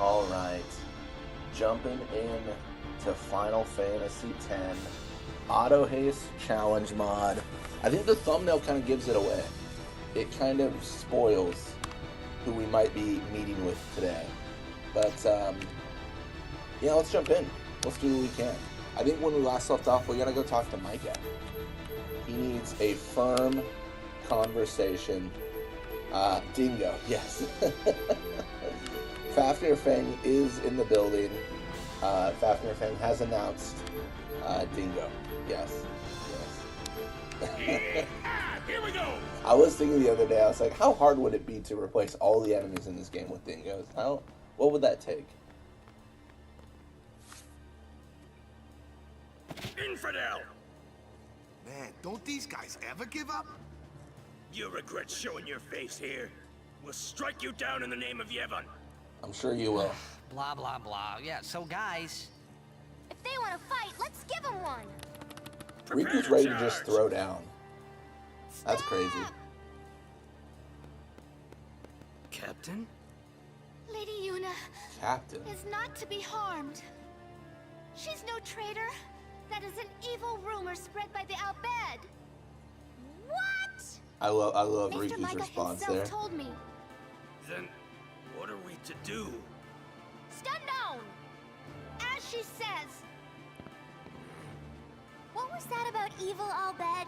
Alright, jumping in to Final Fantasy X Auto Haste Challenge mod. I think the thumbnail kind of gives it away. It kind of spoils who we might be meeting with today. But, yeah, let's jump in. Let's do what we can. I think when we last left off, we gotta go talk to Micah. He needs a firm conversation. Dingo, yes. Fafnir Fang is in the building. Fafnir Fang has announced Dingo. Yes. Yeah, here we go. I was thinking the other day, I was like, how hard would it be to replace all the enemies in this game with dingoes? What would that take? Infidel! Man, don't these guys ever give up? You regret showing your face here. We'll strike you down in the name of Yevon. I'm sure you will. Blah, blah, blah. Yeah, so guys... If they want to fight, let's give them one. Riku's ready to just throw down. That's crazy. Captain? Lady Yuna Captain? is not to be harmed. She's no traitor. That is an evil rumor spread by the Al-Bed. What? I love Mr. Riku's Micah response himself there. told me. Then, what are we to do? Stand down! As she says. What was that about evil Al-Bed?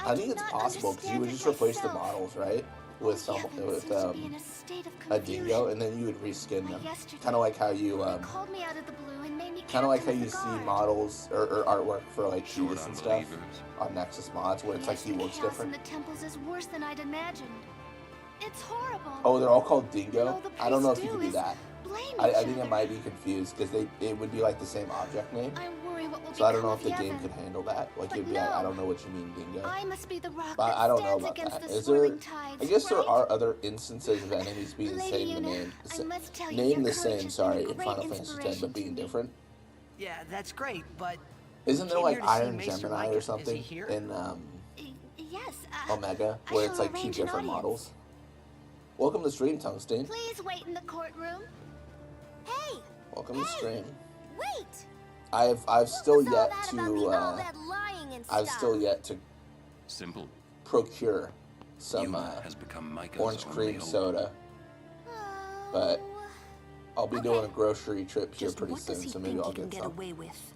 I think it's possible because you would just replace the models, right? With some, with a dingo, and then you would reskin them. Kind of like how you see models or artwork for like shoes and stuff on Nexus mods, where it's like he looks different. The temples is worse than I'd imagined. It's horrible. Oh, they're all called dingo? All the I don't know if priests you do could do is that. blame I each think I other. might be confused because it would be like the same object name. I worry what will So I don't know if become the of game Yevon. could handle that. Like But it'd be like, I no. don't know what you mean, dingo. I must be the rock But that I don't know stands about against that. the Is there? swirling tides, I guess there right? are other instances of enemies being the Lady same Yuna, name, I must tell you, name your the courage same. has Sorry, been a in great Final Fantasy X, inspiration but being to me. different. Yeah, that's great, but... Isn't there came like here to see Iron Maester Gemini Micah. or Is he something here? in Yes. Omega, I where shall it's like two arrange an different audience. models? Welcome to stream, Tungsten. Please wait in the courtroom. Hey. Welcome to stream. Wait. I've What still was all yet that to about the all that lying and I've stuff? still yet to Simple. procure some Yuna has become Micah's orange only cream hope. soda, Oh. but I'll be doing a grocery trip here Just pretty what does soon, he so maybe think I'll he can get get some. away with?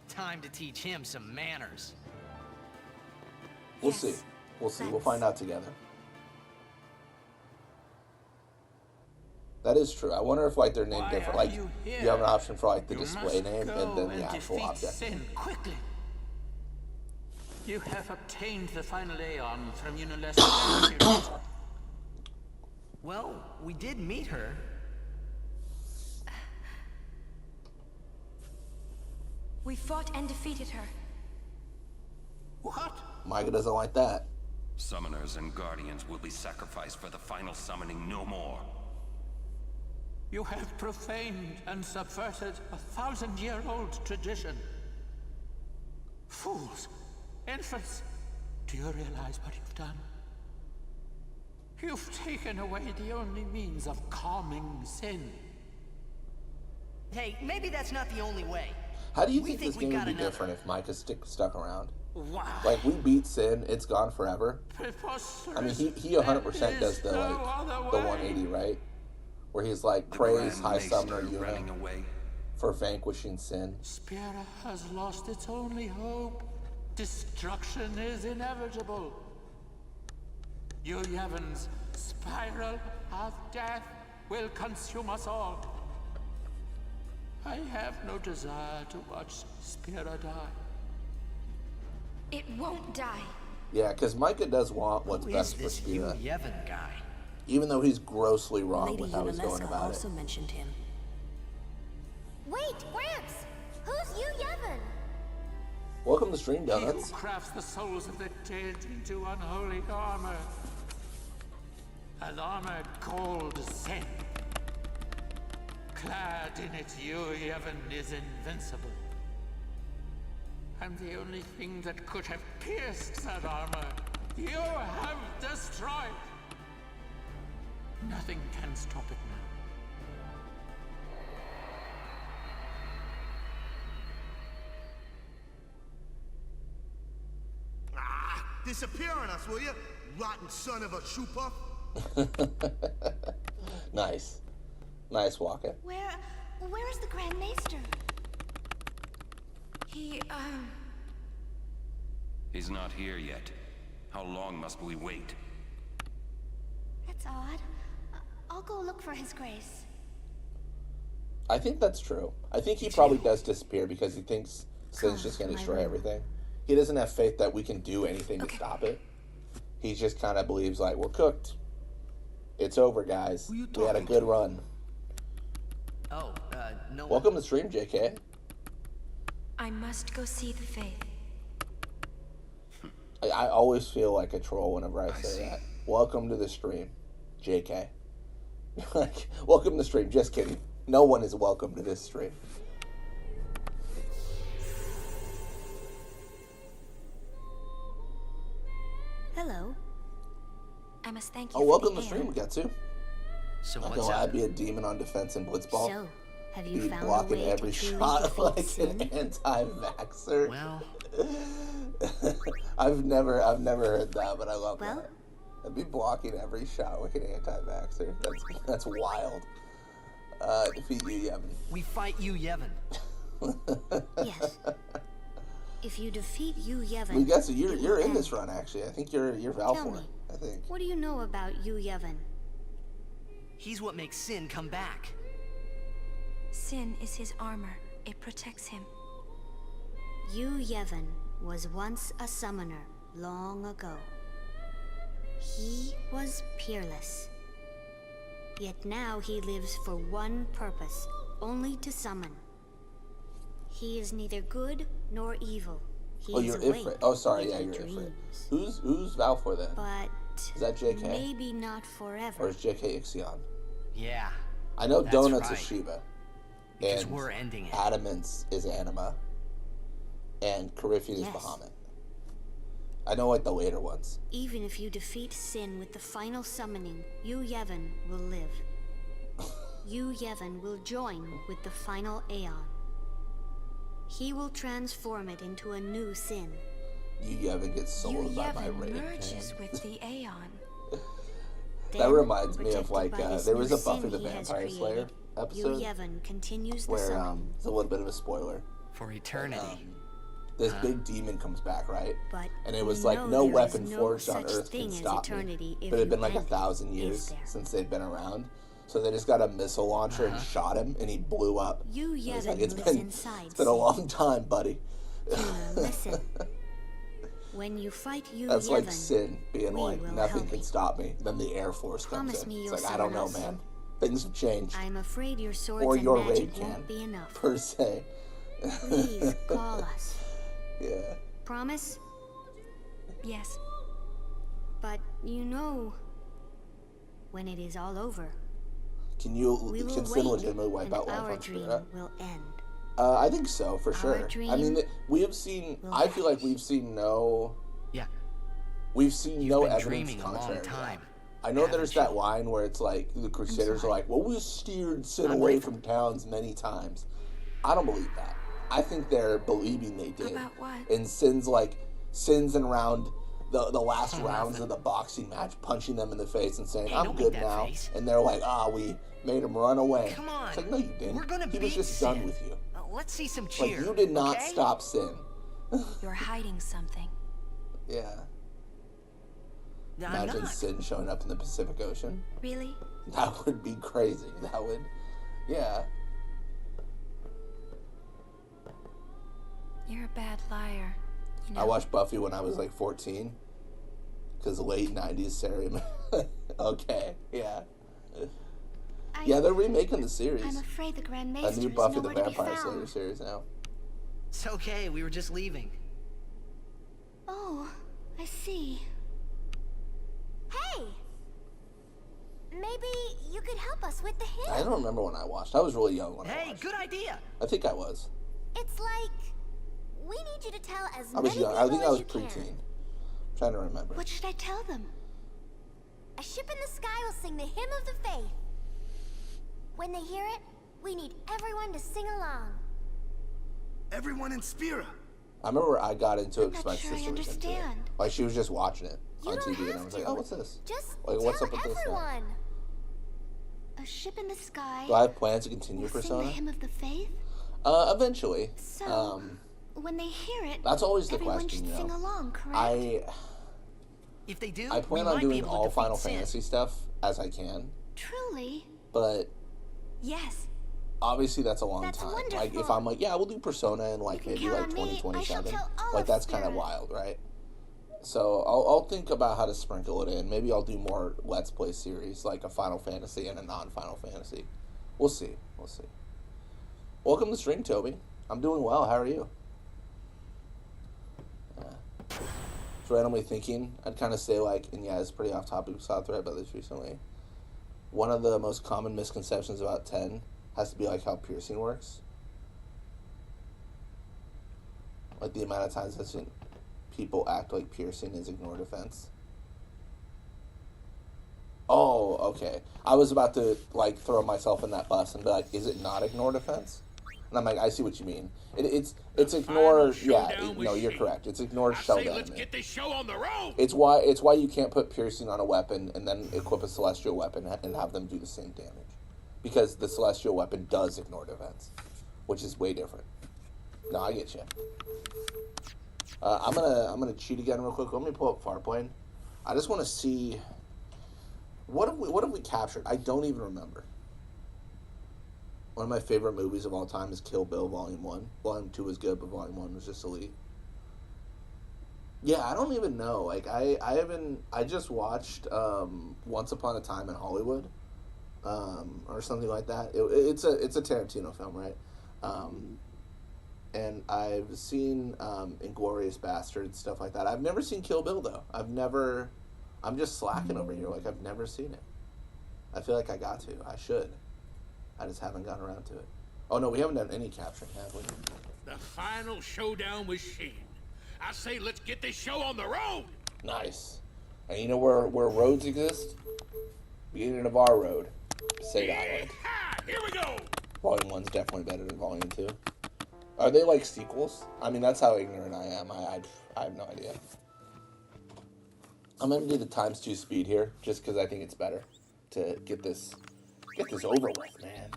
Time to teach him some manners. We'll Yes, see. We'll see. We'll thanks. find out together. That is true. I wonder if like they're named different. Like you have an option for like the display name and then the actual object. Sin quickly. You have obtained the final Aeon from Unilever. Well, we did meet her. We fought and defeated her. What? Micah doesn't like that. Summoners and guardians will be sacrificed for the final summoning no more. You have profaned and subverted a 1,000-year-old tradition. Fools! Infants! Do you realize what you've done? You've taken away the only means of calming sin. Hey, maybe that's not the only way. How do you We think think this we game would got be another. different if Micah stuck around? Wow! Like we beat Sin, it's gone forever. I mean, he 100% does the like the 180, right? Where he's like The praise Grand High Maester Summoner running Yuna away. for vanquishing Sin. Spira has lost its only hope. Destruction is inevitable. You Yevon's spiral of death will consume us all. I have no desire to watch Spira die. It won't die. Yeah, because Micah does want what's Who is best for this Spira, Yevon guy? even though he's grossly wrong Lady with how he's going Unilever about also it. mentioned him. Wait, Gramps. Who's you, Yevon? Welcome to Stream He who Donuts. crafts the souls of the dead into unholy armor. An armor called Zen. Clad in it, you, Yevon, is invincible. And the only thing that could have pierced that armor, you have destroyed. Nothing can stop it now. Ah, disappear on us, will you? Rotten son of a shoe puff. Nice. Nice walking. Where is the Grand Maester? He's not here yet. How long must we wait? That's odd. I'll go look for his grace. I think that's true. I think he probably does disappear because he thinks Sin's just going to destroy everything. He doesn't have faith that we can do anything to stop it. He just kind of believes, like, we're cooked. It's over, guys. We had a good run. Oh, no one. Welcome to the stream, JK. I must go see the Faith. I always feel like a troll whenever I say that. Welcome to the stream, JK. Like, welcome to the stream. Just kidding. No one is welcome to this stream. Hello. I must thank you Oh, for welcome to the the stream, air. Gatsu. So Not what's gonna lie, up? I'd be a demon on defense in Blitzball. So, have you Be found a blocking way every to truly shot defeat like sin? an anti-vaxxer. Well, I've never heard that, but I love Well? that. I'd be blocking every shot like an anti-vaxxer. That's wild. Defeat you, Yevon. we fight you, Yevon. Yes. If you defeat Yu Yevon, We guess you're it will in this end. run actually. I think you're Tell Valfor. me, I think. what do you know about Yu Yevon? He's what makes Sin come back. Sin is his armor. It protects him. Yu Yevon was once a summoner long ago. He was peerless. Yet now he lives for one purpose, only to summon. He is neither good nor evil. He Oh, is you're awake, Ifrit. Oh, sorry, yeah, living you're Ifrit. dreams. Who's Valfor then? But Is that JK? maybe not forever. Or is JK Ixion? Yeah, I know That's Donuts right. is Shiva. because And we're ending it. Adamance is Anima. And Coryphean Yes. is Bahamut. I know like the later ones. Even if you defeat Sin with the final summoning, Yu Yevon will live. Yu Yevon will join with the final Aeon. He will transform it into a new Sin. You Yevon gets Yu sold by my Yevon raid. merges with the Aeon. That Then, reminds me of protected like by this there was new a Buffy sin the he has Vampire Slayer created, Yu episode Yevon continues the where summoning, it's a little bit of a spoiler. For eternity. This big demon comes back, right? but And it was we like know no there is weapon no forged on such Earth thing can as stop eternity me. if But it had been you like end it, 1,000 is years there? since they'd been around. So they just got a missile launcher and shot him, and he blew up. Yu And it's Yevon like, lives inside it's been a Sin. long time, buddy. Listen. When you fight Yu That's like Yevon, Sin being we like, will nothing help can you. stop me. Then the Air Force comes Promise in. me It's you'll like, I don't know, summon us. man. Things have changed. I'm afraid your swords Or and your magic raid can, won't be enough. per se. Please call us. Yeah. Promise? Yes. But you know, when it is all over, Can we you will can Sin wake legitimately wipe and out One our Punch dream Kira? will end. I think so, for sure. I mean, dream we have seen. will I feel like vanish. we've seen no. Yeah, We've seen you've no been evidence dreaming a contrary. long to time. that. I know there's haven't that you? line where it's like the Crusaders are like, "Well, we steered Sin I'm away grateful. from towns many times." I don't believe that. I think they're believing they did. About what? And Sin's in round the last Oh, rounds nothing. of the boxing match, punching them in the face and saying, Hey, "I'm don't good make that now," face. and they're like, "We made him run away." Come on. It's like, no, you didn't. We're gonna he was beat just done Sin. with you. Let's see some Like, cheer. you did not okay? stop Sin. You're hiding something. Yeah. I'm Imagine not. Sin showing up in the Pacific Ocean. Really? That would be crazy. That would, yeah. You're a bad liar. You know? I watched Buffy when I was like 14. Because late 90s Sarah. Okay, yeah. Yeah, they're remaking the series. I'm afraid the Grand A Maester new is Buffy the nowhere to be Vampire Slayer found. series now. It's okay, we were just leaving. Oh, I see. Hey! Maybe you could help us with the hymn. I don't remember when I watched. I was really young when I Hey, watched. good idea. I think I was. It's like we need you to tell as I was many young. people I think I as was you can. preteen. I'm trying to remember. What should I tell them? a ship in the sky will sing the hymn of the faith. When they hear it, we need everyone to sing along. Everyone in Spira. I remember I got into it I'm because not my sure I sister was into it. understand. Like, she was just watching it You on don't TV, and I have was like, to. oh, what's this? Just Like, what's tell up with this now? everyone. A ship in the sky. Do I have plans to continue will sing Persona? the hymn of the faith. Eventually. So, when they hear it, That's always the everyone question, should you sing know. along, correct? If they do, I we plan on might be doing able to all defeat Final Sin. Fantasy stuff as I can, Truly. but Yes. obviously that's a long That's time. wonderful. Like, if I'm like, yeah, we'll do Persona in You like can maybe count like on me. I shall 2027, tell all like of that's kind of Spira. wild, right? So I'll think about how to sprinkle it in. Maybe I'll do more Let's Play series, like a Final Fantasy and a non-Final Fantasy. We'll see. We'll see. Welcome to the stream, Toby. I'm doing well. How are you? Just randomly thinking, I'd kind of say like, and yeah, it's pretty off topic. We saw a thread about this recently. One of the most common misconceptions about 10 has to be like how piercing works. Like the amount of times I've seen people act like piercing is ignore defense. Oh, okay. I was about to like throw myself in that bus and be like, is it not ignore defense? And I'm like, I see what you mean. It's ignore. Yeah, no, you're correct. It's ignore shell Let's enemy. get this show on the road. It's why you can't put piercing on a weapon and then equip a celestial weapon and have them do the same damage, because the celestial weapon does ignore defense, which is way different. No, I get you. I'm gonna cheat again real quick. Let me pull up Farplane. I just want to see what have we captured. I don't even remember. One of my favorite movies of all time is Kill Bill Volume 1. Volume 2 was good, but Volume 1 was just elite. Yeah, I don't even know. Like, I just watched Once Upon a Time in Hollywood, or something like that. It's a Tarantino film, right? And I've seen Inglourious Basterds, stuff like that. I've never seen Kill Bill, though. I'm just slacking over here. Like, I've never seen it. I feel like I got to. I should. I just haven't gotten around to it. Oh, no, we haven't done any capturing, have we? The final showdown with Sheen. I say let's get this show on the road. Nice. And you know where roads exist? Beginning of our road. Sade Island. Ha! Here we go. Volume 1's definitely better than Volume 2. Are they like sequels? I mean, that's how ignorant I am. I have no idea. I'm going to do the ×2 speed here, just because I think it's better to get this over with, man.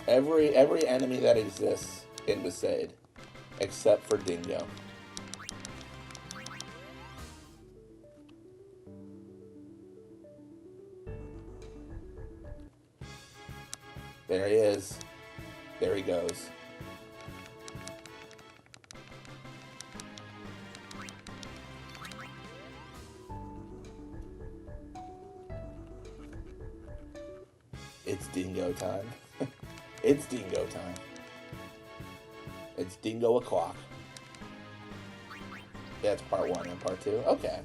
Every enemy that exists in Besaid, except for Dingo. There he is. There he goes. It's dingo time. It's dingo time. It's dingo o'clock. Yeah, it's part 1 and part 2. Okay.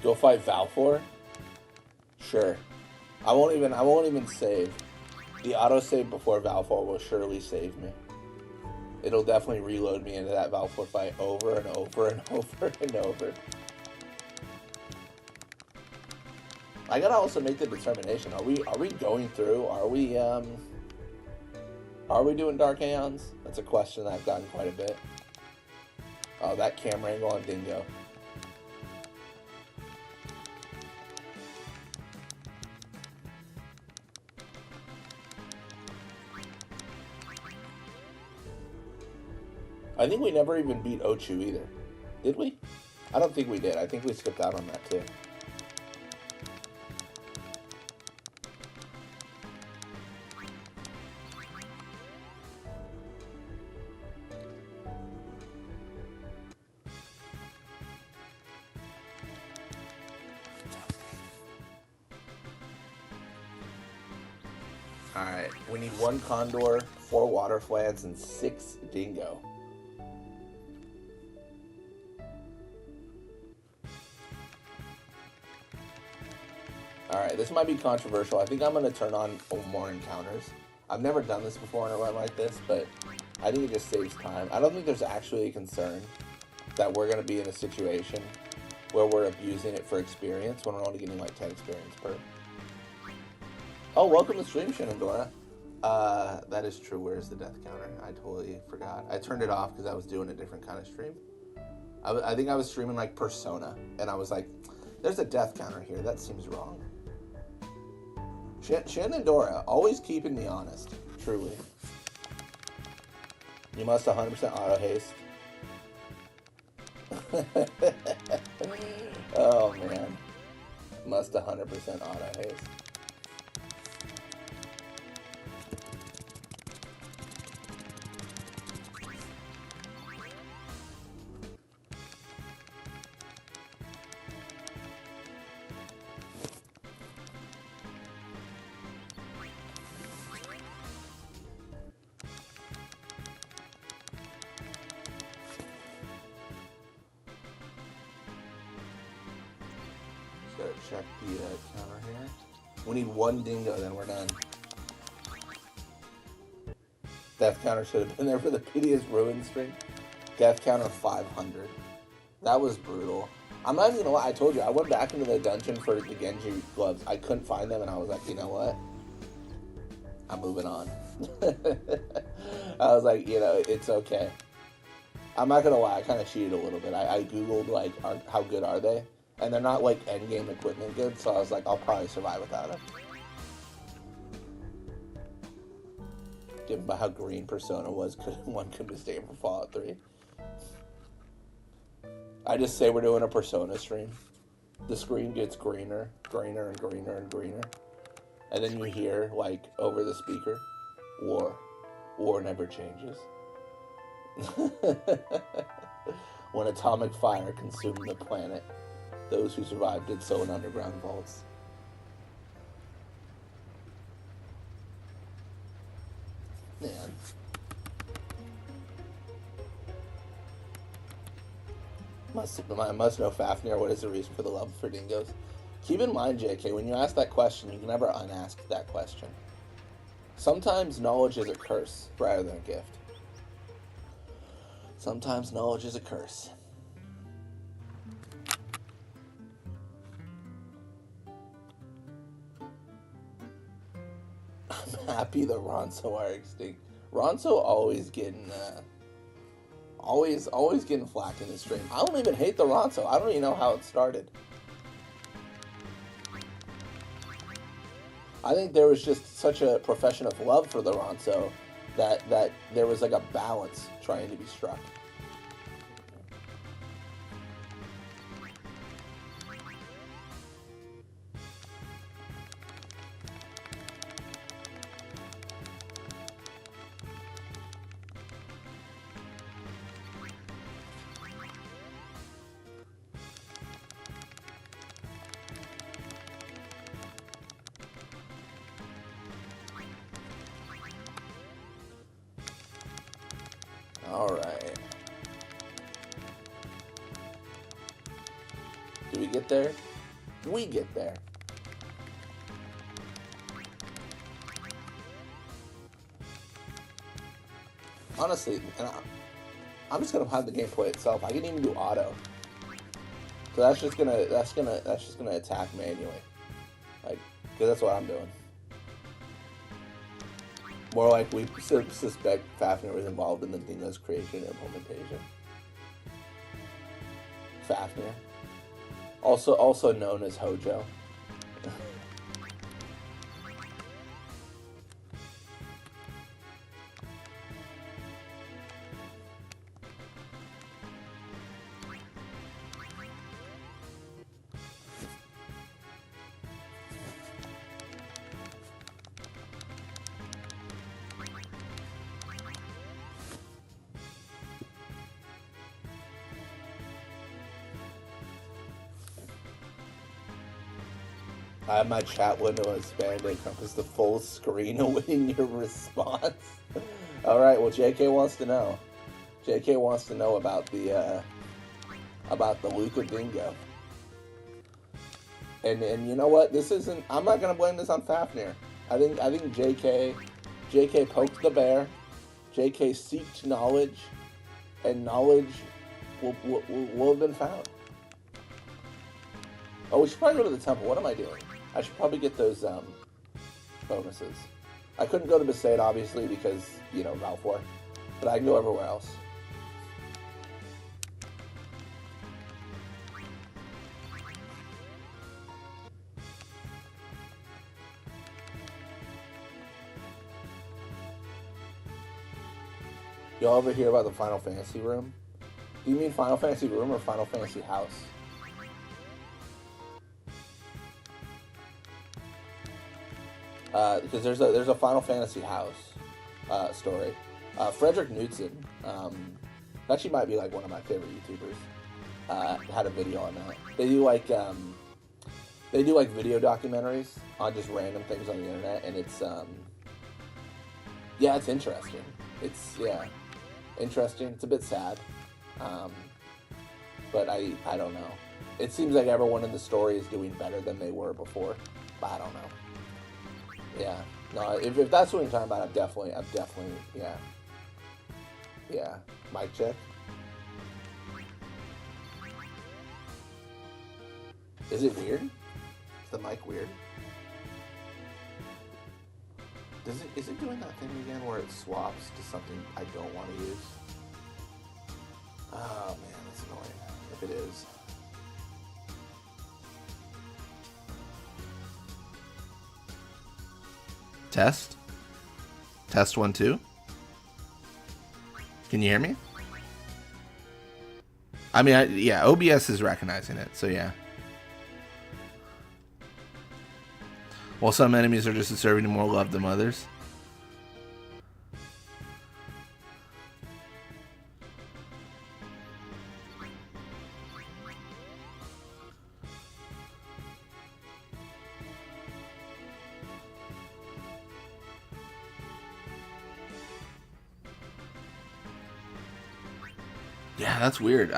Go fight Valfor? Sure. I won't even save. The autosave before Valfor will surely save me. It'll definitely reload me into that Valfor fight over and over and over and over. I gotta also make the determination. Are we going through? Are we doing Dark Aeons? That's a question that I've gotten quite a bit. Oh, that camera angle on Dingo. I think we never even beat Ochu either. Did we? I don't think we did. I think we skipped out on that too. Alright, we need 1 condor, 4 water flans, and 6 dingo. Alright, this might be controversial. I think I'm going to turn on more encounters. I've never done this before in a run like this, but I think it just saves time. I don't think there's actually a concern that we're going to be in a situation where we're abusing it for experience when we're only getting like 10 experience per. Oh, welcome to stream, Shenandora. That is true. Where's the death counter? I totally forgot. I turned it off because I was doing a different kind of stream. I think I was streaming like Persona, and I was like, there's a death counter here. That seems wrong. Shenandora, always keeping me honest. Truly. You must 100% auto haste. Oh, man. Must 100% auto haste. Check the counter here. We need 1 dingo, then we're done. Death counter should have been there for the PDS Ruin stream. Death counter 500. That was brutal. I'm not even gonna lie, I told you, I went back into the dungeon for the Genji gloves. I couldn't find them, and I was like, you know what? I'm moving on. I was like, you know, it's okay. I'm not gonna lie, I kind of cheated a little bit. I googled, like, how good are they? And they're not, like, endgame equipment good, so I was like, I'll probably survive without them. Given by how green Persona was, one could mistake for Fallout 3. I just say we're doing a Persona stream. The screen gets greener, greener, and greener, and greener. And then you hear, like, over the speaker, war. War never changes. When atomic fire consumed the planet, those who survived did so in underground vaults. Man. I must know Fafnir, what is the reason for the love for dingoes? Keep in mind, JK, when you ask that question, you can never unask that question. Sometimes knowledge is a curse rather than a gift. Sometimes knowledge is a curse. I'm happy the Ronso are extinct. Ronso always getting always getting flack in the stream. I don't even hate the Ronso. I don't even know how it started. I think there was just such a profession of love for the Ronso that there was like a balance trying to be struck. Alright. Do we get there? We get there. Honestly, and I'm just gonna have the gameplay itself. I can even do auto. So that's just gonna attack manually. Like, cause that's what I'm doing. More like we suspect Fafnir was involved in the Dingo's creation and implementation. Fafnir. Also known as Hojo. I have my chat window expanded because the full screen awaiting your response. All right, well, JK wants to know. JK wants to know about the Luca Dingo. And you know what? This isn't. I'm not gonna blame this on Fafnir. I think JK poked the bear. JK seeked knowledge, and knowledge will have been found. Oh, we should probably go to the temple. What am I doing? I should probably get those bonuses. I couldn't go to Besaid, obviously, because, you know, Valfor. But I can go everywhere else. Y'all ever hear about the Final Fantasy room? Do you mean Final Fantasy room or Final Fantasy house? Because there's a Final Fantasy house story. Frederick Knudsen, actually might be like one of my favorite YouTubers. Had a video on that. They do like video documentaries on just random things on the internet, and it's yeah, it's interesting. It's interesting. It's a bit sad, but I don't know. It seems like everyone in the story is doing better than they were before. But I don't know. Yeah, no. If that's what you're talking about, I'm definitely, yeah. Mic check. Is it weird? Is the mic weird? Is it doing that thing again where it swaps to something I don't want to use? Oh man, that's annoying. If it is. Test? Test 1, 2? Can you hear me? I mean, yeah, OBS is recognizing it, so yeah. While some enemies are just deserving more love than others. Yeah, that's weird.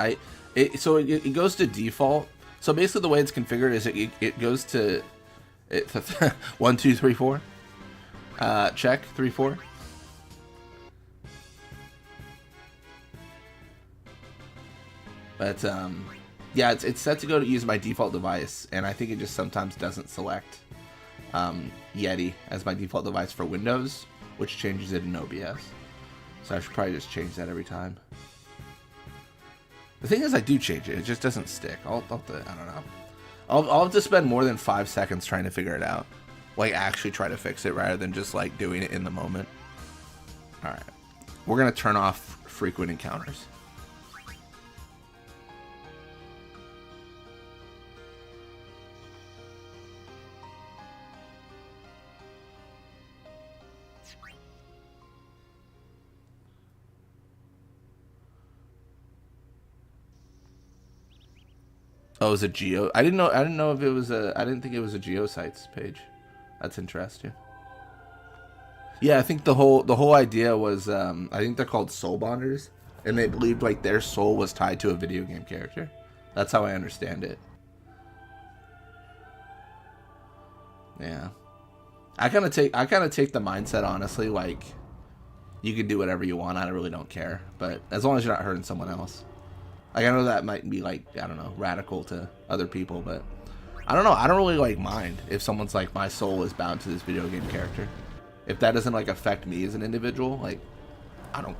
So it goes to default. So basically, the way it's configured is it goes to 1, 2, 3, 4. Check 3, 4. But yeah, it's set to go to use my default device, and I think it just sometimes doesn't select Yeti as my default device for Windows, which changes it in OBS. So I should probably just change that every time. The thing is, I do change it. It just doesn't stick. I don't know. I'll have to spend more than 5 seconds trying to figure it out. Like, actually try to fix it rather than just, like, doing it in the moment. Alright. We're going to turn off frequent encounters. Oh, it was a geo. I didn't know if it was I didn't think it was a geosites page. That's interesting. Yeah, I think the whole idea was I think they're called soul bonders, and they believed like their soul was tied to a video game character. That's how I understand it. Yeah. I kind of take the mindset, honestly, like you can do whatever you want. I really don't care, but as long as you're not hurting someone else. Like, I know that might be, like, I don't know, radical to other people, but I don't know. I don't really, like, mind if someone's like, my soul is bound to this video game character. If that doesn't, like, affect me as an individual, like,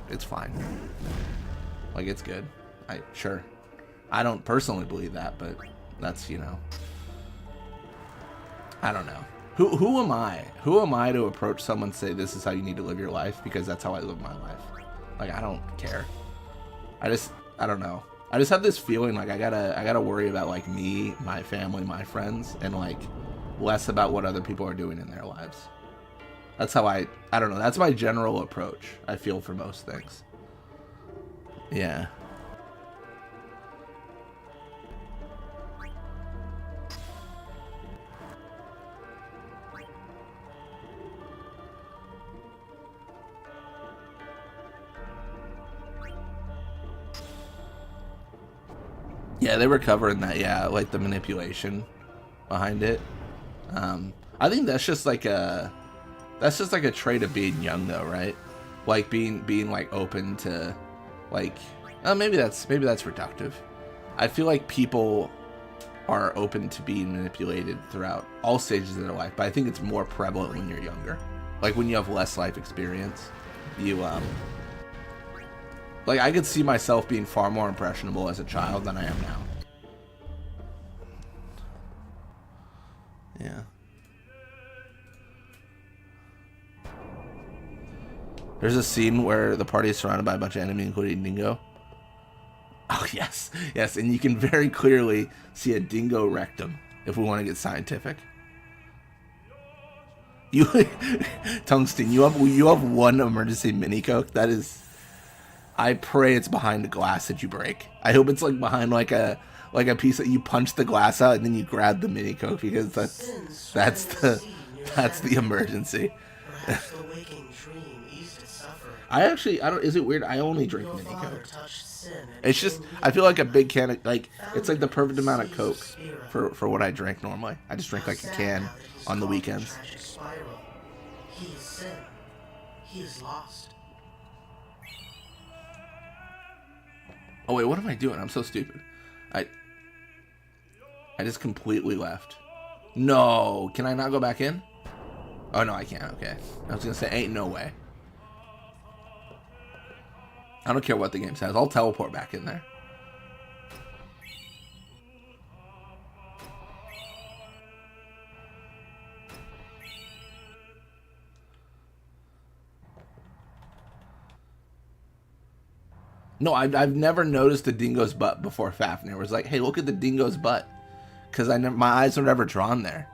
it's fine. Like, it's good. Sure. I don't personally believe that, but that's, you know, I don't know. Who am I? Who am I to approach someone and say, this is how you need to live your life? Because that's how I live my life. Like, I don't care. I don't know. I just have this feeling like I gotta worry about like me, my family, my friends, and like less about what other people are doing in their lives. That's how I don't know. That's my general approach, I feel, for most things. Yeah. Yeah, they were covering that. Yeah, like the manipulation behind it. I think that's just like a trait of being young, though, right? Like being like open to, like, maybe that's reductive. I feel like people are open to being manipulated throughout all stages of their life, but I think it's more prevalent when you're younger. Like when you have less life experience, you like, I could see myself being far more impressionable as a child than I am now. Yeah. There's a scene where the party is surrounded by a bunch of enemies, including Dingo. Oh, yes. Yes, and you can very clearly see a dingo rectum, if we want to get scientific. You, Tungsten, you have one emergency mini coke. That is, I pray it's behind a glass that you break. I hope it's like behind like a piece that you punch the glass out and then you grab the mini coke, because that's the emergency. I don't. Is it weird? I only drink mini coke. It's just, I feel like a big can of, like, it's like the perfect amount of coke for what I drink normally. I just drink like a can on the weekends. He is sin. He is lost. Oh wait, what am I doing? I'm so stupid. I just completely left. No, can I not go back in? Oh no, I can't. Okay, I was gonna say, ain't no way. I don't care what the game says. I'll teleport back in there. No, I've never noticed the dingo's butt before. Fafnir was like, "Hey, look at the dingo's butt," because my eyes were never drawn there.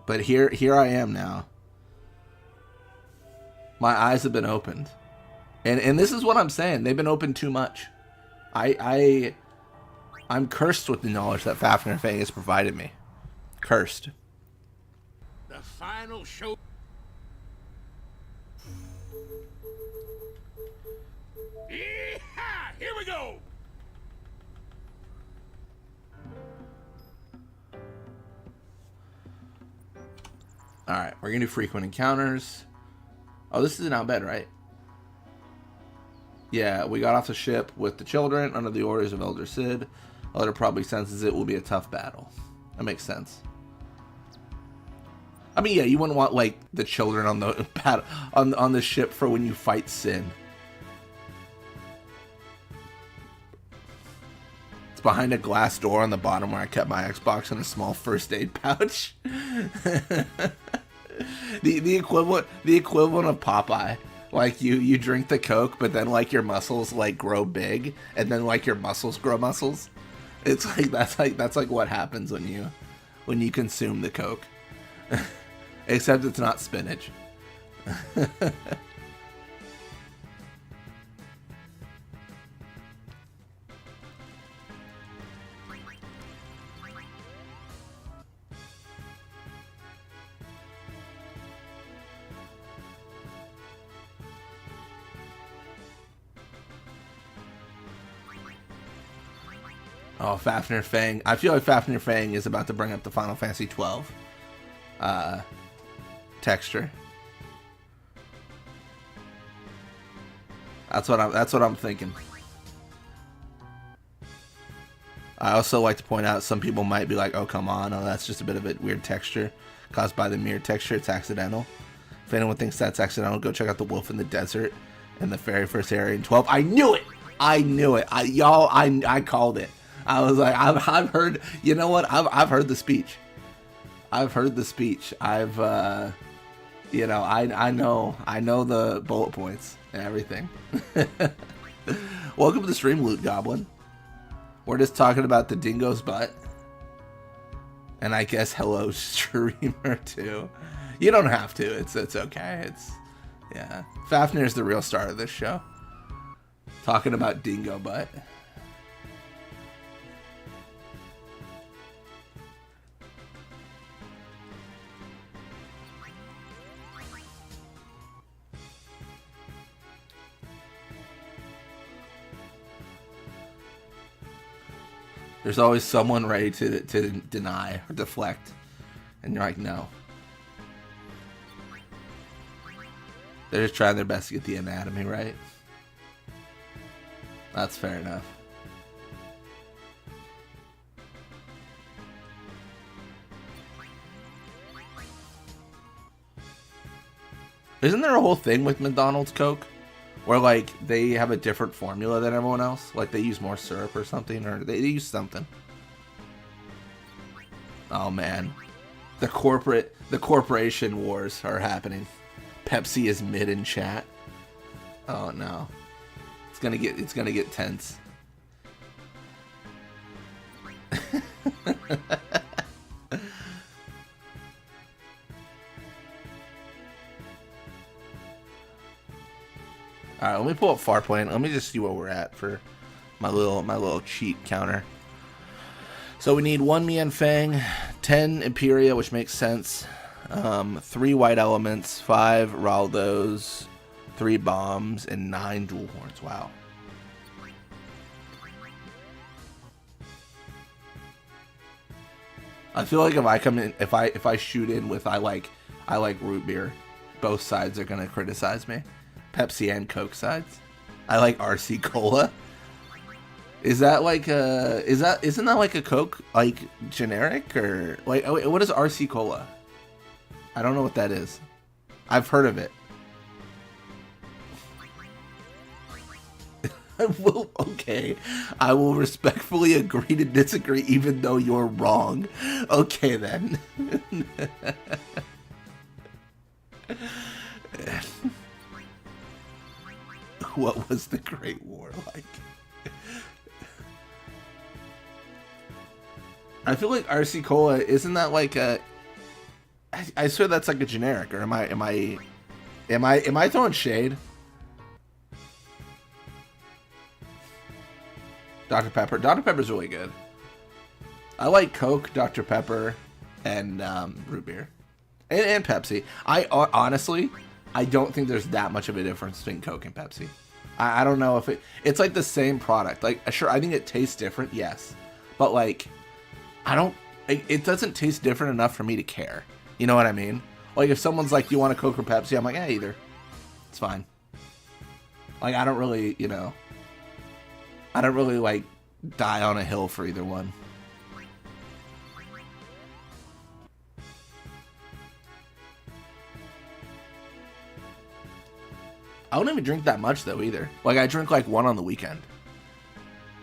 But here I am now. My eyes have been opened, and this is what I'm saying. They've been opened too much. I'm cursed with the knowledge that Fafnir Fang has provided me. Cursed. The final show. Yeehaw! Here we go. All right, we're gonna do frequent encounters. Oh, this is in Outbed, right? Yeah, we got off the ship with the children under the orders of Elder Sid. Elder probably senses it will be a tough battle. That makes sense. I mean, yeah, you wouldn't want like the children on the on the ship for when you fight Sin. It's behind a glass door on the bottom where I kept my Xbox and a small first aid pouch. The equivalent of Popeye. Like you drink the Coke, but then like your muscles like grow big, and then like your muscles grow muscles. It's like that's like what happens when you consume the Coke. Except it's not spinach. Oh, Fafnir Fang. I feel like Fafnir Fang is about to bring up the Final Fantasy 12 texture. That's what I'm thinking. I also like to point out some people might be like, "Oh, come on, oh, that's just a bit of a weird texture caused by the mirror texture. It's accidental." If anyone thinks that's accidental, go check out the Wolf in the Desert in the very first area in 12. I knew it. I called it. I was like, I've heard. You know what? I've heard the speech. I've heard the speech. I know the bullet points and everything. Welcome to the stream, Loot Goblin. We're just talking about the dingo's butt. And I guess hello, streamer, too. You don't have to. It's okay. Yeah. Fafnir's the real star of this show. Talking about dingo butt. There's always someone ready to deny or deflect. And you're like, no. They're just trying their best to get the anatomy right. That's fair enough. Isn't there a whole thing with McDonald's Coke where like they have a different formula than everyone else? Like they use more syrup or something, or they use something. Oh man. The corporation wars are happening. Pepsi is mid in chat. Oh no. It's gonna get tense. All right, let me pull up Farpoint. Let me just see where we're at for my little cheat counter. So we need 1 Mian Fang, 10 Imperia, which makes sense. 3 White Elements, 5 Raldos, 3 Bombs, and 9 Dual Horns. Wow. I feel like if I come in, if I shoot in with I like root beer, both sides are gonna criticize me. Pepsi and Coke sides. I like RC Cola. Is that like isn't that like a Coke like generic or like what is RC Cola? I don't know what that is. I've heard of it. Okay. I will respectfully agree to disagree even though you're wrong. Okay then. What was the Great War like? I feel like RC Cola, isn't that like a... I swear that's like a generic, or am I throwing shade? Dr. Pepper. Dr. Pepper's really good. I like Coke, Dr. Pepper, and root beer. And Pepsi. Honestly, I don't think there's that much of a difference between Coke and Pepsi. I don't know if it's like the same product. Like, sure, I think it tastes different, yes. But like, it doesn't taste different enough for me to care. You know what I mean? Like if someone's like, you want a Coke or Pepsi? I'm like, either. It's fine. Like I don't really, I don't really like die on a hill for either one. I don't even drink that much though either. Like I drink like 1 on the weekend.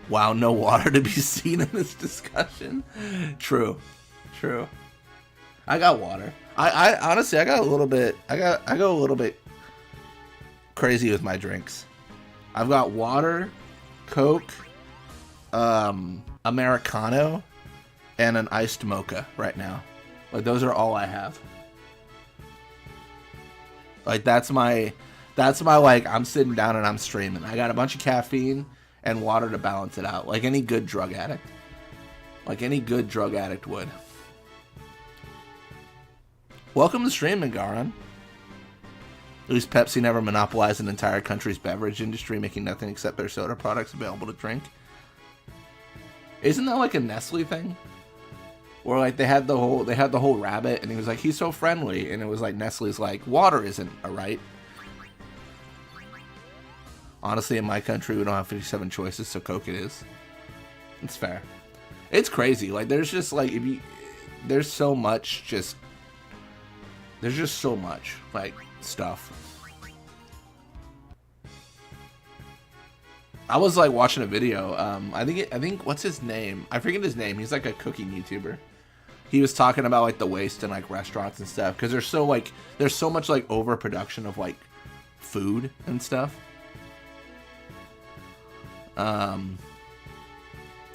Wow, no water to be seen in this discussion. True. I got water. I honestly I go a little bit crazy with my drinks. I've got water, Coke, Americano, and an iced mocha right now. Like those are all I have. Like that's my like I'm sitting down and I'm streaming. I got a bunch of caffeine and water to balance it out. Like any good drug addict. Like any good drug addict would. Welcome to streaming, Garan. At least Pepsi never monopolized an entire country's beverage industry, making nothing except their soda products available to drink. Isn't that like a Nestle thing? Or like they had the whole rabbit and he was like, he's so friendly, and it was like Nestle's like, water isn't a right. Honestly, in my country, we don't have 57 choices, so Coke it is. It's fair. It's crazy. Like, there's just, like, there's so much, there's just so much, like, stuff. I was, like, watching a video. I think, what's his name? I forget his name. He's, like, a cooking YouTuber. He was talking about, like, the waste in, like, restaurants and stuff. Because there's so much, like, overproduction of, like, food and stuff.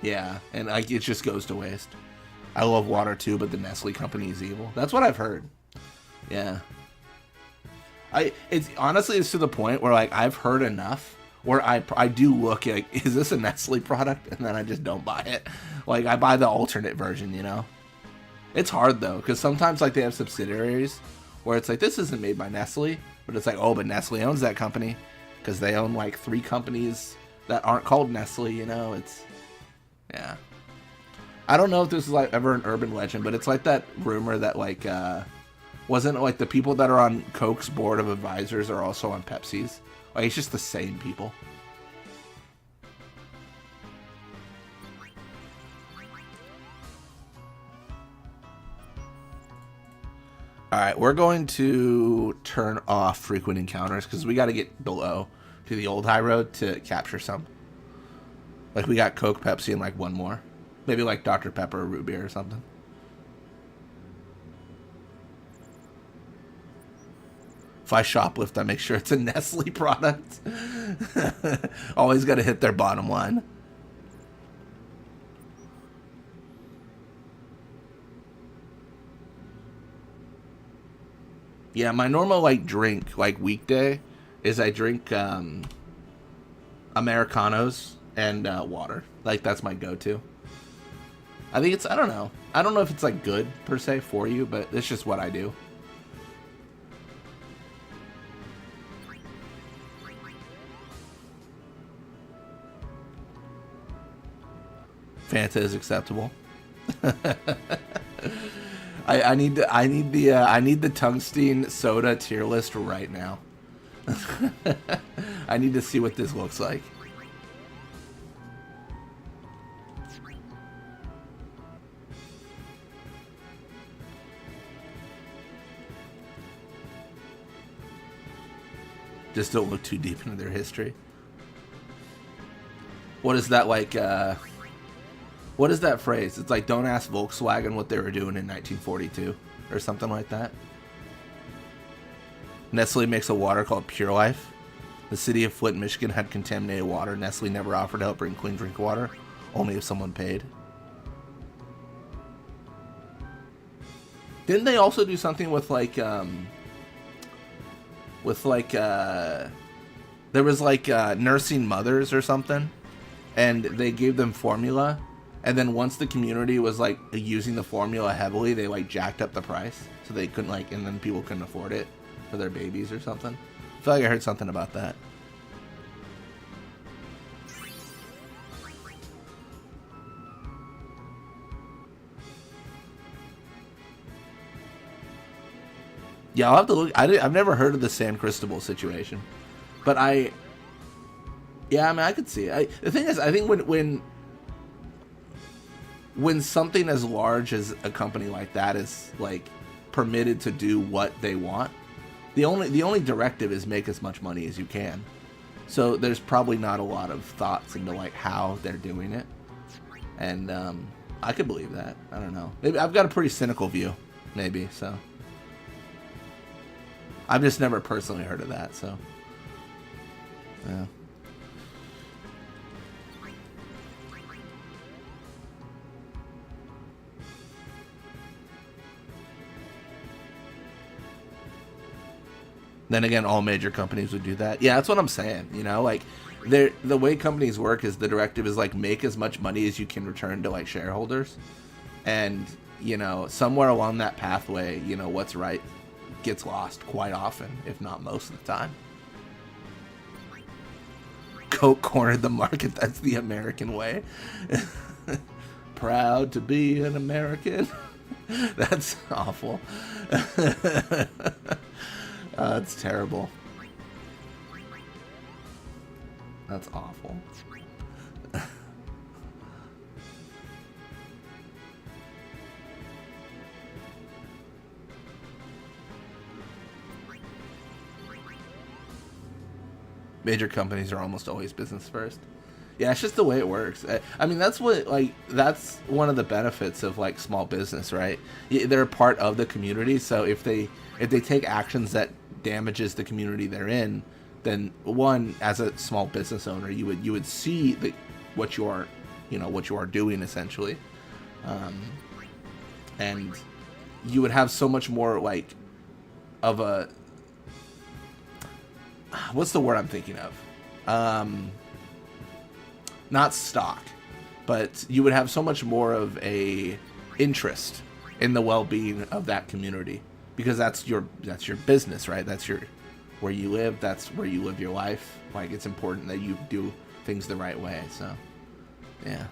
Yeah, and like it just goes to waste. I love water too, but the Nestle company is evil. That's what I've heard. Yeah. It's to the point where like I've heard enough where I do look like, is this a Nestle product? And then I just don't buy it. Like I buy the alternate version, It's hard though, because sometimes like they have subsidiaries where it's like, this isn't made by Nestle, but it's like, oh, but Nestle owns that company because they own like 3 companies that aren't called Nestle, It's, yeah. I don't know if this is like ever an urban legend, but it's like that rumor that like wasn't it like the people that are on Coke's board of advisors are also on Pepsi's. Like it's just the same people. Alright, we're going to turn off frequent encounters because we got to get below to the old high road to capture some. Like we got Coke, Pepsi, and like one more. Maybe like Dr. Pepper or root beer or something. If I shoplift, I make sure it's a Nestle product. Always got to hit their bottom line. Yeah, my normal like drink, like weekday, is I drink Americanos and water. Like that's my go-to. I think it's, I don't know if it's like good per se for you, but it's just what I do. Fanta is acceptable. I need the tungsten soda tier list right now. I need to see what this looks like. Just don't look too deep into their history. What is that like? What is that phrase? It's like, don't ask Volkswagen what they were doing in 1942 or something like that. Nestle makes a water called Pure Life. The city of Flint, Michigan had contaminated water. Nestle never offered to help bring clean drinking water, only if someone paid. Didn't they also do something with like, there was like nursing mothers or something, and they gave them formula. And then once the community was like using the formula heavily, they like jacked up the price so they couldn't like, and then people couldn't afford it for their babies or something. I feel like I heard something about that. Yeah, I'll have to look. I've never heard of the San Cristobal situation, but yeah, I mean, I could see it. The thing is, I think when something as large as a company like that is like permitted to do what they want, the only directive is make as much money as you can. So there's probably not a lot of thoughts into like how they're doing it, and I could believe that. I don't know. Maybe I've got a pretty cynical view, maybe. So I've just never personally heard of that. So yeah. Then again, all major companies would do that. Yeah, that's what I'm saying. You know, like the way companies work is the directive is like make as much money as you can return to like shareholders, and you know somewhere along that pathway, you know what's right gets lost quite often, if not most of the time. Coke cornered the market. That's the American way. Proud to be an American. That's awful. That's terrible. That's awful. Major companies are almost always business first. Yeah, it's just the way it works. I mean, that's that's one of the benefits of like small business, right? They're a part of the community, so if they take actions that damages the community they're in, then one, as a small business owner, you would see what you are doing essentially, and you would have so much more like of a, what's the word I'm thinking of? Not stock, but you would have so much more of a interest in the well-being of that community, because that's your business, right? That's where you live. That's where you live your life. Like, it's important that you do things the right way. So, yeah.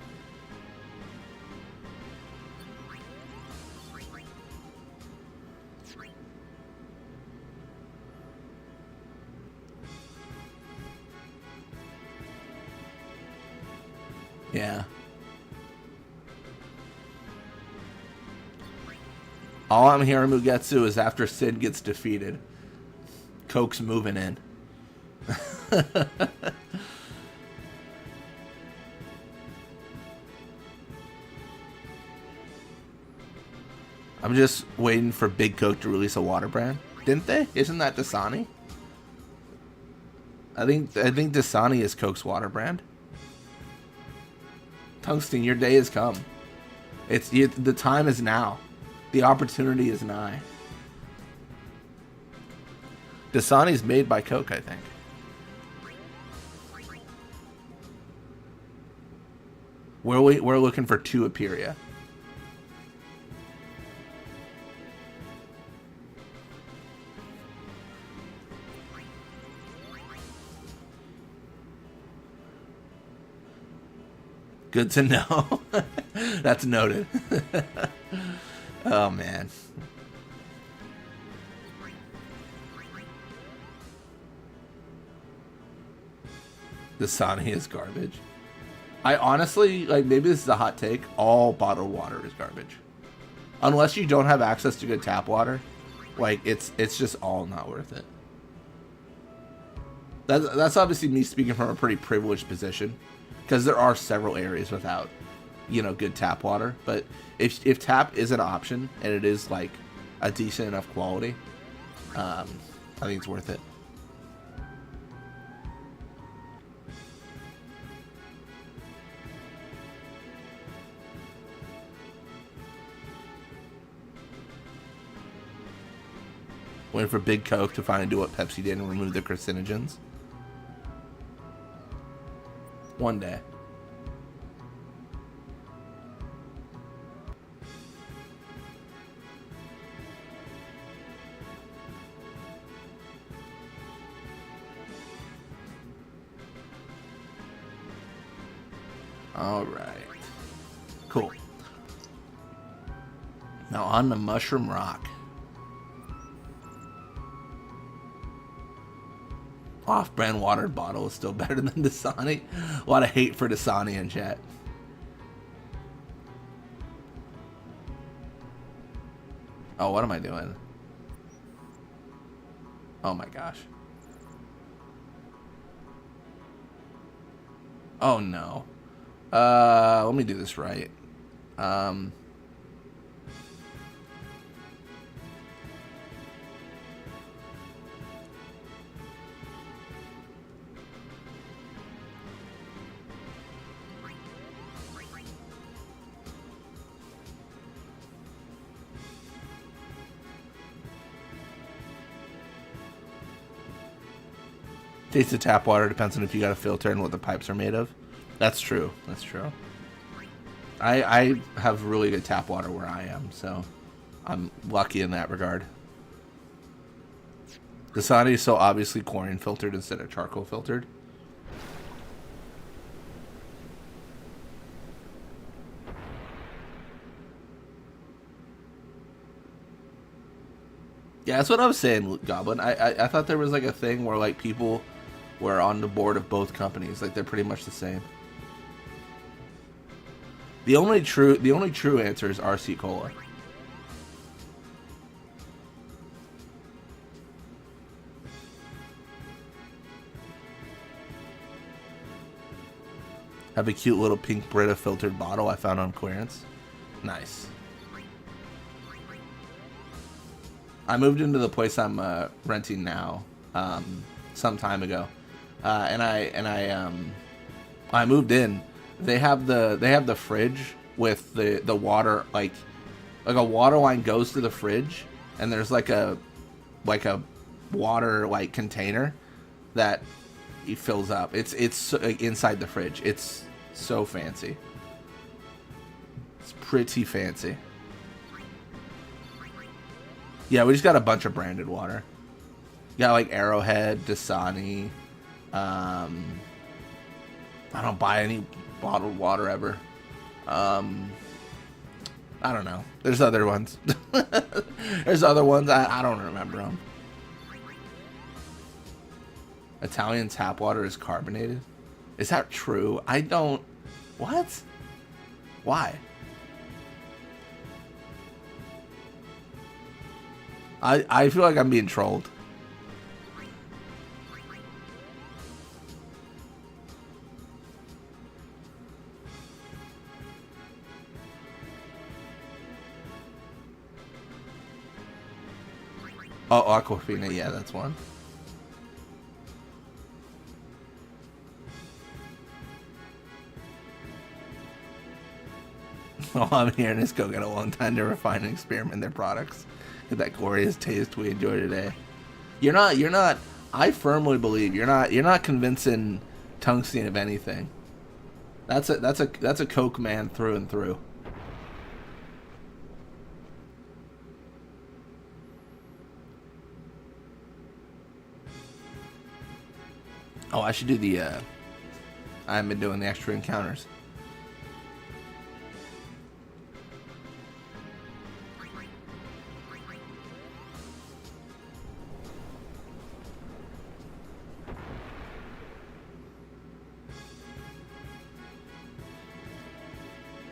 Yeah. All I'm hearing, Mugetsu, is after Sid gets defeated, Coke's moving in. I'm just waiting for Big Coke to release a water brand. Didn't they? Isn't that Dasani? I think Dasani is Coke's water brand. Tungsten, your day has come. The time is now. The opportunity is nigh. Dasani's made by Coke, I think. We're looking for 2 Aperia. Good to know. That's noted. Oh, man. Dasani is garbage. I honestly, like, maybe this is a hot take. All bottled water is garbage. Unless you don't have access to good tap water. Like, it's just all not worth it. That's obviously me speaking from a pretty privileged position. Because there are several areas without, you know, good tap water. But if tap is an option and it is like a decent enough quality, I think it's worth it. Waiting for Big Coke to finally do what Pepsi did and remove the carcinogens. One day. All right. Cool. Now on the Mushroom Rock. Off-brand water bottle is still better than Dasani. A lot of hate for Dasani in chat. Oh, what am I doing? Oh my gosh. Oh no. Let me do this right. Taste of tap water depends on if you got a filter and what the pipes are made of. That's true. That's true. I have really good tap water where I am, so I'm lucky in that regard. Dasani is so obviously chlorine filtered instead of charcoal filtered. Yeah, that's what I was saying, Goblin. I thought there was like a thing where like people were on the board of both companies, like they're pretty much the same. The only true answer is RC Cola. Have a cute little pink Brita filtered bottle I found on clearance. Nice. I moved into the place I'm renting now some time ago, and I moved in. They have the fridge with the water, like a water line goes to the fridge, and there's like a water like container that it fills up. It's like, inside the fridge. It's so fancy. It's pretty fancy. Yeah, we just got a bunch of branded water. Got like Arrowhead, Dasani. I don't buy any bottled water ever. I don't know. There's other ones. There's other ones. I don't remember them. Italian tap water is carbonated. Is that true? I don't What? Why? I feel like I'm being trolled. Oh, Aquafina, yeah, that's one. All I'm hearing is go get a long time to refine and experiment their products. Get that glorious taste we enjoy today. You're not, I firmly believe you're not convincing Tungsten of anything. That's a Coke man through and through. Oh, I should do the, I haven't been doing the extra encounters.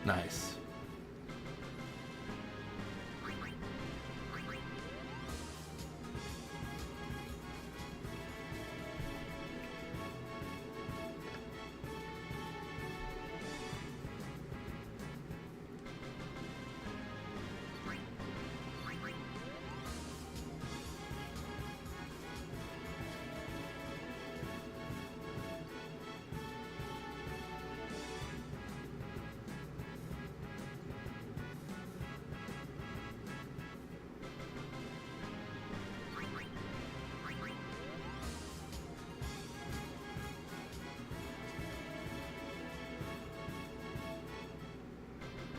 Nice.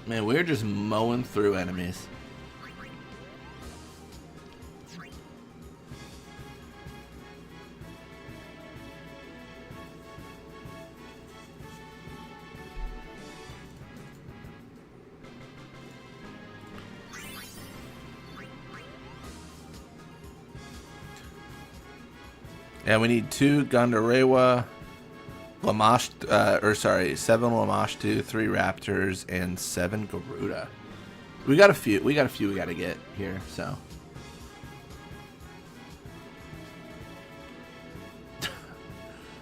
Man, we're just mowing through enemies. Yeah, we need 2 Gandarewa, Lamash, 7 Lamashtu, 3 Raptors, and 7 Garuda. We got a few we gotta get here, so.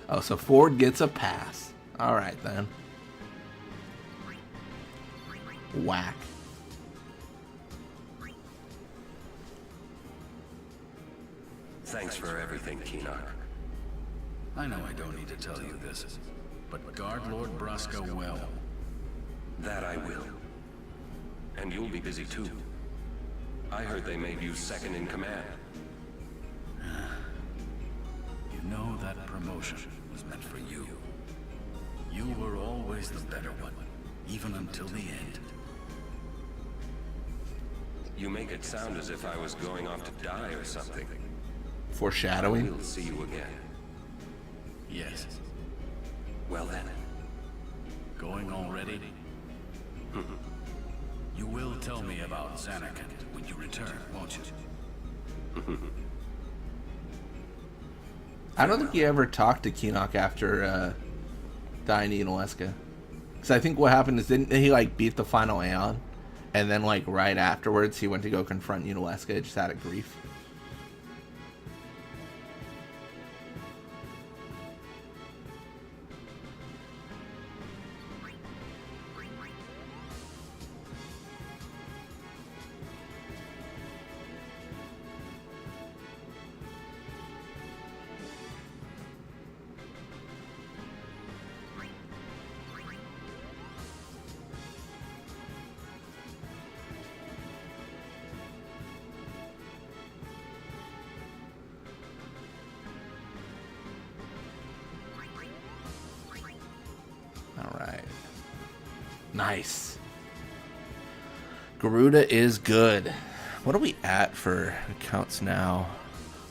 Oh, so Ford gets a pass. Alright then. Whack. Thanks for everything, Keenock. I know I don't need to tell you this, but guard Lord Brasco well. That I will. And you'll be busy too. I heard they made you second in command. You know that promotion was meant for you. You were always the better one, even until the end. You make it sound as if I was going off to die or something. Foreshadowing? We'll see you again. Yes. Well then. Going already? You will tell me about Zanarkand when you return, won't you? I don't think you ever talked to Keenock after dying to Yunalesca. Because I think what happened is didn't he like beat the final Aeon? And then like right afterwards he went to go confront Yunalesca just out of grief. Nice. Garuda is good. What are we at for accounts now?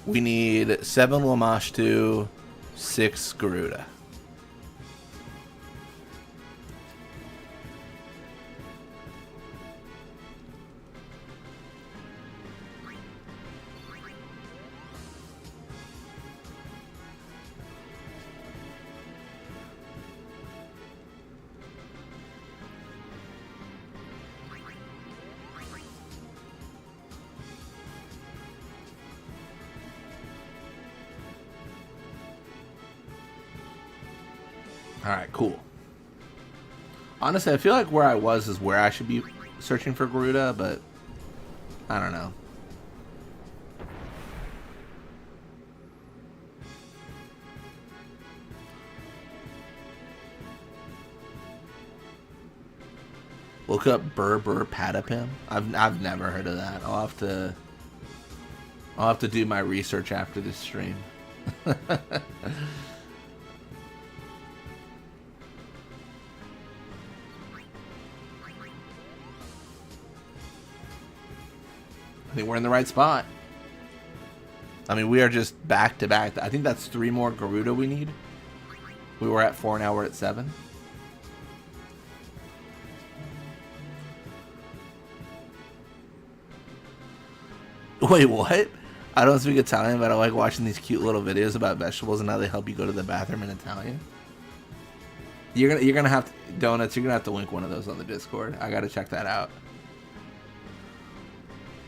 We need 7 Lamashtu, 6 Garuda. Alright, cool. Honestly, I feel like where I was is where I should be searching for Garuda, but I don't know. Look up Berber Patapim. I've never heard of that. I'll have to do my research after this stream. I think we're in the right spot. I mean, we are just back to back. I think that's 3 more Garuda we need. We were at 4, now we're at 7. Wait, what? I don't speak Italian, but I like watching these cute little videos about vegetables and how they help you go to the bathroom in Italian. You're gonna have to, Donuts. You're gonna have to link one of those on the Discord. I gotta check that out.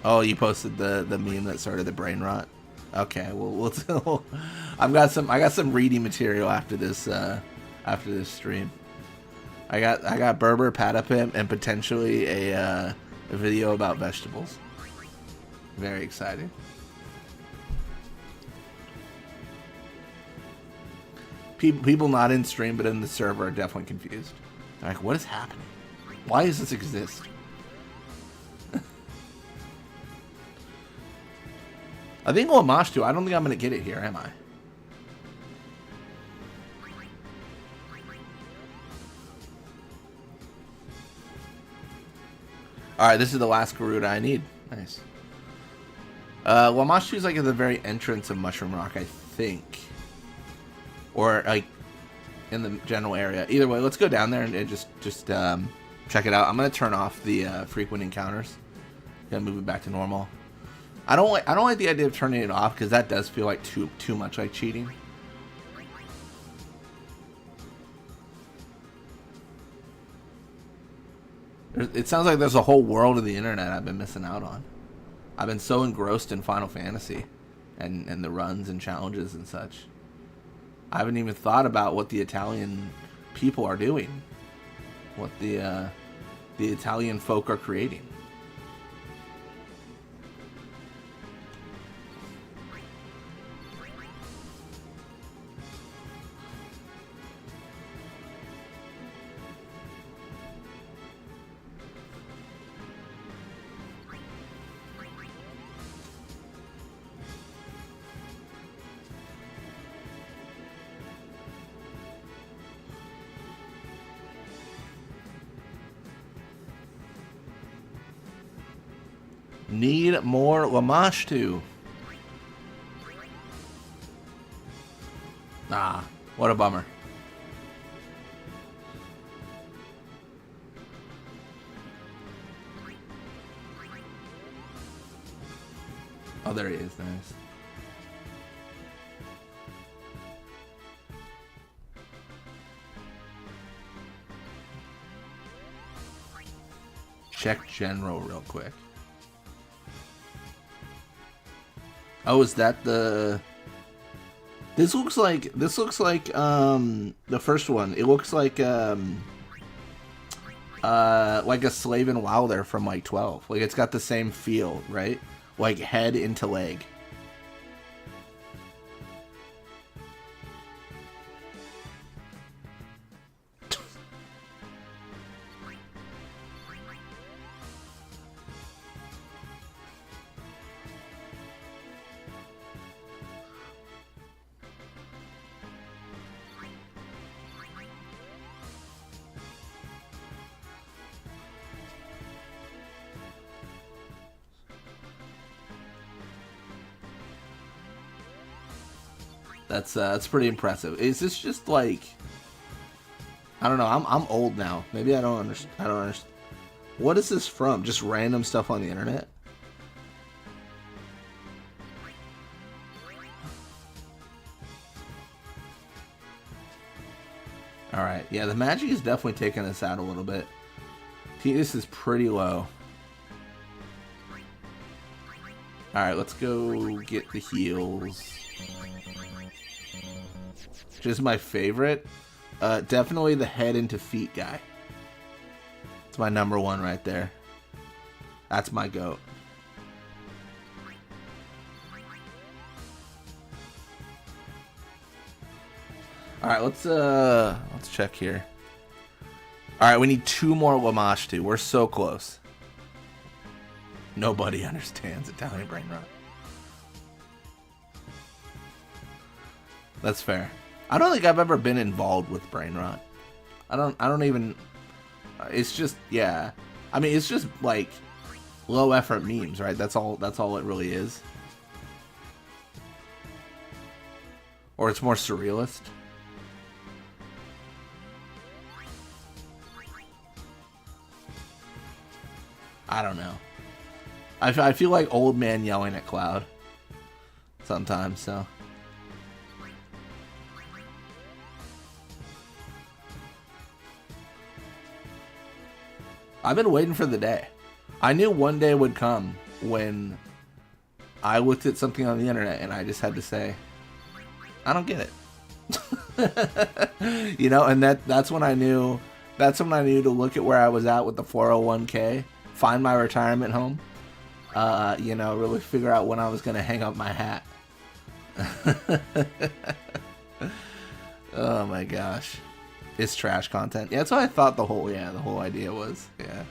Oh, you posted the meme that started the brain rot. Okay, we'll I got some reading material after this stream. I got Berber Patapim and potentially a video about vegetables. Very exciting. People not in stream but in the server are definitely confused. They're like, what is happening? Why does this exist? I think Lamashtu, I don't think I'm going to get it here, am I? Alright, this is the last Garuda I need. Nice. Lamashtu is like at the very entrance of Mushroom Rock, I think. Or like in the general area. Either way, let's go down there and just check it out. I'm gonna turn off the frequent encounters. Gonna move it back to normal. I don't like the idea of turning it off because that does feel like too much like cheating. It sounds like there's a whole world of the internet I've been missing out on. I've been so engrossed in Final Fantasy and the runs and challenges and such. I haven't even thought about what the Italian people are doing. What the Italian folk are creating. Need more Lamashtu. Ah, what a bummer. Oh, there he is. Nice. Check general real quick. Oh, is that the... This looks like the first one. It looks like a Slave and Wilder from like 12. Like it's got the same feel, right? Like head into leg. That's pretty impressive. Is this just like, I don't know. I'm old now. Maybe I don't understand. What is this from? Just random stuff on the internet? All right. Yeah, the magic is definitely taking us out a little bit. This is pretty low. All right, let's go get the heals. Which is my favorite. Definitely the head into feet guy. It's my number one right there. That's my goat. All right, let's check here. All right, we need 2 more Lamashtu. We're so close. Nobody understands Italian brain rot. That's fair. I don't think I've ever been involved with brain rot. I don't even. It's just, yeah. I mean, it's just like low effort memes, right? That's all it really is. Or it's more surrealist. I don't know. I feel like old man yelling at cloud sometimes, so. I've been waiting for the day. I knew one day would come when I looked at something on the internet and I just had to say, I don't get it. You know, and that's when I knew to look at where I was at with the 401k, find my retirement home, you know, really figure out when I was going to hang up my hat. Oh my gosh. It's trash content. Yeah, that's what I thought the whole idea was. Yeah.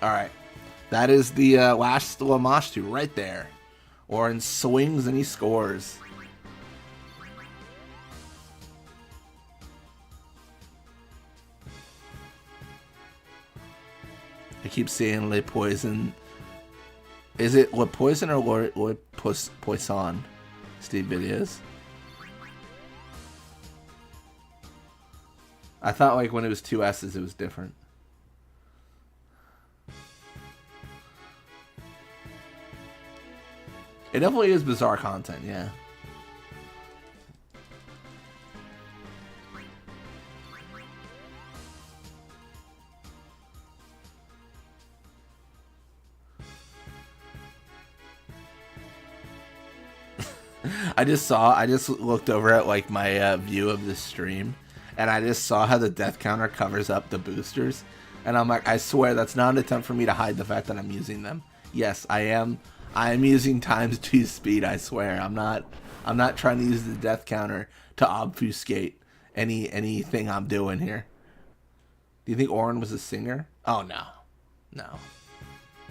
All right. That is the last Lamashtu right there. Orin swings and he scores. I keep saying Le Poison. Is it Le Poison or Le Poisson? Steve videos. I thought like when it was 2 S's it was different. It definitely is bizarre content, yeah. I just looked over at like my view of the stream, and I just saw how the death counter covers up the boosters, and I'm like, I swear that's not an attempt for me to hide the fact that I'm using them. Yes, I am using ×2 speed. I swear, I'm not trying to use the death counter to obfuscate anything I'm doing here. Do you think Orin was a singer? Oh no.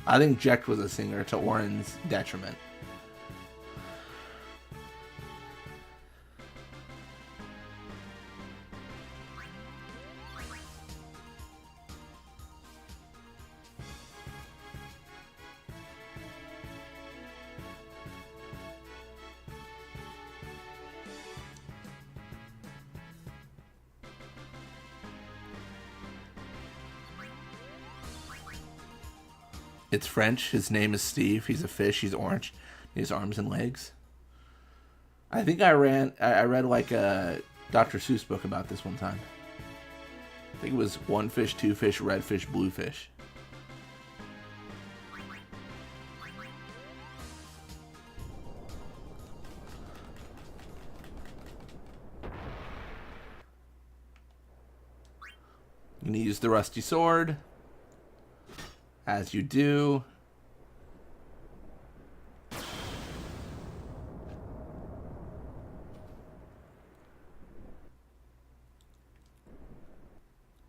I think Jekt was a singer to Orin's detriment. It's French. His name is Steve. He's a fish. He's orange. He has arms and legs. I think I read like a Dr. Seuss book about this one time. I think it was 1 fish, 2 fish, red fish, blue fish. I'm gonna use the rusty sword. As you do.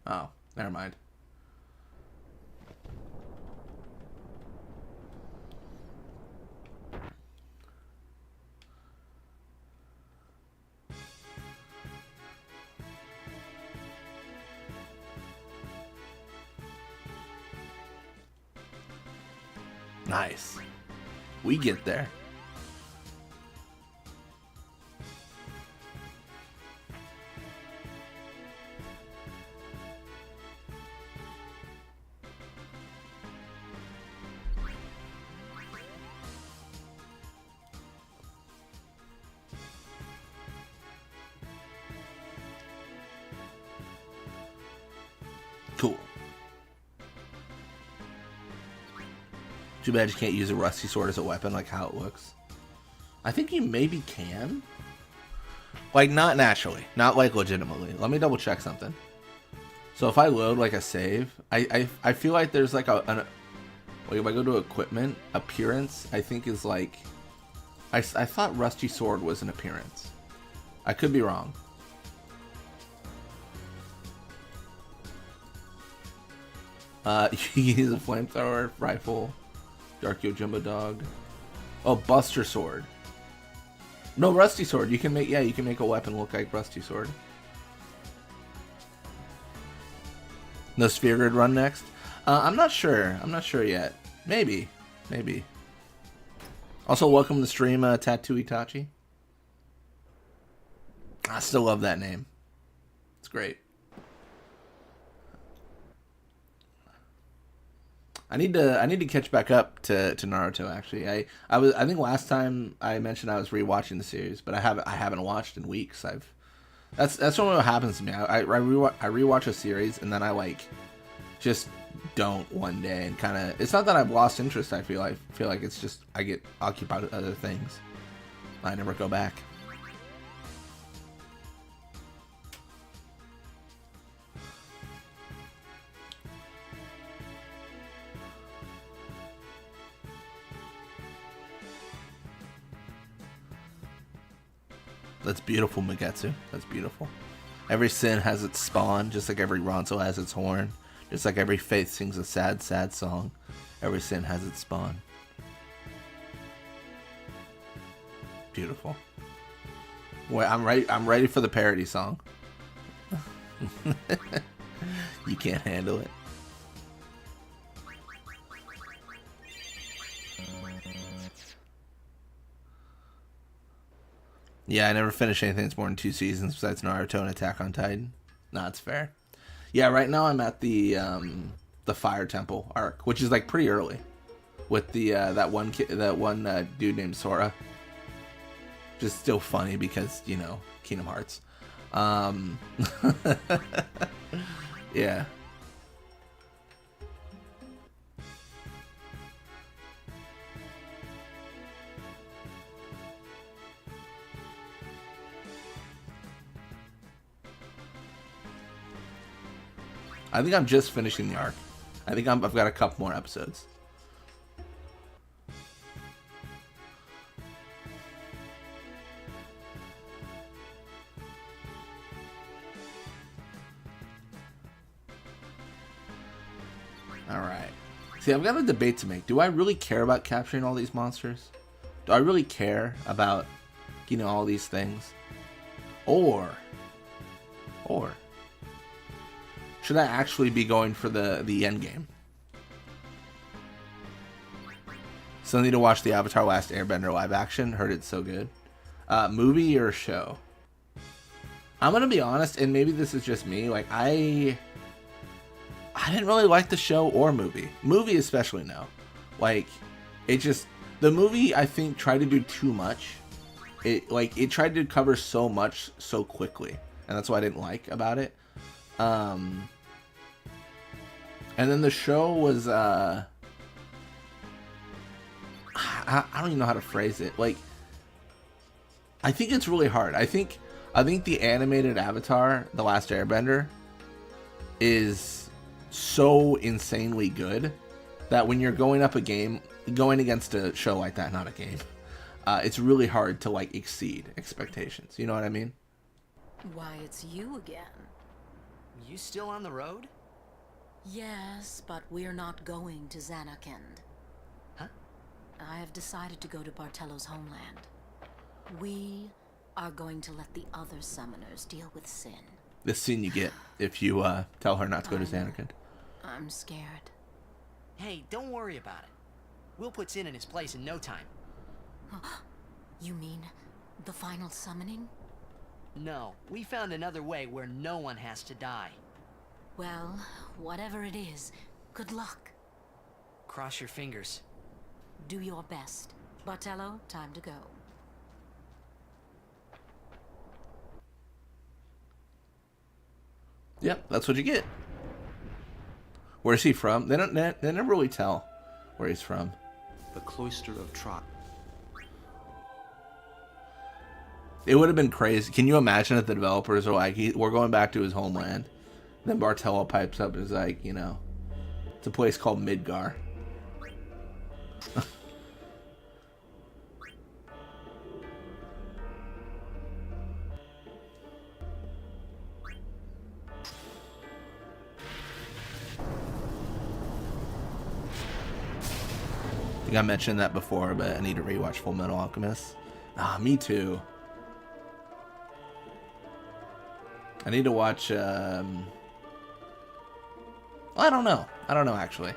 Oh, never mind. Nice. We get there. Cool. Too bad you can't use a rusty sword as a weapon, like how it looks. I think you maybe can. Like, not naturally. Not, like, legitimately. Let me double check something. So if I load, like, a save, I feel like there's, like, like, if I go to equipment, appearance, I think is, like... I thought Rusty Sword was an appearance. I could be wrong. You can use a flamethrower, rifle, Dark Yojimbo Dog. Oh, Buster Sword. No, Rusty Sword. You can make, yeah, you can make a weapon look like Rusty Sword. No Sphere Grid run next? I'm not sure. I'm not sure yet. Maybe. Maybe. Also, welcome to the stream, Tattoo Itachi. I still love that name. It's great. I need to catch back up to Naruto. Actually, I think last time I mentioned I was rewatching the series, but I haven't watched in weeks. That's what happens to me. I rewatch a series and then I like just don't one day and kind of. It's not that I've lost interest. I feel like it's just I get occupied with other things. I never go back. That's beautiful, Magetsu. That's beautiful. Every sin has its spawn, just like every Ronso has its horn. Just like every faith sings a sad, sad song. Every sin has its spawn. Beautiful. Wait, I'm ready for the parody song. You can't handle it. Yeah, I never finished anything that's more than 2 seasons besides Naruto and Attack on Titan. No, that's fair. Yeah, right now I'm at the Fire Temple arc, which is like pretty early, with the that one dude named Sora. Just still funny because, you know, Kingdom Hearts. Yeah. I think I'm just finishing the arc. I think I've got a couple more episodes. Alright. See, I've got a debate to make. Do I really care about capturing all these monsters? Do I really care about, you know, all these things? Or should I actually be going for the end game? Still need to watch the Avatar Last Airbender live action. Heard it's so good. Movie or show? I'm gonna be honest, and maybe this is just me. Like I didn't really like the show or movie. Movie especially no. Like it just the movie I think tried to do too much. It tried to cover so much so quickly, and that's what I didn't like about it. And then the show was, I don't even know how to phrase it. Like, I think it's really hard. I think the animated Avatar, The Last Airbender, is so insanely good that when you're going against a show like that, not a game, it's really hard to, like, exceed expectations. You know what I mean? Why, it's you again. You still on the road? Yes, but we're not going to Zanarkand. Huh? I have decided to go to Bartello's homeland. We are going to let the other summoners deal with Sin. The sin you get if you tell her not to go to Zanarkand. I'm scared. Hey, don't worry about it. We'll put Sin in his place in no time. You mean the final summoning? No, we found another way where no one has to die. Well, whatever it is, good luck. Cross your fingers. Do your best. Bartello, time to go. Yep, that's what you get. Where's he from? They never really tell where he's from. The cloister of Trot. It would have been crazy. Can you imagine if the developers are like, we're going back to his homeland. Then Bartello pipes up and is like, you know, it's a place called Midgar. I think I mentioned that before, but I need to rewatch Full Metal Alchemist. Ah, me too. I need to watch, I don't know. I don't know, actually.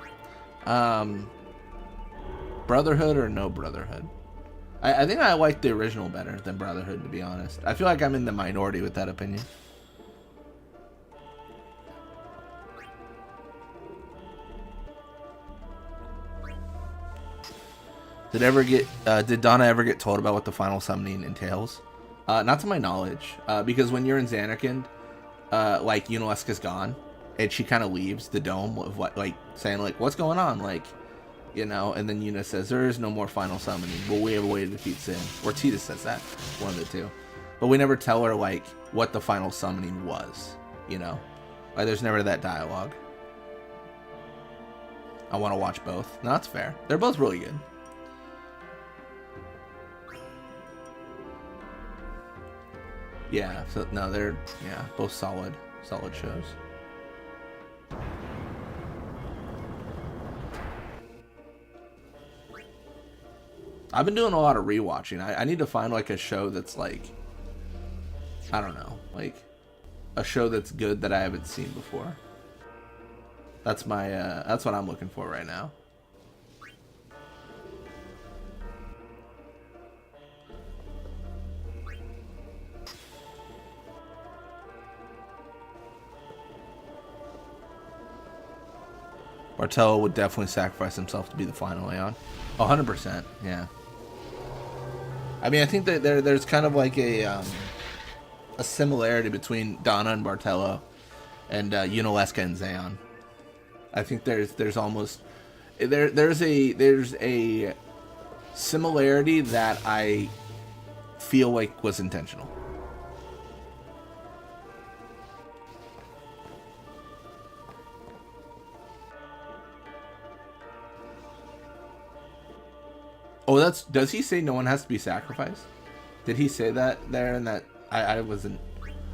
Brotherhood or no Brotherhood? I think I like the original better than Brotherhood, to be honest. I feel like I'm in the minority with that opinion. Did Donna ever get told about what the final summoning entails? Not to my knowledge, because when you're in Zanarkand, like Unalesca's gone, and she kind of leaves the dome of what, like saying like, what's going on, like, you know, and then Yuna says there is no more final summoning, but we have a way to defeat Sin. Or Tita says that, one of the two, but we never tell her like what the final summoning was, you know, like there's never that dialogue. I want to watch both. No, that's fair. They're both really good. Yeah, so no, they're both solid shows. I've been doing a lot of rewatching. I need to find like a show that's like, I don't know, like a show that's good that I haven't seen before. That's my that's what I'm looking for right now. Bartello would definitely sacrifice himself to be the final Aeon. 100%, yeah. I mean, I think that there's kind of like a similarity between Donna and Bartello and Unalesca and Xeon. I think there's almost there's a similarity that I feel like was intentional. Oh, does he say no one has to be sacrificed? Did he say that there? And that I wasn't.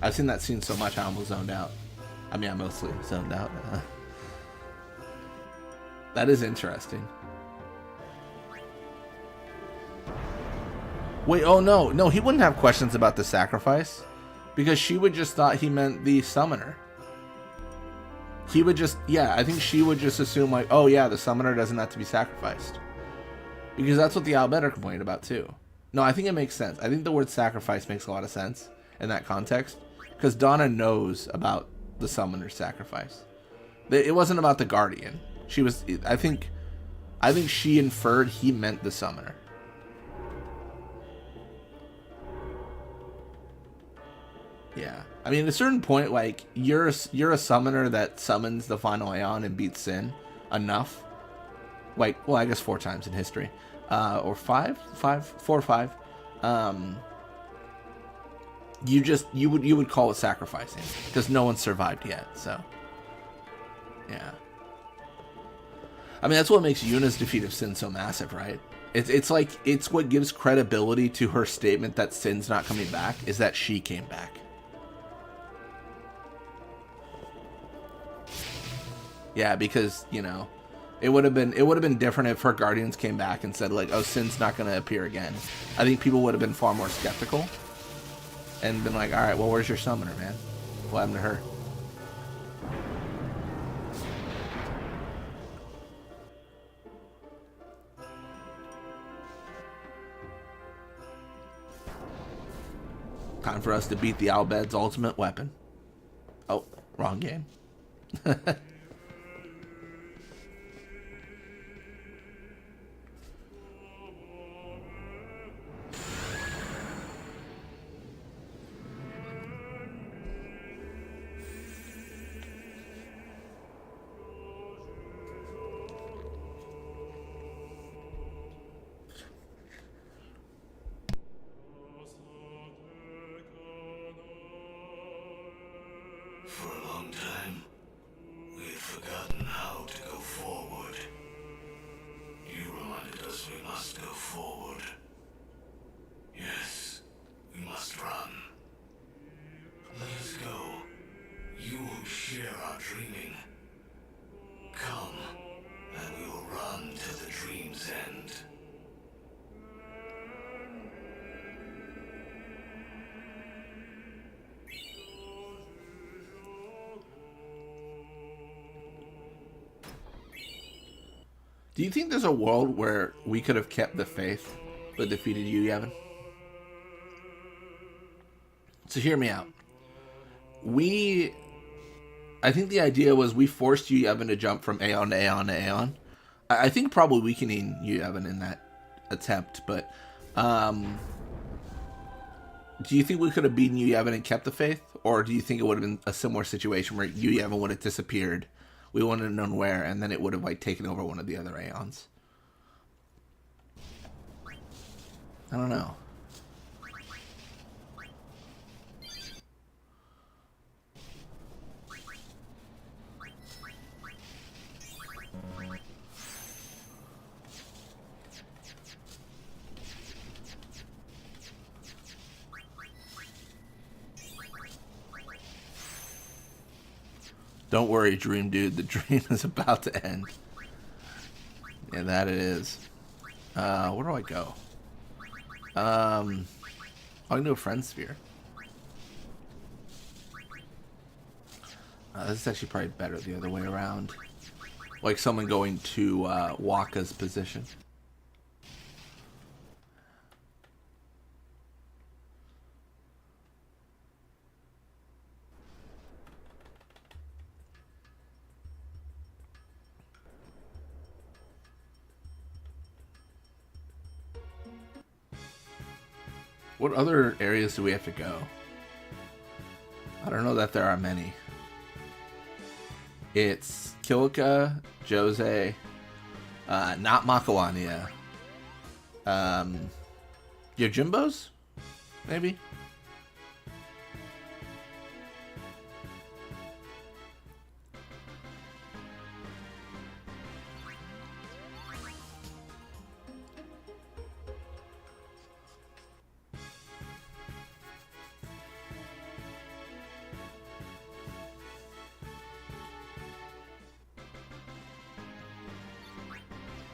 I've seen that scene so much I almost zoned out. I mean, I mostly zoned out. That is interesting. Wait, oh no, he wouldn't have questions about the sacrifice, because she would just thought he meant the summoner. He would just, yeah, I think she would just assume like, oh yeah, the summoner doesn't have to be sacrificed. Because that's what the Albetter complained about too. No, I think it makes sense. I think the word sacrifice makes a lot of sense in that context. Because Donna knows about the summoner's sacrifice. It wasn't about the Guardian. She was, I think she inferred he meant the summoner. Yeah. I mean, at a certain point, like, you're a summoner that summons the final Aeon and beats Sin enough. Like, well, I guess 4 times in history. Or 4 or 5. You would call it sacrificing. Because no one survived yet, so. Yeah. I mean, that's what makes Yuna's defeat of Sin so massive, right? It's like, it's what gives credibility to her statement that Sin's not coming back, is that she came back. Yeah, because, you know, it would have been different if her Guardians came back and said like, oh, Sin's not going to appear again. I think people would have been far more skeptical and been like, all right, well, where's your summoner, man? What happened to her? Time for us to beat the Albed's ultimate weapon. Oh, wrong game. its end. Do you think there's a world where we could have kept the faith but defeated you, Yevon? So hear me out. I think the idea was we forced you, Yevon, to jump from Aeon to Aeon to Aeon. I think probably weakening you, Yevon, in that attempt, but do you think we could have beaten you, Yevon, and kept the faith? Or do you think it would have been a similar situation where you, Yevon, would have disappeared, we wouldn't have known where, and then it would have like taken over one of the other Aeons? I don't know. Don't worry, Dream Dude. The dream is about to end. Yeah, that it is. Where do I go? I can do a friend sphere. This is actually probably better the other way around. Like someone going to Waka's position. What other areas do we have to go? I don't know that there are many. It's Kilika, Jose, not Makawania. Yojimbos? Maybe?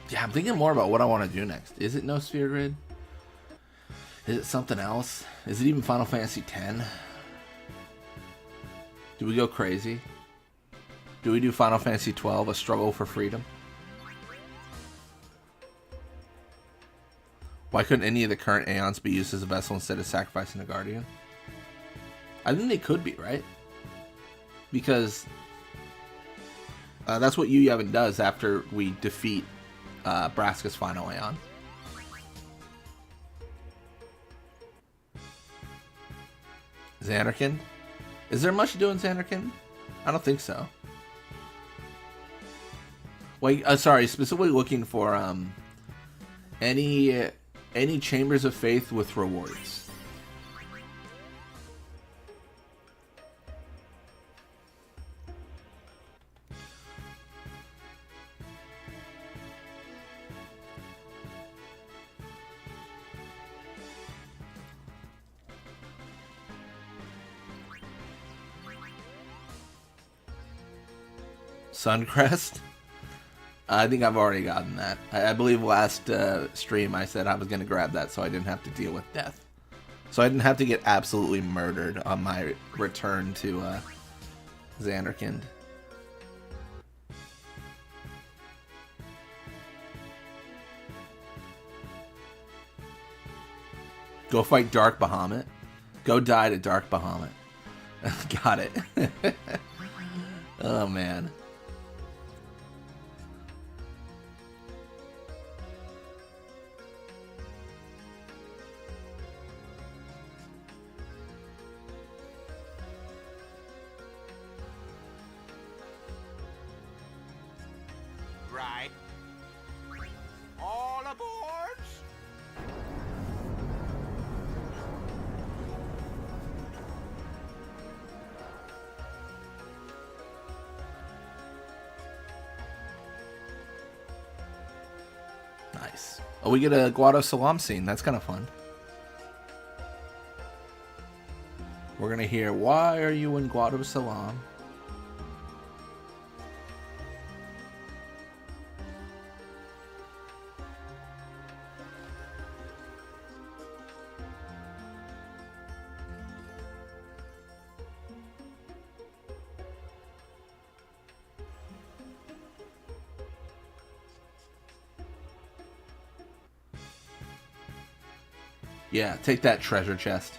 Yeah, I'm thinking more about what I want to do next. Is it no Sphere Grid? Is it something else? Is it even Final Fantasy X? Do we go crazy? Do we do Final Fantasy XII, A Struggle for Freedom? Why couldn't any of the current Aeons be used as a vessel instead of sacrificing a Guardian? I think they could be, right? Because that's what Yu Yevon does after we defeat Braska's final Aeon. Xanarkand? Is there much to do in Xanarkand? I don't think so. Wait, sorry, specifically looking for any Chambers of Faith with rewards. Suncrest? I think I've already gotten that. I believe last stream I said I was going to grab that so I didn't have to deal with death. So I didn't have to get absolutely murdered on my return to Xanarkand. Go fight Dark Bahamut. Go die to Dark Bahamut. Got it. Oh, man. Right. All aboard! Nice. Oh, we get a Guado Salam scene. That's kind of fun. We're going to hear, why are you in Guado Salam? Yeah, take that treasure chest.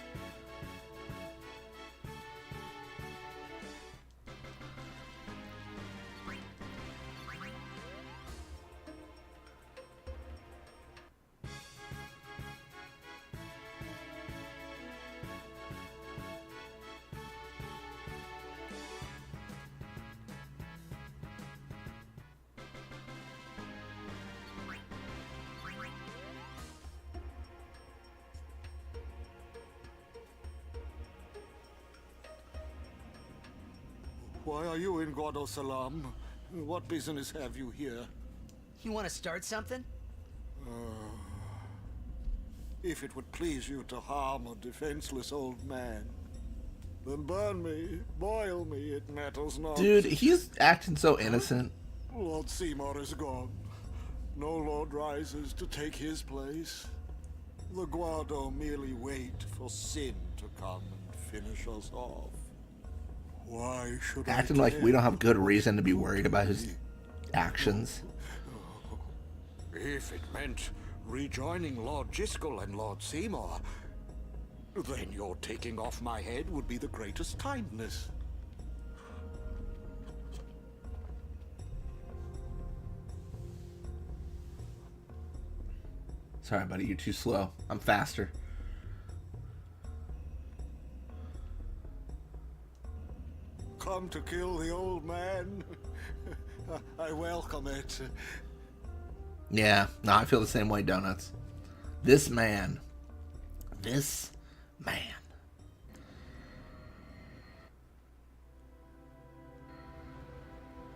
Why are you in Guado Salam? What business have you here? You want to start something? If it would please you to harm a defenseless old man, then burn me, boil me, it matters not. Dude, he's acting so innocent. Lord Seymour is gone. No lord rises to take his place. The Guado merely wait for sin to come and finish us off. Why should Acting like we don't have good reason to be worried about his actions. If it meant rejoining Lord Jiskel and Lord Seymour, then your taking off my head would be the greatest kindness. Sorry, buddy, you're too slow. I'm faster. Come to kill the old man? I welcome it. Yeah, no, I feel the same way, Donuts. This man. This man.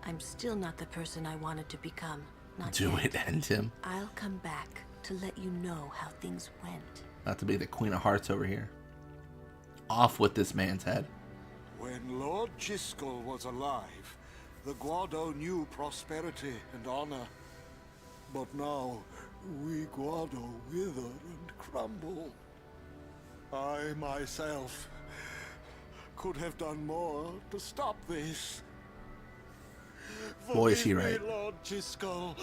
I'm still not the person I wanted to become. Not Do yet. it, end him. I'll come back to let you know how things went. Not to be the Queen of Hearts over here. Off with this man's head. When Lord Jiskel was alive, the Guado knew prosperity and honor. But now, we Guado wither and crumble. I myself could have done more to stop this. Boy, is he Forgive me, right. Lord Jiskel.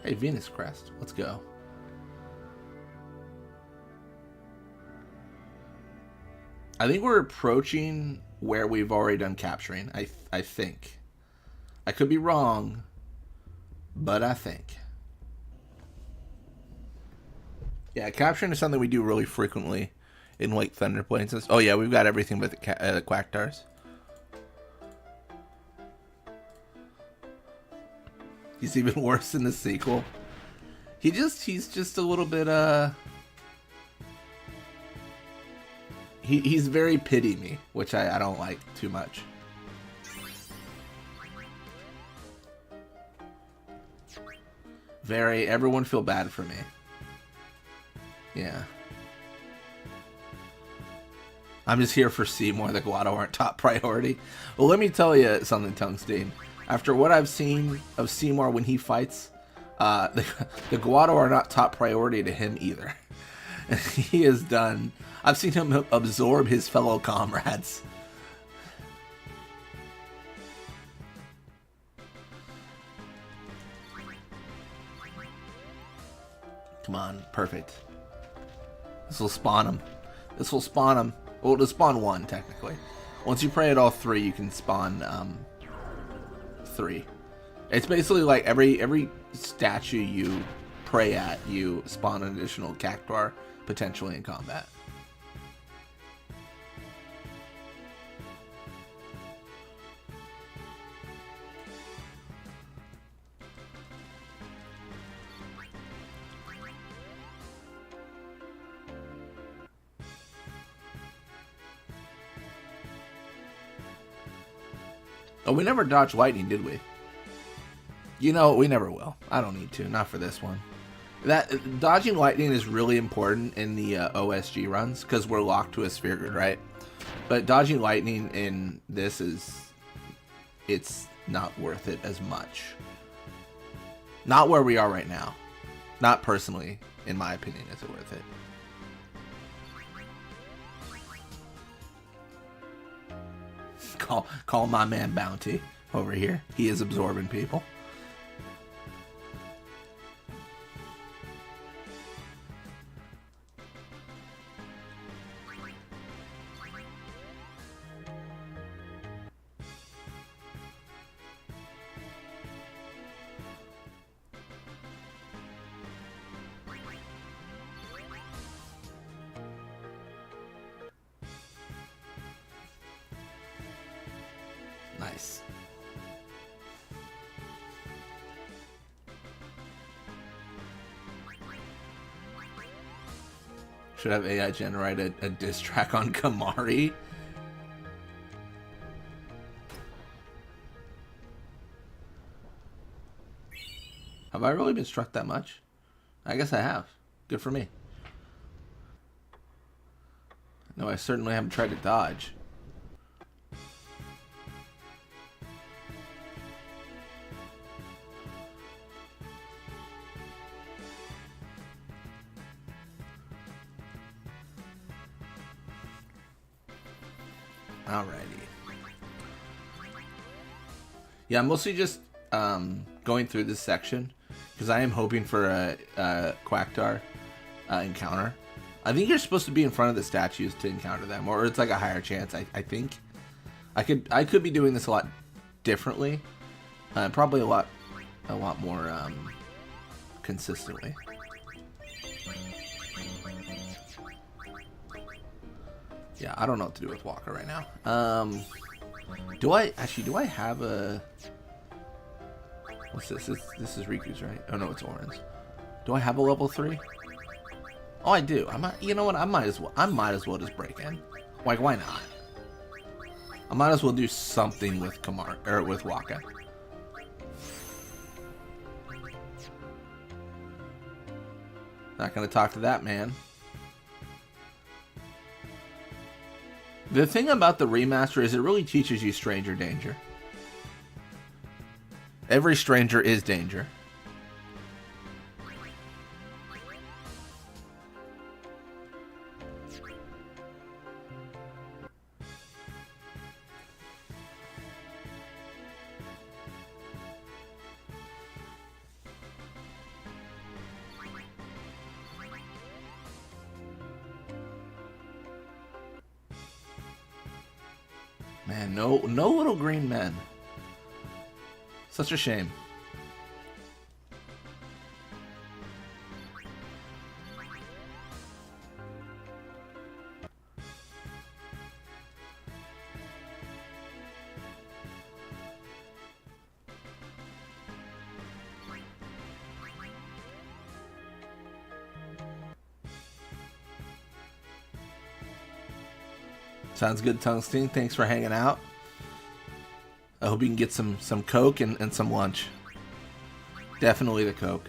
Hey, Venus Crest, let's go. I think we're approaching where we've already done capturing. I think. I could be wrong, but I think. Yeah, capturing is something we do really frequently in like Thunder Plains. Oh yeah, we've got everything but the Quacktars. He's even worse in the sequel. He's just a little bit He's very pity me, which I don't like too much. Very, everyone feel bad for me. Yeah. I'm just here for Seymour. The Guado aren't top priority. Well, let me tell you something, Tungsten. After what I've seen of Seymour when he fights, the Guado are not top priority to him either. He is done. I've seen him absorb his fellow comrades. Come on, perfect. This will spawn him. This will spawn him. Well, it'll spawn one, technically. Once you pray at all three, you can spawn 3. It's basically like every statue you pray at, you spawn an additional cactuar, potentially in combat. Oh, we never dodged lightning, did we? You know, we never will. I don't need to. Not for this one. That dodging lightning is really important in the OSG runs because we're locked to a sphere grid, right? But dodging lightning in this it's not worth it as much. Not where we are right now. Not personally, in my opinion, is it worth it. Call my man Bounty over here. He is absorbing people. Nice. Should have AI generate a diss track on Kamari. Have I really been struck that much? I guess I have. Good for me. No, I certainly haven't tried to dodge. Alrighty. Yeah, I'm mostly just going through this section because I am hoping for a Quacktar encounter. I think you're supposed to be in front of the statues to encounter them, or it's like a higher chance. I think I could be doing this a lot differently, probably a lot more consistently. Yeah, I don't know what to do with Walker right now. Do I have a... What's this? This is Riku's, right? Oh no, it's Oren's. Do I have a level 3? Oh, I do. You know what? I might as well just break in. Like, why not? I might as well do something with with Waka. Not gonna talk to that man. The thing about the remaster is it really teaches you stranger danger. Every stranger is danger. Man, no little green men. Such a shame. Sounds good, Tungsten. Thanks for hanging out. I hope you can get some Coke and some lunch. Definitely the Coke.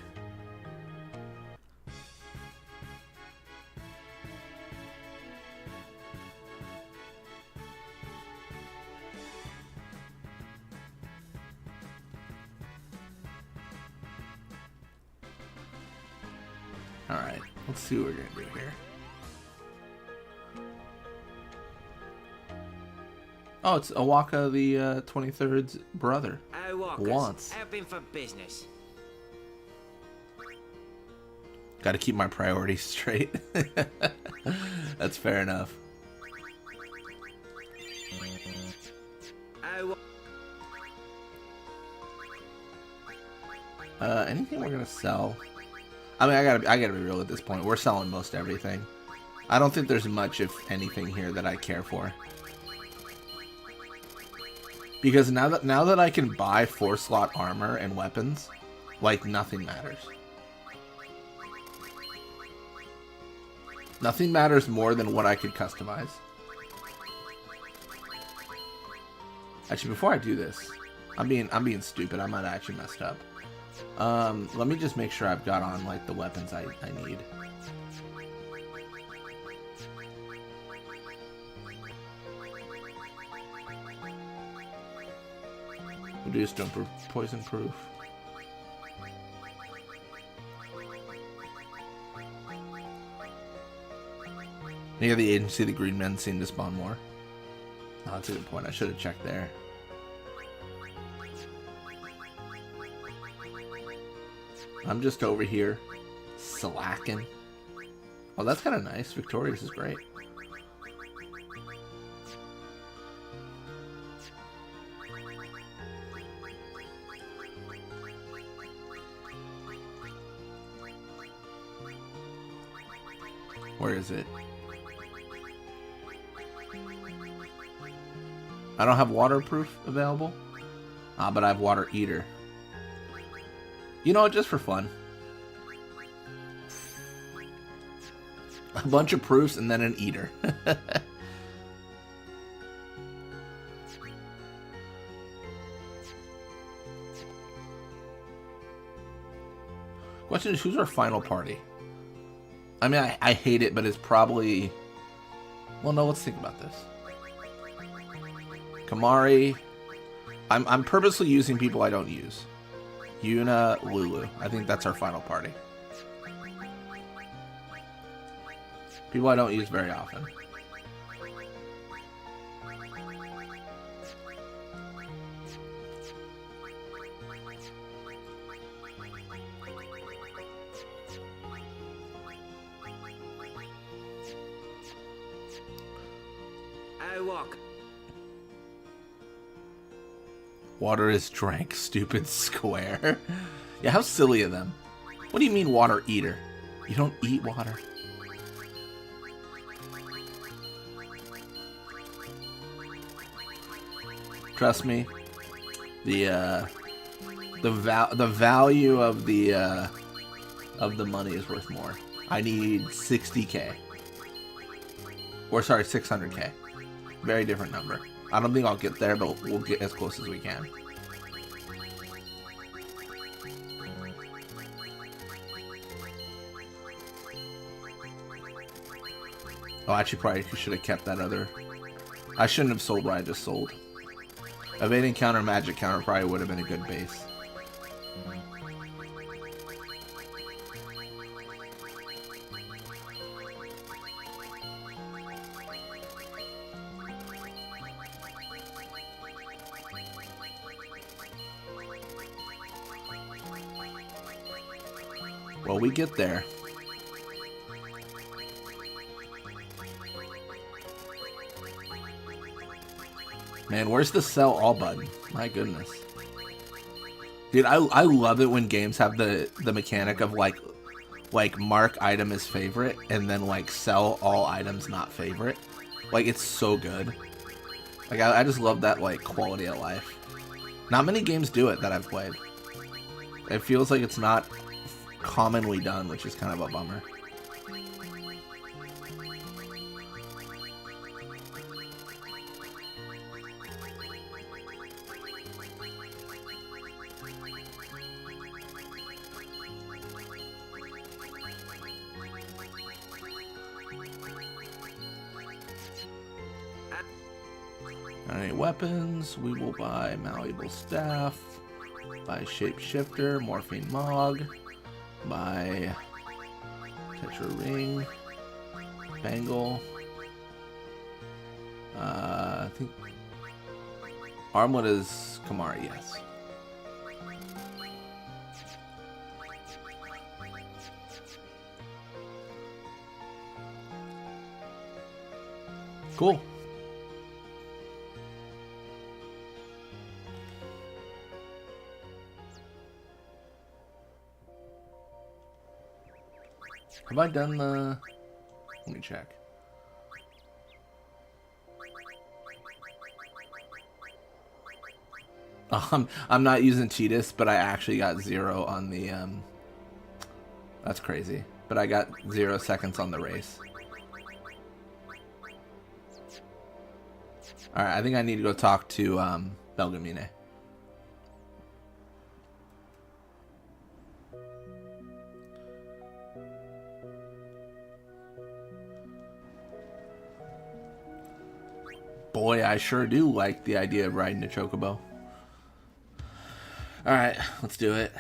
Alright, let's see what we're gonna do here. Oh, it's Awaka the 23rd's brother. Once. Open for business. Gotta keep my priorities straight. That's fair enough. Anything we're gonna sell? I mean, I gotta be real at this point. We're selling most everything. I don't think there's much, if anything, here that I care for. Because now that I can buy 4-slot armor and weapons, like, nothing matters. Nothing matters more than what I could customize. Actually, before I do this, I'm being stupid. I might have actually messed up. Let me just make sure I've got on, like, the weapons I need. Reduced jumper, poison proof. Near the agency, the green men seem to spawn more. Oh, that's a good point. I should have checked there. I'm just over here slacking. Oh, that's kind of nice. Victorious is great. Where is it? I don't have waterproof available. But I have water eater. You know, just for fun. A bunch of proofs and then an eater. Question is, who's our final party? I mean, I hate it, but it's probably... Well, no, let's think about this. Kamari. I'm purposely using people I don't use. Yuna, Lulu. I think that's our final party. People I don't use very often. I walk. Water is drank, stupid square. Yeah, how silly of them. What do you mean water eater? You don't eat water. Trust me, the value of the money is worth more. I need 60K. Or sorry, 600K. Very different number. I don't think I'll get there, but we'll get as close as we can. Oh, actually, probably should have kept that other. I shouldn't have sold what I just sold. Evading counter, magic counter probably would have been a good base. Well, we get there. Man, where's the sell all button? My goodness. Dude, I love it when games have the mechanic of like mark item as favorite and then like sell all items not favorite. Like, it's so good. Like, I just love that like quality of life. Not many games do it that I've played. It feels like it's not commonly done, which is kind of a bummer. Alright, weapons. We will buy malleable staff, buy shapeshifter, morphine mog, buy tetra ring, bangle. I think armlet is Kamari, yes. Cool. Have I done the... Let me check. I'm not using Cheetahs, but I actually got 0 on the... That's crazy. But I got 0 seconds on the race. Alright, I think I need to go talk to Belgamine. Boy, I sure do like the idea of riding a chocobo. Alright, let's do it.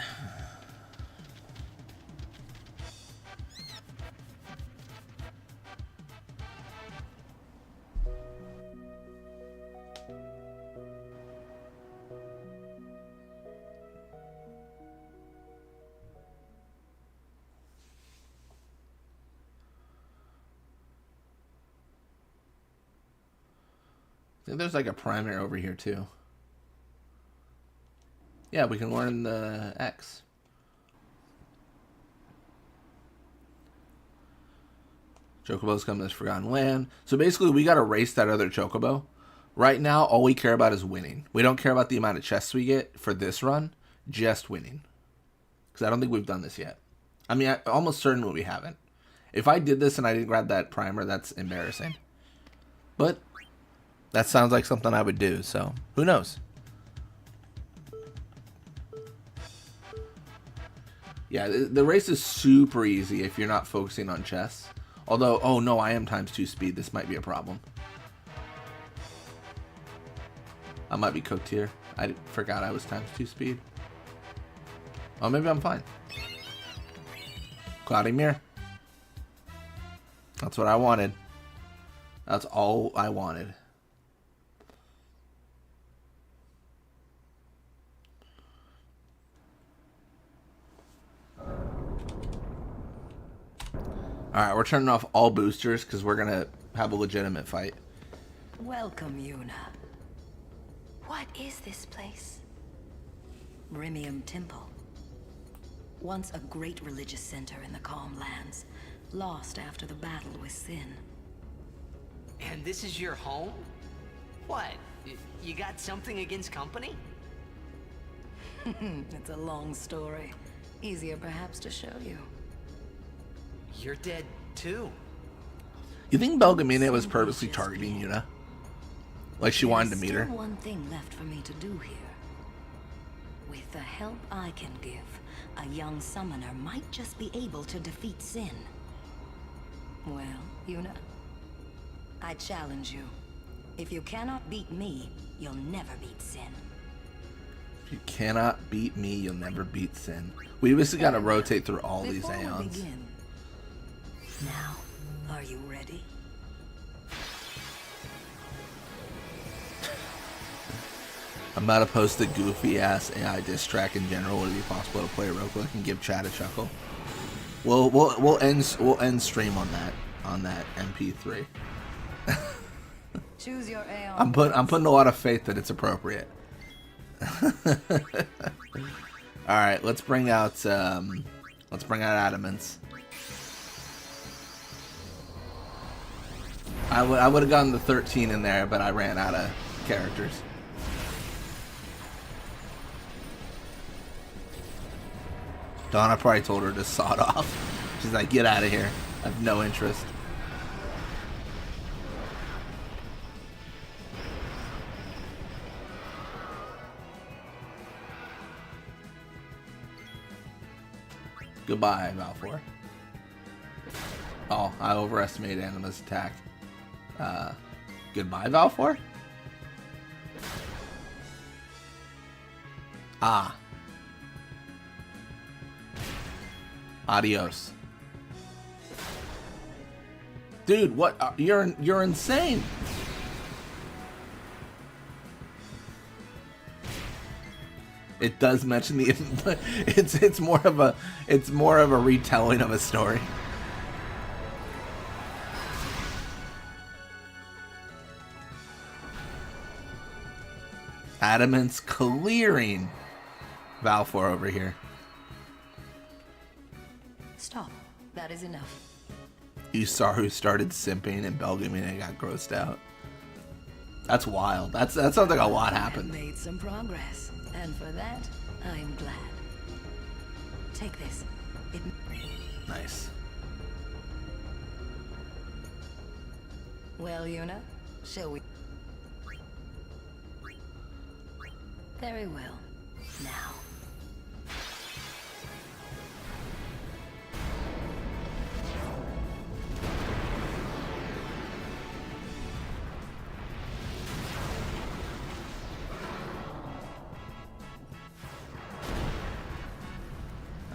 I think there's like a primary over here too. Yeah, we can learn the X. Chocobos come to this forgotten land. So basically we gotta race that other chocobo. Right now, all we care about is winning. We don't care about the amount of chests we get for this run, just winning. Because I don't think we've done this yet. I mean, I'm almost certain we haven't. If I did this and I didn't grab that primer, that's embarrassing. But that sounds like something I would do, so who knows? Yeah, the race is super easy if you're not focusing on chests. Although, oh no, I am ×2 speed. This might be a problem. I might be cooked here. I forgot I was ×2 speed. Oh, maybe I'm fine. Cloudy Mirror. That's what I wanted. That's all I wanted. Alright, we're turning off all boosters because we're going to have a legitimate fight. Welcome, Yuna. What is this place? Rimium Temple. Once a great religious center in the Calm Lands, lost after the battle with Sin. And this is your home? What? You got something against company? It's a long story. Easier perhaps to show you. You're dead too. You think Belgamina was purposely targeting Yuna? Like she wanted to meet her? There's still one thing left for me to do here. With the help I can give, a young summoner might just be able to defeat Sin. Well, Yuna, I challenge you. If you cannot beat me, you'll never beat Sin. If you cannot beat me, you'll never beat Sin. We basically got to rotate through all these Before we aeons. begin, now, are you ready? I'm about to post a goofy ass AI diss track in general. Would it be possible to play it real quick and give Chad a chuckle? We'll end stream on that MP3. Choose your aeon. I'm putting a lot of faith that it's appropriate. All right, let's bring out Adamance. I would have gotten the 13 in there, but I ran out of characters. Donna probably told her to sod off. She's like, get out of here. I have no interest. Goodbye, Valfor. Oh, I overestimated Anima's attack. Goodbye, Valfor? Ah. Adios. Dude, what? You're insane. It does mention the it's more of a retelling of a story. Adamance clearing Valfor over here. Stop. That is enough. You saw who started simping and Belgamina got grossed out. That's wild. That sounds like a lot happened. I made some progress, and for that, I am glad. Take this. Nice. Well, Yuna, shall we? Very well. Now.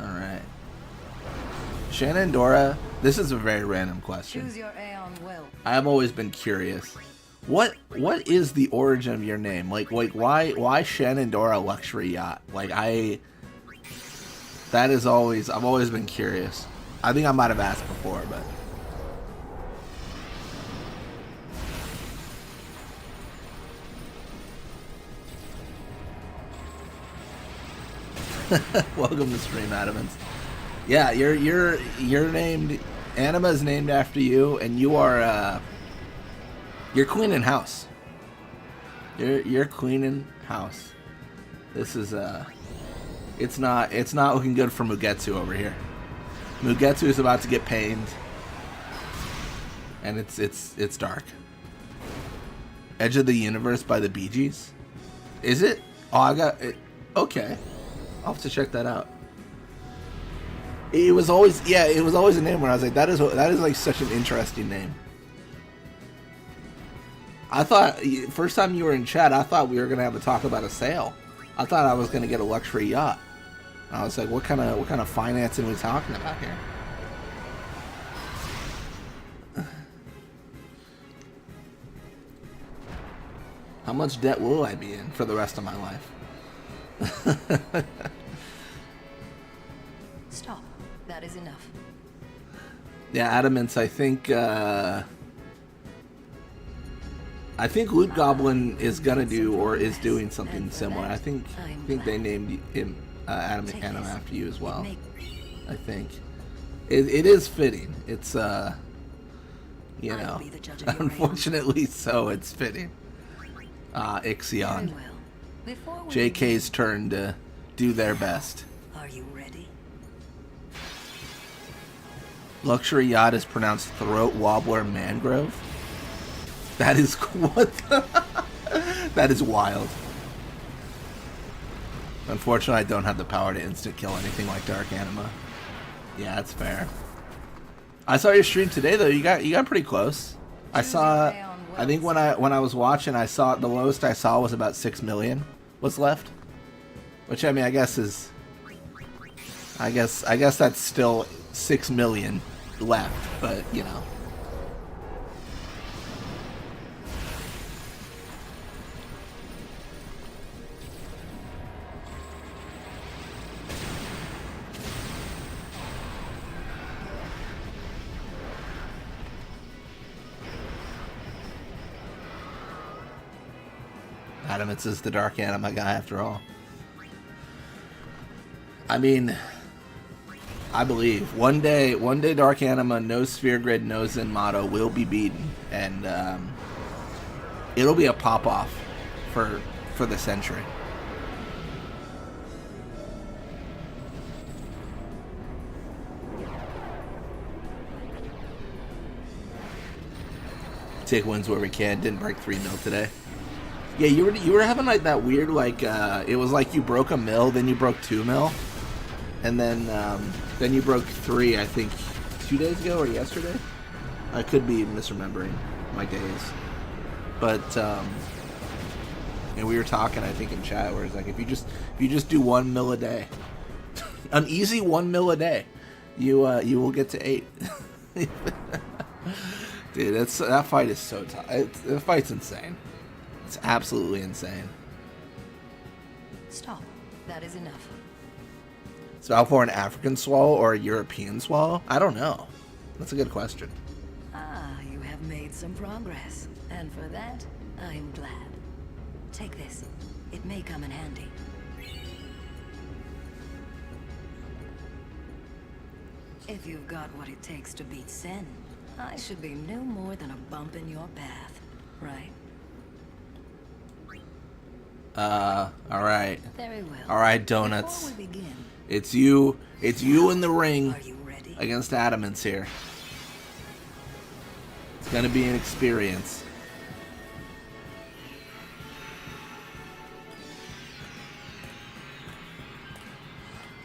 Alright. Shenandoah, this is a very random question. Choose your aeon well. I've always been curious. What is the origin of your name? Like why Shenandoah Luxury Yacht? I've always been curious. I think I might have asked before, but welcome to stream, Adamance. Yeah, you're named. Anima is named after you, and you are you're queen in house. You're cleaning house. This is it's not looking good for Mugetsu over here. Mugetsu is about to get pained, and it's dark. Edge of the Universe by the Bee Gees. Is it? Oh, I got it. Okay, I'll have to check that out. It was always a name where I was like, that is like such an interesting name. I thought first time you were in chat, I thought we were gonna have a talk about a sale. I thought I was gonna get a luxury yacht. I was like, what kind of financing are we talking about here? How much debt will I be in for the rest of my life? Stop. That is enough. Yeah, Adamance, I think Loot Goblin is gonna do or is doing something similar. I think they named him Adam after you as well. I think it is fitting. It's you know, unfortunately so it's fitting. Ixion. JK's turn to do their best. Are you ready? Luxury yacht is pronounced throat wobbler mangrove. That is what? That is wild. Unfortunately, I don't have the power to instant kill anything like Dark Anima. Yeah, that's fair. I saw your stream today though. You got pretty close. I saw. I think when I was watching, I saw the lowest I saw was about 6 million was left. Which I mean, I guess is. I guess that's still 6 million left, but you know. Adamance is the Dark Anima guy after all. I mean, I believe one day Dark Anima, no Sphere Grid, no Zen motto will be beaten, and it'll be a pop off for the century. Take wins where we can. Didn't break 3 mil today. Yeah, you were having like that weird it was like you broke a mil, then you broke 2 mil, and then you broke 3. I think 2 days ago or yesterday. I could be misremembering my days, but and we were talking I think in chat where it's like if you just do 1 mil a day, an easy 1 mil a day, you will get to 8. Dude, that fight is so tough. The fight's insane. It's absolutely insane. Stop. That is enough. So out for an African swallow or a European swallow? I don't know. That's a good question. Ah, you have made some progress. And for that, I am glad. Take this. It may come in handy. If you've got what it takes to beat Sin, I should be no more than a bump in your path, right? Alright. Very well. Alright, Donuts. Before we begin, It's you in the ring against Adamance here. It's gonna be an experience.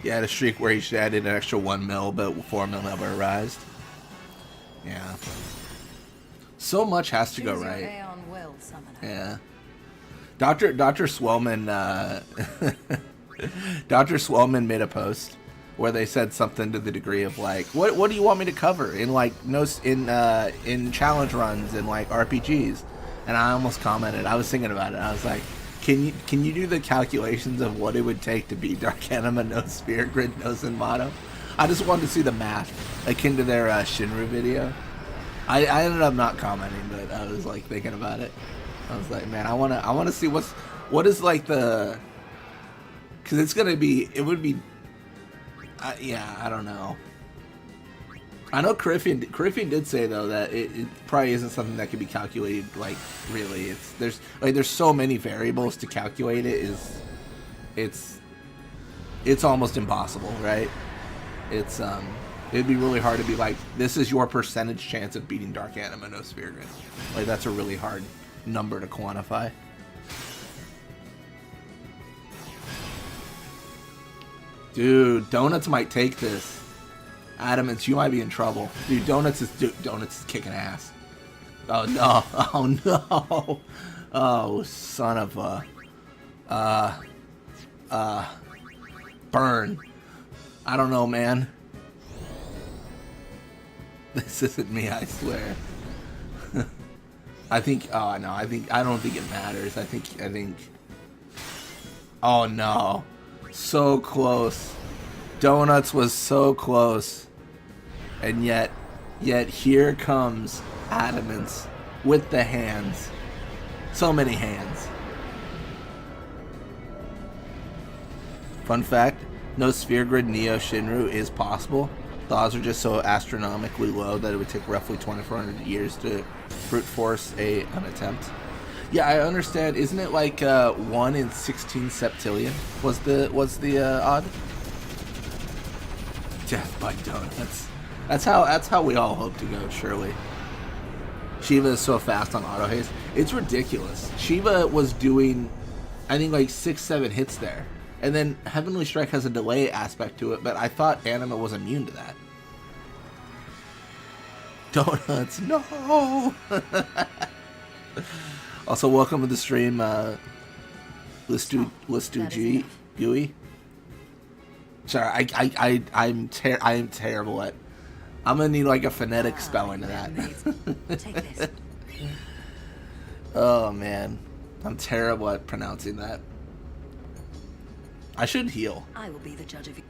You had a streak where he should add in an extra 1 mil, but 4 mil never arised. Yeah. So much has to go right. Yeah. Dr. Swellman Dr. Swellman made a post where they said something to the degree of like, what do you want me to cover in in challenge runs and like RPGs? And I almost commented. I was thinking about it. I was like, can you do the calculations of what it would take to beat Dark Anima, no Spirit Grid, no Zen motto? I just wanted to see the math akin to their Shinru video. I ended up not commenting, but I was like thinking about it. I was like, man, I want to see what is like the, because it would be, yeah, I don't know. I know Cariffian did say though that it probably isn't something that can be calculated. Like really, there's so many variables to calculate it. It's almost impossible, right? It'd be really hard to be like, this is your percentage chance of beating Dark Anima, no Sphere Grid. Like that's a really hard number to quantify. Dude, Donuts might take this. Adamance, you might be in trouble. Dude, Donuts is kicking ass. Oh no. Oh no. Oh, son of a... burn. I don't know, man. This isn't me, I swear. I think... Oh, no. I don't think it matters. I think... Oh, no. So close. Donuts was so close. And yet here comes Adamance with the hands. So many hands. Fun fact, no Sphere Grid Neo Shinru is possible. The odds are just so astronomically low that it would take roughly 2,400 years to brute force an attempt. Yeah, I understand. Isn't it like 1 in 16 septillion was the odd? Death by Donuts. That's how we all hope to go, surely. Shiva is so fast on auto haste. It's ridiculous. Shiva was doing, I think, like 6-7 hits there. And then Heavenly Strike has a delay aspect to it, but I thought Anima was immune to that. Donuts, no! Also, welcome to the stream, Listu G Gooey. Sorry, I'm terrible at. I'm gonna need like a phonetic spelling to that. Take this. Oh man, I'm terrible at pronouncing that. I should heal. I will be the judge of you.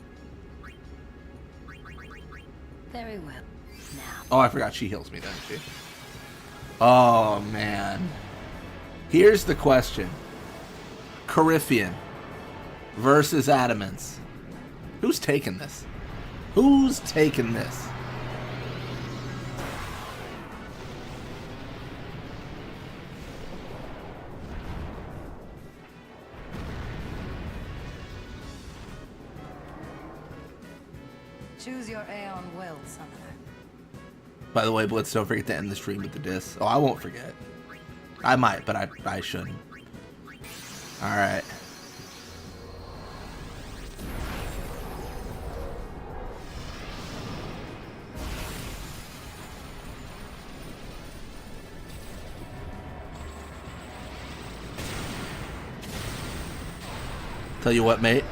Very well. Now. Oh, I forgot she heals me, doesn't she? Oh man. Here's the question. Cariffian versus Adamance. Who's taking this? Who's taking this? Choose your Aeon will, Summoner. By the way, Blitz, don't forget to end the stream with the diss. Oh, I won't forget. I might, but I shouldn't. Alright. Tell you what, mate.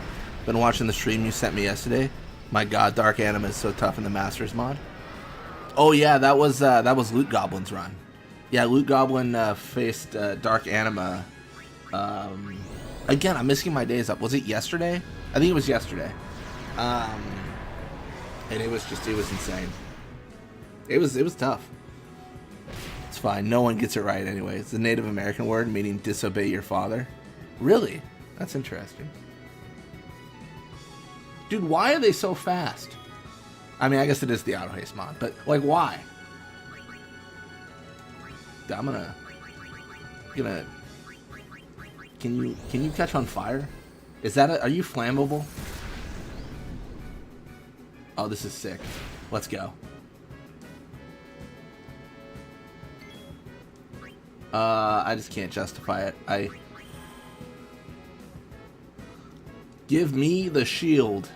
Been watching the stream you sent me yesterday. My god, Dark Anima is so tough in the Masters mod. Oh yeah, that was Loot Goblin's run. Yeah, Loot Goblin faced Dark Anima. Again, I'm mixing my days up. Was it yesterday? I think it was yesterday. And it was insane. It was tough. It's fine. No one gets it right anyway. It's a Native American word meaning disobey your father. Really? That's interesting. Dude, why are they so fast? I mean, I guess it is the auto haste mod, but like, why? I'm gonna. Can you catch on fire? Is that are you flammable? Oh, this is sick. Let's go. I just can't justify it. Give me the shield.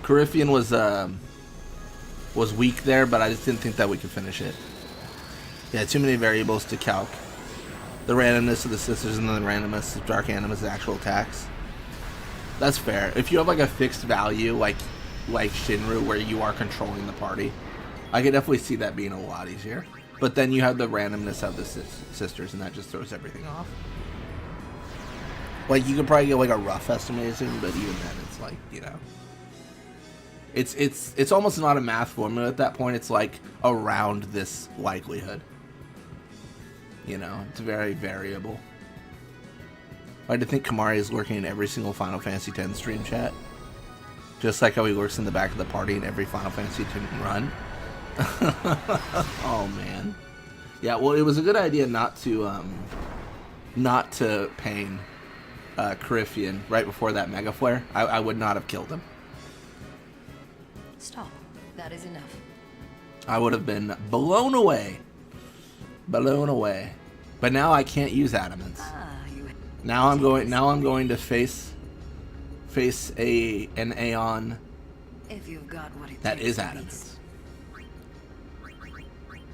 Cariffian was weak there, but I just didn't think that we could finish it. Yeah, too many variables to calc. The randomness of the sisters and then the randomness of Dark Anima's actual attacks. That's fair. If you have like a fixed value, like Shinru, where you are controlling the party, I could definitely see that being a lot easier. But then you have the randomness of the sisters, and that just throws everything off. Like, you could probably get like a rough estimation, but even then, it's like, you know. It's almost not a math formula at that point. It's like around this likelihood. You know, it's very variable. I like to think Kamari is lurking in every single Final Fantasy X stream chat. Just like how he lurks in the back of the party in every Final Fantasy X run. Oh, man. Yeah, well, it was a good idea not to pain Carifian right before that Mega Flare. I would not have killed him. Stop. That is enough. I would have been blown away. Blown away. But now I can't use adamants. Now I'm going to face an Aeon If you've got what it that takes is to adamants.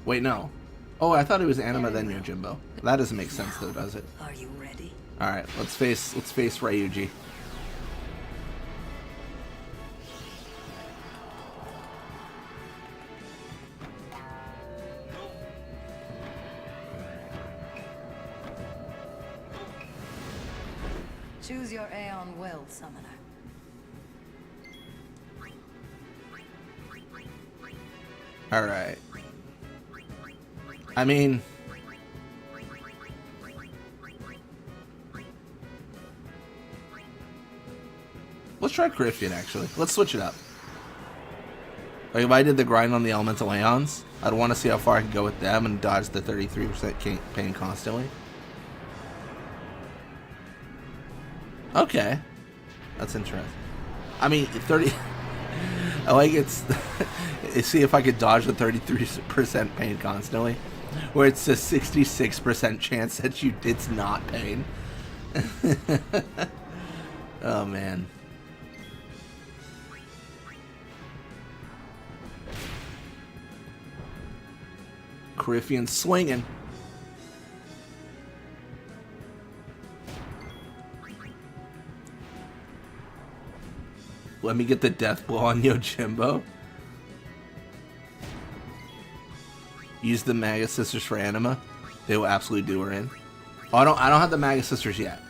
Wait, no. Oh, I thought it was Anima then Yojimbo. That doesn't make sense though, does it? Are you ready? All right, let's face Ryuji. Choose your Aeon well, Summoner. All right. I mean, let's try Carifian, actually. Let's switch it up. Like, if I did the grind on the Elemental Aeons, I'd want to see how far I can go with them and dodge the 33% pain constantly. Okay. That's interesting. I mean, 30... I like it's... see if I could dodge the 33% pain constantly. Where it's a 66% chance that it's not pain. Oh, man. Carifian swinging. Let me get the death blow on Yojimbo. Use the Maga Sisters for Anima. They will absolutely do her in. Oh, I don't have the Maga Sisters yet.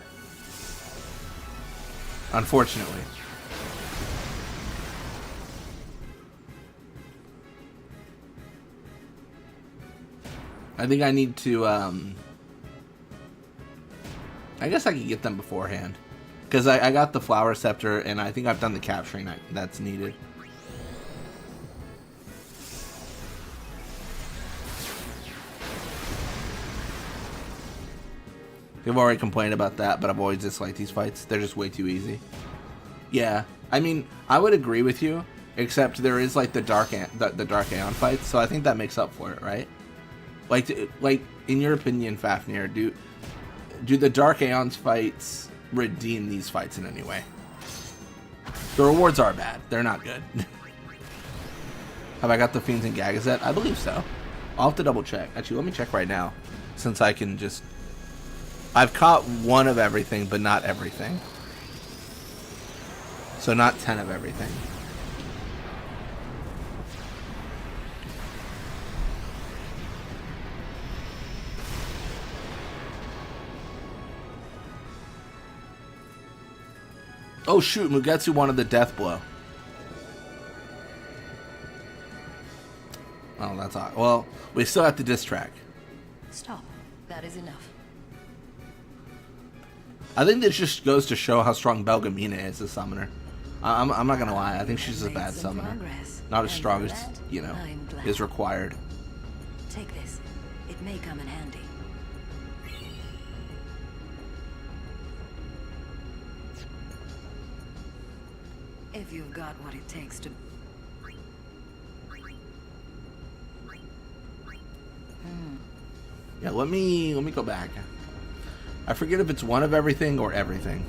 Unfortunately. I think I need to, I guess I could get them beforehand. Because I got the Flower Scepter, and I think I've done the capturing that's needed. I've already complained about that, but I've always disliked these fights. They're just way too easy. Yeah, I mean, I would agree with you, except there is like the Dark Aeon fights, so I think that makes up for it, right? Like in your opinion, Fafnir, do the Dark Aeons fights redeem these fights in any way? The rewards are bad. They're not good. Have I got the Fiends and Gagazet? I believe so. I'll have to double check. Actually, let me check right now, since I can just... I've caught one of everything, but not everything. So not 10 of everything. Oh shoot, Mugetsu wanted the death blow. Oh, that's odd. Well, we still have to diss track. Stop. That is enough. I think this just goes to show how strong Belgamina is as a summoner. I'm not gonna lie, I think she's a bad summoner. Not as strong as, you know, is required. Take this. It may come in handy. If you've got what it takes to... Yeah, let me go back. I forget if it's one of everything or everything.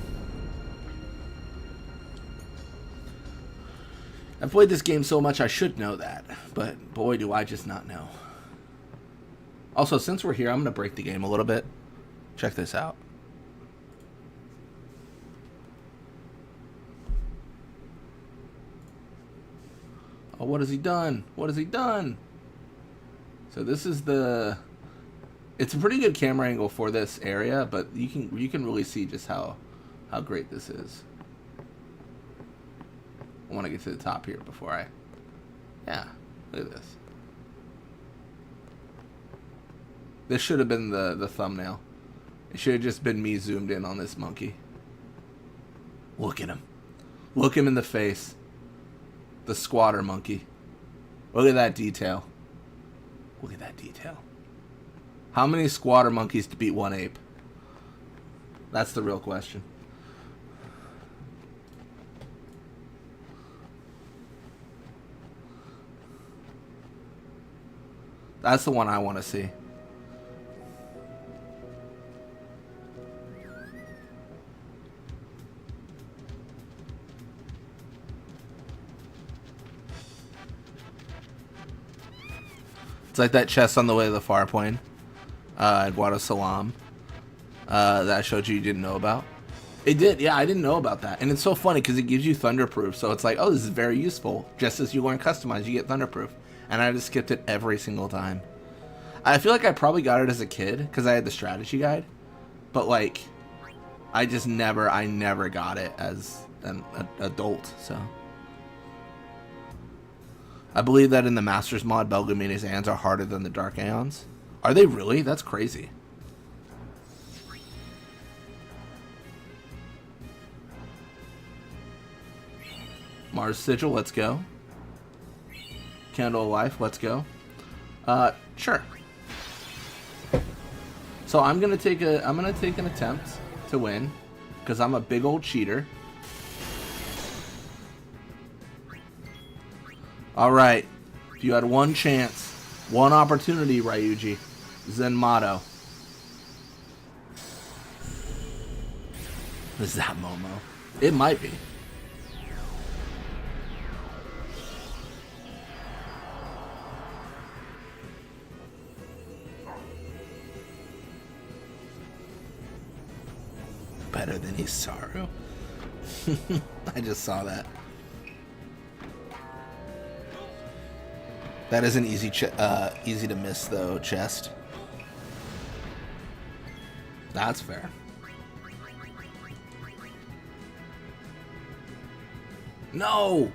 I've played this game so much I should know that, but boy do I just not know. Also, since we're here, I'm gonna break the game a little bit. Check this out. Oh, what has he done? What has he done? So this is the... It's a pretty good camera angle for this area, but you can really see just how great this is. I want to get to the top here before I... Yeah, look at this. This should have been the thumbnail. It should have just been me zoomed in on this monkey. Look at him. Look him in the face. The squatter monkey. Look at that detail. Look at that detail. How many squatter monkeys to beat one ape? That's the real question. That's the one I want to see. It's like that chest on the way to the far plane. Guado Salam. That I showed you didn't know about. It did, yeah, I didn't know about that. And it's so funny because it gives you Thunderproof. So it's like, oh, this is very useful. Just as you learn Customize, you get Thunderproof. And I just skipped it every single time. I feel like I probably got it as a kid because I had the strategy guide. But like, I never got it as an adult, so. I believe that in the Masters mod, Belgamina's hands are harder than the Dark Aeons. Are they really? That's crazy. Mars Sigil, let's go. Candle of Life, let's go. Sure. So I'm gonna take an attempt to win because I'm a big old cheater. All right, if you had one chance, one opportunity, Ryuji, Zenmato. Is that Momo? It might be. Better than Isaru. I just saw that. That is an easy to miss though, chest. That's fair. No!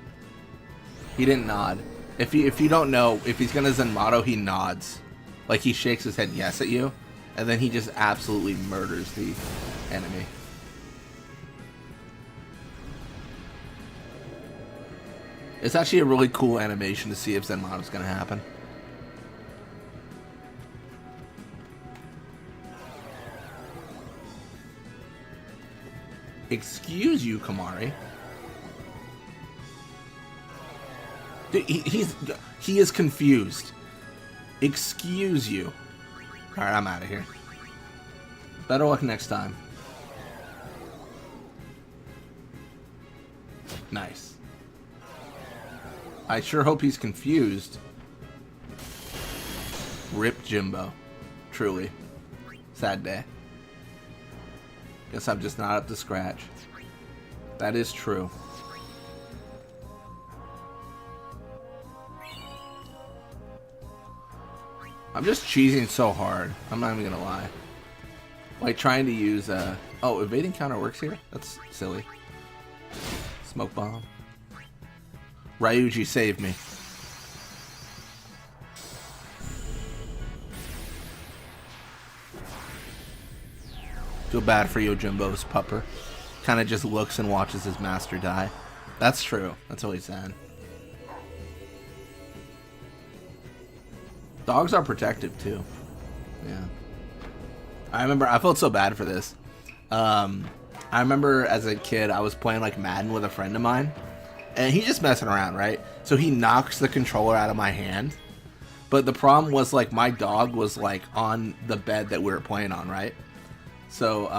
He didn't nod. If you don't know, if he's gonna Zenmato, he nods. Like he shakes his head yes at you, and then he just absolutely murders the enemy. It's actually a really cool animation to see if Zenmato's gonna happen. Excuse you, Kamari. Dude, he is confused. Excuse you. Alright, I'm out of here. Better luck next time. Nice. I sure hope he's confused. Rip Jimbo. Truly. Sad day. Guess I'm just not up to scratch. That is true. I'm just cheesing so hard. I'm not even gonna lie. Like trying to use oh, evading counter works here? That's silly. Smoke bomb. Ryuji saved me. Feel bad for Yojimbo's pupper. Kind of just looks and watches his master die. That's true. That's really sad. Dogs are protective too. Yeah. I felt so bad for this. I remember as a kid I was playing like Madden with a friend of mine. And he's just messing around, right? So he knocks the controller out of my hand. But the problem was, like, my dog was, like, on the bed that we were playing on, right? So,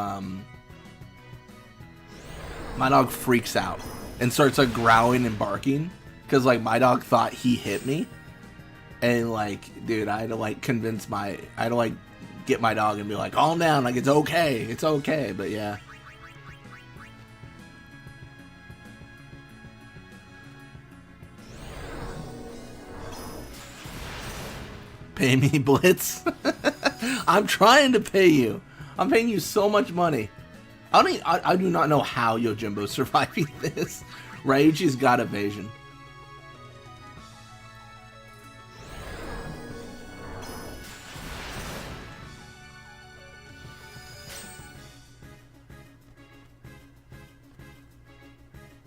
my dog freaks out and starts, like, growling and barking. Because, like, my dog thought he hit me. And, like, dude, I had to, like, get my dog and be like, calm down, like, it's okay. It's okay. But, yeah. Pay me, Blitz. I'm trying to pay you. I'm paying you so much money. I do not know how Yojimbo's surviving this. Ryuji's got evasion.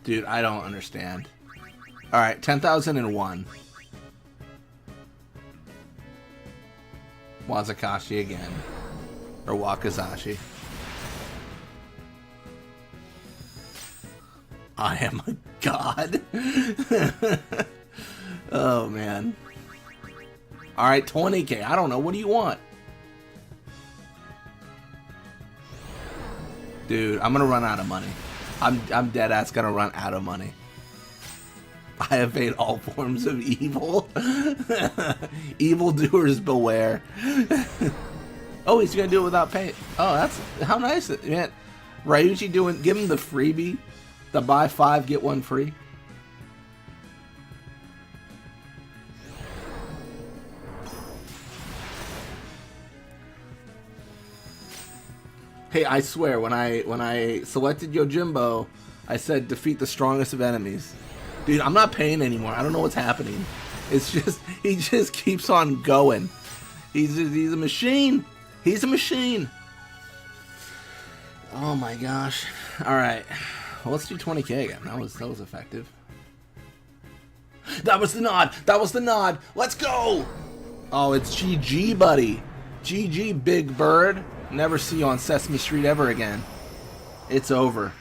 Dude, I don't understand. Alright, 10,001. Wazakashi again. Or Wakazashi. I am a god. Oh, man. Alright, 20k. I don't know. What do you want? Dude, I'm gonna run out of money. I'm dead ass gonna run out of money. I have made all forms of evil. Evildoers beware. Oh, he's gonna do it without pay. Oh, that's how nice it, man. Ryuji doing, give him the freebie, the buy 5 get 1 free. Hey, I swear, when I selected Yojimbo, I said defeat the strongest of enemies. Dude, I'm not paying anymore. I don't know what's happening. It's just, he just keeps on going. He's a machine. He's a machine. Oh my gosh. All right, well, let's do 20k again. That was effective. That was the nod. That was the nod. Let's go. Oh, it's GG, buddy. GG, Big Bird. Never see you on Sesame Street ever again. It's over.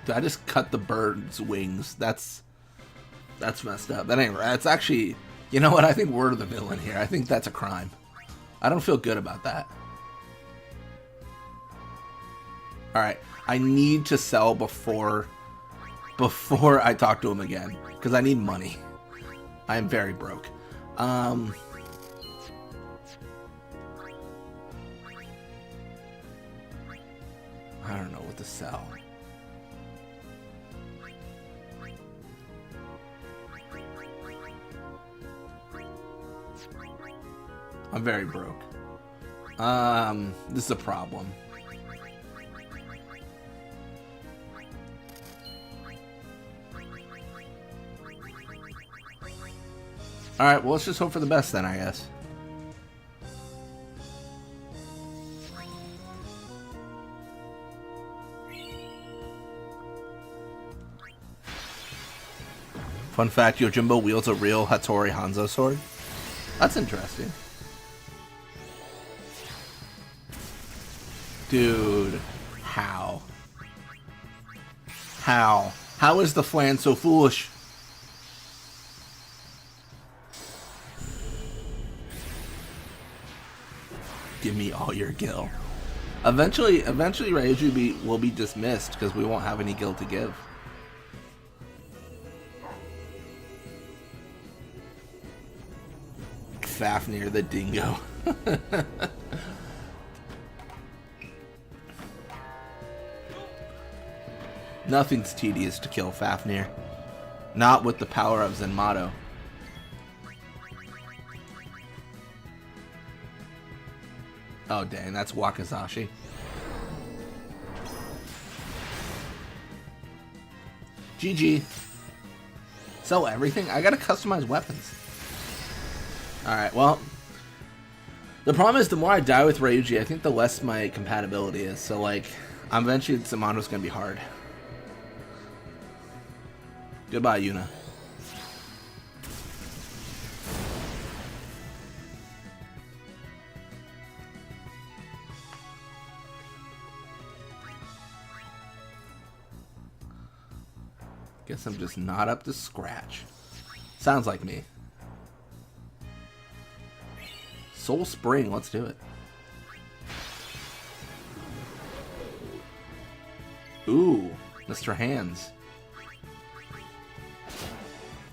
Did I just cut the bird's wings? That's messed up. That ain't right. That's actually, you know what? I think we're the villain here. I think that's a crime. I don't feel good about that. Alright, I need to sell before I talk to him again, because I need money. I am very broke. I don't know what to sell. I'm very broke. This is a problem. Alright, well, let's just hope for the best then, I guess. Fun fact, Yojimbo wields a real Hattori Hanzo sword. That's interesting. Dude, how? How? How is the flan so foolish? Give me all your gil. Eventually Ryuji will be dismissed because we won't have any gil to give. Fafnir the dingo. Nothing's tedious to kill Fafnir. Not with the power of Zenmato. Oh dang, that's Wakazashi. GG. Sell everything? I gotta customize weapons. Alright, well. The problem is the more I die with Ryuji, I think the less my compatibility is. So like, eventually Zenmato's gonna be hard. Goodbye, Yuna. Guess I'm just not up to scratch. Sounds like me. Soul Spring, let's do it. Ooh, Mr. Hands.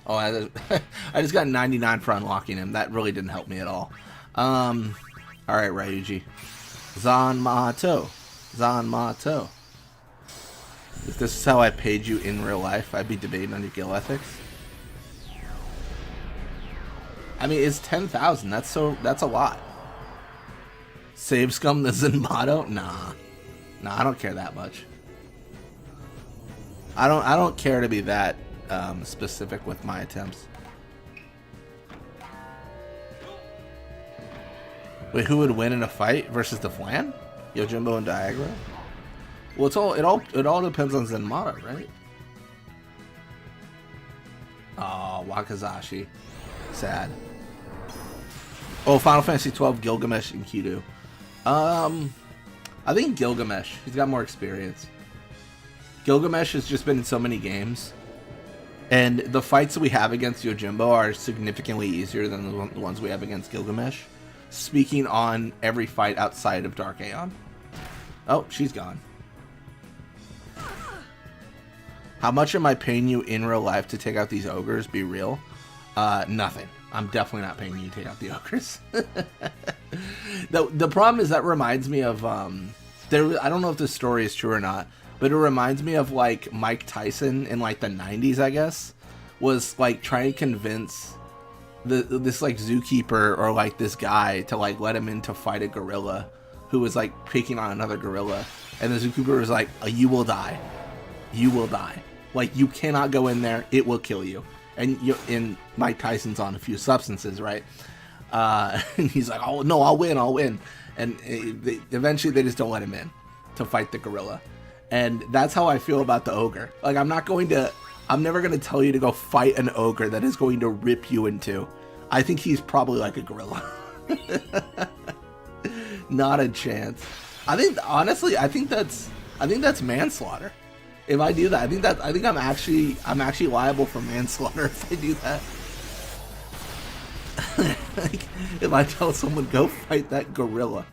Oh, I just got 99 for unlocking him. That really didn't help me at all. Alright, Ryuji. Zanmato. Zanmato. If this is how I paid you in real life, I'd be debating on your guild ethics. I mean, it's 10,000. That's a lot. Save scum the Zenmato? Nah. Nah, I don't care that much. I don't care to be that specific with my attempts. Wait, who would win in a fight versus the Flan? Yojimbo and Diagra? Well, it all depends on Zenmata, right? Oh, Wakazashi. Sad. Oh, Final Fantasy 12, Gilgamesh and Kido. I think Gilgamesh. He's got more experience. Gilgamesh has just been in so many games, and the fights that we have against Yojimbo are significantly easier than the ones we have against Gilgamesh. Speaking on every fight outside of Dark Aeon. Oh, she's gone. How much am I paying you in real life to take out these ogres? Be real. Nothing. I'm definitely not paying you to take out the ogres. The problem is that reminds me of I don't know if this story is true or not, but it reminds me of like Mike Tyson in like the 90s, I guess, was like trying to convince this like zookeeper or like this guy to like let him in to fight a gorilla who was like picking on another gorilla, and the zookeeper was like, you will die, like you cannot go in there, it will kill you. And Mike Tyson's on a few substances, right? And he's like, oh no, I'll win, and eventually they just don't let him in to fight the gorilla. And that's how I feel about the ogre. Like, I'm never going to tell you to go fight an ogre that is going to rip you in two. I think he's probably like a gorilla. Not a chance. I think that's manslaughter. If I do that, I think I'm actually liable for manslaughter if I do that. Like, if I tell someone go fight that gorilla.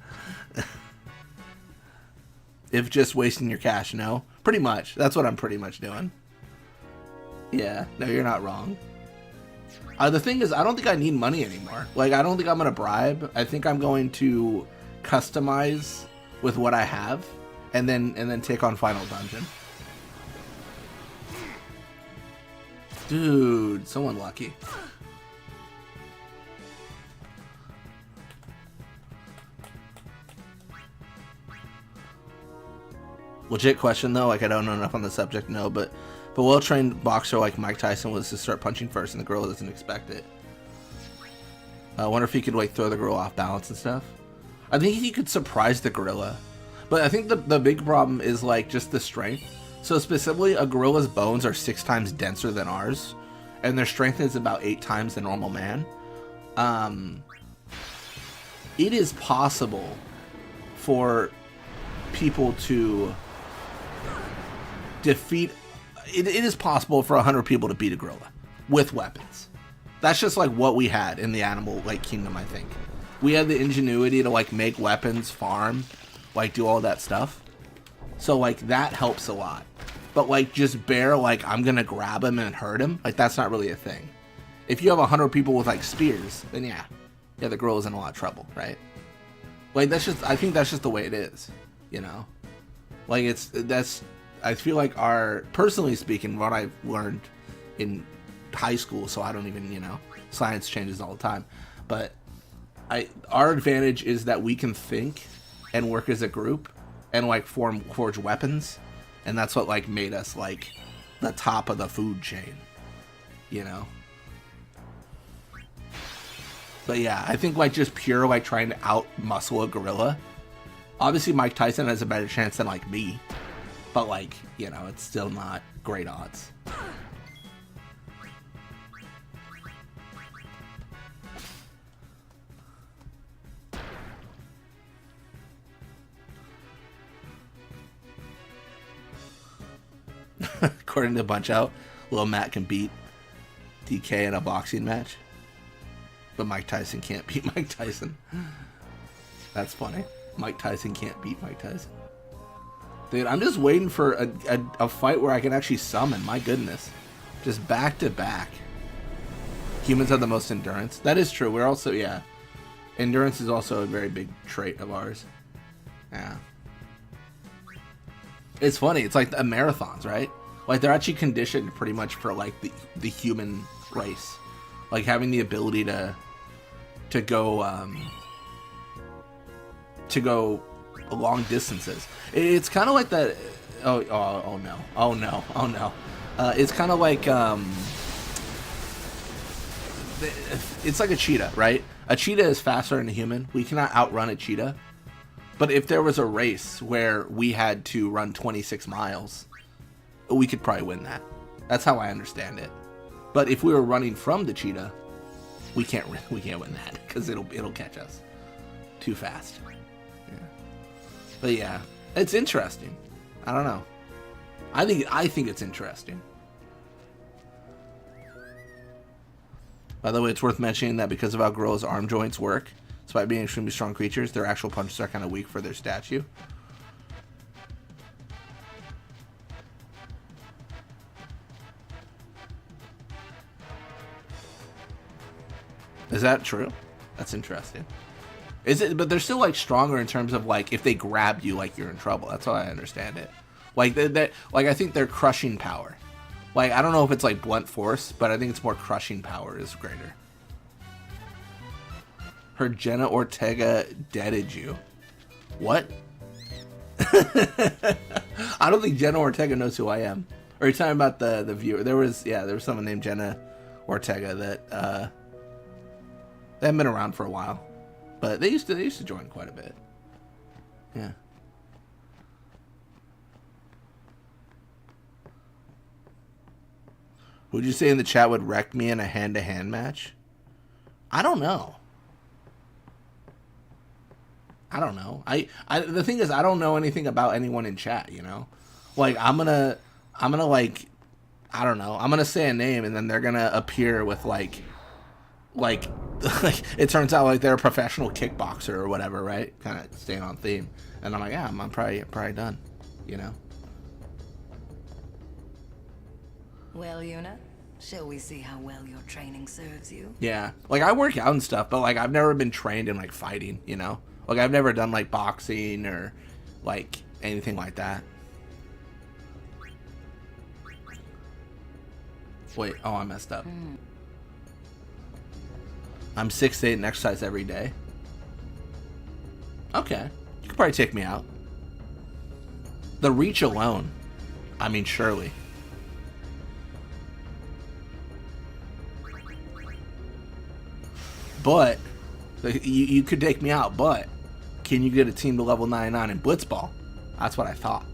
If just wasting your cash, no? Pretty much. That's what I'm pretty much doing. Yeah, no, you're not wrong. The thing is, I don't think I need money anymore. Like, I don't think I'm going to bribe. I think I'm going to customize with what I have, and then take on Final Dungeon. Dude, so unlucky. Legit question though, like I don't know enough on the subject, no, but well-trained boxer like Mike Tyson was to start punching first and the girl doesn't expect it. I wonder if he could like throw the girl off balance and stuff. I think he could surprise the gorilla, but I think the big problem is like just the strength. So specifically, a gorilla's bones are 6 times denser than ours, and their strength is about 8 times the normal man. It is possible for people to defeat. It is possible for 100 people to beat a gorilla with weapons. That's just like what we had in the animal like kingdom. I think we had the ingenuity to like make weapons, farm, like do all that stuff. So like that helps a lot. But like just bare like I'm gonna grab him and hurt him, like that's not really a thing. If you have 100 people with like spears, then yeah, the gorilla's in a lot of trouble, right? Like I think that's just the way it is, you know. Like I feel like personally speaking, what I've learned in high school, so I don't even, you know, science changes all the time, but our advantage is that we can think and work as a group and like forge weapons, and that's what like made us like the top of the food chain, you know. But yeah, I think like just pure like trying to out muscle a gorilla, obviously Mike Tyson has a better chance than like me, but like, you know, it's still not great odds. According to Bunch Out, Lil Matt can beat DK in a boxing match, but Mike Tyson can't beat Mike Tyson. That's funny. Mike Tyson can't beat Mike Tyson. Dude, I'm just waiting for a fight where I can actually summon. My goodness. Just back to back. Humans have the most endurance. That is true. We're also, yeah. Endurance is also a very big trait of ours. Yeah. It's funny. It's like the marathons, right? Like they're actually conditioned pretty much for like the human race. Like having the ability to go long distances. It's kind of like that. Oh no. Oh no. Oh no. It's kind of like it's like a cheetah, right? A cheetah is faster than a human. We cannot outrun a cheetah. But if there was a race where we had to run 26 miles, we could probably win that. That's how I understand it. But if we were running from the cheetah, we can't win that because it'll catch us too fast. Yeah. But yeah, it's interesting. I don't know. I think it's interesting. By the way, it's worth mentioning that because of how gorillas' arm joints work, despite being extremely strong creatures, their actual punches are kind of weak for their statue. Is that true? That's interesting. Is it? But they're still like stronger in terms of like if they grab you, like you're in trouble. That's how I understand it. Like they like I think their crushing power. Like I don't know if it's like blunt force, but I think it's more crushing power is greater. Her Jenna Ortega deaded you. What? I don't think Jenna Ortega knows who I am. Or are you talking about the viewer? There was someone named Jenna Ortega that they haven't been around for a while, but they used to join quite a bit. Yeah. Would you say in the chat would wreck me in a hand-to-hand match? I don't know. The thing is, I don't know anything about anyone in chat, you know? Like, I'm gonna like, I don't know. I'm gonna say a name and then they're gonna appear with like it turns out like they're a professional kickboxer or whatever, right? Kind of staying on theme. And I'm like, yeah, I'm probably done, you know? Well, Yuna, shall we see how well your training serves you? Yeah. Like, I work out and stuff, but like, I've never been trained in like fighting, you know? Like, I've never done like boxing or like anything like that. Wait, oh, I messed up. I'm 6'8" and exercise every day. Okay. You could probably take me out. The reach alone. I mean, surely. But, you could take me out, but can you get a team to level 99 in Blitzball? That's what I thought.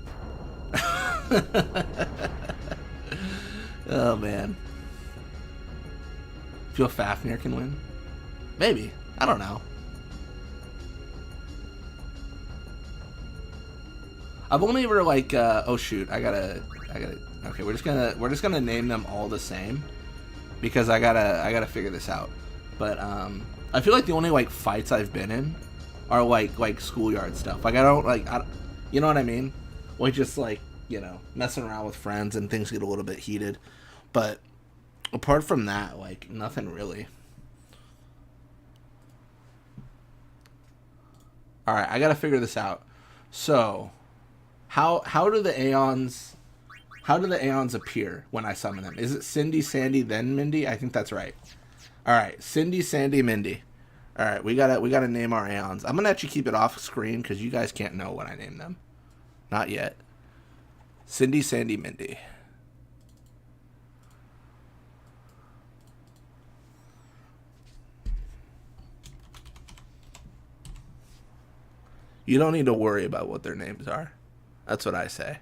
Oh, man. Feel Fafnir can win? Maybe. I don't know. I've only ever like oh shoot, I gotta okay, we're just gonna name them all the same because I gotta figure this out. But I feel like the only like fights I've been in are like schoolyard stuff. Like I don't you know what I mean? Like just like, you know, messing around with friends and things get a little bit heated. But apart from that, like nothing really. All right, I gotta figure this out. So, how do the Aeons appear when I summon them? Is it Cindy, Sandy, then Mindy? I think that's right. All right, Cindy, Sandy, Mindy. All right, we gotta name our Aeons. I'm gonna actually keep it off screen because you guys can't know when I name them. Not yet. Cindy, Sandy, Mindy. You don't need to worry about what their names are. That's what I say.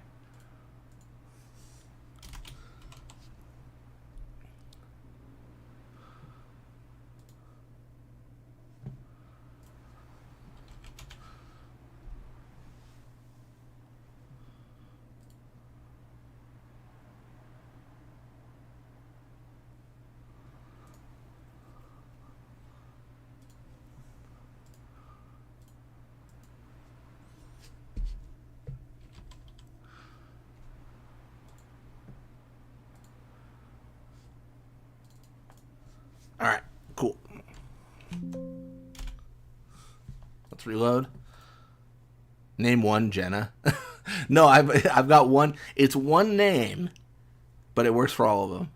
All right, cool. Let's reload. Name one, Jenna. No, I've got one. It's one name, but it works for all of them.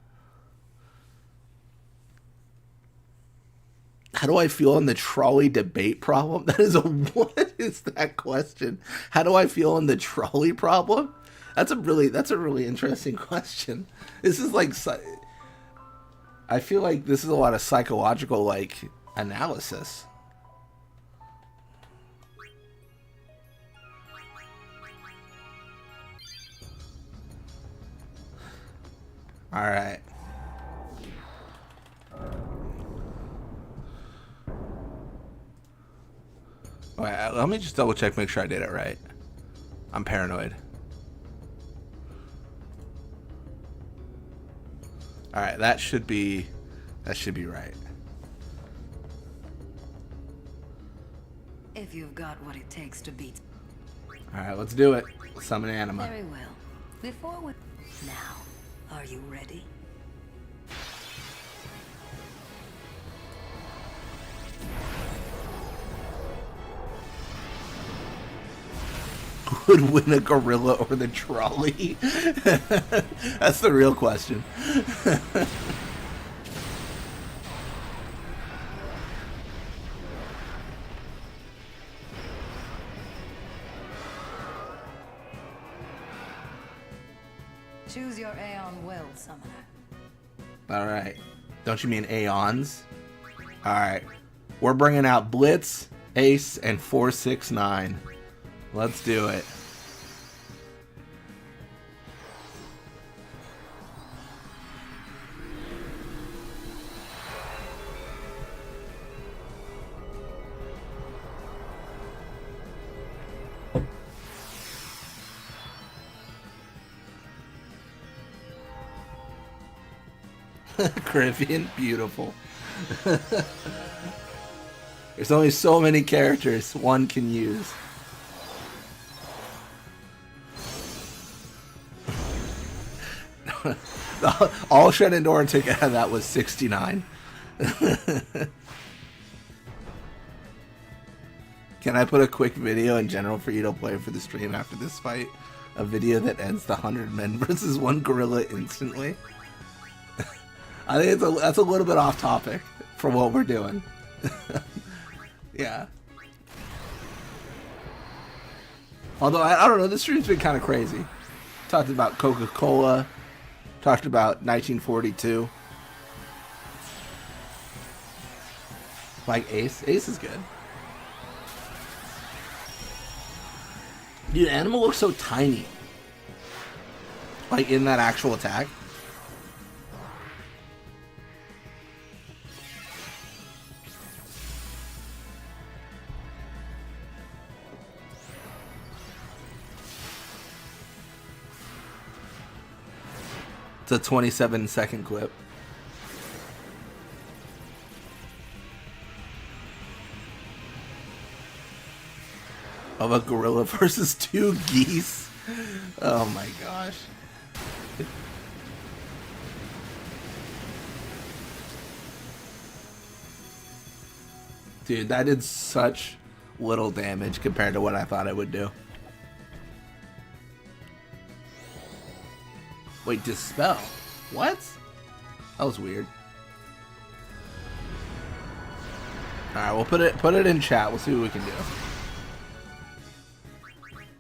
How do I feel on the trolley debate problem? That is what is that question? How do I feel on the trolley problem? That's a really interesting question. This is like, I feel like this is a lot of psychological like analysis. All right. Wait, let me just double check, make sure I did it right. I'm paranoid. All right, that should be right. If you've got what it takes to beat. All right, let's do it. Summon Anima. Very well. Before we now, are you ready? Would win a gorilla or the trolley? That's the real question. Choose your Aeon well, Summoner. Alright. Don't you mean Aeons? Alright. We're bringing out Blitz, Ace, and 469. Let's do it. Caribbean, beautiful. There's only so many characters one can use. All Shenandoah took out of that was 69. Can I put a quick video in general for you to play for the stream after this fight? A video that ends the 100 men versus 1 gorilla instantly? I think that's a little bit off topic from what we're doing. Yeah. Although, I don't know, this stream's been kind of crazy. Talked about Coca-Cola. Talked about 1942. Like Ace. Ace is good. Dude, Animal looks so tiny. Like in that actual attack. It's a 27-second clip. Of a gorilla versus 2 geese. Oh my gosh. Dude, that did such little damage compared to what I thought it would do. Wait, dispel? What? That was weird. Alright, we'll put it in chat. We'll see what we can do.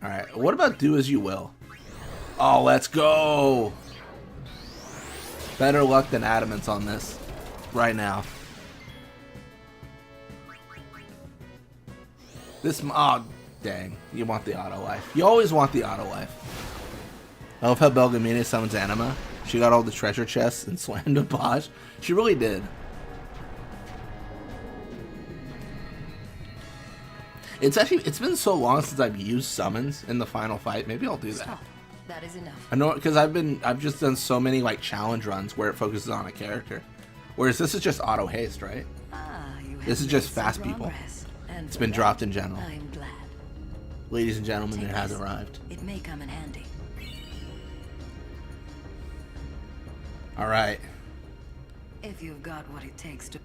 Alright, what about do as you will? Oh, let's go! Better luck than Adamant's on this. Right now. This, oh, dang. You want the auto life. You always want the auto life. I love how Belgamina summons Anima. She got all the treasure chests and slammed a boss. She really did. It's been so long since I've used summons in the final fight. Maybe I'll do that. Stop. That is enough. I know, because I've just done so many like challenge runs where it focuses on a character. Whereas this is just auto haste, right? This is just fast people. It's been dropped in general. I'm glad. Ladies and gentlemen, it has arrived. It may come in handy. Alright. If you've got what it takes to.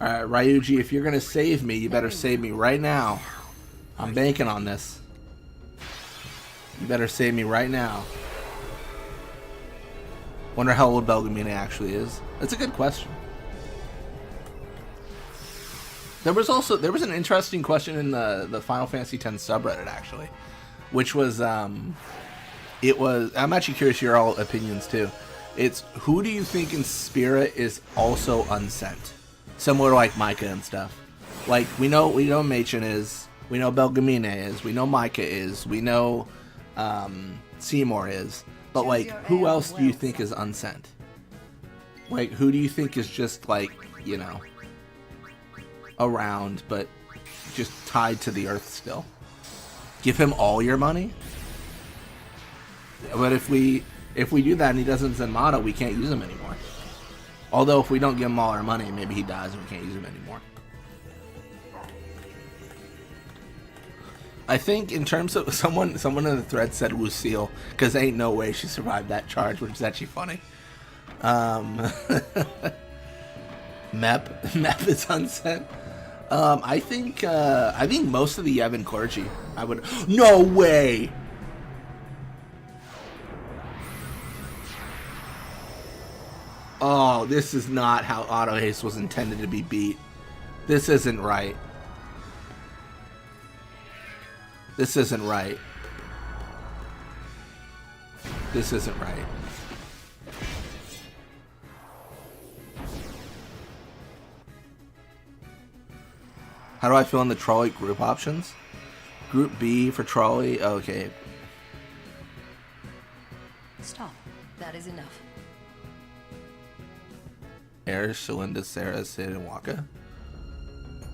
Alright, Ryuji, if you're gonna save me, you better save me right now. I'm banking on this. You better save me right now. Wonder how old Belgamina actually is. That's a good question. There was an interesting question in the Final Fantasy X subreddit actually, which was it was. I'm actually curious your all opinions too. It's who do you think in spirit is also unsent, similar to like Micah and stuff. Like we know Machen is, we know Belgamina is, we know Micah is, we know Seymour is, but like who else do you think is unsent? Like who do you think is just like, you know, around but just tied to the earth still? Give him all your money? But if we do that and he doesn't Zenmata, we can't use him anymore. Although if we don't give him all our money, maybe he dies and we can't use him anymore. I think in terms of someone in the thread said Lucille, because ain't no way she survived that charge, which is actually funny. Mep is unsent. I think most of the Yevon clergy. I would. No way. Oh, this is not how Auto Haste was intended to be beat. This isn't right. This isn't right. This isn't right. How do I fill in the trolley group options? Group B for trolley. Okay. Stop. That is enough. Air, Shalinda, Sarah, Sid, and Waka.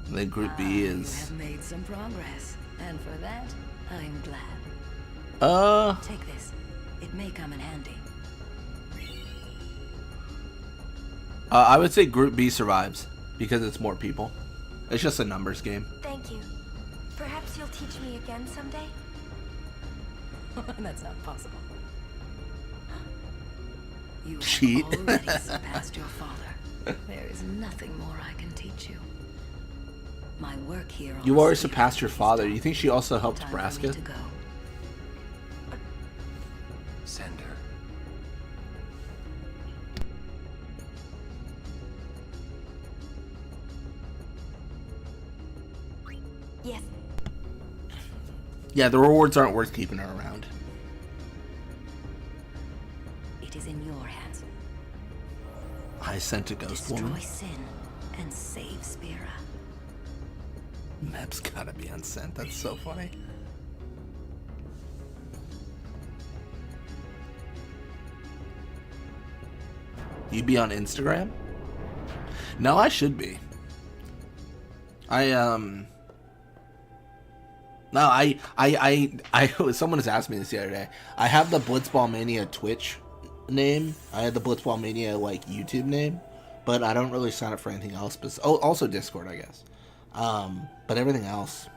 And then group B is. You have made some progress, and for that, I'm glad. Take this. It may come in handy. I would say group B survives because it's more people. It's just a numbers game. Thank you. Perhaps you'll teach me again someday? That's not possible. You have Cheat. already surpassed your father. There is nothing more I can teach you. My work here. You already surpassed your father. You think she also helped Time for me Braska? to go. Send her. Yes. Yeah, the rewards aren't worth keeping her around. It is in your hands. I sent a ghost woman. Destroy Sin and save Spira. Mep's gotta be unsent. That's so funny. You be on Instagram? No, I should be. Someone has asked me this the other day. I have the Blitzball Mania Twitch name. I had the Blitzball Mania like YouTube name, but I don't really sign up for anything else. But also Discord, I guess. But everything else,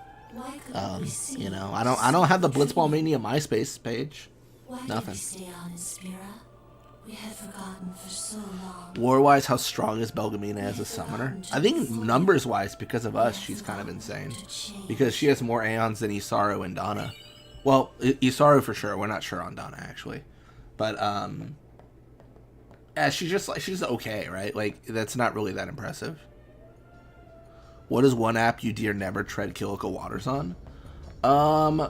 you know, I don't have the Blitzball Mania MySpace page. Nothing. Stay on in Spira? We had forgotten for so long. War-wise, how strong is Belgamina as a summoner? I think numbers-wise, because of us, she's kind of insane. Because she has more Aeons than Isaru and Donna. Well, Isaru for sure. We're not sure on Donna, actually. But, yeah, she's okay, right? Like, that's not really that impressive. What is one app you dare never tread Kilika waters on?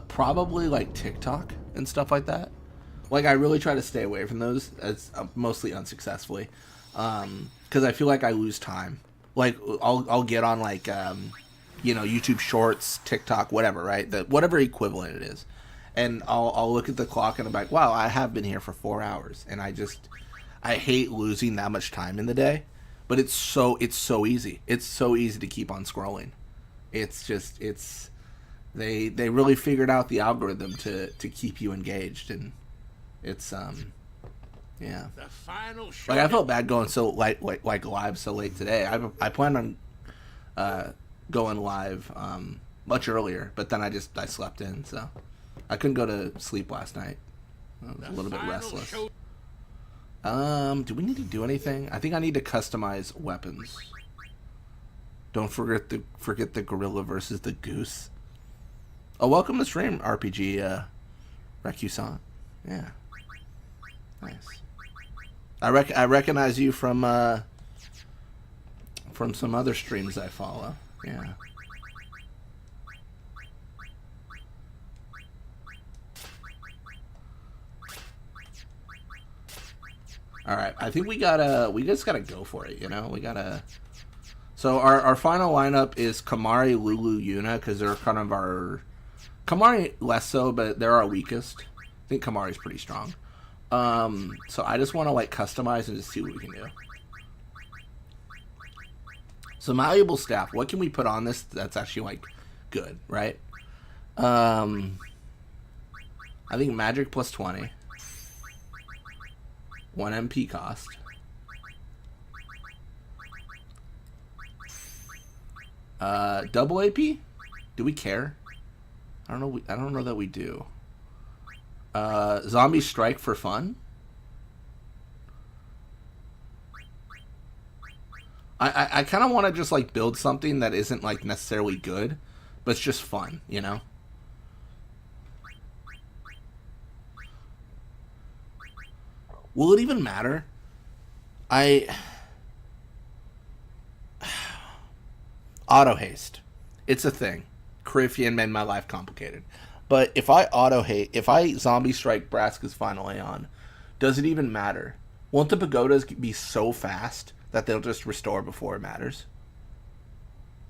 Probably, like, TikTok and stuff like that. Like, I really try to stay away from those, as mostly unsuccessfully, because I feel like I lose time. Like, I'll get on, like, you know, YouTube Shorts, TikTok, whatever, right? Whatever equivalent it is, and I'll look at the clock and I'm like, wow, I have been here for 4 hours, and I hate losing that much time in the day, but it's so easy. It's so easy to keep on scrolling. They really figured out the algorithm to keep you engaged, and it's yeah. The final Like, I felt bad going so like live so late today. I planned on going live much earlier, but then I slept in, so I couldn't go to sleep last night. I was a little bit restless. Do we need to do anything? I think I need to customize weapons. Don't forget the gorilla versus the goose. Oh, welcome to stream, RPG Recusan. Yeah. Nice. I recognize you from some other streams I follow. Yeah. All right, I think we just gotta go for it, you know? We gotta... So our final lineup is Kamari, Lulu, Yuna, because they're kind of our... Kamari less so, but they're our weakest. I think Kamari's pretty strong. So I just want to, like, customize and just see what we can do. So malleable staff, what can we put on this that's actually, like, good, right? I think magic plus 20. 1 MP cost. Double AP? Do we care? I don't know. I don't know that we do. Zombie strike for fun. I kind of want to just like build something that isn't like necessarily good, but it's just fun, you know. Will it even matter? Auto haste. It's a thing. Coryphean made my life complicated. But if I zombie strike Braska's final Aeon, does it even matter? Won't the pagodas be so fast that they'll just restore before it matters?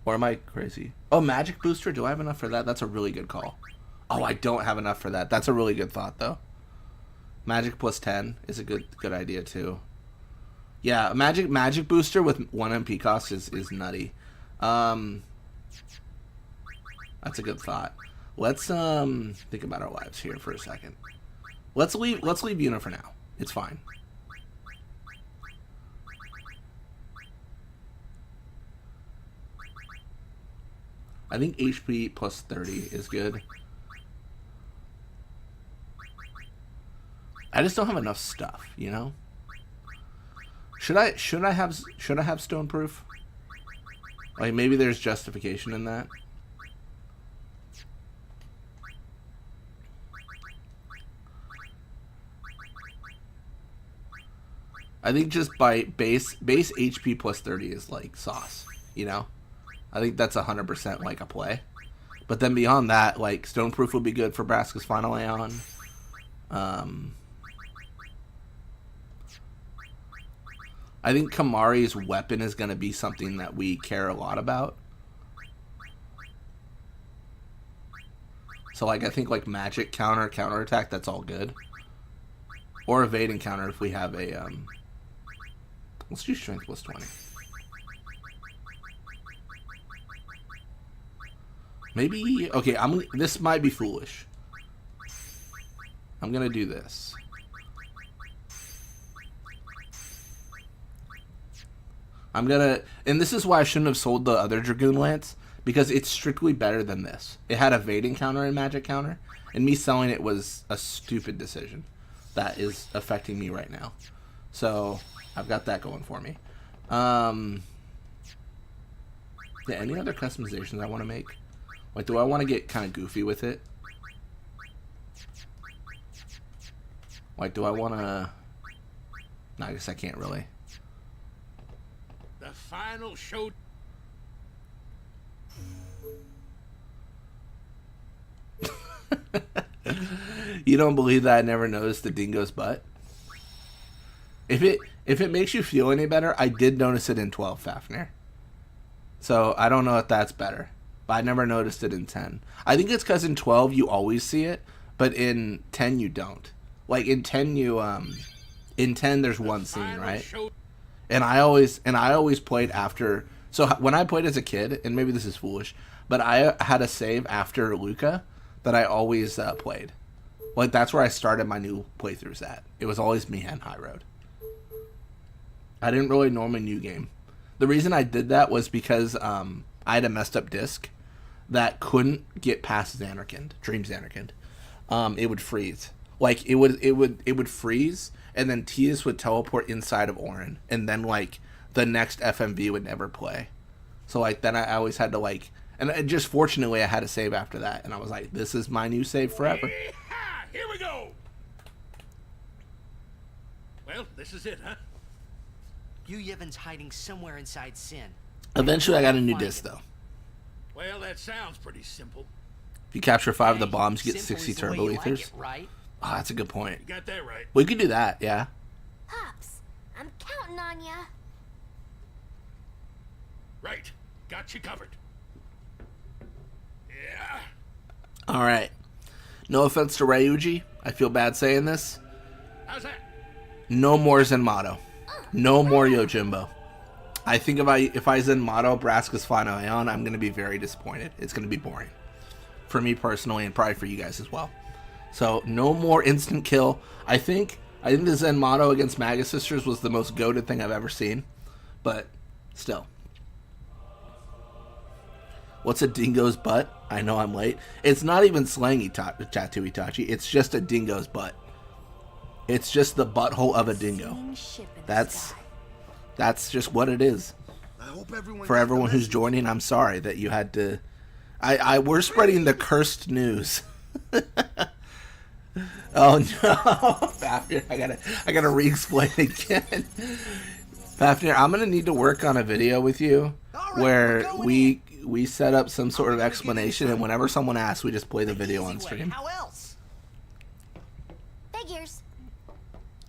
Or am I crazy? Oh, magic booster? Do I have enough for that? That's a really good call. Oh, I don't have enough for that. That's a really good thought, though. Magic plus 10 is a good idea, too. Yeah, magic booster with 1 MP cost is nutty. That's a good thought. Let's think about our lives here for a second. Let's leave Yuna for now. It's fine. I think HP plus 30 is good. I just don't have enough stuff, you know? Should I have stoneproof? Like maybe there's justification in that. I think just by base HP plus 30 is like sauce, you know? I think that's 100% like a play. But then beyond that, like stoneproof would be good for Braska's final Aeon. I think Kamari's weapon is going to be something that we care a lot about. So like I think like magic counter attack, that's all good. Or evade and counter if we have a let's do strength plus 20. Maybe okay, this might be foolish. I'm going to do this. And this is why I shouldn't have sold the other Dragoon Lance, because it's strictly better than this. It had evading counter and magic counter, and me selling it was a stupid decision that is affecting me right now. So I've got that going for me. Yeah, any other customizations I want to make? Like, do I want to get kind of goofy with it? Like, do I want to... No, I guess I can't really. The final show. You don't believe that I never noticed the dingo's butt? If it makes you feel any better, I did notice it in 12, Fafnir. So I don't know if that's better. But I never noticed it in 10. I think it's because in 12 you always see it, but in 10 you don't. Like in 10 you in 10 there's one scene, right? And I always played after. So when I played as a kid, and maybe this is foolish, but I had a save after Luca that I always played. Like that's where I started my new playthroughs at. It was always Mihan High Road. I didn't really normally new game. The reason I did that was because I had a messed up disc that couldn't get past Zanarkand, Dream Zanarkand. It would freeze. Like it would freeze, and then Tias would teleport inside of Orin, and then like the next FMV would never play. So like then I always had to like, and just fortunately I had a save after that, and I was like, this is my new save forever. Here we go. Well, this is it, huh? Yu Yevon's hiding somewhere inside Sin. Eventually I got a new disc though. Well, that sounds pretty simple. If you capture 5 of the bombs, you get 60 turbo ethers. Like it, right? Oh, that's a good point. You got that right. We could do that, yeah. Pops, counting on ya. Right. Got you covered. Yeah. All right. No offense to Ryuji. I feel bad saying this. How's that? No more Zenmato. No more Yojimbo. I think if I Zenmato Braska's final Aeon, I'm going to be very disappointed. It's going to be boring. For me personally, and probably for you guys as well. So, no more instant kill. I think the Zenmato against Magus Sisters was the most goated thing I've ever seen. But, still. What's a dingo's butt? I know I'm late. It's not even slangy, Tattoo Itachi. It's just a dingo's butt. It's just the butthole of a dingo. That's just what it is. For everyone who's joining, I'm sorry that you had to... we're spreading the cursed news. Oh no, Fafnir, I gotta re-explain again. Fafnir, I'm gonna need to work on a video with you where we set up some sort of explanation, and whenever someone asks, we just play the video on stream. How else? Figures.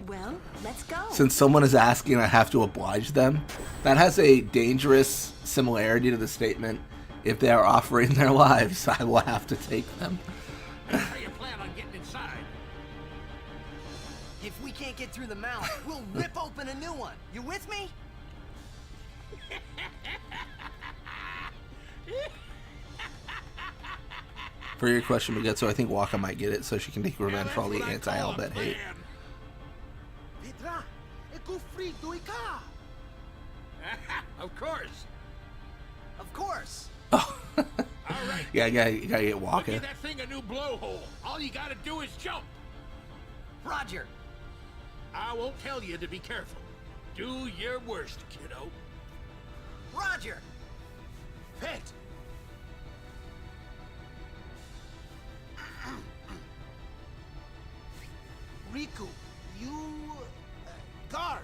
Well, let's go. Since someone is asking, I have to oblige them. That has a dangerous similarity to the statement, if they are offering their lives, I will have to take them. How you plan on getting inside? If we can't get through the mouth, we'll rip open a new one. You with me? For your question, Bagetsu, I think Waka might get it so she can take revenge for all the anti-Albet hate. Of course. Of course. Oh. All right. Yeah, you gotta get Waka. Give that thing a new blowhole. All you gotta do is jump. Roger. I won't tell you to be careful. Do your worst, kiddo. Roger. Pet. Riku, you... guard.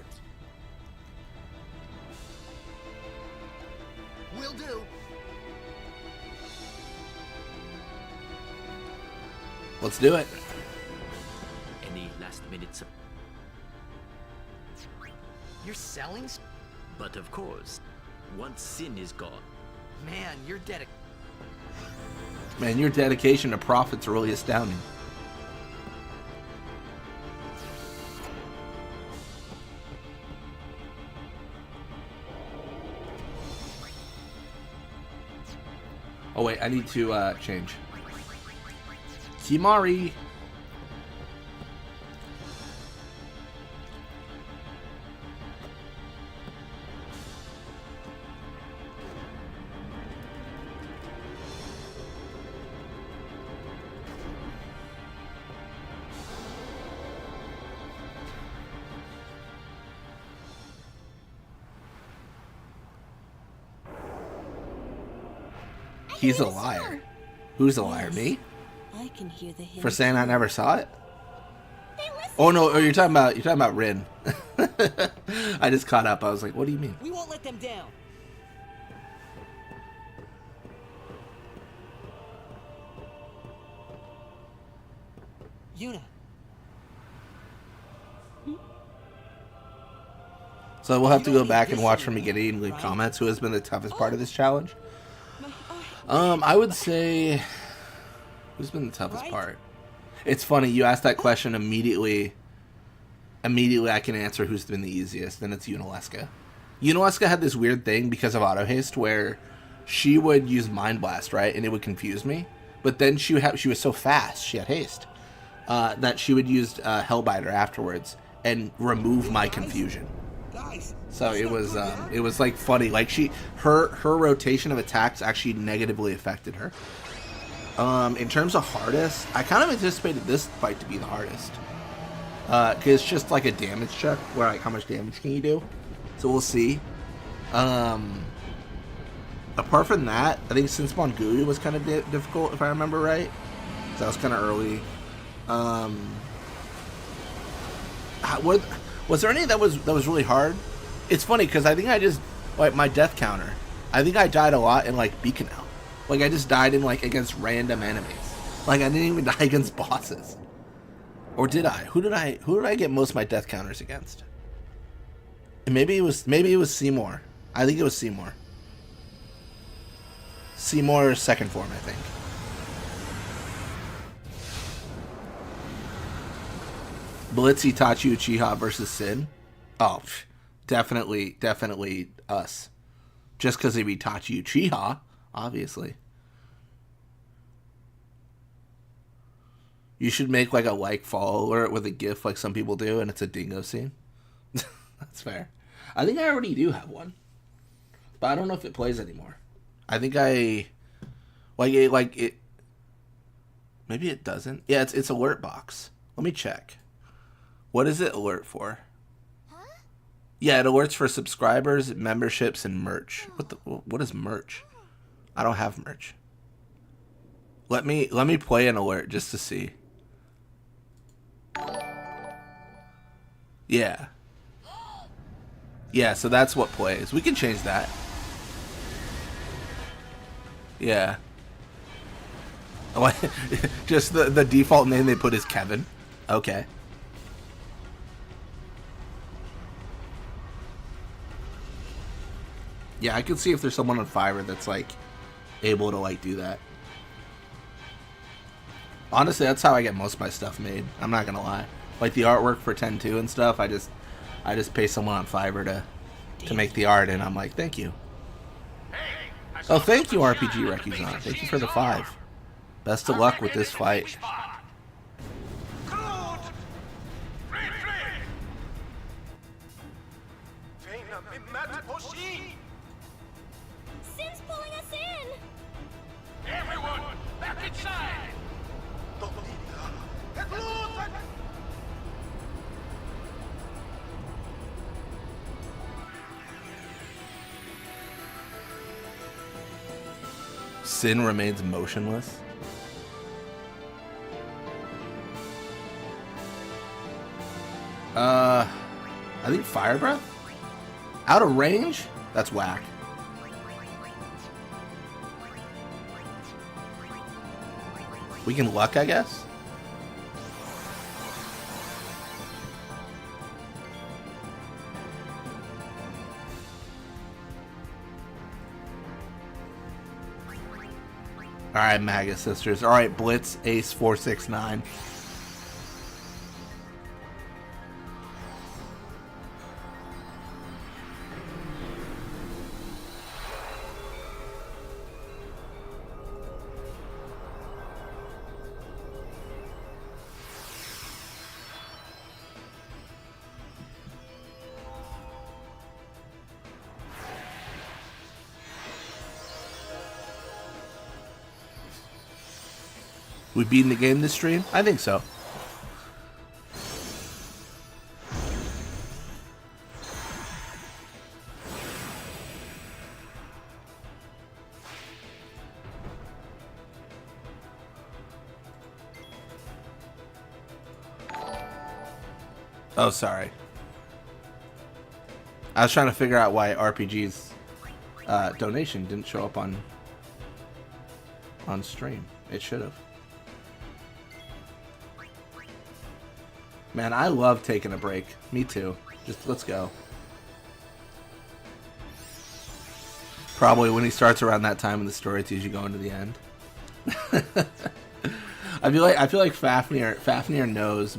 Will do. Let's do it. Any last minute You're selling? But of course, once Sin is gone. Man, you're dedicated. Man, your dedication to profit's really astounding. Oh wait, I need to change. Kimari. He's a liar. Who's a liar? Me? I can hear the For saying I never saw it? Oh no, you're talking about Rin. I just caught up. I was like, what do you mean? We won't let them down. Yuna. So we'll have to go back and watch from the beginning and leave comments. Who has been the toughest part of this challenge? I would say, who's been the toughest part? It's funny, you asked that question immediately I can answer who's been the easiest, and it's Unalesca. Unalesca had this weird thing because of auto haste where she would use Mind Blast, right? And it would confuse me. But then she was so fast, she had haste, that she would use Hellbiter afterwards and remove my confusion. So it was like funny, like her rotation of attacks actually negatively affected her. In terms of hardest, I kind of anticipated this fight to be the hardest, because it's just like a damage check where like how much damage can you do. So we'll see. Apart from that, I think Sin Gui was kind of difficult if I remember right. So that was kind of early. Was there any that was really hard? It's funny because I think I just like my death counter. I think I died a lot in like Bikanel. Like I just died in like against random enemies. Like I didn't even die against bosses. Or did I? Who did I get most of my death counters against? Maybe it was Seymour. I think it was Seymour. Seymour's second form, I think. Blitz Itachi Uchiha versus Sin. Oh, definitely us. Just because of Itachi Uchiha, obviously. You should make like a follow alert with a GIF like some people do, and it's a dingo scene. That's fair. I think I already do have one, but I don't know if it plays anymore. I think I like it. Maybe it doesn't. Yeah, it's alert box. Let me check. What is it alert for? Huh? Yeah, it alerts for subscribers, memberships, and merch. What is merch? I don't have merch. Let me play an alert just to see. Yeah. Yeah, so that's what plays. We can change that. Yeah. Just the default name they put is Kevin. Okay. Yeah, I can see if there's someone on Fiverr that's like able to like do that. Honestly, that's how I get most of my stuff made. I'm not gonna lie. Like the artwork for 10-2 and stuff, I just pay someone on Fiverr to make the art, and I'm like, thank you. Oh, thank you, RPG Rekizan. Thank you for the 5. Best of luck with this fight. Sin's pulling us in! Everyone, back inside! Sin remains motionless. I think Fire Breath? Out of range? That's whack. We can luck, I guess? Alright, Maga Sisters. Alright, Blitz, Ace 469. We beating the game this stream? I think so. Oh, sorry. I was trying to figure out why RPG's donation didn't show up on stream. It should have. Man, I love taking a break. Me too. Just let's go. Probably when he starts around that time in the story, it's usually going to the end. I feel like Fafnir knows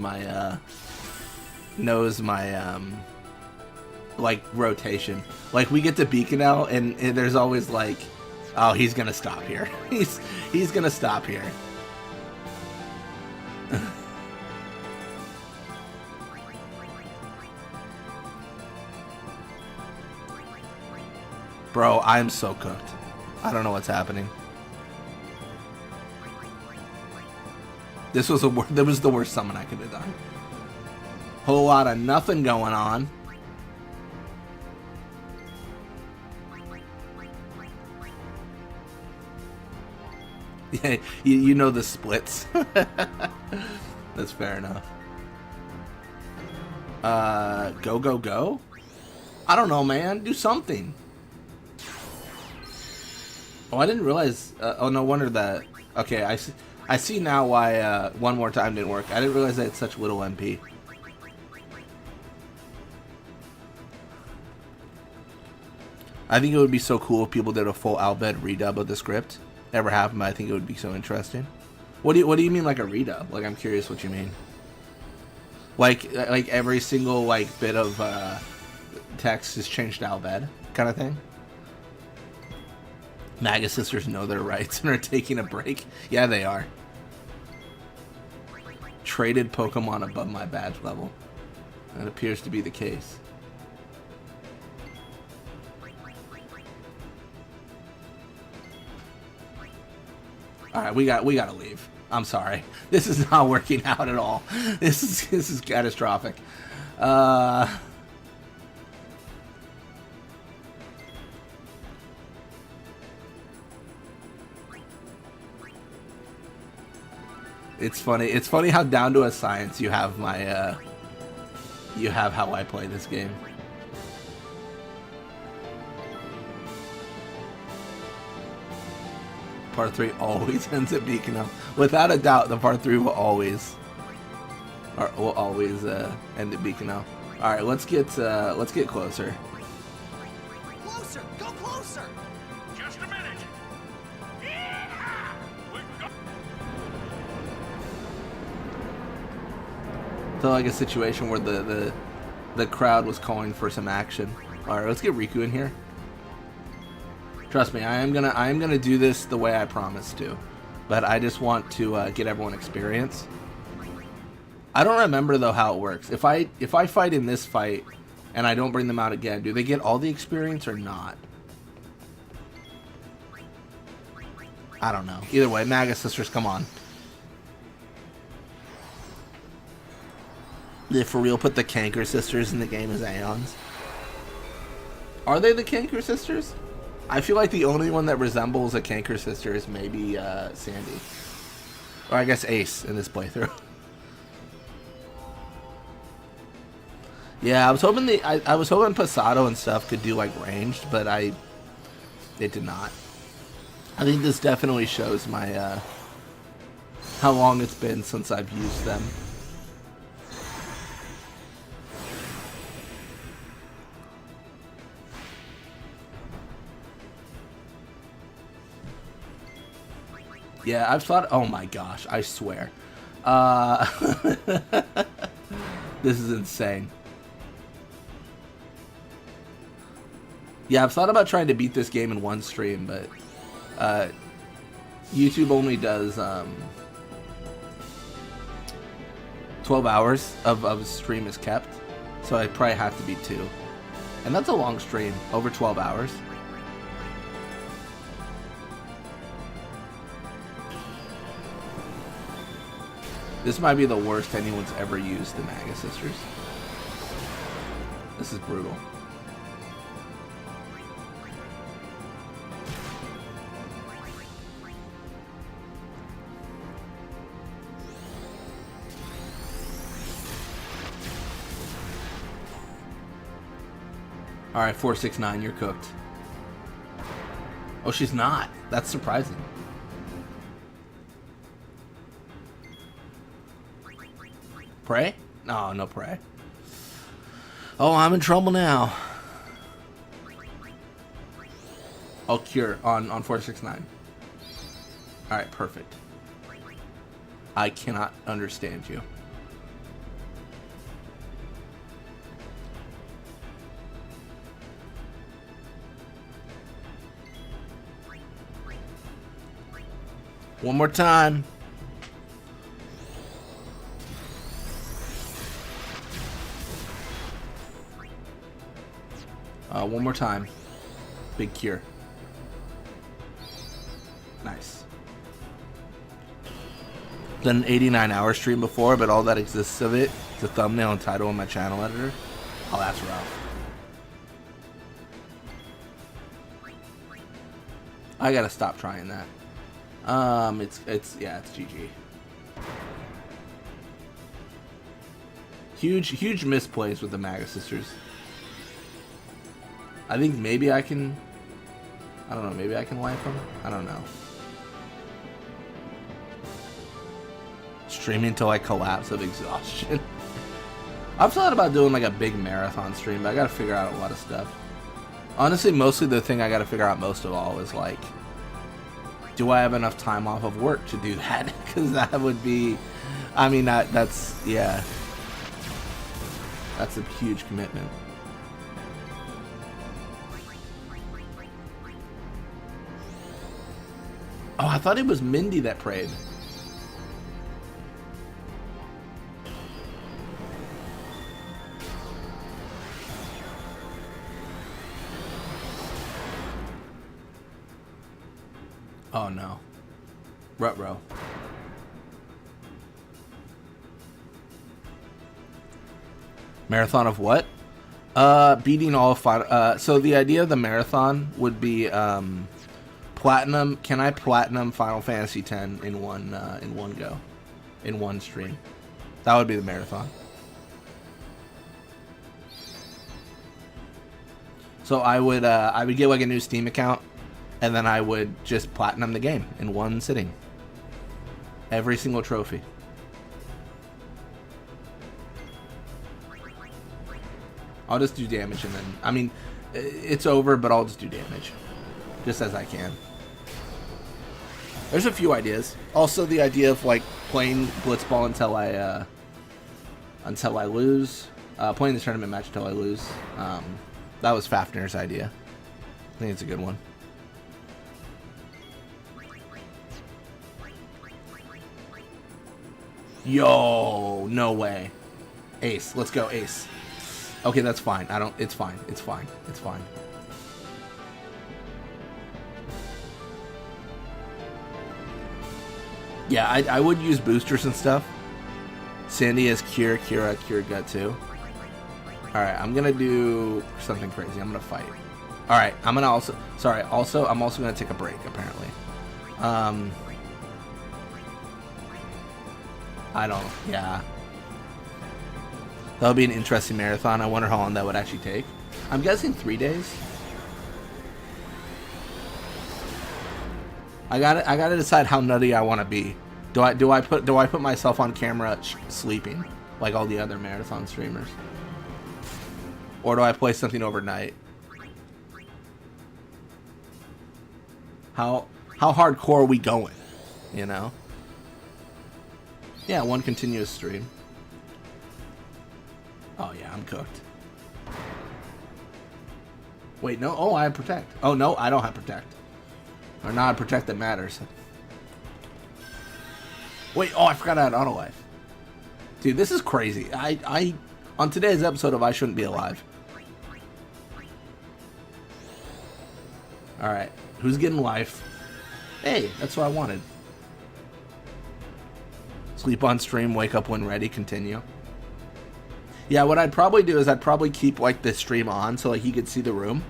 my like rotation. Like we get to Beacon out, and there's always like, oh, he's gonna stop here. he's gonna stop here. Bro, I'm so cooked. I don't know what's happening. That was the worst summon I could have done. Whole lot of nothing going on. Yeah, you know the splits. That's fair enough. Go. I don't know, man. Do something. Oh, I didn't realize. Oh, no wonder that. Okay, I see now why one more time didn't work. I didn't realize I had such little MP. I think it would be so cool if people did a full Albed redub of the script. Never happened, but I think it would be so interesting. What do you mean like a redub? Like, I'm curious what you mean. Like every single like bit of text is changed to Albed kind of thing. Maga sisters know their rights and are taking a break. Yeah, they are. Traded Pokemon above my badge level. That appears to be the case. Alright, we gotta leave. I'm sorry. This is not working out at all. This is catastrophic. It's funny. It's funny how down to a science you have my you have how I play this game. Part 3 always ends at Beacon. Without a doubt, the part 3 will always end at Beacon. All right, let's get closer. Closer! Go closer! Just a minute. Yeah! So like a situation where the crowd was calling for some action. All right, let's get Riku in here. Trust me, I am gonna do this the way I promised to, but I just want to get everyone experience. I don't remember though how it works. If I fight in this fight and I don't bring them out again, do they get all the experience or not? I don't know. Either way, Maga sisters, come on. They for real put the Canker sisters in the game as Aeons. Are they the Canker sisters? I feel like the only one that resembles a Canker sister is maybe Sandy. Or I guess Ace in this playthrough. Yeah, I was hoping I was hoping Pasado and stuff could do like ranged, but it did not. I think this definitely shows my how long it's been since I've used them. Yeah, I've thought. Oh my gosh, I swear. This is insane. Yeah, I've thought about trying to beat this game in one stream, but YouTube only does 12 hours of a stream is kept, so I probably have to be 2. And that's a long stream, over 12 hours. This might be the worst anyone's ever used the Maga sisters. This is brutal. Alright, 469, you're cooked. Oh, she's not. That's surprising. Pray? No, no pray. Oh, I'm in trouble now. I'll cure on 469. Alright, perfect. I cannot understand you. One more time. One more time. Big cure. Nice. Done an 89-hour stream before, but all that exists of it is a thumbnail and title in my channel editor. Oh, that's rough. I gotta stop trying that. It's GG. Huge misplays with the Maga sisters. I think maybe I can. I don't know. Maybe I can wipe them. I don't know. Streaming until I collapse of exhaustion. I've thought about doing like a big marathon stream, but I gotta figure out a lot of stuff. Honestly, mostly the thing I got to figure out most of all is like, do I have enough time off of work to do that? Because that would be, I mean, that's yeah, that's a huge commitment. Oh, I thought it was Mindy that prayed. Oh no. Ruh-roh. Marathon of what? Beating all final. So the idea of the marathon would be platinum. Can I platinum Final Fantasy X in one go, in one stream? That would be the marathon. So I would get like a new Steam account, and then I would just platinum the game in one sitting. Every single trophy. I'll just do damage and then, I mean, it's over, but I'll just do damage. Just as I can. There's a few ideas. Also the idea of like playing Blitzball until I lose. Playing the tournament match until I lose. That was Fafner's idea. I think it's a good one. Yo, no way. Ace, let's go, Ace. Okay, that's fine. It's fine. It's fine. It's fine. Yeah, I would use boosters and stuff. Sandy has Cure, Kira, Cure Gut too. Alright, I'm gonna do something crazy. I'm gonna fight. Alright, I'm gonna also... Sorry, also, I'm also gonna take a break, apparently. I don't... Yeah. That would be an interesting marathon. I wonder how long that would actually take. I'm guessing 3 days. I gotta decide how nutty I want to be. Do I put myself on camera sleeping like all the other marathon streamers, or do I play something overnight? How hardcore are we going? You know? Yeah, one continuous stream. Oh yeah, I'm cooked. Wait, no. Oh, I have Protect. Oh no, I don't have Protect. Or not Protect that matters. Wait, oh, I forgot I had Auto Life. Dude, this is crazy. I on today's episode of I Shouldn't Be Alive. Alright, who's getting life? Hey, that's what I wanted. Sleep on stream, wake up when ready, continue. Yeah, what I'd probably do is I'd probably keep like the stream on so like he could see the room.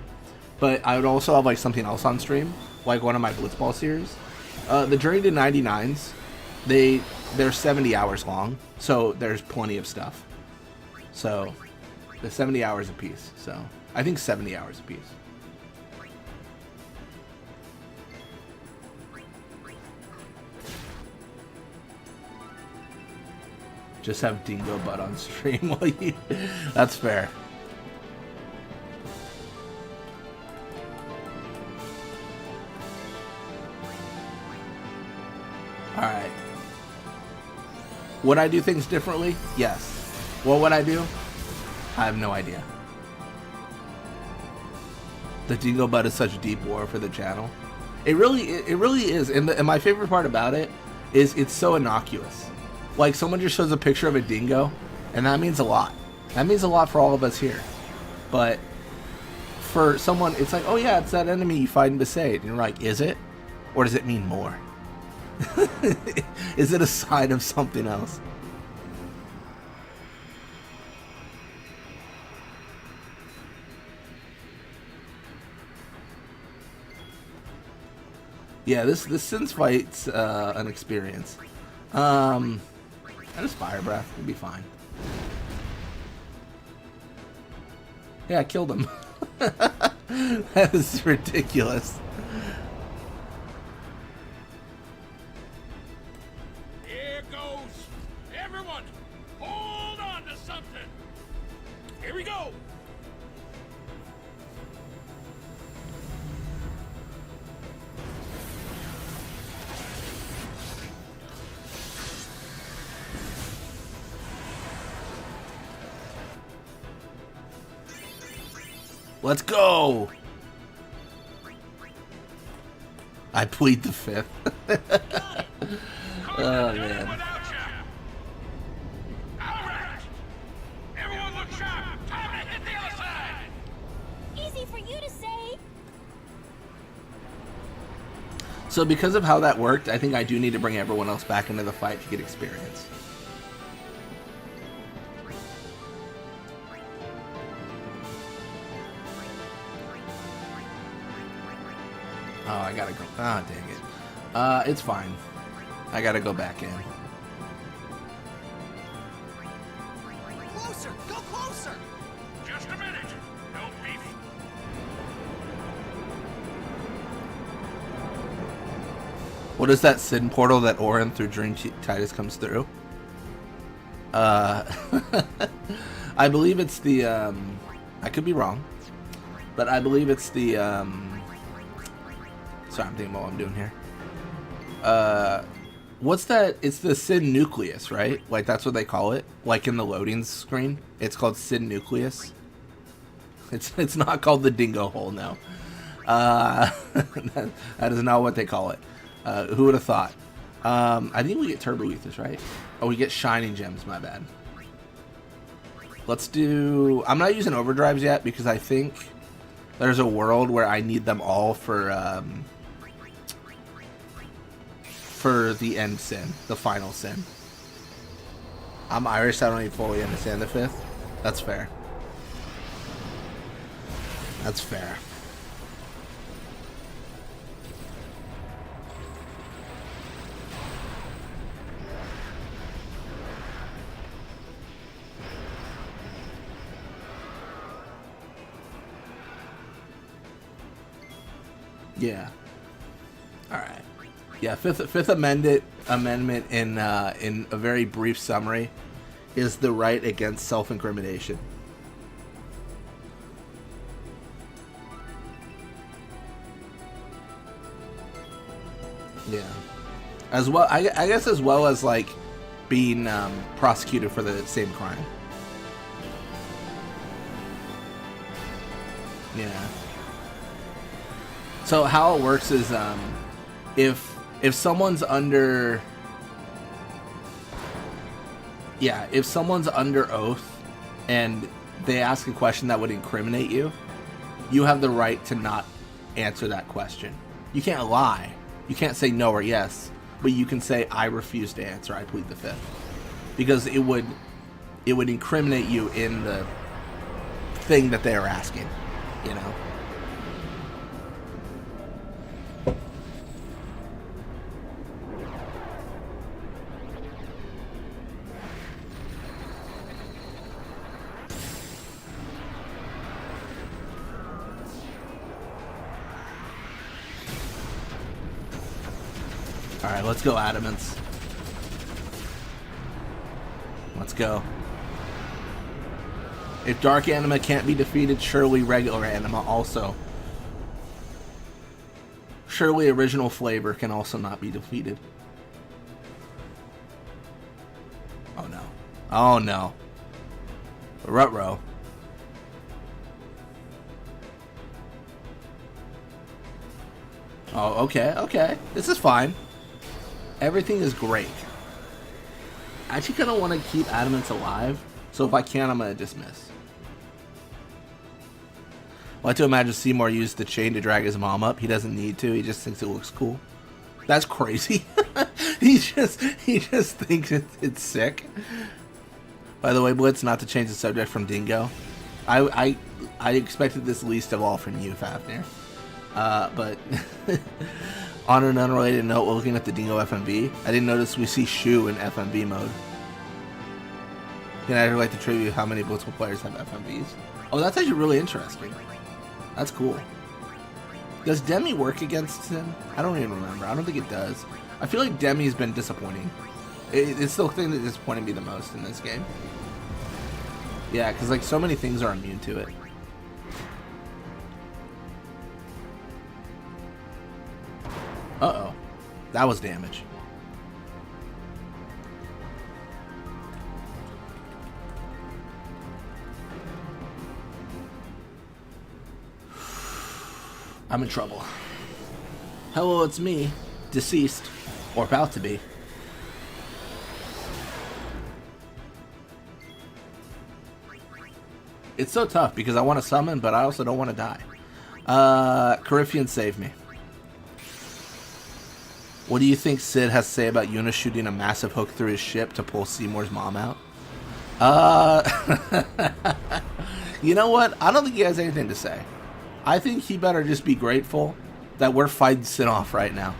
But I would also have like something else on stream, like one of my Blitzball series. The Journey to 99s, they're 70 hours long, so there's plenty of stuff. So they're 70 hours a piece. So I think 70 hours a piece. Just have Dingo Butt on stream while you... That's fair. Alright. Would I do things differently? Yes. What would I do? I have no idea. The Dingo Butt is such deep lore for the channel. It really is. And my favorite part about it is it's so innocuous. Like, someone just shows a picture of a dingo, and that means a lot. That means a lot for all of us here. But for someone, it's like, oh yeah, it's that enemy you fight in Besaid. And you're like, is it? Or does it mean more? Is it a sign of something else? Yeah, this Sin's fight's an experience. I just Fire Breath. It'd be fine. Yeah, I killed him. That is ridiculous. Here goes. Everyone, hold on to something. Here we go. Let's go! I plead the fifth. Oh, man. Everyone look sharp! Time to hit the outside! Easy for you to say. So because of how that worked, I think I do need to bring everyone else back into the fight to get experience. Oh, I gotta go. Ah, dang it. It's fine. I gotta go back in. Closer! Go closer! Just a minute. No beef. What is that Sin portal that Orin through Dream Titus comes through? I believe it's the, I could be wrong, but I believe it's the, sorry, I'm thinking about what I'm doing here. What's that? It's the Sin Nucleus, right? Like, that's what they call it. Like, in the loading screen, it's called Sin Nucleus. It's not called the Dingo Hole, no. That is not what they call it. Who would have thought? I think we get Turbo Ethers, right? Oh, we get Shining Gems, my bad. Let's do... I'm not using Overdrives yet because I think there's a world where I need them all for the end sin, the final sin. I'm Irish, so I don't even fully understand the fifth. That's fair. That's fair. Yeah. All right. Yeah. Fifth Amendment in a very brief summary is the right against self-incrimination. Yeah. As well, I guess as well as like being prosecuted for the same crime. Yeah. So how it works is if someone's under if someone's under oath and they ask a question that would incriminate you, you have the right to not answer that question. You can't lie. You can't say no or yes, but you can say I refuse to answer. I plead the fifth, because it would incriminate you in the thing that they are asking. You know. Alright, let's go, Adamants. Let's go. If Dark Anima can't be defeated, surely regular Anima also. Surely original flavor can also not be defeated. Oh no. Oh no. Ruh-roh. Oh, okay, okay. This is fine. Everything is great. I actually kind of want to keep Adamants alive, so if I can, I'm going to dismiss. I like to imagine Seymour used the chain to drag his mom up. He doesn't need to. He just thinks it looks cool. That's crazy. he just thinks it's sick. By the way, Blitz, not to change the subject from Dingo, I expected this least of all from you, Fafnir. But on an unrelated note, looking at the Dingo FMV, I didn't notice we see Shu in FMV mode. Can I like to tribute how many Blitzball players have FMVs? Oh, that's actually really interesting. That's cool. Does Demi work against him? I don't even remember. I don't think it does. I feel like Demi's been disappointing. It's the thing that disappointed me the most in this game. Yeah, because like so many things are immune to it. Uh-oh. That was damage. I'm in trouble. Hello, it's me, deceased, or about to be. It's so tough because I want to summon, but I also don't want to die. Coryphean, save me. What do you think Sid has to say about Yuna shooting a massive hook through his ship to pull Seymour's mom out? You know what? I don't think he has anything to say. I think he better just be grateful that we're fighting Sid off right now.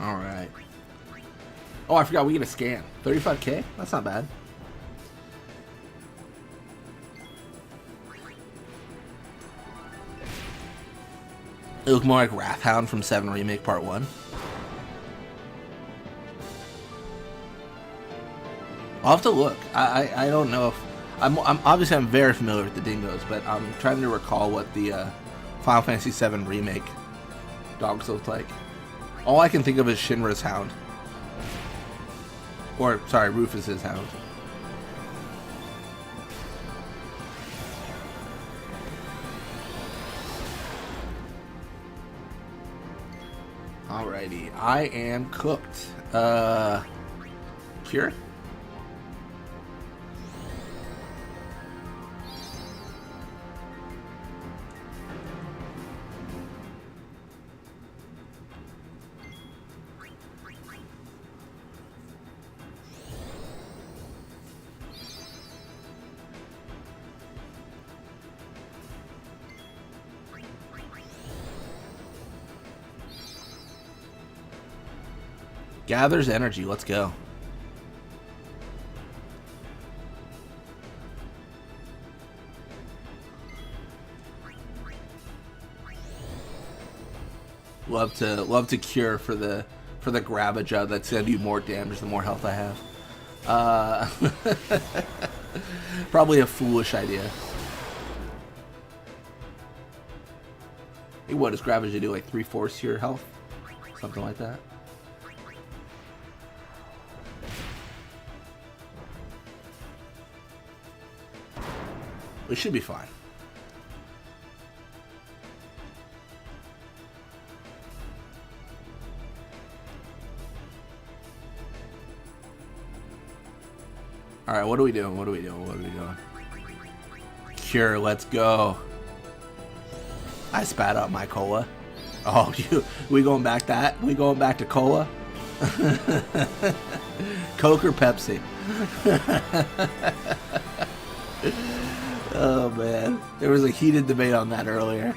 Alright. Oh, I forgot we get a scan. 35k? That's not bad. It looked more like Wrathhound from 7 Remake Part 1. I'll have to look. I don't know if... I'm obviously I'm very familiar with the dingoes, but I'm trying to recall what the Final Fantasy 7 Remake dogs looked like. All I can think of is Shinra's hound. Or, sorry, Rufus's hound. Alrighty, I am cooked. Cure? Gathers energy, let's go. Love to cure for the Gravaja. That's gonna do more damage the more health I have. Probably a foolish idea. Hey, what does Gravaja do? Like 3/4 your health? Something like that. We should be fine. Alright, what are we doing? What are we doing? What are we doing? Cure, let's go. I spat out my cola. Oh, we going back that? We going back to cola? Coke or Pepsi? Oh man, there was a heated debate on that earlier.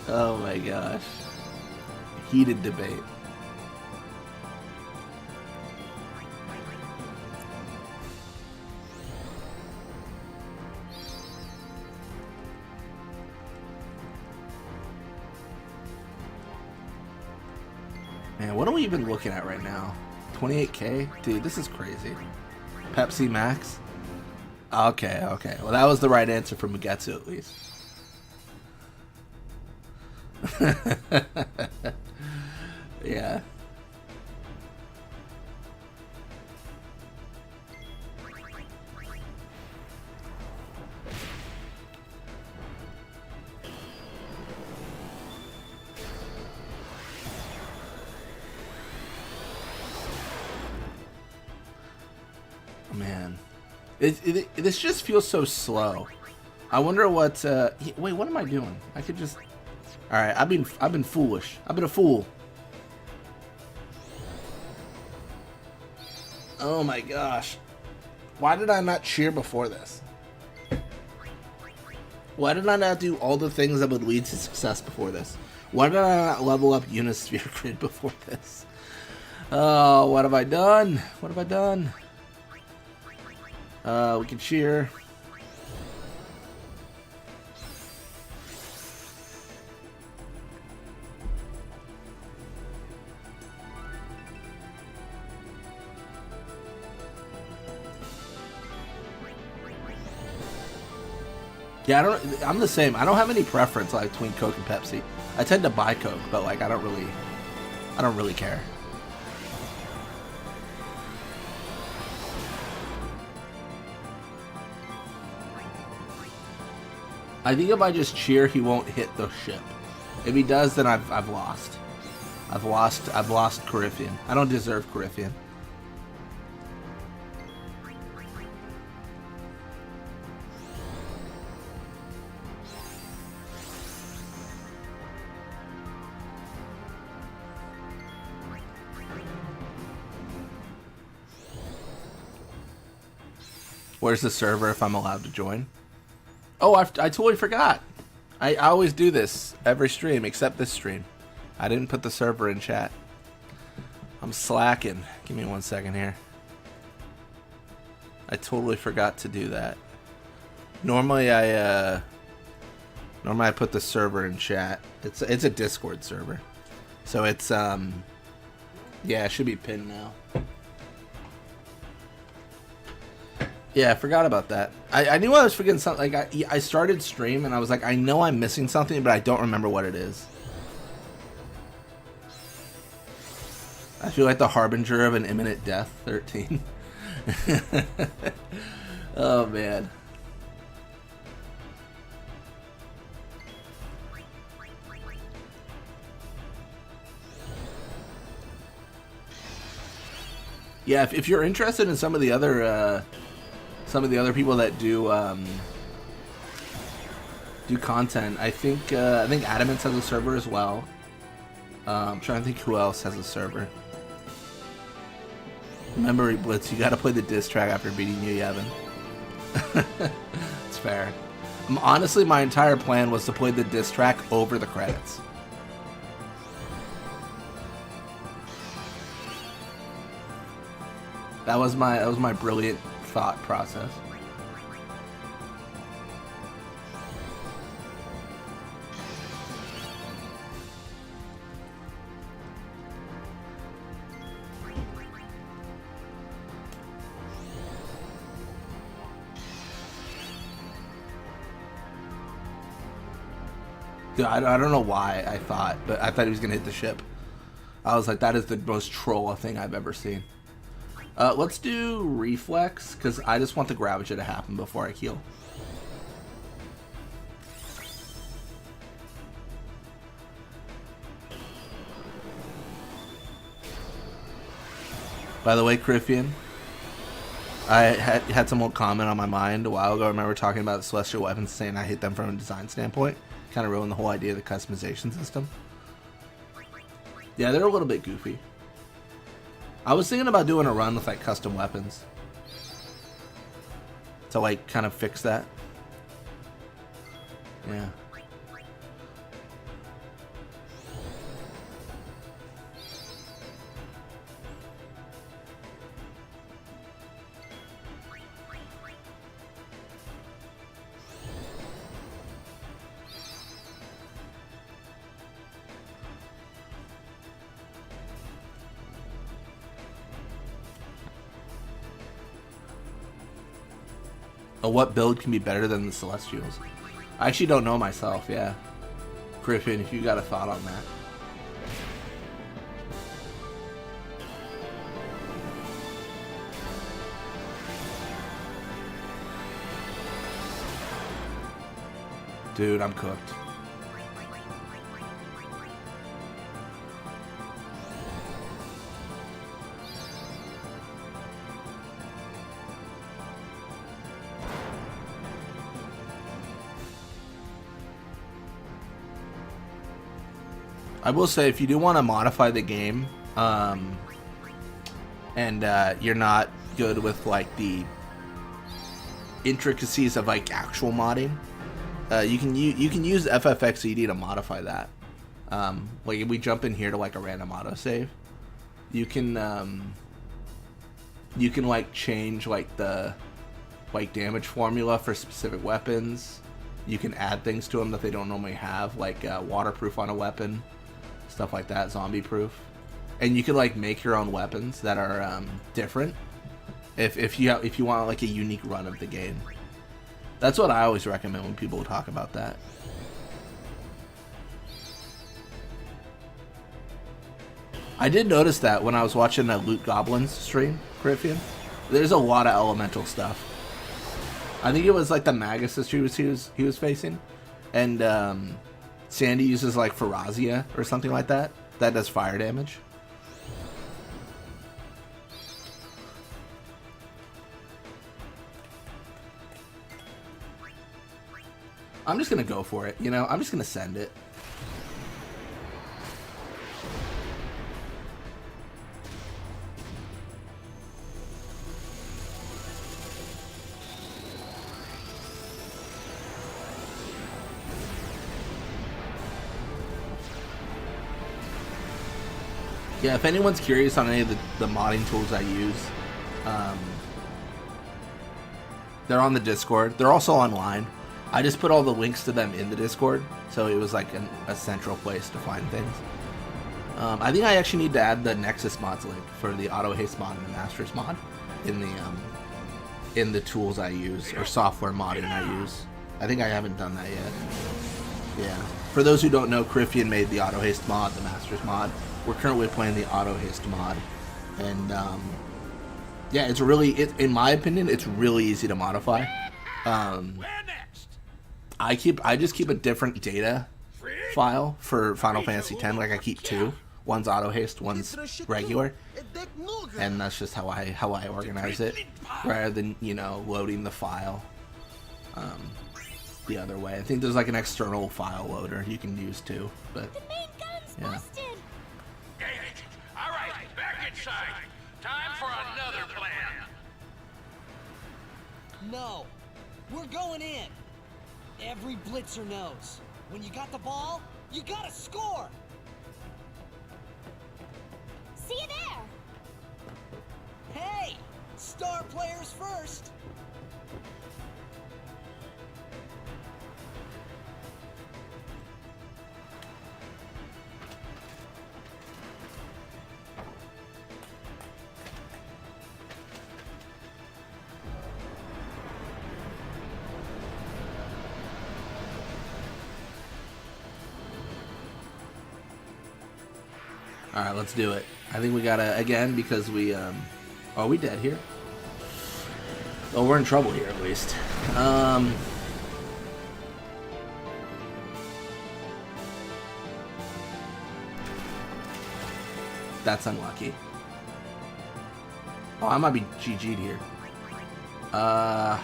Oh my gosh. Heated debate. Man, what are we even looking at right now? 28k? Dude, this is crazy. Pepsi Max? Okay, okay. Well, that was the right answer for Mugetsu, at least. Yeah. Man, this just feels so slow. I wonder what. Wait, what am I doing? I could just. All right, I've been foolish. I've been a fool. Oh my gosh, why did I not cheer before this? Why did I not do all the things that would lead to success before this? Why did I not level up Unisphere Grid before this? Oh, what have I done? What have I done? We can cheer. Yeah, I'm the same. I don't have any preference like between Coke and Pepsi. I tend to buy Coke, but like I don't really care. I think if I just cheer, he won't hit the ship. If he does, then I've lost. I've lost Coryphean. I don't deserve Coryphean. Where's the server if I'm allowed to join? Oh, I totally forgot. I always do this every stream except this stream. I didn't put the server in chat. I'm slacking. Give me 1 second here. I totally forgot to do that. Normally I put the server in chat. It's a Discord server. So it's yeah, it should be pinned now. Yeah, I forgot about that. I knew I was forgetting something. Like I started stream and I was like, I know I'm missing something, but I don't remember what it is. I feel like the harbinger of an imminent death. 13. Oh man. Yeah, if you're interested in some of the other people that do content, I think Adamance has a server as well. I'm trying to think who else has a server. Remember, Blitz, you got to play the diss track after beating you, Yevon. It's fair. Honestly, my entire plan was to play the diss track over the credits. That was my brilliant thought process. Dude, I don't know why I thought, but I thought he was gonna hit the ship. I was like, that is the most troll thing I've ever seen. Let's do reflex, because I just want the Gravager to happen before I heal. By the way, Coryphean, I had someone comment on my mind a while ago. I remember talking about the Celestial weapons, saying I hate them from a design standpoint. Kind of ruined the whole idea of the customization system. Yeah, they're a little bit goofy. I was thinking about doing a run with like custom weapons to like kind of fix that. Yeah. What build can be better than the Celestials? I actually don't know myself, yeah. Griffin, if you got a thought on that. Dude, I'm cooked. I will say, if you do want to modify the game, and you're not good with like the intricacies of like actual modding, you can use FFXED to modify that. Like if we jump in here to like a random autosave, you can like change like the damage formula for specific weapons. You can add things to them that they don't normally have, like waterproof on a weapon. Stuff like that, zombie proof, and you can like make your own weapons that are different if you want like a unique run of the game. That's what I always recommend when people talk about that. I did notice that when I was watching a Loot Goblins stream, Griffian. There's a lot of elemental stuff. I think it was like the Magus history he was facing, and Sandy uses like Farazia or something like that. That does fire damage. I'm just gonna go for it, you know? I'm just gonna send it. Yeah, if anyone's curious on any of the modding tools I use, they're on the Discord. They're also online. I just put all the links to them in the Discord, so it was like a central place to find things. I think I actually need to add the Nexus mods link for the Auto Haste mod and the Masters mod in the tools I use, or software modding I use. I think I haven't done that yet. Yeah. For those who don't know, Griffian made the Auto Haste mod, the Masters mod. We're currently playing the Auto Haste mod, and yeah, it's really, in my opinion, it's really easy to modify. I just keep a different data file for Final Fantasy X. Like I keep two. One's Auto Haste, one's regular, and that's just how I organize it, rather than, you know, loading the file the other way. I think there's like an external file loader you can use too, but yeah. Alright, back inside. Time for another plan. No, we're going in. Every blitzer knows. When you got the ball, you gotta score! See you there! Hey! Star players first! Alright, let's do it. I think we gotta, again, because we, are we dead here? Oh, we're in trouble here, at least. That's unlucky. Oh, I might be GG'd here. I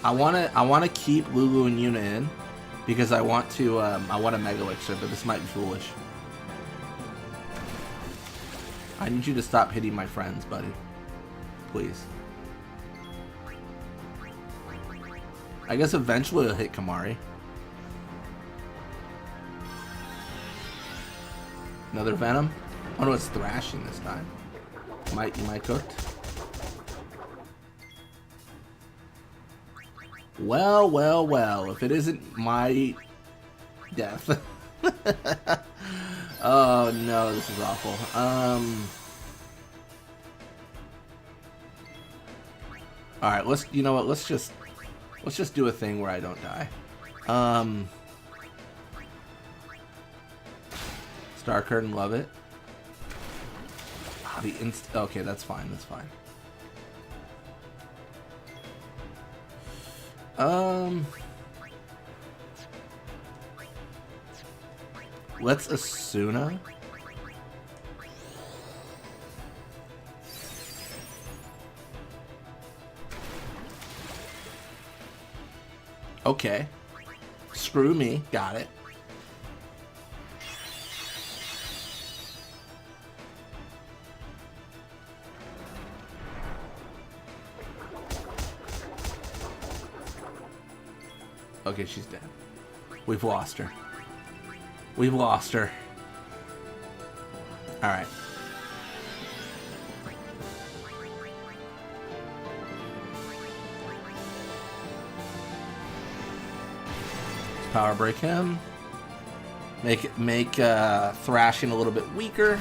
wanna keep Lulu and Yuna in, because I want to, I want a Mega Elixir, but this might be foolish. I need you to stop hitting my friends, buddy. Please. I guess eventually it'll hit Kamari. Another Venom? Oh no, it's Thrashing this time. Am I cooked? Well, well, well. If it isn't my death. Oh no, this is awful. Alright, you know what, let's just do a thing where I don't die. Star Curtain, love it. Okay, that's fine, that's fine. Let's Asuna. Okay. Screw me. Got it. Okay, she's dead. We've lost her. We've lost her. Alright. Power break him. Make Thrashing a little bit weaker.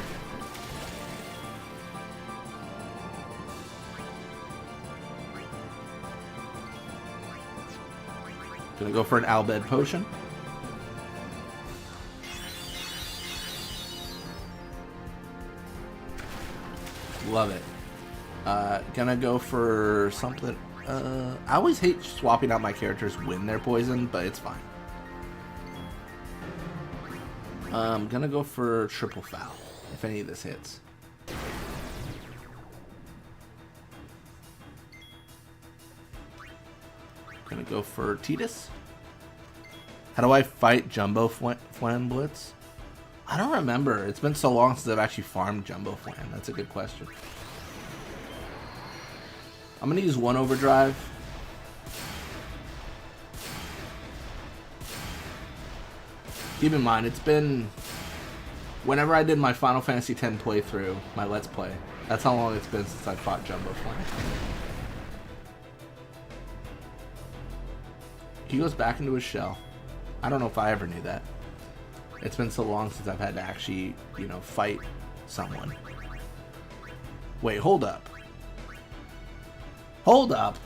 Gonna go for an Albed potion. Love it. Gonna go for something. I always hate swapping out my characters when they're poisoned, but it's fine. Gonna go for triple foul if any of this hits. Gonna go for Titus. How do I fight Jumbo Flan Blitz? I don't remember. It's been so long since I've actually farmed Jumbo Flan. That's a good question. I'm gonna use one overdrive. Keep in mind, it's been... Whenever I did my Final Fantasy X playthrough, my Let's Play, that's how long it's been since I fought Jumbo Flan. He goes back into his shell. I don't know if I ever knew that. It's been so long since I've had to actually, you know, fight someone. Wait, hold up. Hold up.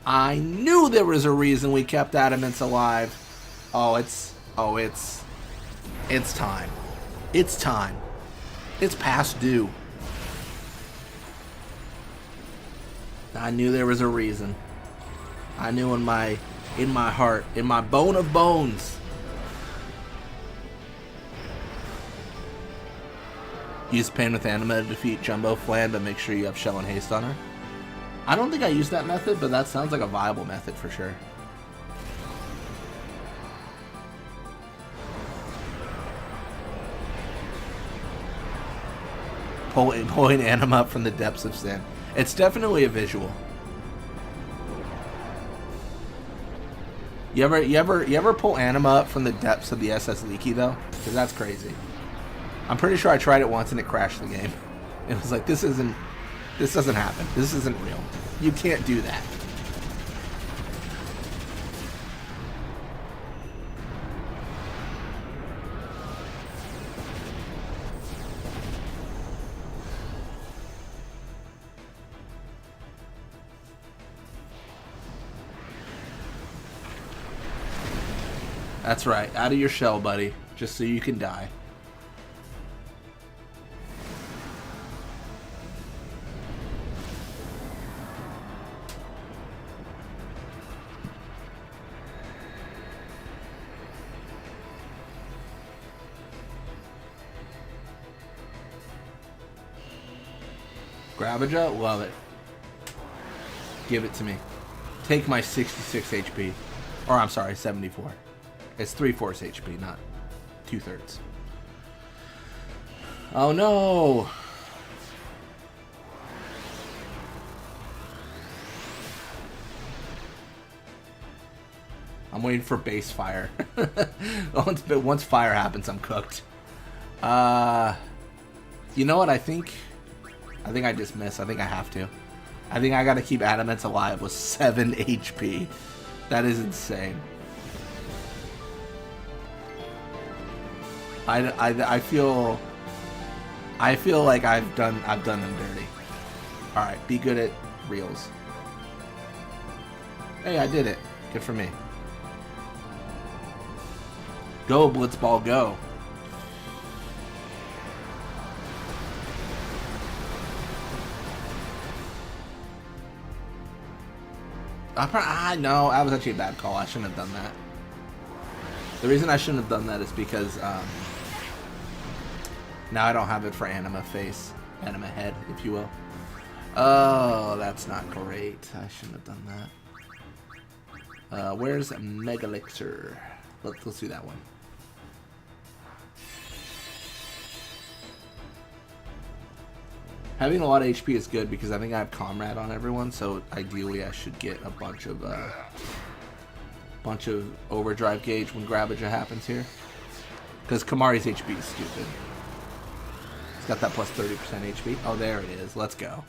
I knew there was a reason we kept Adamance alive. It's time. It's time. It's past due. I knew there was a reason. I knew in my heart, in my bone of bones. Use Pain with Anima to defeat Jumbo Flan, but make sure you have Shell and Haste on her. I don't think I used that method, but that sounds like a viable method for sure. Pulling Anima up from the depths of sin. It's definitely a visual. You ever pull Anima up from the depths of the SS Leaky though? Because that's crazy. I'm pretty sure I tried it once and it crashed the game. It was like, this doesn't happen. This isn't real. You can't do that. That's right. Out of your shell, buddy. Just so you can die. Gravaja, love it. Give it to me. Take my 66 HP. Or I'm sorry, 74. It's 3/4 HP, not 2/3. Oh no! I'm waiting for base fire. Once fire happens, I'm cooked. You know what? I think I just miss. I think I have to. I think I gotta keep Adamance alive with 7 HP. That is insane. I feel like I've done them dirty. All right, be good at reels. Hey, I did it. Good for me. Go Blitzball, go. No, that was actually a bad call. I shouldn't have done that. The reason I shouldn't have done that is because now I don't have it for Anima face, Anima head, if you will. Oh, that's not great. I shouldn't have done that. Where's Megalixir? Let's do that one. Having a lot of HP is good because I think I have Comrade on everyone, so ideally I should get a bunch of overdrive gauge when Gravaja happens here. Because Kamari's HP is stupid. It's got that plus 30% HP. Oh, there it is. Let's go.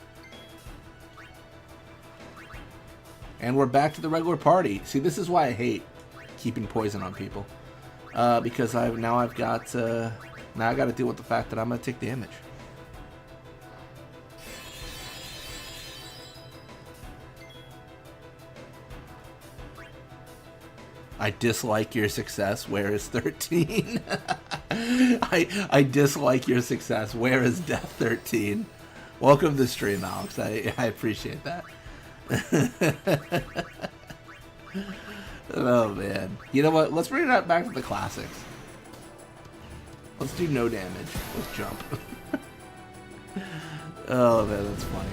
And we're back to the regular party. See, this is why I hate keeping poison on people. Because now I got to deal with the fact that I'm gonna take damage. I dislike your success. Where is 13? I dislike your success. Where is Death 13? Welcome to the stream, Alex. I appreciate that. Oh, man. You know what? Let's bring it back to the classics. Let's do no damage. Let's jump. Oh, man, that's funny.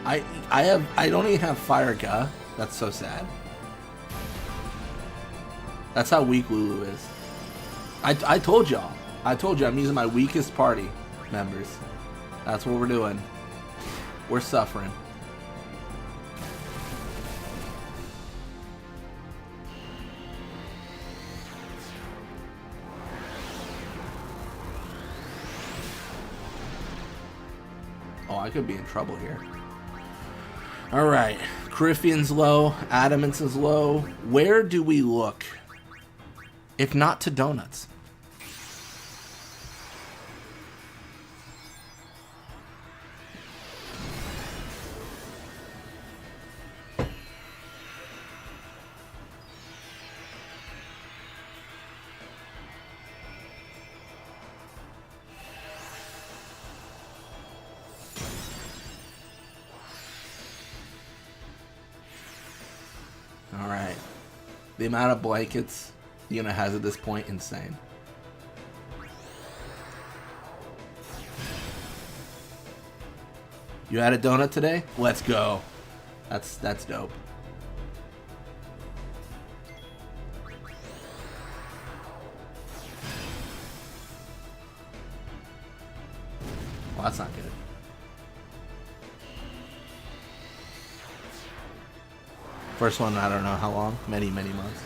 I don't even have Fire Ga. That's so sad. That's how weak Lulu is. I told y'all. I told you I'm using my weakest party members. That's what we're doing. We're suffering. Oh, I could be in trouble here. Alright. Criffian's low. Adamance low. Where do we look? If not to donuts. Alright. The amount of blankets Yuna has at this point, insane. You had a donut today? Let's go. That's dope. Well, that's not good. First one, I don't know how long. Many months.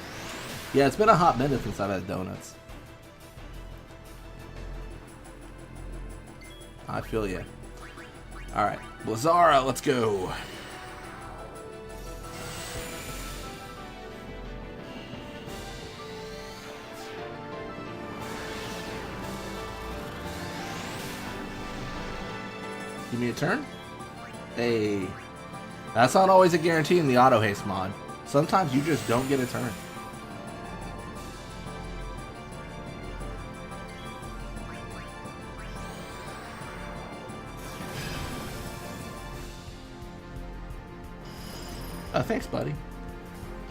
Yeah, it's been a hot minute since I've had donuts. I feel ya. Alright, Lazara, let's go. Give me a turn? Hey. That's not always a guarantee in the auto haste mod. Sometimes you just don't get a turn. Oh, thanks, buddy.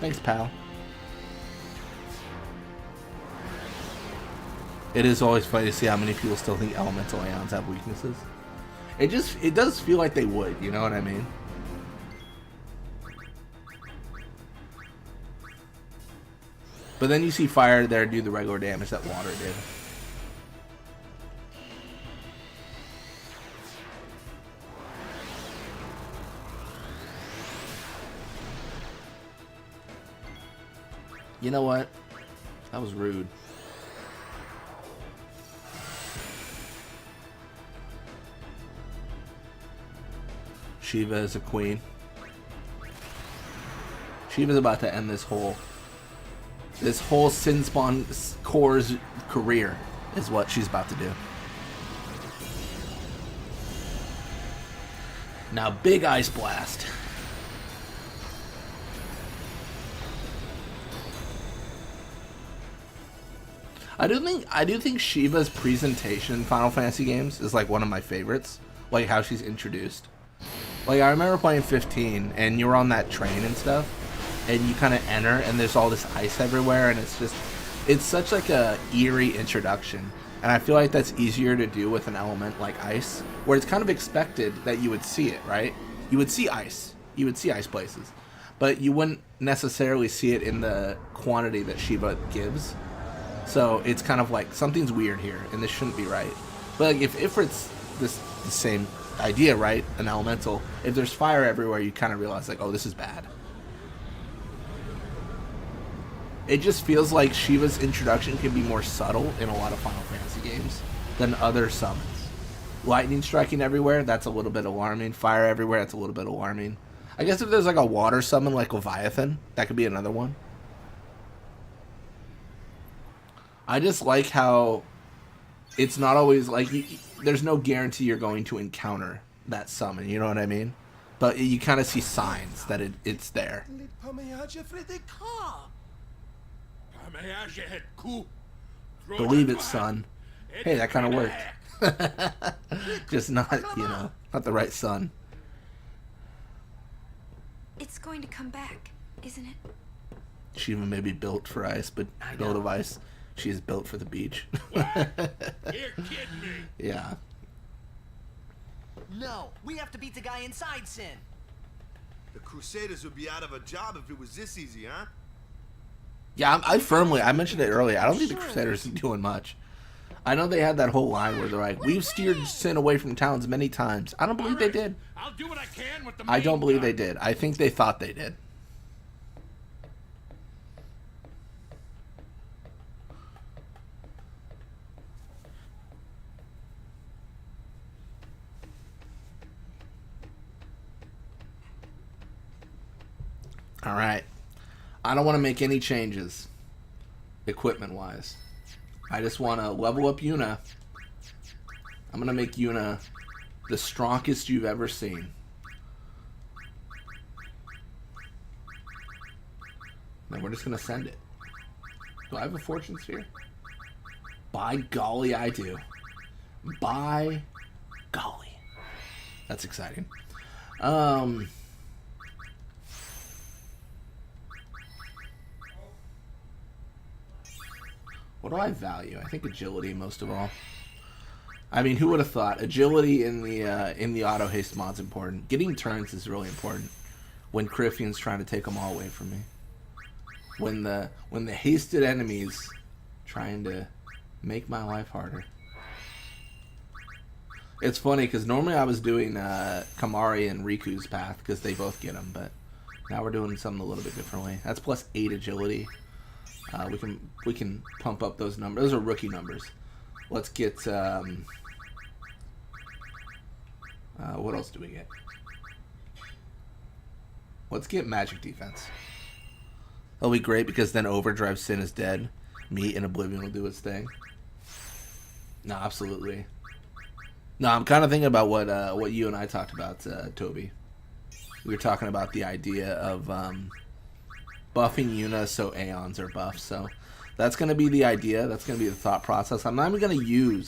Thanks, pal. It is always funny to see how many people still think elemental Aeons have weaknesses. It does feel like they would, you know what I mean? But then you see fire there do the regular damage that water did. You know what? That was rude. Shiva is a queen. Shiva's about to end this whole Sin-Spawn Core's career is what she's about to do. Now, big ice blast. I do think Shiva's presentation in Final Fantasy games is like one of my favorites. Like how she's introduced. Like I remember playing 15 and you're on that train and stuff, and you kind of enter and there's all this ice everywhere, and it's such like a eerie introduction. And I feel like that's easier to do with an element like ice, where it's kind of expected that you would see it, right? You would see ice. You would see ice places. But you wouldn't necessarily see it in the quantity that Shiva gives. So it's kind of like something's weird here, and this shouldn't be right. But like if it's the same idea, right? An elemental. If there's fire everywhere, you kind of realize like, oh, this is bad. It just feels like Shiva's introduction can be more subtle in a lot of Final Fantasy games than other summons. Lightning striking everywhere, that's a little bit alarming. Fire everywhere, that's a little bit alarming. I guess if there's like a water summon like Leviathan, that could be another one. I just like how it's not always like there's no guarantee you're going to encounter that summon. You know what I mean? But you kind of see signs that it's there. Believe it, son. Hey, that kind of worked. Just not, not the right son. It's going to come back, isn't it? She even may be built for ice, but built of ice. She is built for the beach. You're kidding me. Yeah. No, we have to beat the guy inside Sin. The Crusaders would be out of a job if it was this easy, huh? Yeah, I mentioned it earlier. I don't think the Crusaders are doing much. I know they had that whole line where they're like, we've steered Sin away from towns many times. I don't believe they did. I'll do what I can with the I don't believe gun. they did. I think they thought they did. All right. I don't want to make any changes equipment-wise. I just want to level up Yuna. I'm going to make Yuna the strongest you've ever seen. Then we're just going to send it. Do I have a fortune sphere? By golly, I do. By golly. That's exciting. What do I value? I think agility most of all. I mean, who would have thought agility in the auto haste mod's important? Getting turns is really important when Crifian's trying to take them all away from me. When the hasted enemies trying to make my life harder. It's funny because normally I was doing Kamari and Riku's path because they both get them, but now we're doing something a little bit differently. That's plus 8 agility. We can pump up those numbers. Those are rookie numbers. Let's get what else do we get? Let's get magic defense. That'll be great because then Overdrive Sin is dead. Meat and Oblivion will do its thing. No, absolutely. No, I'm kind of thinking about what you and I talked about, Toby. We were talking about the idea of buffing Yuna so Aeons are buffed. So that's going to be the idea. That's going to be the thought process. I'm not even going to use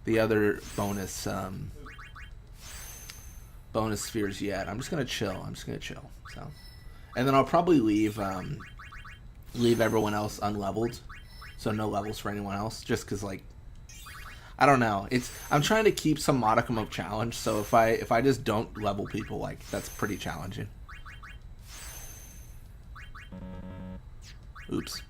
the other bonus spheres yet. I'm just going to chill. So, and then I'll probably leave everyone else unleveled, so no levels for anyone else. Just because, like, I don't know. I'm trying to keep some modicum of challenge. So if I just don't level people, like, that's pretty challenging. Oops.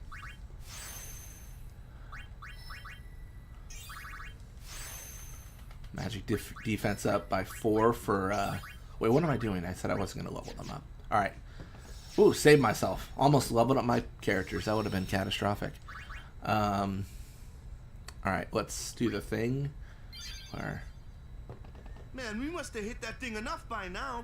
Magic defense up by 4 for, wait, what am I doing? I said I wasn't going to level them up. Alright. Ooh, saved myself. Almost leveled up my characters. That would have been catastrophic. Alright, let's do the thing. Where? Man, we must have hit that thing enough by now.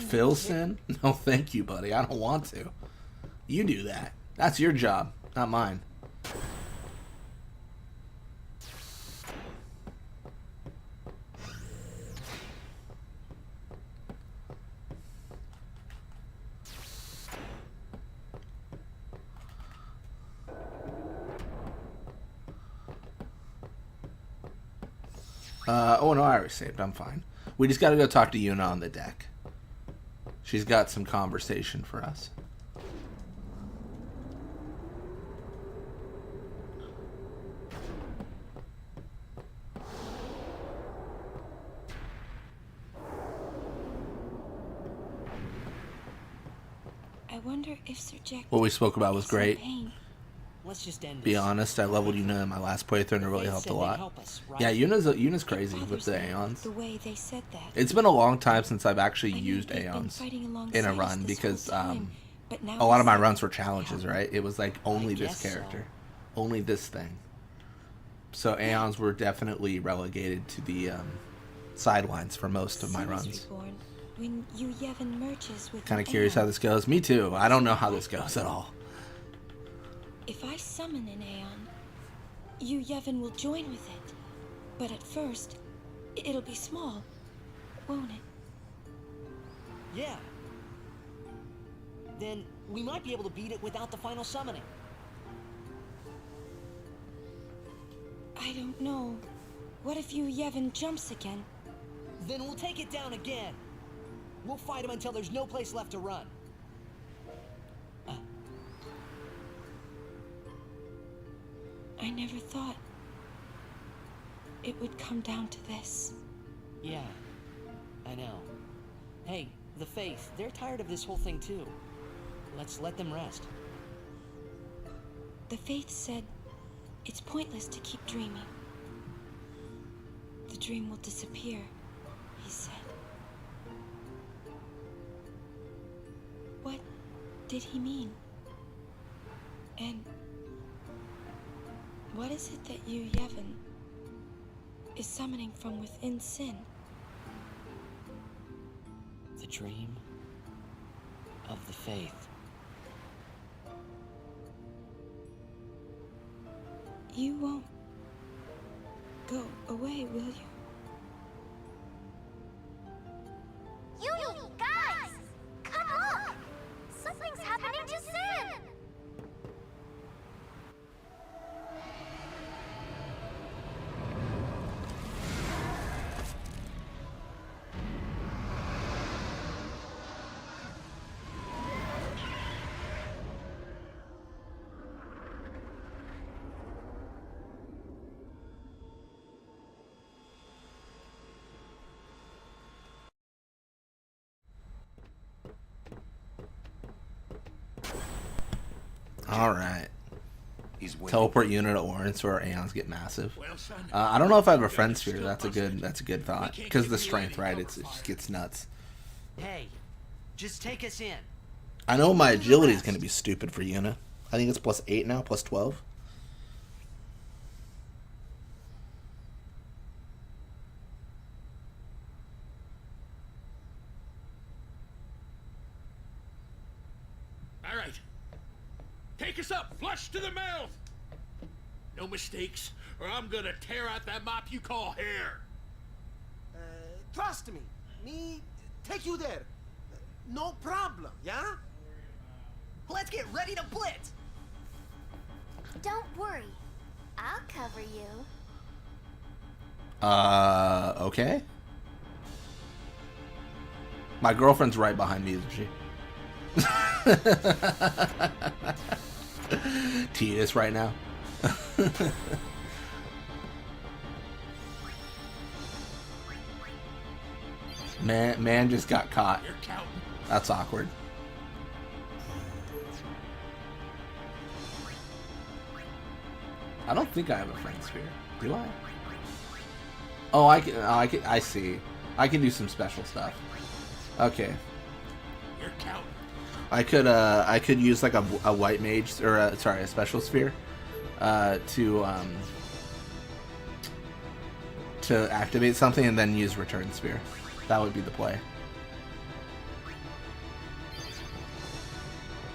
Phil Sin? No, thank you, buddy. I don't want to. You do that. That's your job, not mine. Oh no, I already saved. I'm fine. We just gotta go talk to Yuna on the deck. She's got some conversation for us. I wonder if Sir Jack. What we spoke about was great. Let's just end Be this. honest, I leveled Yuna in my last playthrough and it really helped a lot. Yeah, Yuna's crazy with the Aeons. The way they said that. It's been a long time since I've actually used Aeons in a run because a lot of my runs were challenges, right? It was like only this character, only this thing. So Aeons were definitely relegated to the sidelines for most of my runs. When Yu Yevon merges with Kind of curious how this goes. Me too. I don't know how this goes at all. If I summon an Aeon, you Yevon will join with it. But at first, it'll be small, won't it? Yeah. Then we might be able to beat it without the final summoning. I don't know. What if you Yevon jumps again? Then we'll take it down again. We'll fight him until there's no place left to run. I never thought it would come down to this. Yeah, I know. Hey, the Faith, they're tired of this whole thing too. Let's let them rest. The Faith said it's pointless to keep dreaming. The dream will disappear, he said. What did he mean? And what is it that you, Yevon, is summoning from within Sin? The dream of the Faith. You won't go away, will you? You guys! Come look! Something's happening to Sin! All right. Teleport unit at Orin so our Aeons get massive. I don't know if I have a friend sphere. That's a good thought. Because the strength, right? It just gets nuts. Hey, just take us in. I know my agility is going to be stupid for Yuna. I think it's +8 now, +12. All right. Take us up, flush to the mouth. No mistakes, or I'm gonna tear out that mop you call hair. Trust me. Me take you there. No problem, yeah? Let's get ready to blitz! Don't worry. I'll cover you. Okay. My girlfriend's right behind me, isn't she? Tidus right now. Man just got caught. That's awkward. I don't think I have a friend sphere. Do I? Oh, I see. I can do some special stuff. Okay. I could use like a white mage or a special sphere to activate something and then use return sphere. That would be the play.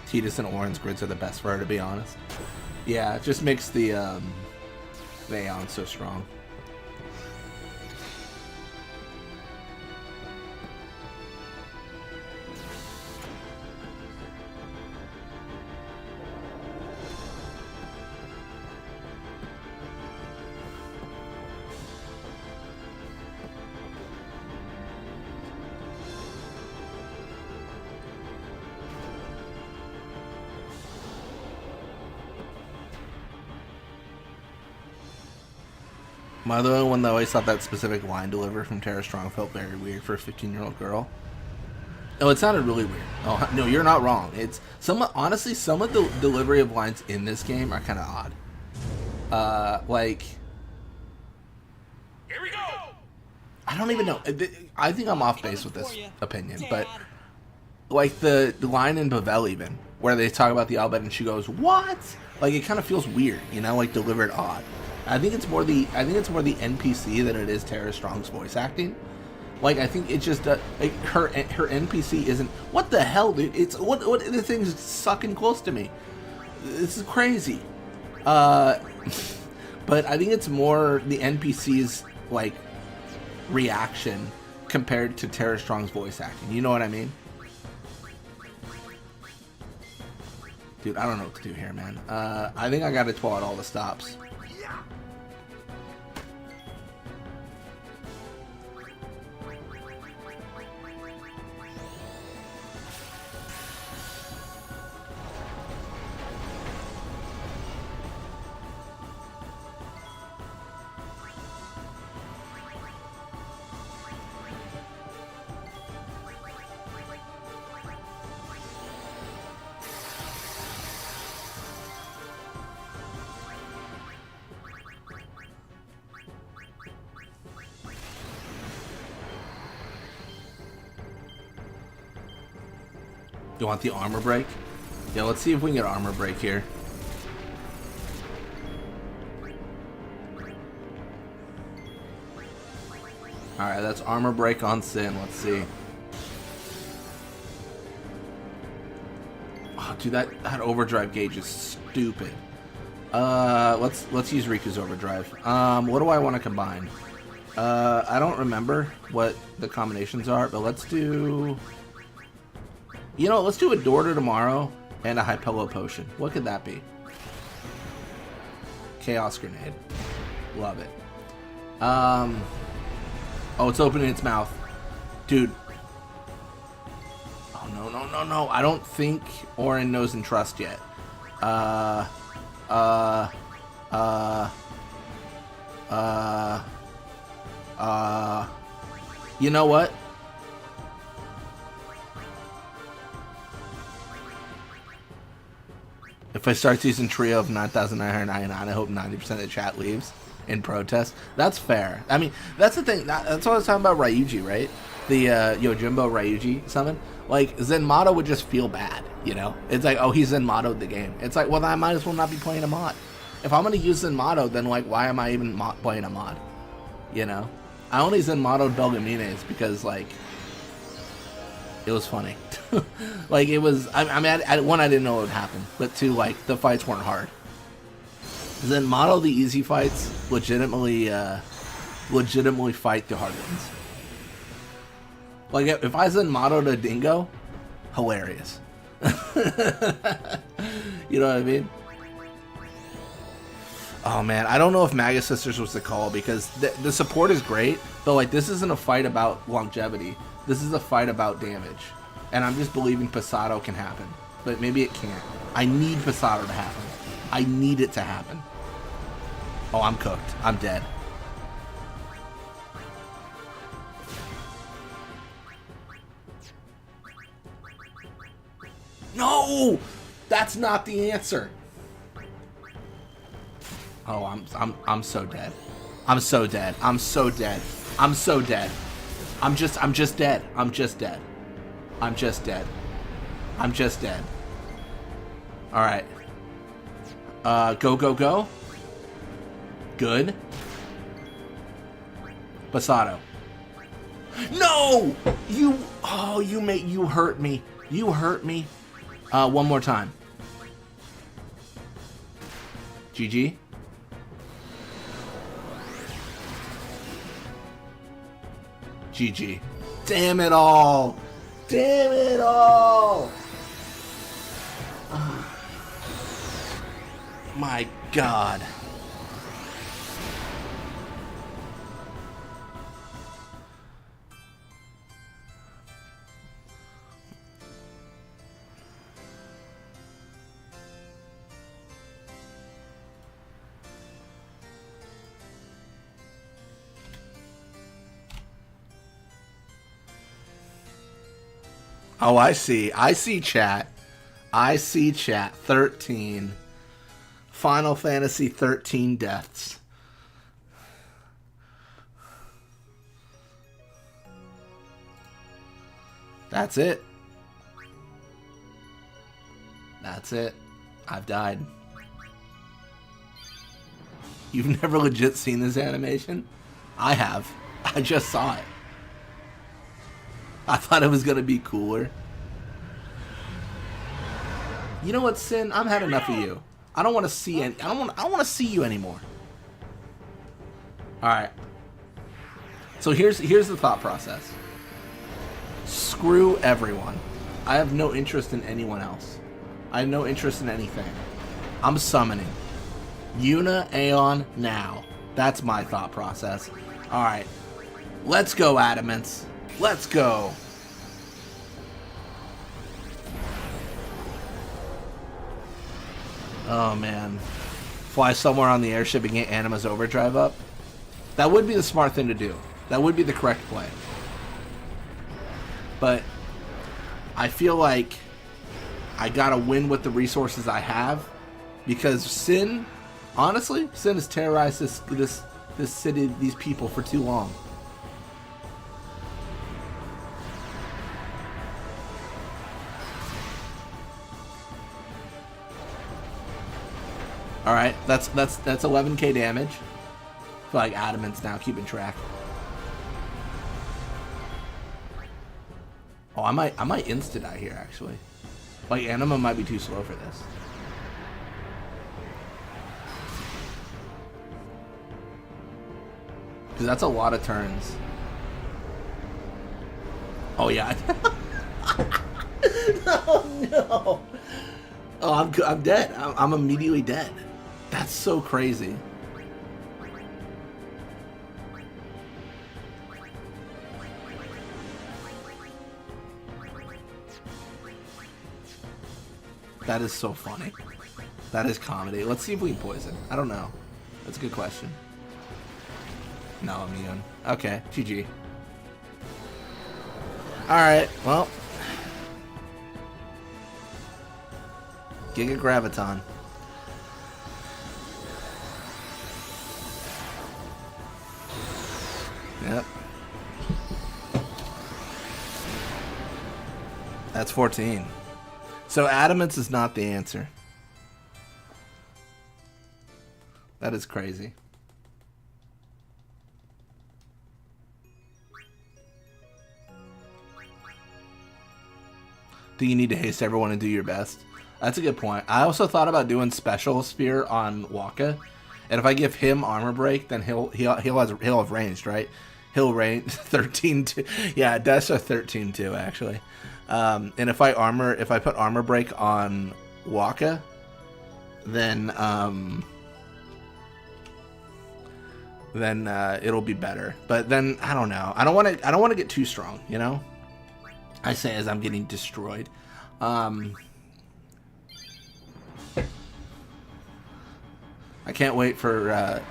Tidus and Orin's grids are the best for her, to be honest. Yeah, it just makes the Aeon so strong. Am I the only one that always thought that specific line delivery from Tara Strong felt very weird for a 15-year-old girl? Oh, it sounded really weird. Oh, no, you're not wrong. It's honestly, some of the delivery of lines in this game are kind of odd. Like, here we go. I don't even know. I think I'm off base with this opinion, but like the line in Bavel even, where they talk about the Albed and she goes, "What?" Like it kind of feels weird, you know, like delivered odd. I think it's more the NPC than it is Tara Strong's voice acting. Like I think it's just like her NPC isn't. What the hell, dude? It's what the thing's sucking close to me. this is crazy. But I think it's more the NPC's like reaction compared to Tara Strong's voice acting. You know what I mean? Dude, I don't know what to do here, man. I think I gotta pull out all the stops. You want the armor break? Yeah, let's see if we can get armor break here. Alright, that's armor break on Sin. Let's see. Oh, dude, that overdrive gauge is stupid. Let's use Riku's overdrive. What do I want to combine? I don't remember what the combinations are, but let's do... You know, let's do a Door to Tomorrow and a Hypello Potion. What could that be? Chaos Grenade. Love it. Oh, it's opening its mouth. Dude. Oh, no, no, no, no. I don't think Orin knows and trust yet. You know what? If I start using Trio of 9,999, I hope 90% of the chat leaves in protest. That's fair. I mean, that's the thing. That's what I was talking about Ryuji, right? The Yojimbo Ryuji summon. Like, Zenmato would just feel bad, you know? It's like, oh, he Zenmato'd the game. It's like, well, I might as well not be playing a mod. If I'm going to use Zenmato, then, like, why am I even playing a mod? You know? I only Zenmato'd Belgamines because, like, it was funny. Like, it was... I mean, one, I didn't know what would happen. But two, like, the fights weren't hard. Zenmato, the easy fights, legitimately fight the hard ones. Like, if I Zenmato to Dingo, hilarious. You know what I mean? Oh, man, I don't know if Magus Sisters was the call, because the support is great, but, like, this isn't a fight about longevity. This is a fight about damage. And I'm just believing Passato can happen. But maybe it can't. I need Passato to happen. I need it to happen. Oh, I'm cooked. I'm dead. No! That's not the answer. Oh, I'm so dead. I'm so dead. I'm so dead. I'm so dead. I'm just dead. I'm just dead. I'm just dead. I'm just dead. Alright. Go, go, go. Good. Passato. No! You hurt me. You hurt me. One more time. GG. GG. Damn it all. Damn it all. My God. Oh, I see. I see chat. I see chat. 13. Final Fantasy 13 deaths. That's it. That's it. I've died. You've never legit seen this animation? I have. I just saw it. I thought it was going to be cooler. You know what, Sin? I've had enough of you. I don't want to see any. I don't want to see you anymore. All right. So here's the thought process. Screw everyone. I have no interest in anyone else. I have no interest in anything. I'm summoning Yuna, Aeon now. That's my thought process. All right. Let's go, Adamants. Let's go. Oh, man. Fly somewhere on the airship and get Anima's overdrive up. That would be the smart thing to do. That would be the correct play. But I feel like I gotta win with the resources I have, because Sin, honestly, Sin has terrorized this city, these people for too long. All right, that's 11k damage. I feel like Adamant's now keeping track. Oh, I might insta die here actually. Like Anima might be too slow for this. Because that's a lot of turns. Oh yeah. Oh no. Oh, I'm dead. I'm immediately dead. That's so crazy. That is so funny. That is comedy. Let's see if we can poison. I don't know. That's a good question. No, immune. Okay, GG. Alright, well. Giga Graviton. Yep. That's 14. So Adamance is not the answer. That is crazy. Do you need to haste everyone and do your best? That's a good point. I also thought about doing Special Spear on Waka, and if I give him armor break, then he'll have ranged, right? He'll range 13 too. Yeah, that's a 13 too actually. And if I put armor break on Waka, then it'll be better. But then I don't know. I don't want to get too strong, you know? I say as I'm getting destroyed. I can't wait for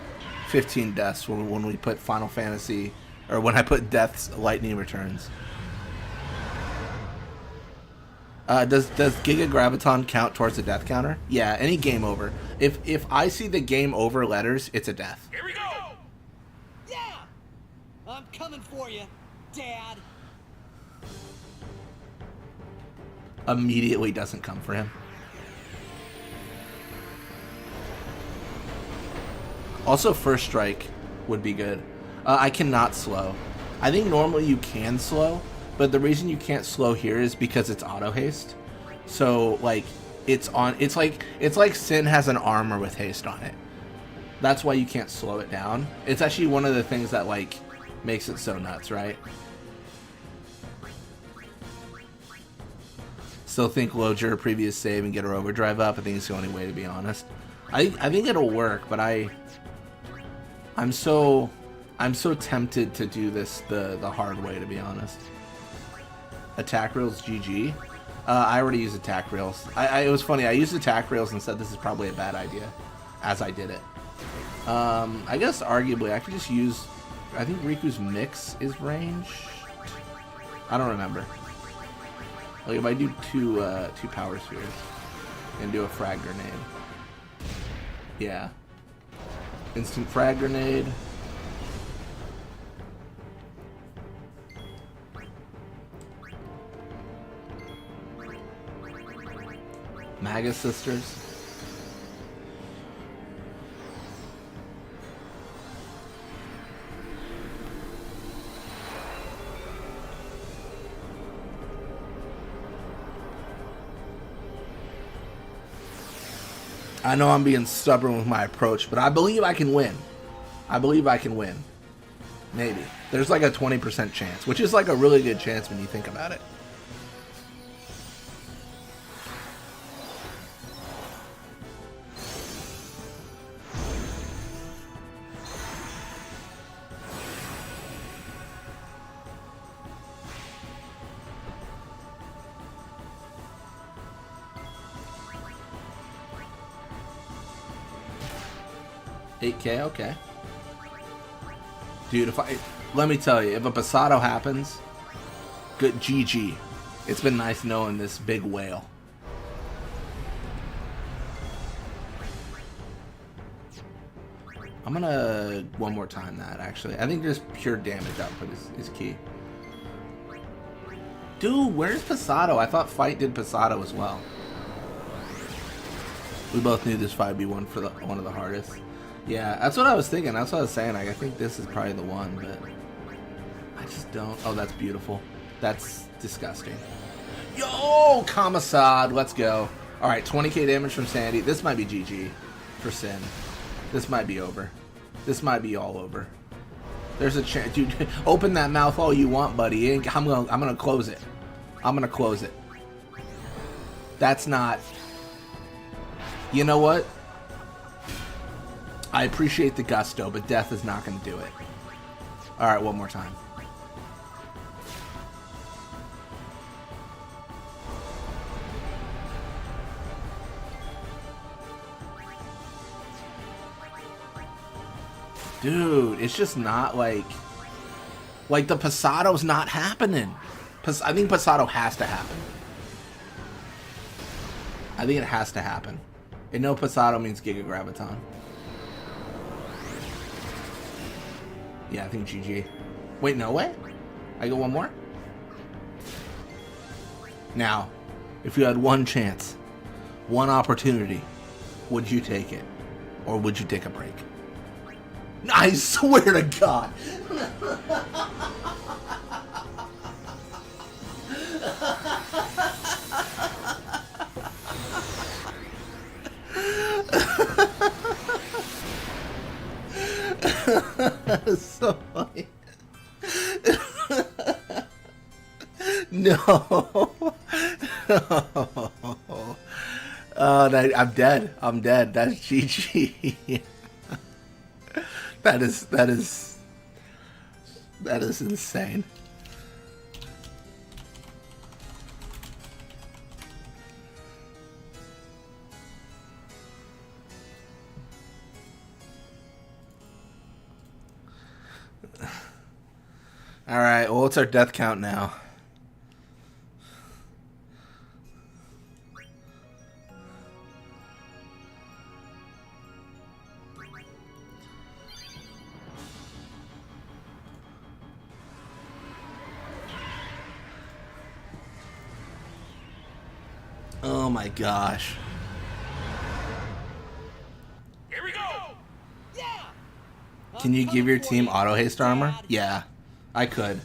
15 deaths when we put Final Fantasy, or when I put Death's Lightning Returns. Does Giga Graviton count towards the death counter? Yeah, any game over. If I see the game over letters, it's a death. Here we go! Yeah! I'm coming for you, Dad. Immediately doesn't come for him. Also, first strike would be good. I cannot slow. I think normally you can slow, but the reason you can't slow here is because it's auto haste. So like it's like Sin has an armor with haste on it. That's why you can't slow it down. It's actually one of the things that like makes it so nuts, right? Still think load your previous save and get her overdrive up. I think it's the only way, to be honest. I think it'll work, but I'm so tempted to do this the hard way, to be honest. Attack rails GG. I already use attack rails. It was funny. I used attack rails and said this is probably a bad idea, as I did it. I guess arguably I could just use. I think Riku's mix is ranged. I don't remember. Like if I do two power spheres and do a frag grenade. Yeah. Instant frag grenade. Maga Sisters. I know I'm being stubborn with my approach, but I believe I can win. I believe I can win. Maybe. There's like a 20% chance, which is like a really good chance when you think about it. $8K, okay. Dude, let me tell you, if a Pasado happens, good GG. It's been nice knowing this big whale. I'm gonna one more time that, actually. I think just pure damage output is key. Dude, where's Pasado? I thought Fight did Pasado as well. We both knew this fight would be one of the hardest. Yeah, that's what I was thinking. That's what I was saying. Like, I think this is probably the one, but I just don't. Oh, that's beautiful. That's disgusting. Yo, Kamasad, let's go. All right, 20k damage from Sandy. This might be GG for Sin. This might be over. This might be all over. There's a chance, dude. Open that mouth all you want, buddy. I'm gonna close it. I'm gonna close it. That's not. You know what? I appreciate the gusto, but death is not going to do it. All right, one more time. Dude, it's just not like the Pasado's not happening. I think Pasado has to happen. I think it has to happen. And no Pasado means Giga Graviton. Yeah, I think GG. Wait, no way? I go one more? Now, if you had one chance, one opportunity, would you take it? Or would you take a break? I swear to God. That's so funny. No. I'm dead. I'm dead. That's GG. That is insane. All right, well, what's our death count now? Oh my gosh. Here we go. Yeah. Can you give your team auto haste armor? Yeah. I could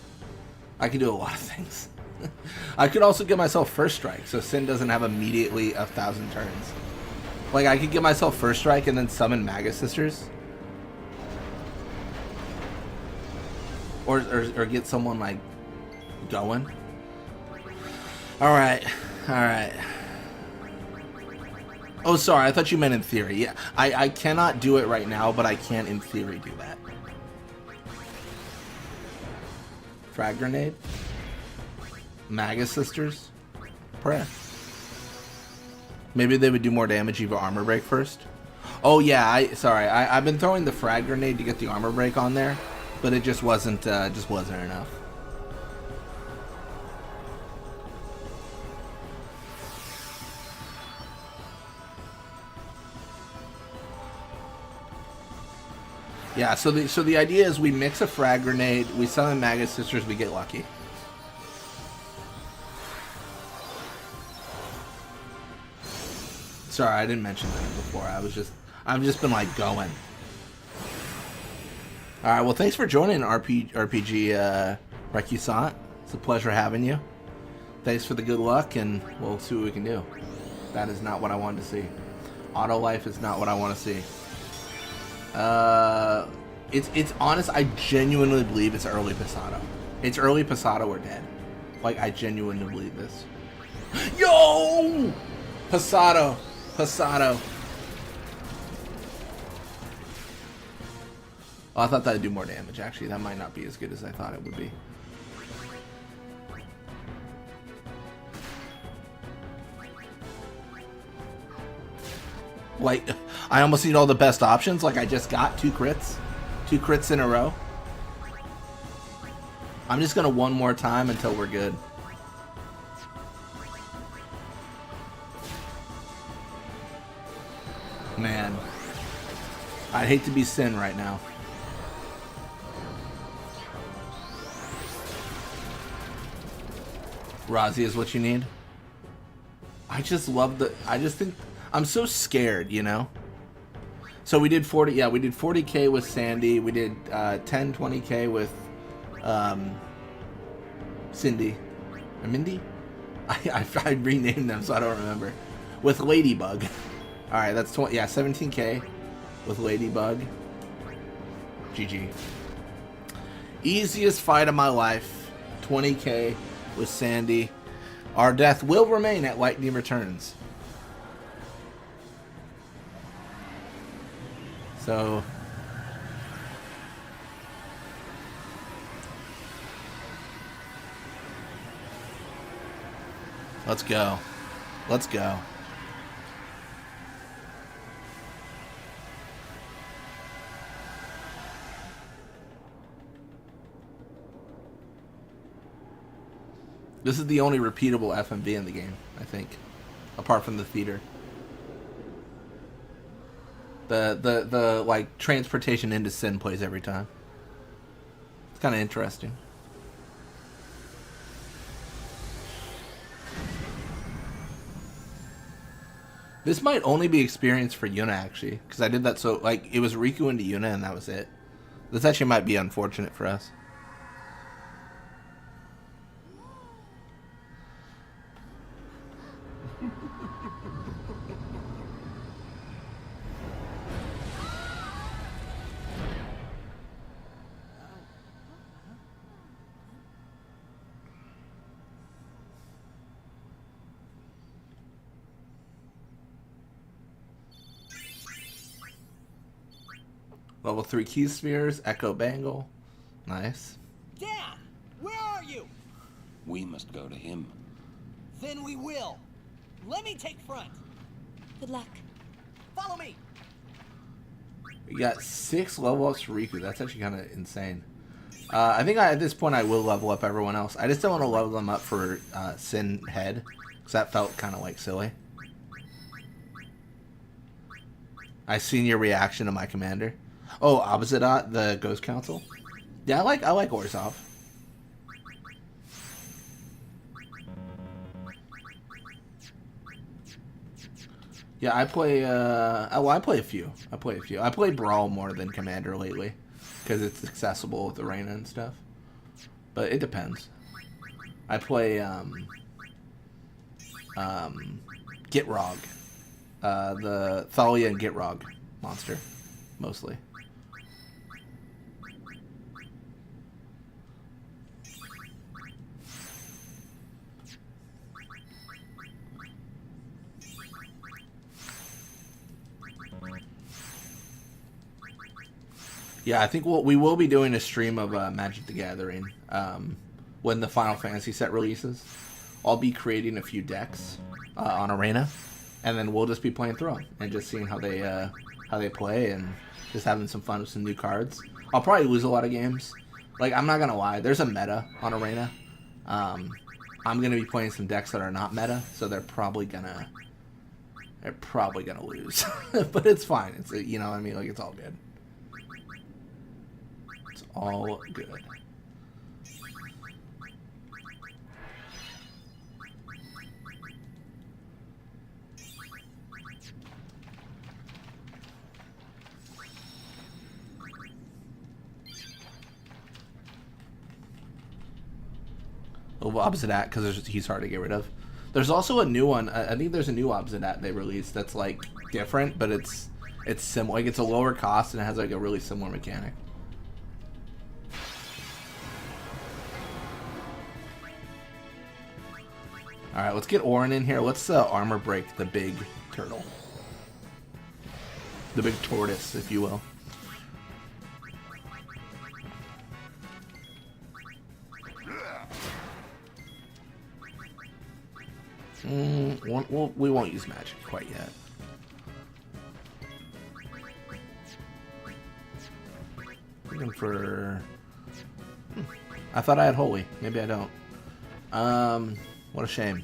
do a lot of things. I could also get myself first strike, so Sin doesn't have immediately 1,000 turns. Like, I could get myself first strike and then summon Magus Sisters. Or get someone, like, going. Alright. Alright. Oh, sorry, I thought you meant in theory. Yeah, I cannot do it right now, but I can, in theory, do that. Frag grenade, Magus Sisters, prayer. Maybe they would do more damage if you armor break first. Oh yeah, I've been throwing the frag grenade to get the armor break on there, but it just wasn't enough. Yeah, so the idea is we mix a frag grenade, we summon Magus Sisters, we get lucky. Sorry, I didn't mention that before. I've just been like going. All right, well, thanks for joining RPG Recusant. It's a pleasure having you. Thanks for the good luck, and we'll see what we can do. That is not what I wanted to see. Auto life is not what I want to see. It's honest. I genuinely believe it's early Pasado. It's early Pasado or dead. Like, I genuinely believe this. Yo! Pasado. Pasado. Oh, I thought that'd do more damage, actually. That might not be as good as I thought it would be. Like, I almost need all the best options. Like, I just got 2 crits. 2 crits in a row. I'm just gonna one more time until we're good. Man. I'd hate to be Sin right now. Razi is what you need. I just love the... I just think... I'm so scared, you know? So we did 40... Yeah, we did 40k with Sandy. We did 10, 20k with Cindy. Or Mindy? I renamed them, so I don't remember. With Ladybug. Alright, that's 20... Yeah, 17k with Ladybug. GG. Easiest fight of my life. 20k with Sandy. Our death will remain at Lightning Returns. So... let's go. Let's go. This is the only repeatable FMV in the game, I think. Apart from the theater. The like, transportation into Sin plays every time. It's kind of interesting. This might only be experience for Yuna, actually. Because I did that so... Like, it was Riku into Yuna, and that was it. This actually might be unfortunate for us. Level 3 key spheres, Echo Bangle. Nice. Dad! Where are you? We must go to him. Then we will. Let me take front. Good luck. Follow me. We got 6 level ups for Riku. That's actually kind of insane. I think at this point I will level up everyone else. I just don't want to level them up for Sin Head. Because that felt kind of like silly. I seen your reaction to my commander. Oh, Abazadat, the Ghost Council. Yeah, I like Orzhov. Yeah, I play I play a few. I play Brawl more than Commander lately because it's accessible with Arena and stuff. But it depends. I play Gitrog. The Thalia and Gitrog monster mostly. Yeah, I think we will be doing a stream of Magic the Gathering when the Final Fantasy set releases. I'll be creating a few decks on Arena, and then we'll just be playing through them and just seeing how they play and just having some fun with some new cards. I'll probably lose a lot of games. Like, I'm not gonna lie, there's a meta on Arena. I'm gonna be playing some decks that are not meta, so they're probably gonna lose. But it's fine. It's, you know what I mean? Like, it's all good. It's all good. A little opposite that, because he's hard to get rid of. There's also a new one. I think there's a new Obsidat they released that's like different, but it's similar. Like it's a lower cost and it has like a really similar mechanic. All right, let's get Orin in here. Let's armor break the big turtle, the big tortoise, if you will. We won't use magic quite yet. Looking for... I thought I had holy. Maybe I don't. What a shame.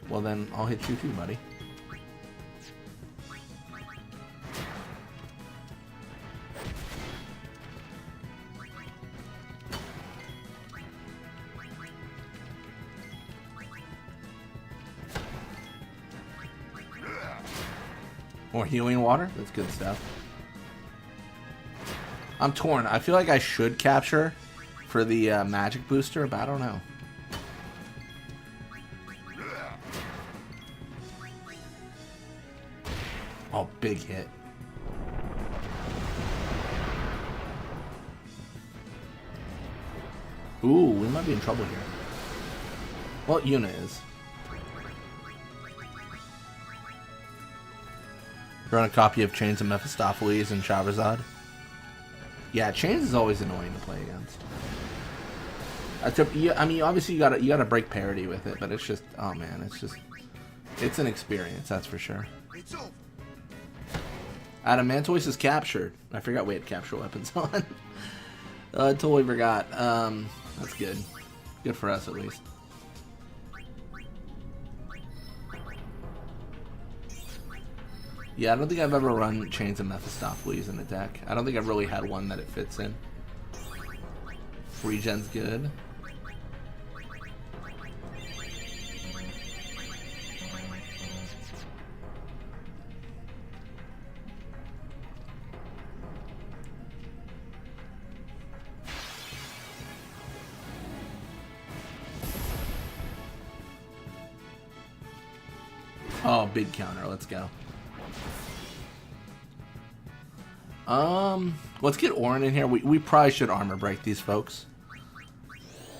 Well then, I'll hit you too, buddy. More healing water? That's good stuff. I'm torn. I feel like I should capture for the magic booster, but I don't know. Oh, big hit. Ooh, we might be in trouble here. Well, Yuna is. Run a copy of Chains of Mephistopheles and Charizard. Yeah, Chains is always annoying to play against. I mean, obviously you gotta break parity with it, but it's just, oh man, it's an experience, that's for sure. Adamantoise is captured. I forgot we had capture weapons on. I totally forgot. That's good. Good for us at least. Yeah, I don't think I've ever run Chains of Mephistopheles in a deck. I don't think I've really had one that it fits in. Regen's good. Oh, big counter. Let's go. Let's get Orin in here. We probably should armor break these folks.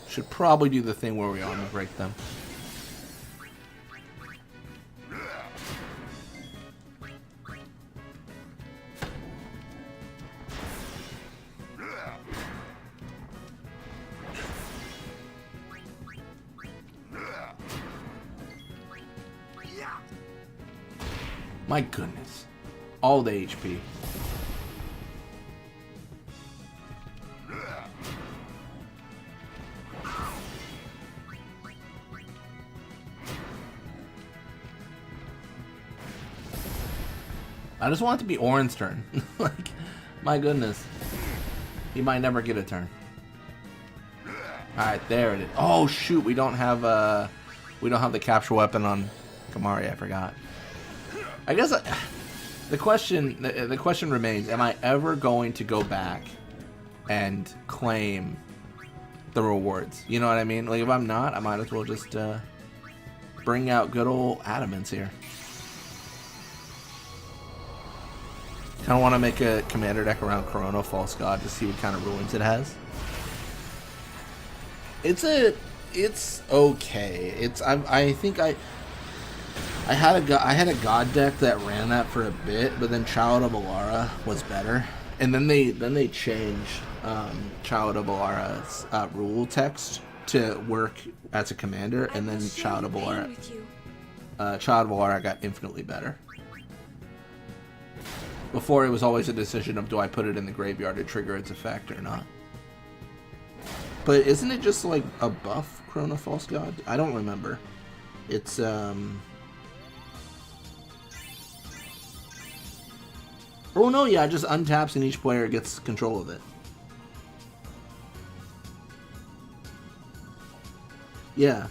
Should probably do the thing where we armor break them. My goodness. All the HP. I just want it to be Orin's turn. Like, my goodness. He might never get a turn. Alright, there it is. Oh shoot, we don't have the capture weapon on Kamari, I forgot. I guess the question remains, am I ever going to go back and claim the rewards? You know what I mean? Like, if I'm not, I might as well just bring out good old Adamants here. Kind of want to make a commander deck around Corona False God to see what kind of ruins it has. It's okay. I think I had a God deck that ran that for a bit, but then Child of Alara was better, and then they changed Child of Alara's rule text to work as a commander, and then Child of Alara got infinitely better. Before, it was always a decision of, do I put it in the graveyard to trigger its effect or not? But isn't it just like a buff Corona False God? I don't remember. It's oh no, yeah, it just untaps and each player gets control of it. Yeah.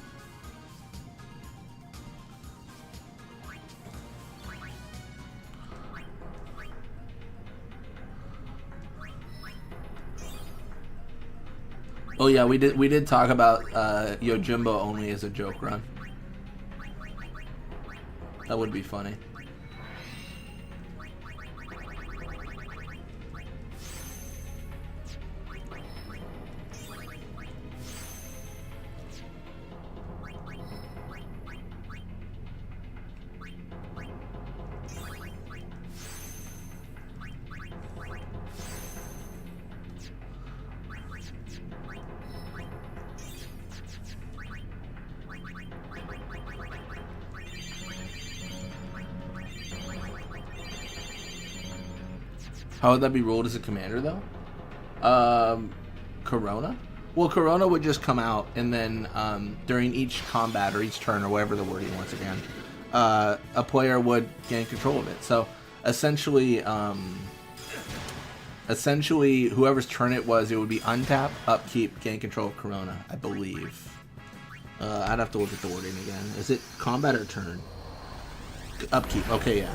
Oh yeah, we did talk about Yojimbo only as a joke run. That would be funny. How would that be rolled as a commander, though? Corona? Well, Corona would just come out, and then during each combat or each turn, or whatever the wording once again, a player would gain control of it. So, essentially, whoever's turn it was, it would be untap, upkeep, gain control of Corona, I believe. I'd have to look at the wording again. Is it combat or turn? Upkeep. Okay, yeah.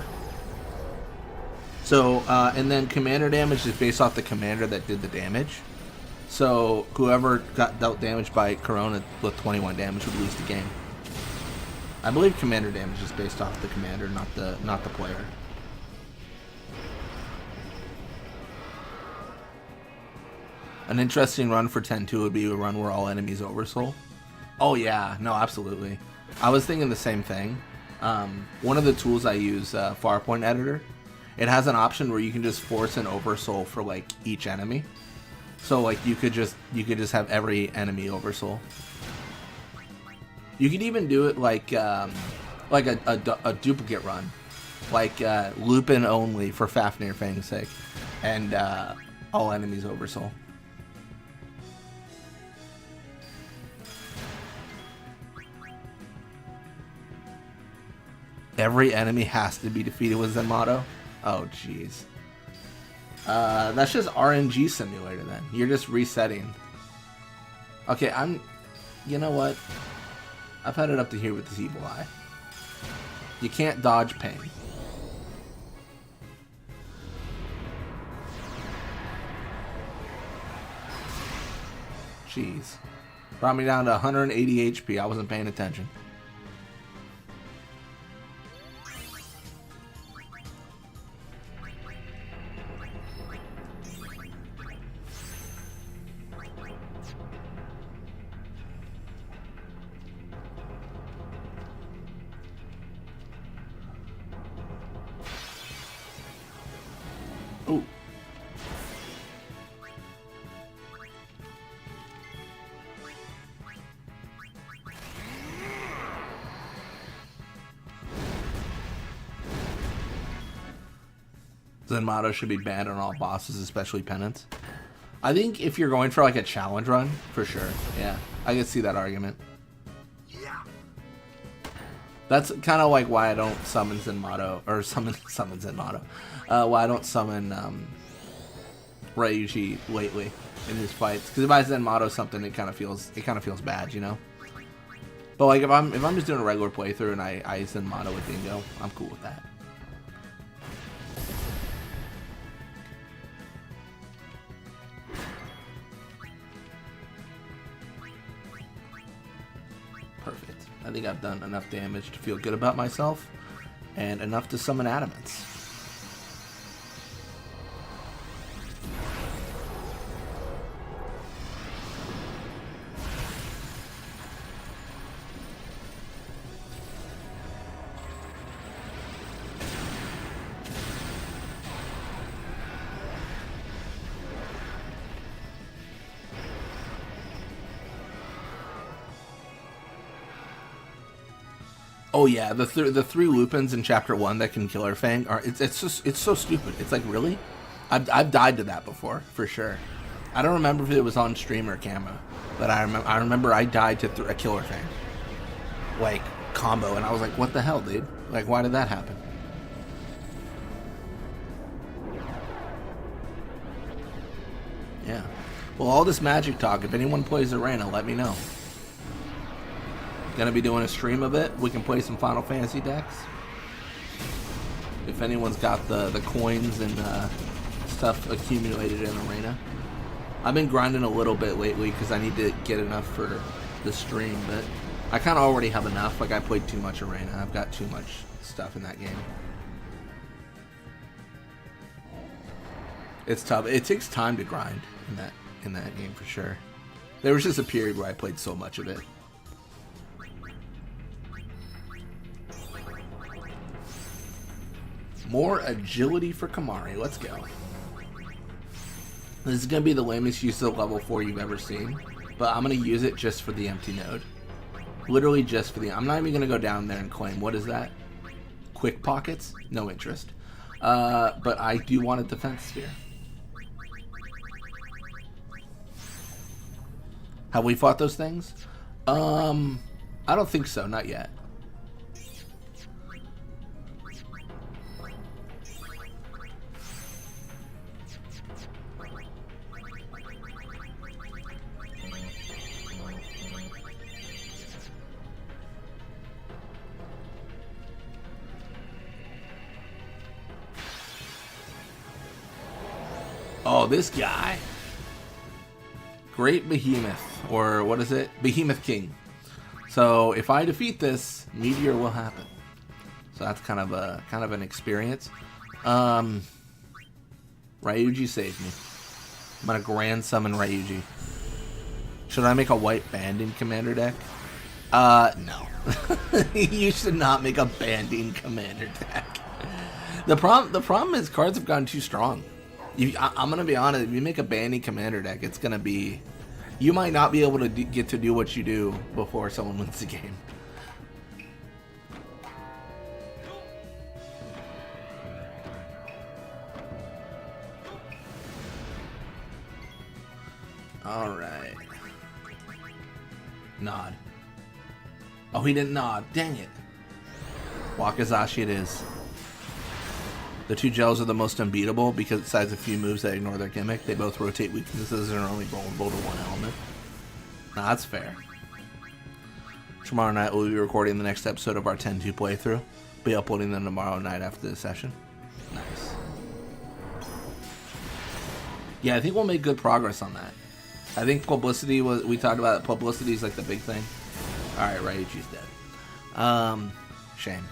So, and then commander damage is based off the commander that did the damage. So, whoever got dealt damage by Corona with 21 damage would lose the game. I believe commander damage is based off the commander, not the player. An interesting run for 10-2 would be a run where all enemies oversoul. Oh yeah, no, absolutely. I was thinking the same thing. One of the tools I use, Farpoint Editor, it has an option where you can just force an oversoul for like each enemy. So like you could just have every enemy oversoul. You could even do it like a duplicate run, like Lupin only for Fafnir Fang's sake, and all enemies oversoul. Every enemy has to be defeated with Zenmato? Oh, jeez. That's just RNG simulator then. You're just resetting. Okay, you know what? I've had it up to here with this evil eye. You can't dodge pain. Jeez. Brought me down to 180 HP. I wasn't paying attention. Ooh. Zenmato should be banned on all bosses, especially penance. I think if you're going for like a challenge run, for sure. Yeah, I can see that argument. That's kind of like why I don't summon Zenmato, or summon Zenmato. Why I don't summon Ryuji lately in these fights, because if I Zenmato something, it kind of feels bad, you know. But like if I'm just doing a regular playthrough and I Zenmato with Dingo, I'm cool with that. Perfect. I think I've done enough damage to feel good about myself, and enough to summon Adamants. Oh yeah, the three Lupins in Chapter 1 that can kill our Fang are it's so stupid. It's like, really? I've died to that before, for sure. I don't remember if it was on stream or camera, but I remember I died to a Killer Fang, like combo, and I was like, what the hell, dude? Like, why did that happen? Yeah. Well, all this magic talk. If anyone plays Arena, let me know. Gonna be doing a stream of it. We can play some Final Fantasy decks. If anyone's got the coins and stuff accumulated in Arena. I've been grinding a little bit lately because I need to get enough for the stream, but I kind of already have enough. Like, I played too much Arena. I've got too much stuff in that game. It's tough. It takes time to grind in that game for sure. There was just a period where I played so much of it. More agility for Kamari. Let's go. This is going to be the lamest use of level 4 you've ever seen, but I'm going to use it just for the empty node. Literally just for the... I'm not even going to go down there and claim... What is that? Quick pockets? No interest. But I do want a defense sphere. Have we fought those things? I don't think so. Not yet. Oh, this guy. Great Behemoth. Or what is it? Behemoth King. So if I defeat this, Meteor will happen. So that's kind of an experience. Ryuji saved me. I'm gonna grand summon Ryuji. Should I make a white Banding Commander deck? No. You should not make a Banding Commander deck. The problem is cards have gotten too strong. I'm gonna be honest. If you make a Banding Commander deck, it's gonna be... You might not be able to get to do what you do before someone wins the game. Alright. Nod. Oh, he didn't nod. Dang it. Wakizashi it is. The two gels are the most unbeatable because besides a few moves that ignore their gimmick, they both rotate weaknesses and are only vulnerable to one element. Nah, that's fair. Tomorrow night we'll be recording the next episode of our 10-2 playthrough. Be uploading them tomorrow night after the session. Nice. Yeah, I think we'll make good progress on that. I think publicity was... We talked about publicity is like the big thing. Alright, Ryuji's dead. Shame.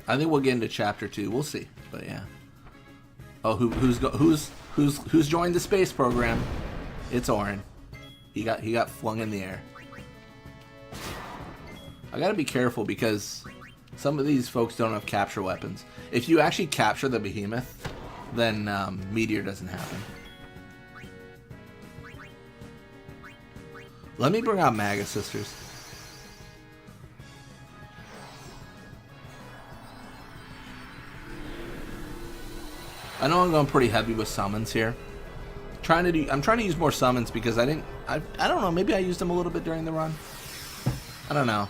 I think we'll get into chapter 2. We'll see, but yeah. Oh, who's joined the space program? It's Orin. He got flung in the air. I gotta be careful because some of these folks don't have capture weapons. If you actually capture the behemoth, then Meteor doesn't happen. Let me bring out Maga Sisters. I know I'm going pretty heavy with summons here. I'm trying to use more summons because I don't know, maybe I used them a little bit during the run. I don't know.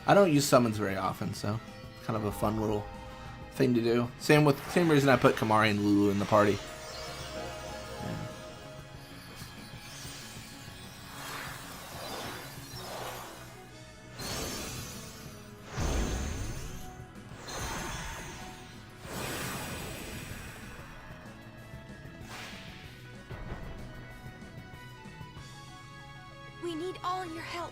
I don't use summons very often, so kind of a fun little thing to do. Same reason I put Kamari and Lulu in the party. Yeah. We need all your help.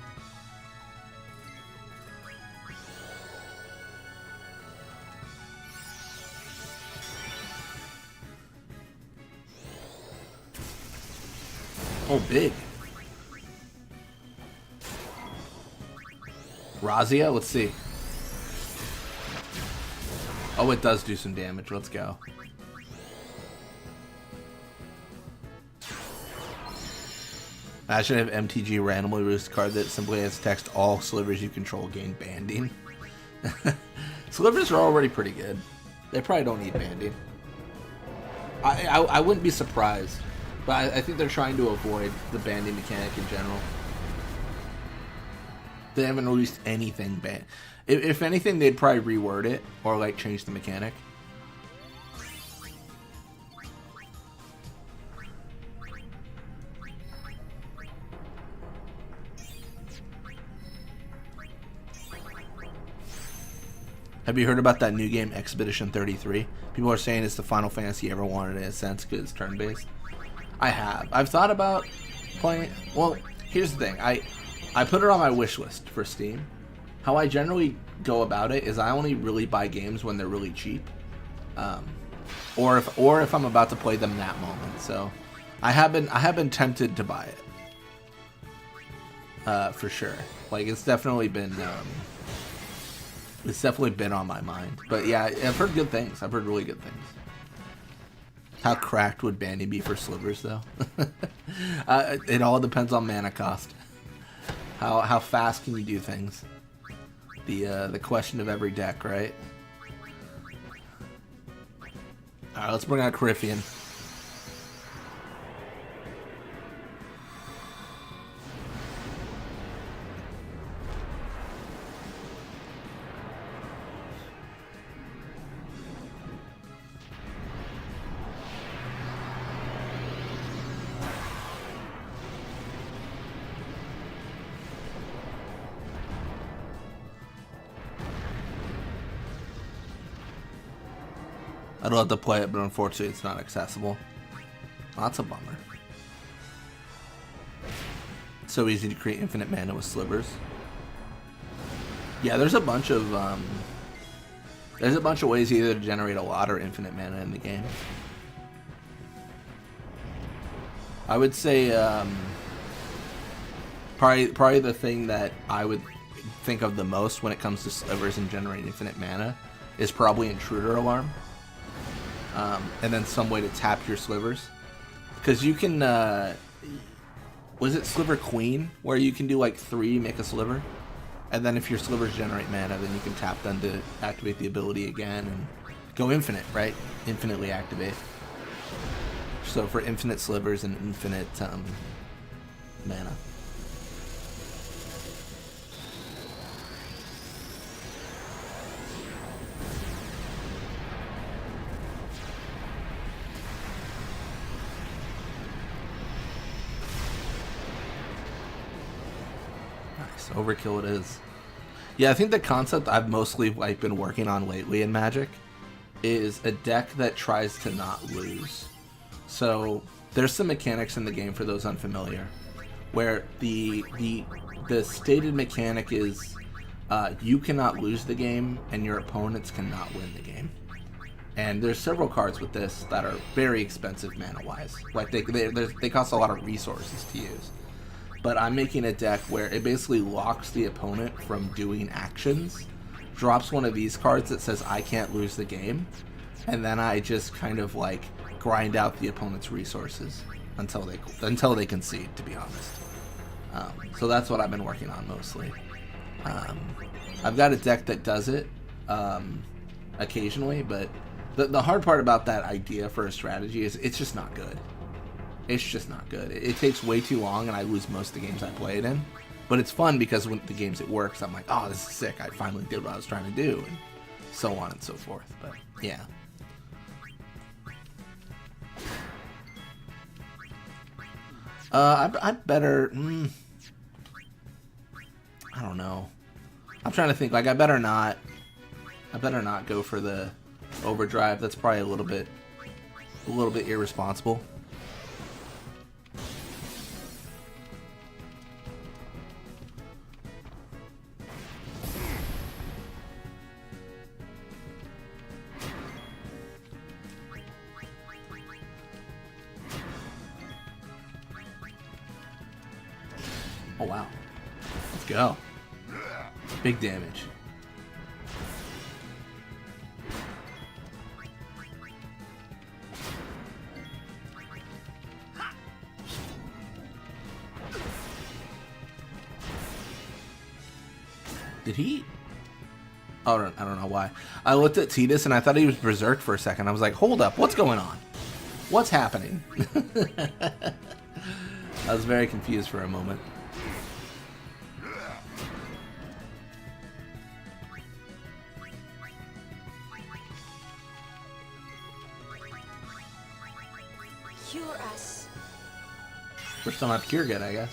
Oh, big. Razia? Let's see. Oh, it does do some damage. Let's go. Imagine if MTG randomly released a card that simply has text, all slivers you control gain banding. Slivers are already pretty good. They probably don't need banding. I wouldn't be surprised. But I think they're trying to avoid the banding mechanic in general. They haven't released anything banned. If anything, they'd probably reword it or like change the mechanic. Have you heard about that new game, Expedition 33? People are saying it's the Final Fantasy you ever wanted in a sense because it's turn-based. I have. I've thought about playing it. Well, here's the thing. I put it on my wish list for Steam. How I generally go about it is I only really buy games when they're really cheap. Or if I'm about to play them that moment. So I have been tempted to buy it. For sure. Like it's definitely been on my mind. But yeah, I've heard good things. I've heard really good things. How cracked would Bandy be for slivers though? It all depends on mana cost. How fast can you do things? The question of every deck, right? Alright, let's bring out Coryphean. I'd love to play it, but unfortunately it's not accessible. That's a bummer. It's so easy to create infinite mana with slivers. Yeah, there's a bunch of ways either to generate a lot or infinite mana in the game. I would say probably the thing that I would think of the most when it comes to slivers and generating infinite mana is probably Intruder Alarm. And then some way to tap your slivers. Because you can, was it Sliver Queen? Where you can do like 3, make a sliver. And then if your slivers generate mana, then you can tap them to activate the ability again and go infinite, right? Infinitely activate. So for infinite slivers and infinite mana. Overkill it is. Yeah, I think the concept I've mostly been working on lately in Magic is a deck that tries to not lose. So there's some mechanics in the game for those unfamiliar, where the stated mechanic is you cannot lose the game and your opponents cannot win the game. And there's several cards with this that are very expensive mana-wise. Like they cost a lot of resources to use. But I'm making a deck where it basically locks the opponent from doing actions, drops one of these cards that says I can't lose the game, and then I just kind of like grind out the opponent's resources until they concede, to be honest. So that's what I've been working on mostly. I've got a deck that does it occasionally, but the hard part about that idea for a strategy is it's just not good. It's just not good. It takes way too long, and I lose most of the games I play it in. But it's fun because when the games it works, I'm like, oh, this is sick. I finally did what I was trying to do, and so on and so forth. But yeah. I better. I don't know. I'm trying to think. Like I better not go for the overdrive. That's probably a little bit irresponsible. Oh wow. Let's go. Big damage. Did he? Oh, I don't know why. I looked at Tidus and I thought he was berserk for a second. I was like, hold up, what's going on? What's happening? I was very confused for a moment. Cure us. We're still not cured yet, I guess.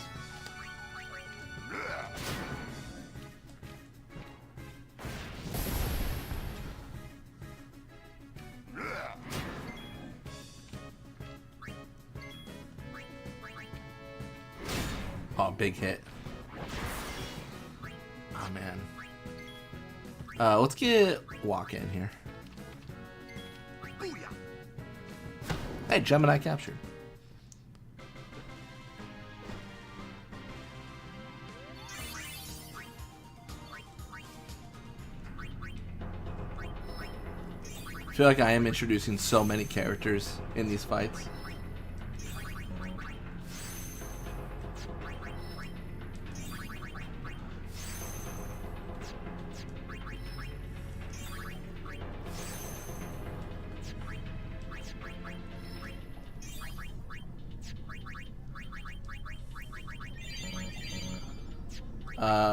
Oh, big hit. Oh, man. Let's get Walk in here. Hey, Gemini captured. I feel like I am introducing so many characters in these fights.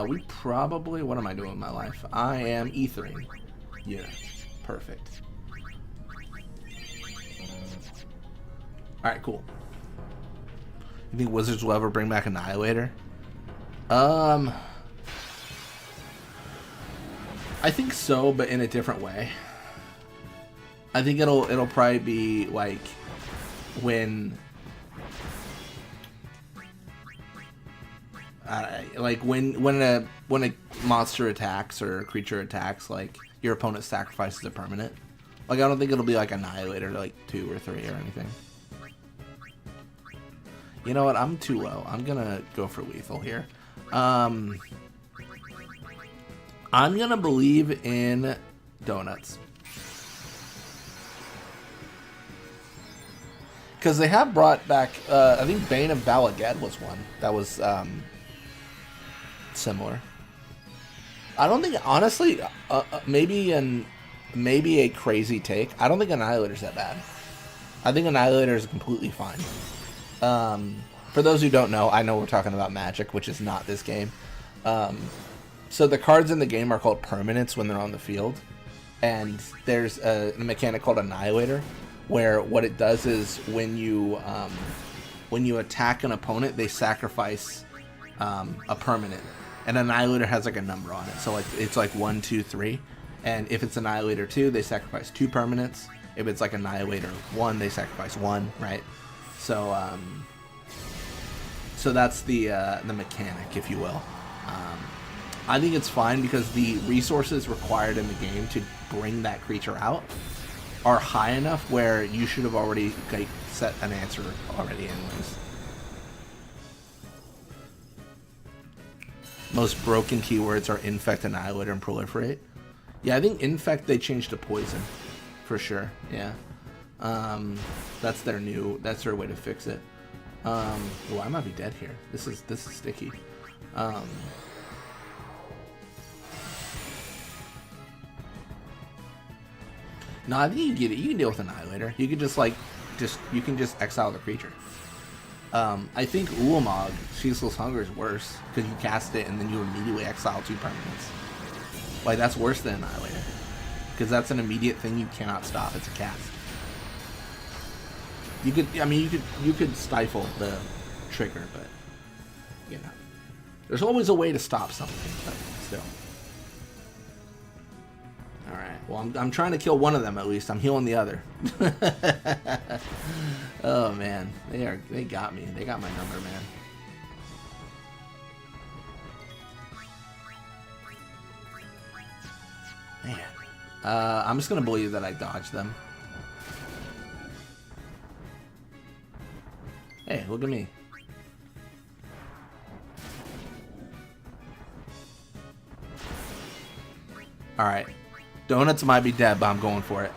We probably... What am I doing with my life? I am ethering. Yeah, perfect. Alright, cool. You think Wizards will ever bring back Annihilator? I think so, but in a different way. I think it'll probably be like when... when a monster attacks or a creature attacks, like your opponent sacrifices a permanent. Like I don't think it'll be like Annihilator like 2 or 3 or anything. You know what? I'm too low. I'm gonna go for lethal here. I'm gonna believe in donuts. Because they have brought back, I think Bane of Balaged was one that was similar. I don't think, honestly, maybe a crazy take. I don't think Annihilator's that bad. I think Annihilator is completely fine. For those who don't know, I know we're talking about Magic, which is not this game. So the cards in the game are called permanents when they're on the field. And there's a mechanic called Annihilator, where what it does is when you attack an opponent, they sacrifice a permanent. And Annihilator has like a number on it. So like it's like 1, 2, 3. And if it's Annihilator 2, they sacrifice 2 permanents. If it's like Annihilator 1, they sacrifice 1, right? So so that's the mechanic, if you will. I think it's fine because the resources required in the game to bring that creature out are high enough where you should have already like set an answer already anyways. Most broken keywords are Infect, Annihilator, and Proliferate. Yeah, I think Infect they changed to Poison, for sure. Yeah, that's their way to fix it. Oh, I might be dead here. This is sticky. No, I think you can get it. You can deal with Annihilator. You can just you can just exile the creature. I think Ulamog, Ceaseless Hunger is worse because you cast it and then you immediately exile 2 permanents. Like that's worse than Annihilator because that's an immediate thing you cannot stop. It's a cast. You could, I mean, you could stifle the trigger, but you know, there's always a way to stop something. But still. All right. Well, I'm trying to kill one of them at least. I'm healing the other. Oh man, they got me. They got my number, man. Man, I'm just gonna believe that I dodged them. Hey, look at me. All right. Donuts might be dead, but I'm going for it.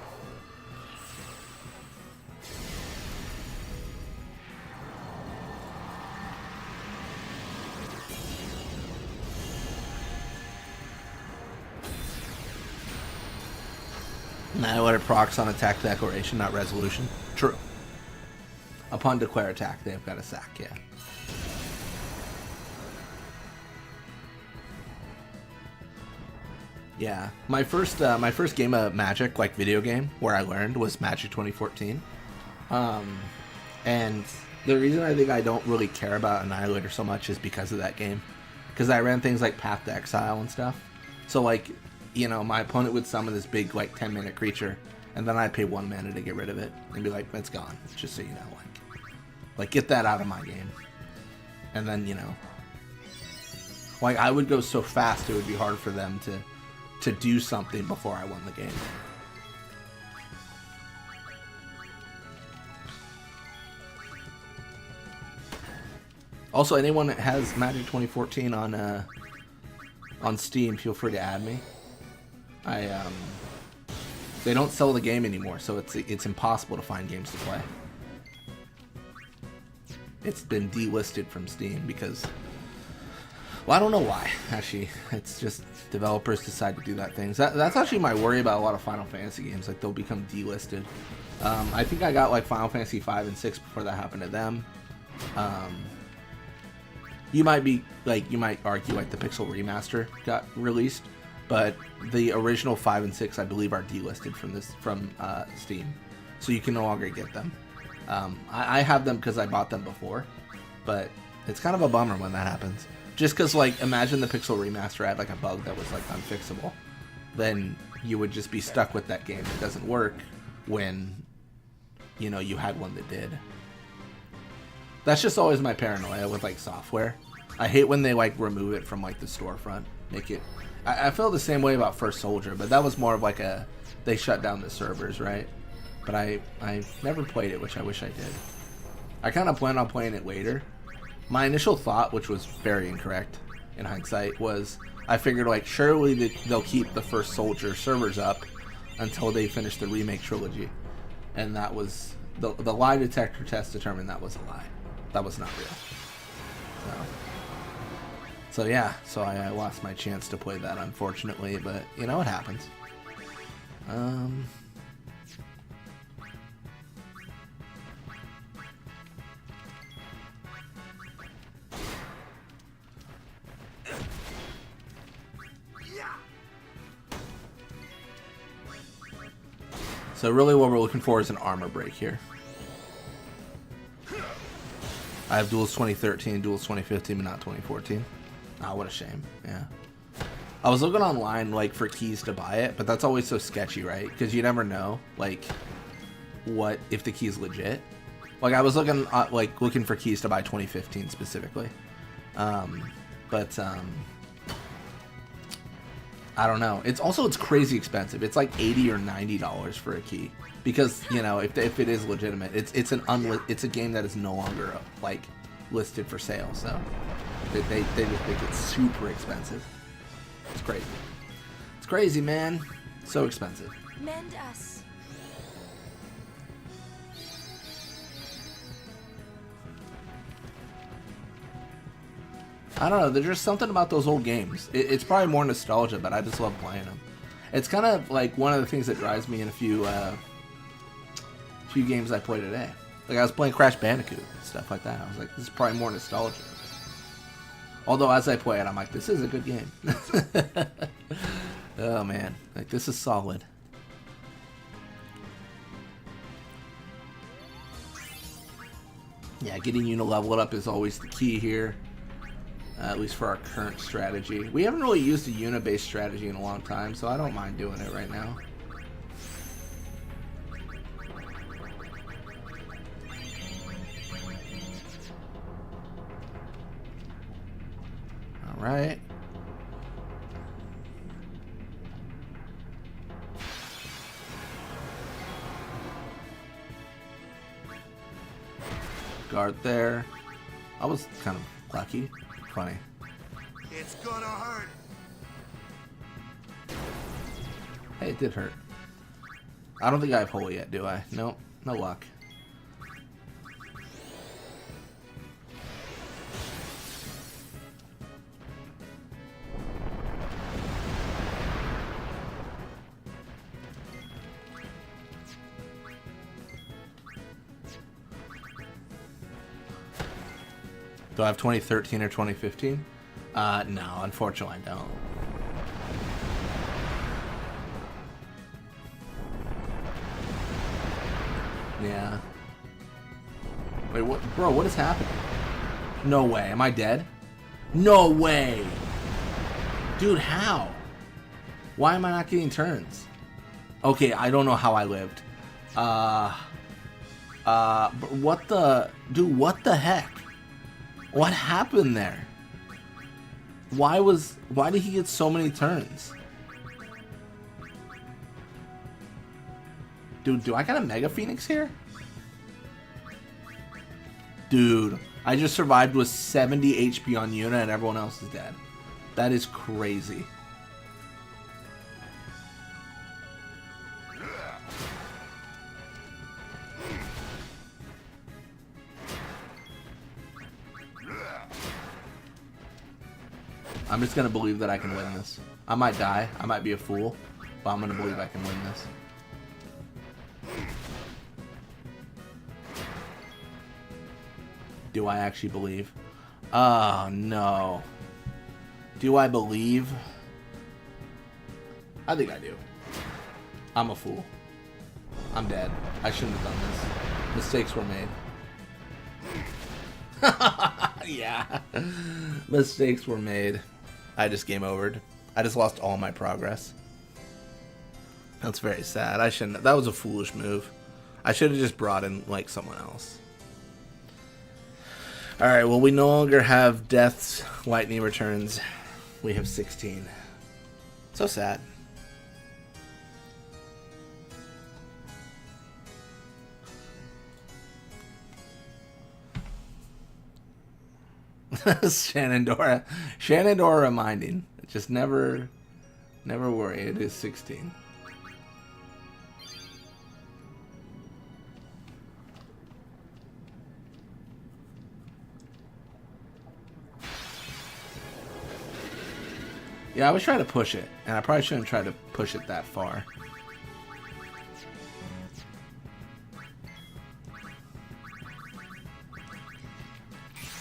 Now let it procs on attack declaration, not resolution. True. Upon declare attack, they've got a sack, yeah. Yeah, my first game of Magic, like video game, where I learned was Magic 2014. And the reason I think I don't really care about Annihilator so much is because of that game. Because I ran things like Path to Exile and stuff. So like, you know, my opponent would summon this big like 10-minute creature, and then I'd pay 1 mana to get rid of it, and be like, it's gone. Just so you know, like get that out of my game. And then, you know, Like, I would go so fast it would be hard for them to do something before I won the game. Also, anyone that has Magic 2014 on Steam, feel free to add me. They don't sell the game anymore, so it's impossible to find games to play. It's been delisted from Steam because, well, I don't know why. Actually, it's just developers decide to do that things. That's actually my worry about a lot of Final Fantasy games. Like, they'll become delisted. I think I got like Final Fantasy 5 and 6 before that happened to them. You might argue like the Pixel Remaster got released, but the original 5 and 6, I believe, are delisted from Steam, so you can no longer get them. I have them because I bought them before, but it's kind of a bummer when that happens. Just because, like, imagine the Pixel Remaster had like a bug that was like unfixable, then you would just be stuck with that game that doesn't work when, you know, you had one that did. That's just always my paranoia with like software. I hate when they like remove it from like the storefront. Make it. I feel the same way about First Soldier, but that was more of like they shut down the servers, right? But I never played it, which I wish I did. I kind of plan on playing it later. My initial thought, which was very incorrect in hindsight, was I figured like surely they'll keep the First Soldier servers up until they finish the remake trilogy, and that was the lie detector test determined that was a lie. That was not real. So yeah, so I lost my chance to play that, unfortunately, but you know, it happens. So really what we're looking for is an armor break here. I have Duels 2013, Duels 2015, but not 2014. Ah, what a shame. Yeah. I was looking online, like, for keys to buy it, but that's always so sketchy, right? Because you never know, like, what if the key is legit. Like, I was looking for keys to buy 2015 specifically. But I don't know. It's crazy expensive. It's like $80 or $90 for a key. Because, you know, if it is legitimate, it's a game that is no longer like listed for sale, so they just make it super expensive. It's crazy. It's crazy, man. So expensive. Mend us. I don't know. There's just something about those old games. It's probably more nostalgia, but I just love playing them. It's kind of like one of the things that drives me in a few games I play today. Like, I was playing Crash Bandicoot and stuff like that. I was like, this is probably more nostalgia. Although as I play it, I'm like, this is a good game. Oh man, like, this is solid. Yeah, getting you to level it up is always the key here. At least for our current strategy. We haven't really used a unit-based strategy in a long time, so I don't mind doing it right now. Alright. Guard there. I was kind of lucky. Funny. It's gonna hurt. Hey, it did hurt. I don't think I have holy yet, do I? Nope. No luck. Do I have 2013 or 2015? No, unfortunately I don't. Yeah. Wait, what? Bro, what is happening? No way. Am I dead? No way! Dude, how? Why am I not getting turns? Okay, I don't know how I lived. What the... Dude, what the heck? What happened there? Why did he get so many turns? Dude, do I got a Mega Phoenix here? Dude, I just survived with 70 HP on Yuna and everyone else is dead. That is crazy. I'm just gonna believe that I can win this. I might die, I might be a fool, but I'm gonna believe I can win this. Do I actually believe? Oh no. Do I believe? I think I do. I'm a fool. I'm dead. I shouldn't have done this. Mistakes were made. Yeah. Mistakes were made. I just game overed. I just lost all my progress. That's very sad. I shouldn't. That was a foolish move. I should have just brought in like someone else. Alright, well, we no longer have deaths, lightning returns. We have 16. So sad. Shenandoah reminding. Just never worry. It is 16. Yeah, I was trying to push it, and I probably shouldn't try to push it that far.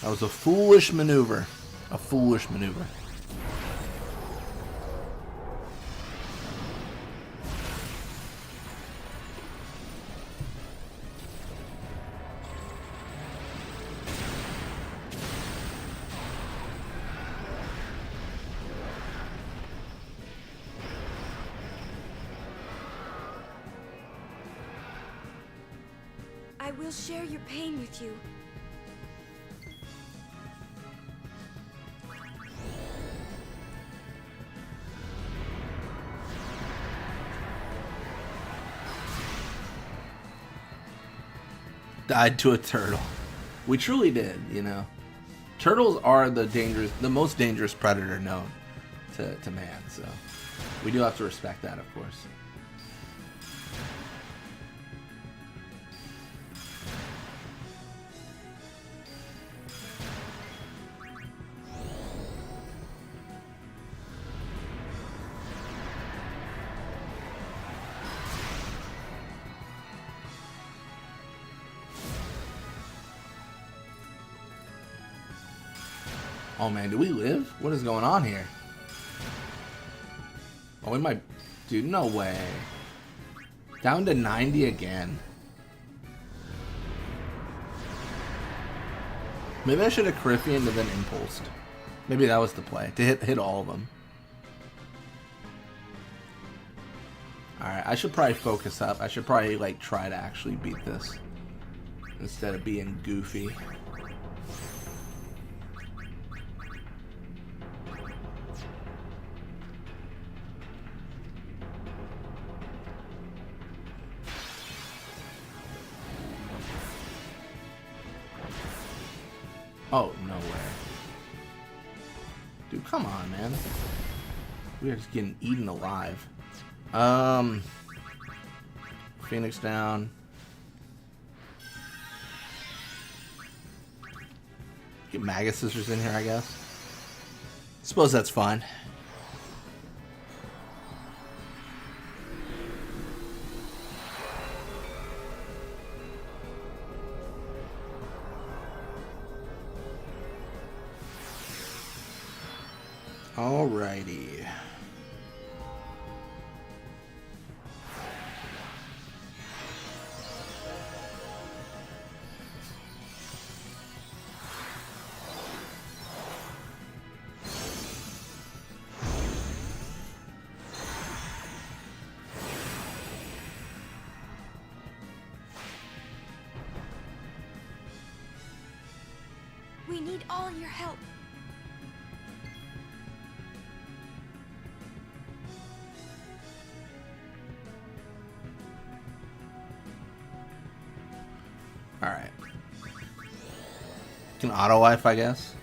That was a foolish maneuver. A foolish maneuver. I will share your pain with you. Died to a turtle. We truly did, you know. Turtles are the most dangerous predator known to man, so we do have to respect that, of course. Oh man, do we live? What is going on here? Oh, we might... Dude, no way. Down to 90 again. Maybe I should have Cariffianed and then impulsed. Maybe that was the play. To hit all of them. Alright, I should probably focus up. I should probably, like, try to actually beat this. Instead of being goofy. Oh, no way. Dude, come on, man. We are just getting eaten alive. Phoenix down. Get Magus Scissors in here, I guess. Suppose that's fine. Alrighty. We need all your help. Alright. Can auto life, I guess.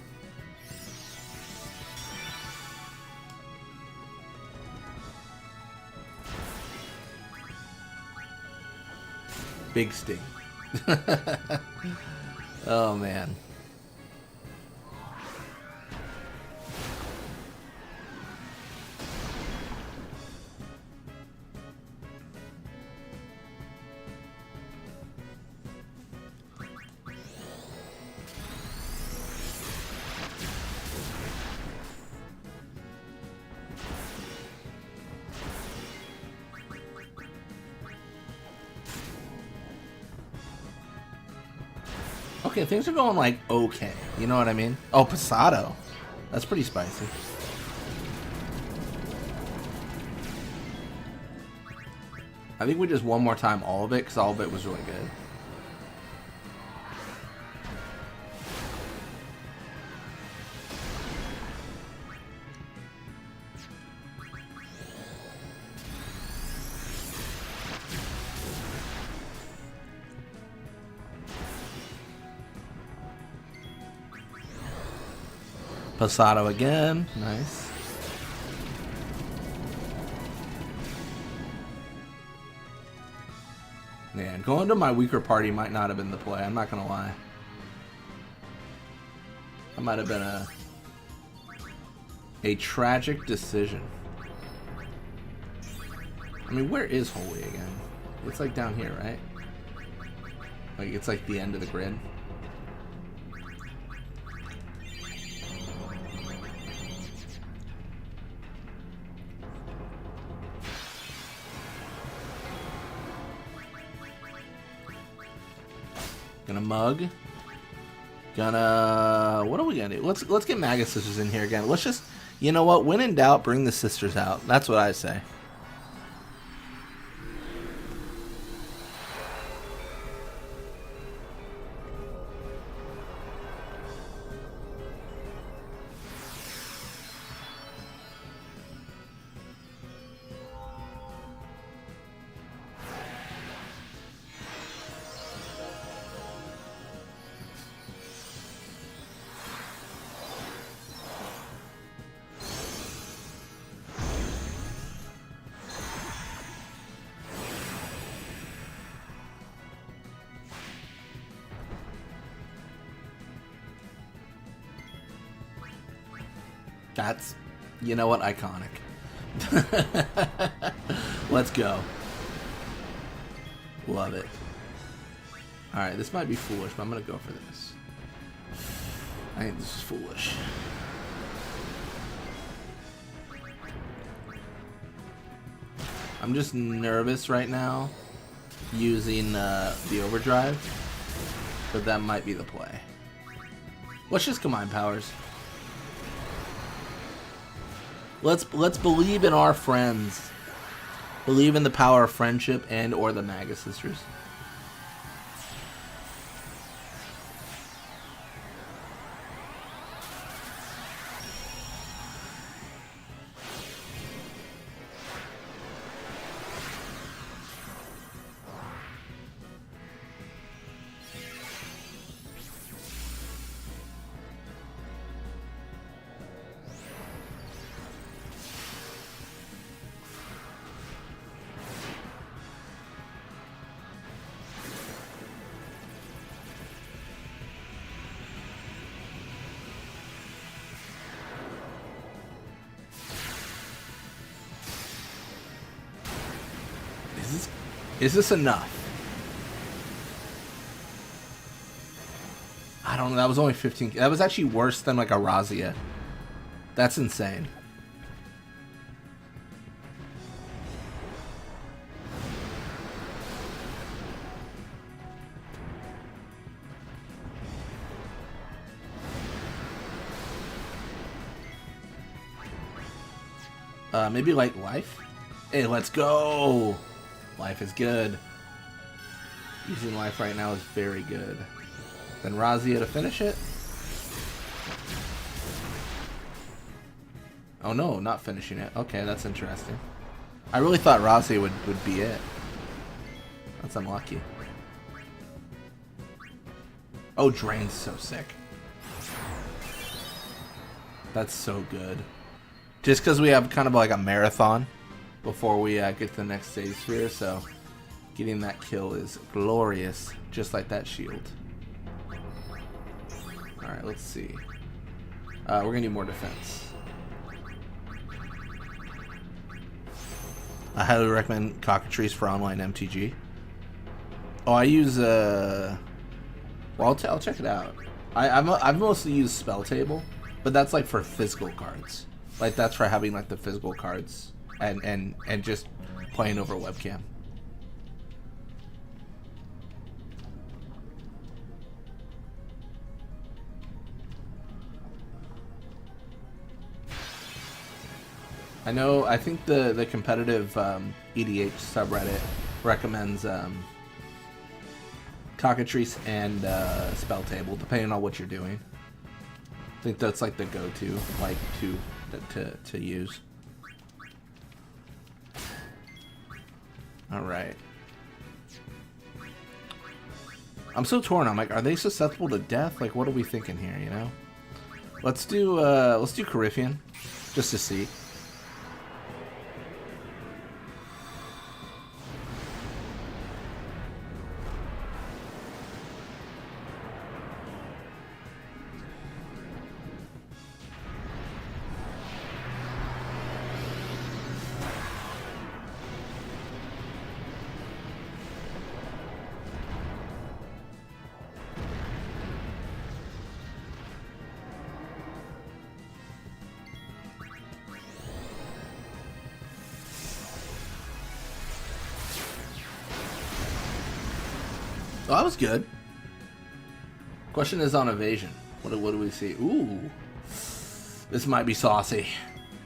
Big sting. Oh man. Okay, things are going like okay. You know what I mean? Oh, Pasado. That's pretty spicy. I think we just one more time all of it because all of it was really good. Pasado again. Nice. Yeah, going to my weaker party might not have been the play. I'm not going to lie. That might have been a tragic decision. I mean, where is Holy again? It's like down here, right? Like, it's like the end of the grid. Gonna mug. Gonna... What are we gonna do? Let's get Magus Sisters in here again. Let's just... You know what? When in doubt, bring the sisters out. That's what I say. That's, you know what, iconic. Let's go. Love it. Alright, this might be foolish, but I'm going to go for this. I think this is foolish. I'm just nervous right now using the overdrive, but that might be the play. Let's just combine powers. Let's believe in our friends. Believe in the power of friendship and or the Magus Sisters. Is this enough? I don't know. That was only 15. That was actually worse than like a Razia. That's insane. Maybe like life? Hey, let's go! Life is good. Using life right now is very good. Then Razia to finish it. Oh no, not finishing it. Okay, that's interesting. I really thought Razia would be it. That's unlucky. Oh, Drain's so sick. That's so good. Just because we have kind of like a marathon before we get to the next stage sphere, so getting that kill is glorious, just like that shield. Alright, let's see. We're gonna need more defense. I highly recommend Cockatrice for online MTG. Oh, I use well, I'll check it out. I've mostly used Spell Table, but that's like for physical cards. Like that's for having like the physical cards and just playing over webcam. I think the competitive EDH subreddit recommends Cockatrice and Spell Table, depending on what you're doing. I think that's like the go-to, like to use. All right. I'm so torn. I'm like, are they susceptible to death? Like, what are we thinking here? You know? Let's do Coryphean, just to see. Oh, that was good. Question is on evasion. What do we see? Ooh, this might be saucy.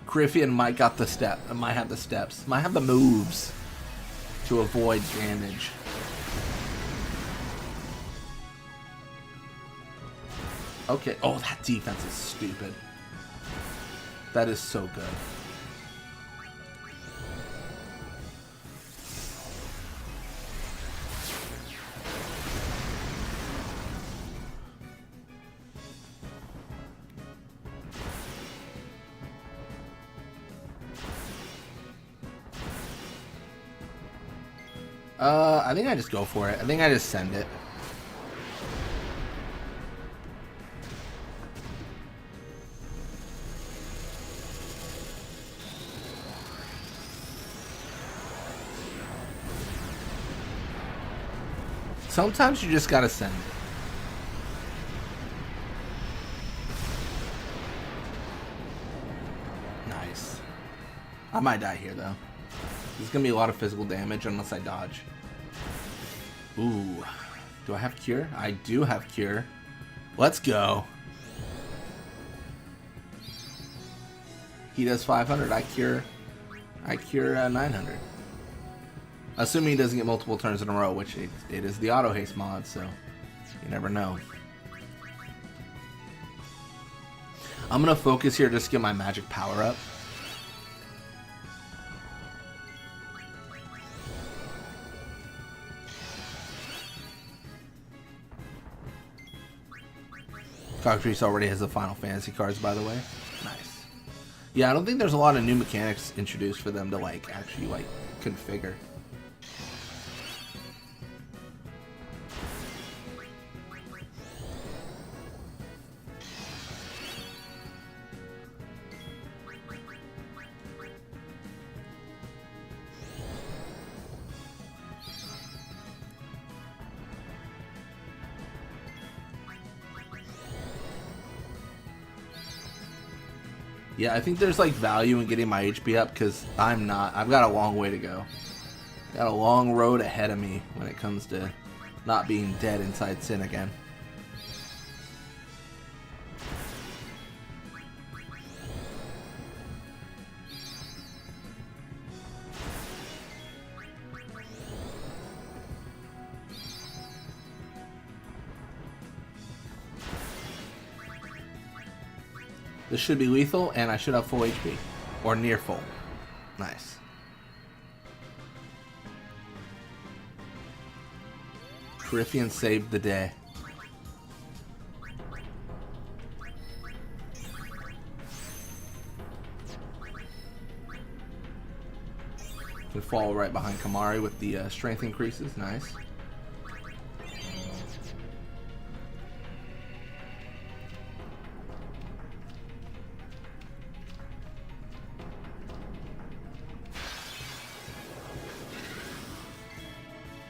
Coryphean might got the step. Might have the steps. Might have the moves to avoid damage. Okay. Oh, that defense is stupid. That is so good. I think I just go for it. I think I just send it. Sometimes you just gotta send it. Nice. I might die here though. There's gonna be a lot of physical damage unless I dodge. Ooh. Do I have Cure? I do have Cure. Let's go. He does 500. I cure 900. Assuming he doesn't get multiple turns in a row, which it is the auto haste mod, so you never know. I'm gonna focus here just to get my magic power up. Cockatrice already has the Final Fantasy cards, by the way. Nice. Yeah, I don't think there's a lot of new mechanics introduced for them to like actually like configure. Yeah, I think there's like value in getting my HP up because I've got a long way to go. Got a long road ahead of me when it comes to not being dead inside Sin again. This should be lethal, and I should have full HP. Or near full. Nice. Coryphean saved the day. Can fall right behind Kamari with the strength increases. Nice.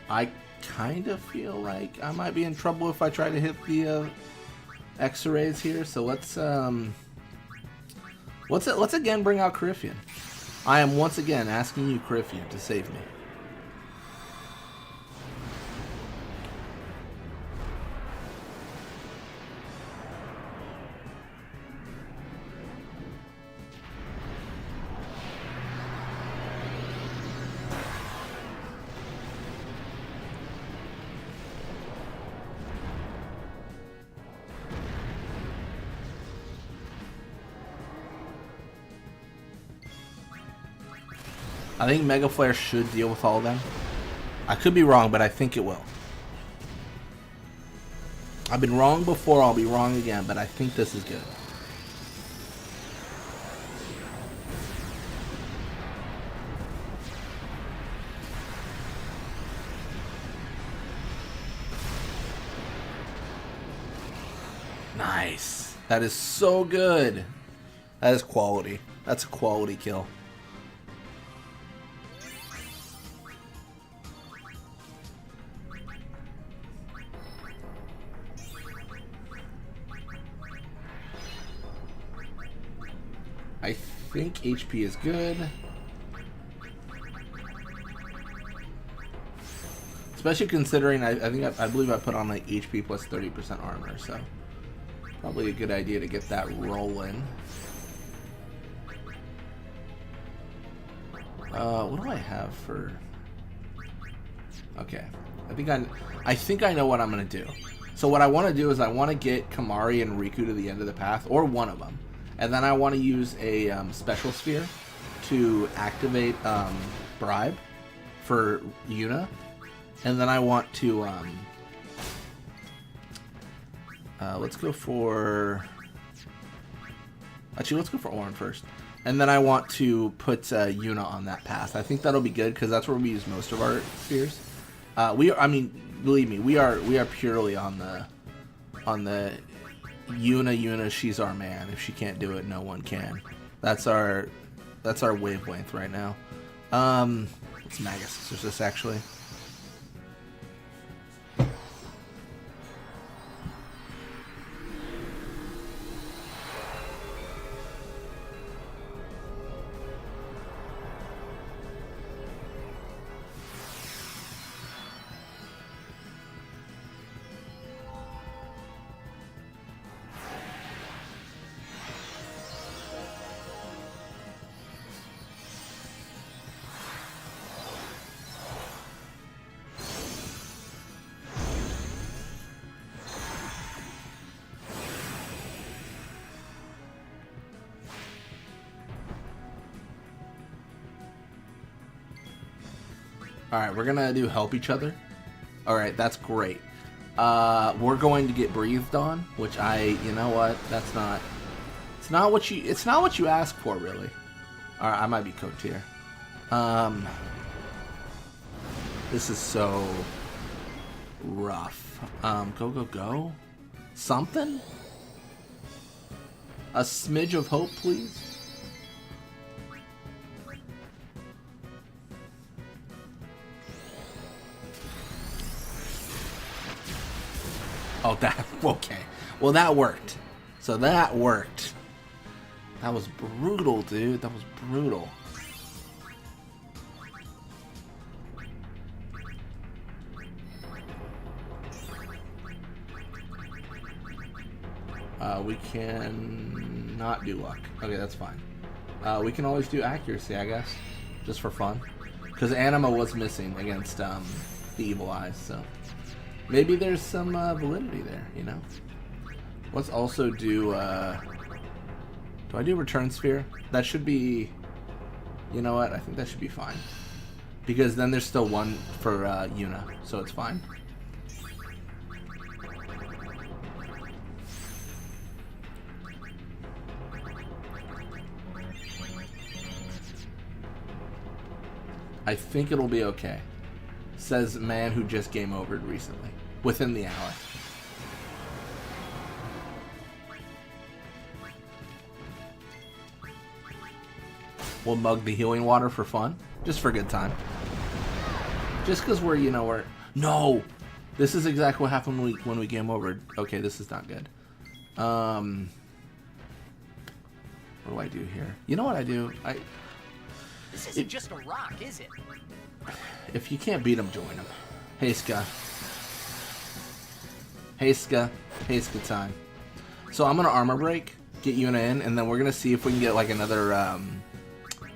I kind of feel like I might be in trouble if I try to hit the X-rays here. So let's again bring out Coryphean. I am once again asking you, Coryphean, to save me. I think Mega Flare should deal with all of them. I could be wrong, but I think it will. I've been wrong before, I'll be wrong again, but I think this is good. Nice. That is so good. That is quality. That's a quality kill. I think HP is good. Especially considering I believe I put on like HP plus 30% armor, so probably a good idea to get that rolling. What do I have for? Okay, I think I know what I'm gonna do. So what I want to do is I want to get Kamari and Riku to the end of the path, or one of them. And then I want to use a special sphere to activate Bribe for Yuna. And then I want to let's go for Orin first. And then I want to put Yuna on that path. I think that'll be good because that's where we use most of our spheres. Believe me, we are purely on the Yuna, she's our man. If she can't do it, no one can. That's our wavelength right now. It's Magus. There's this actually. Alright, we're gonna do help each other. Alright, that's great. We're going to get breathed on, which you know what? It's not what you ask for, really. Alright, I might be cooked here. This is so rough. Go. Something? A smidge of hope, please? Oh, okay. Well, that worked. So that worked. That was brutal, dude. That was brutal. We can not do luck. Okay, that's fine. We can always do accuracy, I guess. Just for fun. Because Anima was missing against the Evil Eyes, so... Maybe there's some validity there, you know? Let's also do I do Return Sphere? That should be... You know what? I think that should be fine. Because then there's still one for Yuna, so it's fine. I think it'll be okay. Says man who just game overed recently. Within the hour. We'll mug the healing water for fun. Just for a good time. Just because we're, you know, we're... No! This is exactly what happened when we game over. Okay, this is not good. What do I do here? You know what I do? This isn't just a rock, is it? If you can't beat him, join him. Haste. Haste time. So I'm gonna armor break, get Yuna in, and then we're gonna see if we can get like another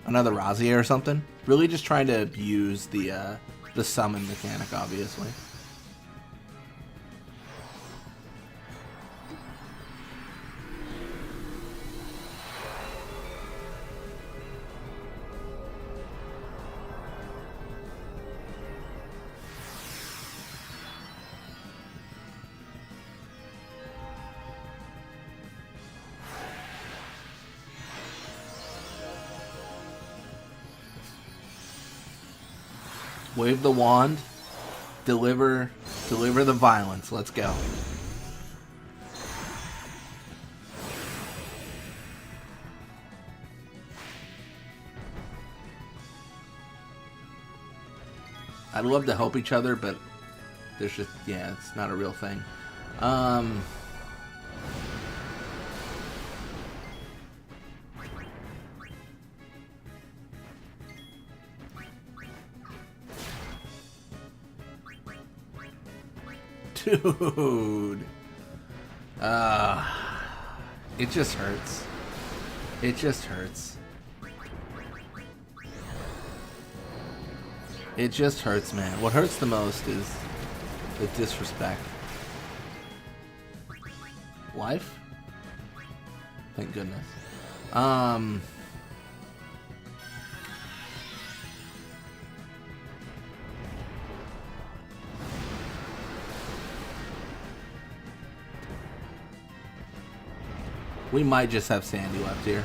Razia or something. Really just trying to use the summon mechanic, obviously. Wave the wand, deliver the violence. Let's go. I'd love to help each other, but there's just, yeah, it's not a real thing. Dude. It just hurts. It just hurts. It just hurts, man. What hurts the most is the disrespect. Life? Thank goodness. We might just have Sandy left here.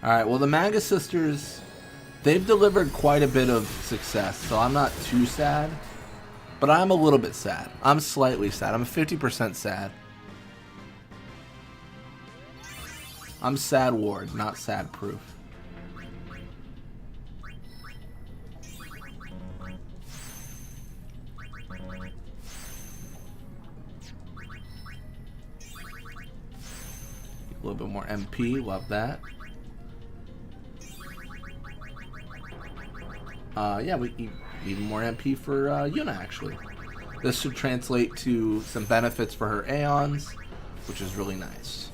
Alright, well the Manga Sisters, they've delivered quite a bit of success, so I'm not too sad. But I'm a little bit sad. I'm slightly sad. I'm 50% sad. I'm sad Ward, not sad proof. A little bit more MP, love that. Yeah, we even more MP for Yuna, actually. This should translate to some benefits for her Aeons, which is really nice.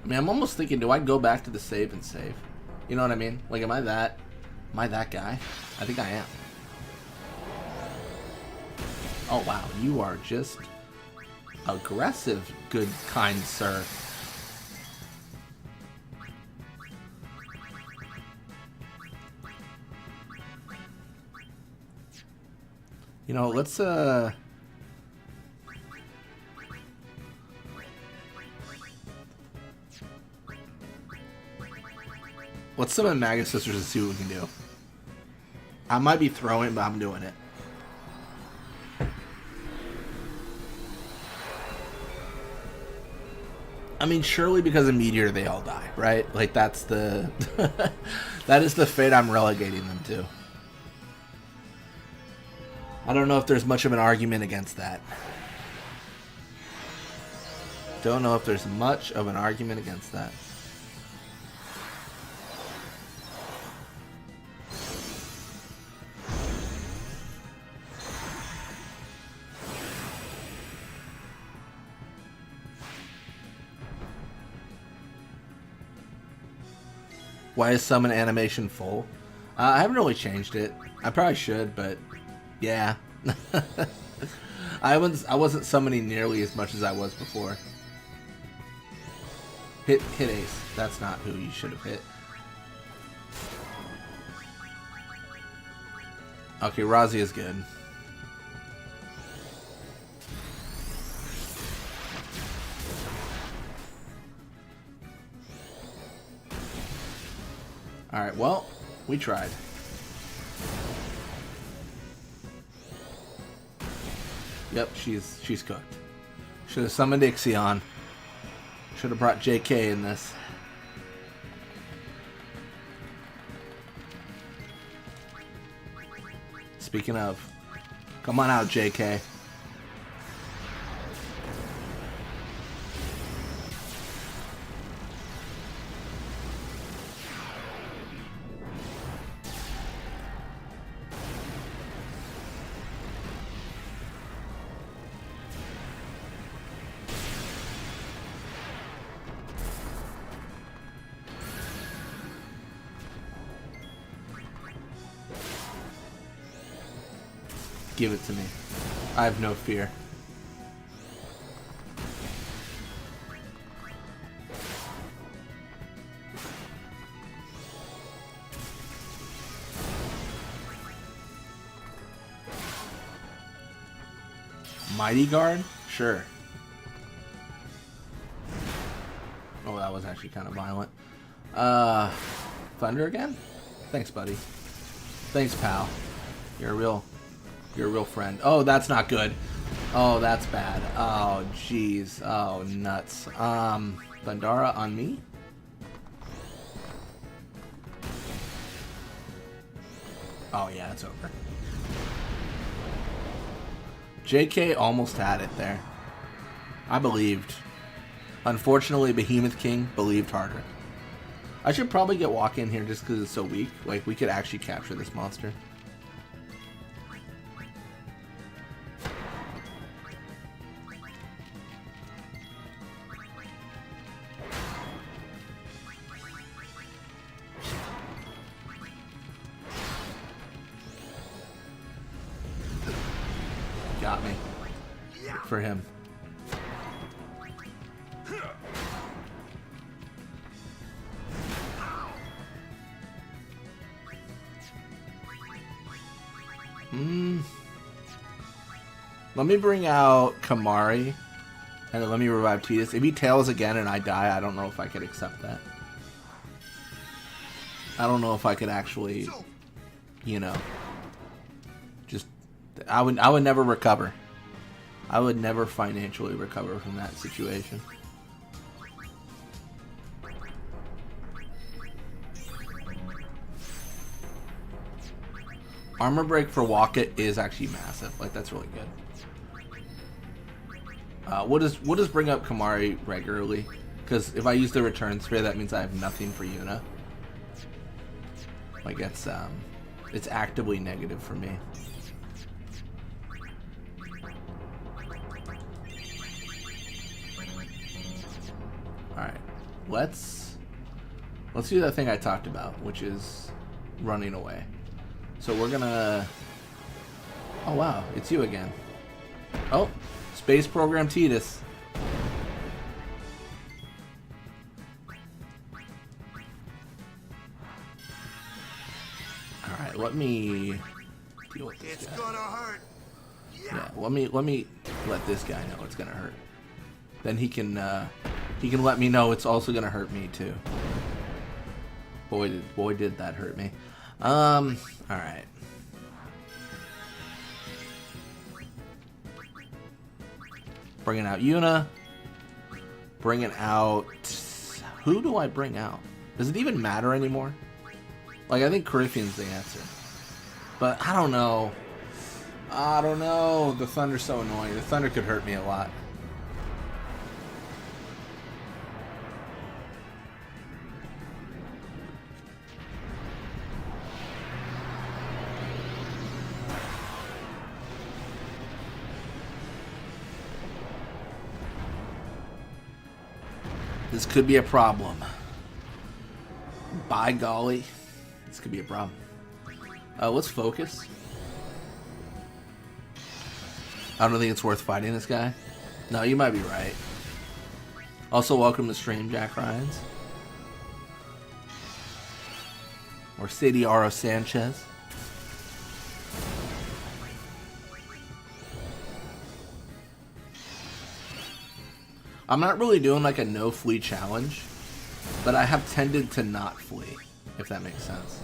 I mean, I'm almost thinking, do I go back to the save and save? You know what I mean? Like, am I that guy? I think I am. Oh, wow. You are just aggressive, good, kind sir. You know, let's, let's summon Manga Sisters and see what we can do. I might be throwing, but I'm doing it. I mean, surely because of Meteor they all die, right? Like, that's the... that is the fate I'm relegating them to. I don't know if there's much of an argument against that. Don't know if there's much of an argument against that. Why is summon animation full? I haven't really changed it. I probably should, but yeah. I wasn't summoning nearly as much as I was before. Hit Ace. That's not who you should have hit. Okay, Razi is good. Alright, well, we tried. Yep, she's cooked. Should have summoned Ixion. Should have brought JK in this. Speaking of, come on out, JK. Give it to me. I have no fear. Mighty Guard? Sure. Oh, that was actually kind of violent. Thunder again? Thanks, buddy. Thanks, pal. You're a real friend. Oh, that's not good. Oh, that's bad. Oh, jeez. Oh, nuts. Bandara on me? Oh, yeah, it's over. JK almost had it there. I believed. Unfortunately, Behemoth King believed harder. I should probably get walk in here just because it's so weak. Like, we could actually capture this monster. Got me. For him. Let me bring out Kamari, and then let me revive Tidus. If he tails again and I die, I don't know if I could accept that. I don't know if I could actually, you know, just I would never recover. I would never financially recover from that situation. Armor break for Walkett is actually massive. Like, that's really good. We'll just bring up Kamari regularly, because if I use the return spray, that means I have nothing for Yuna. Like, it's actively negative for me. Alright, let's do that thing I talked about, which is running away. So we're gonna... Oh wow, it's you again. Oh, Space Program Tidus. Alright, let me deal with this guy. It's gonna hurt. Yeah, let me let this guy know it's gonna hurt. Then he can let me know it's also gonna hurt me too. Boy did that hurt me. Alright. Bringing out Yuna. Bringing out... Who do I bring out? Does it even matter anymore? Like, I think Corypheon's the answer. But I don't know. I don't know. The Thunder's so annoying. The Thunder could hurt me a lot. This could be a problem. By golly. This could be a problem. Let's focus. I don't think it's worth fighting this guy. No, you might be right. Also, welcome to stream, Jack Ryans. Or Sadie R.O. Sanchez. I'm not really doing like a no flee challenge, but I have tended to not flee, if that makes sense.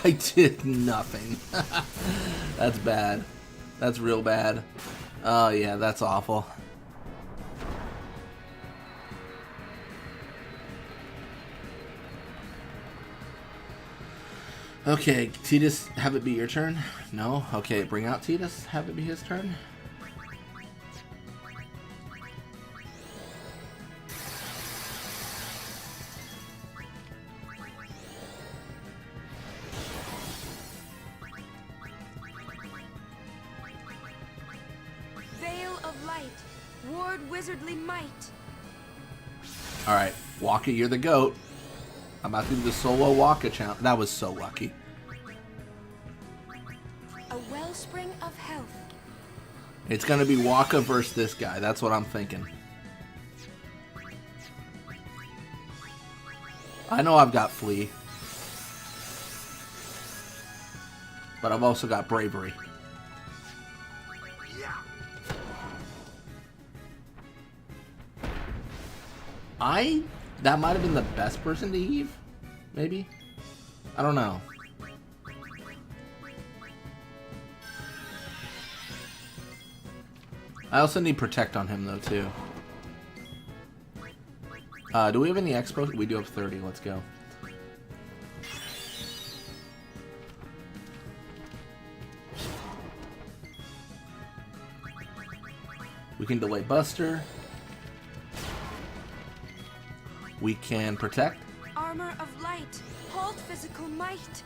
I did nothing. That's bad. That's real bad. Oh yeah, that's awful. Okay, Titus, have it be your turn? No? Okay, bring out Titus, have it be his turn. Veil of light, ward wizardly might. Alright, Waka, you're the GOAT. I'm about to do the solo Waka challenge. That was so lucky. A wellspring of health. It's gonna be Waka versus this guy. That's what I'm thinking. I know I've got Flee. But I've also got Bravery. That might have been the best person to Eve, maybe? I don't know. I also need Protect on him though too. Do we have any Expo? We do have 30, let's go. We can delay Buster. We can Protect. Armor of light, halt physical might.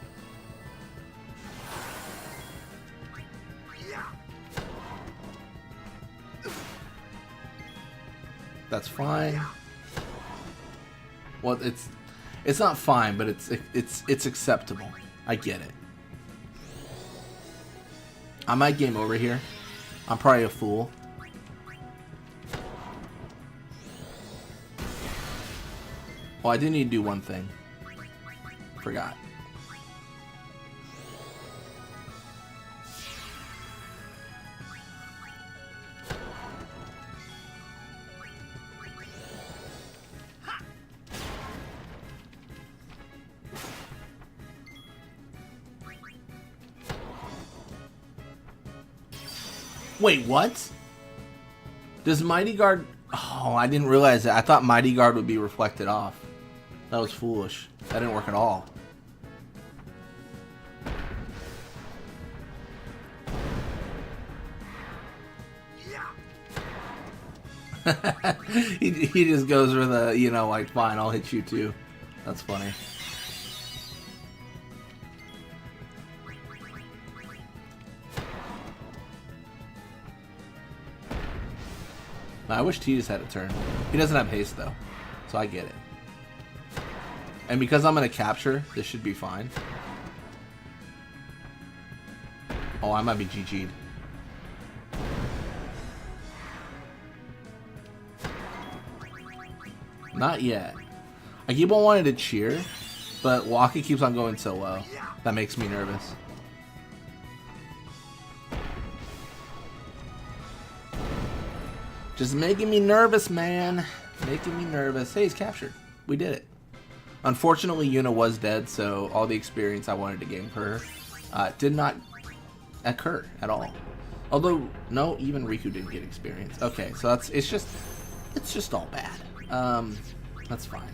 That's fine. Well, it's not fine, but it's acceptable. I get it. I might game over here. I'm probably a fool. Oh, I did need to do one thing. Forgot. Wait, what? Does Mighty Guard... Oh, I didn't realize that. I thought Mighty Guard would be reflected off. That was foolish. That didn't work at all. he just goes for the, you know, like, fine, I'll hit you too. That's funny. I wish Titus had a turn. He doesn't have haste though, so I get it. And because I'm gonna capture, this should be fine. Oh, I might be GG'd. Not yet. I keep on wanting to cheer, but Waka keeps on going so low. That makes me nervous. Just making me nervous, man. Making me nervous. Hey, he's captured. We did it. Unfortunately, Yuna was dead, so all the experience I wanted to gain for her did not occur at all. Although, no, even Riku didn't get experience. Okay, so it's just all bad. That's fine.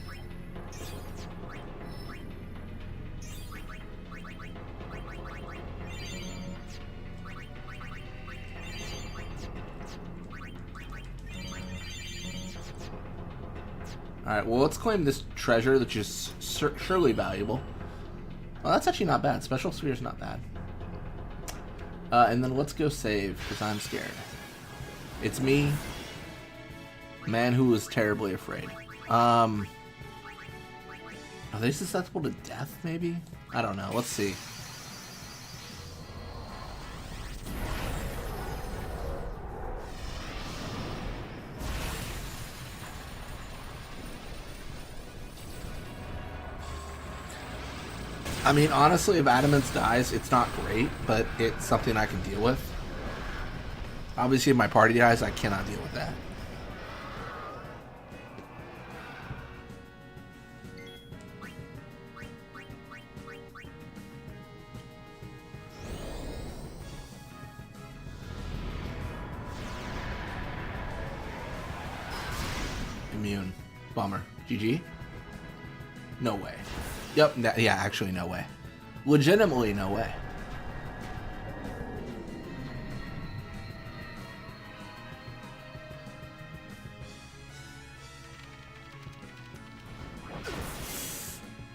Alright, well, let's claim this treasure, which is surely valuable. Well, that's actually not bad. Special Sphere's not bad. And then let's go save, because I'm scared. It's me, man who was terribly afraid. Are they susceptible to death, maybe? I don't know. Let's see. I mean, honestly, if Adamance dies, it's not great, but it's something I can deal with. Obviously, if my party dies, I cannot deal with that. Immune. Bummer. GG? No way. Yep, yeah, actually no way. Legitimately no way.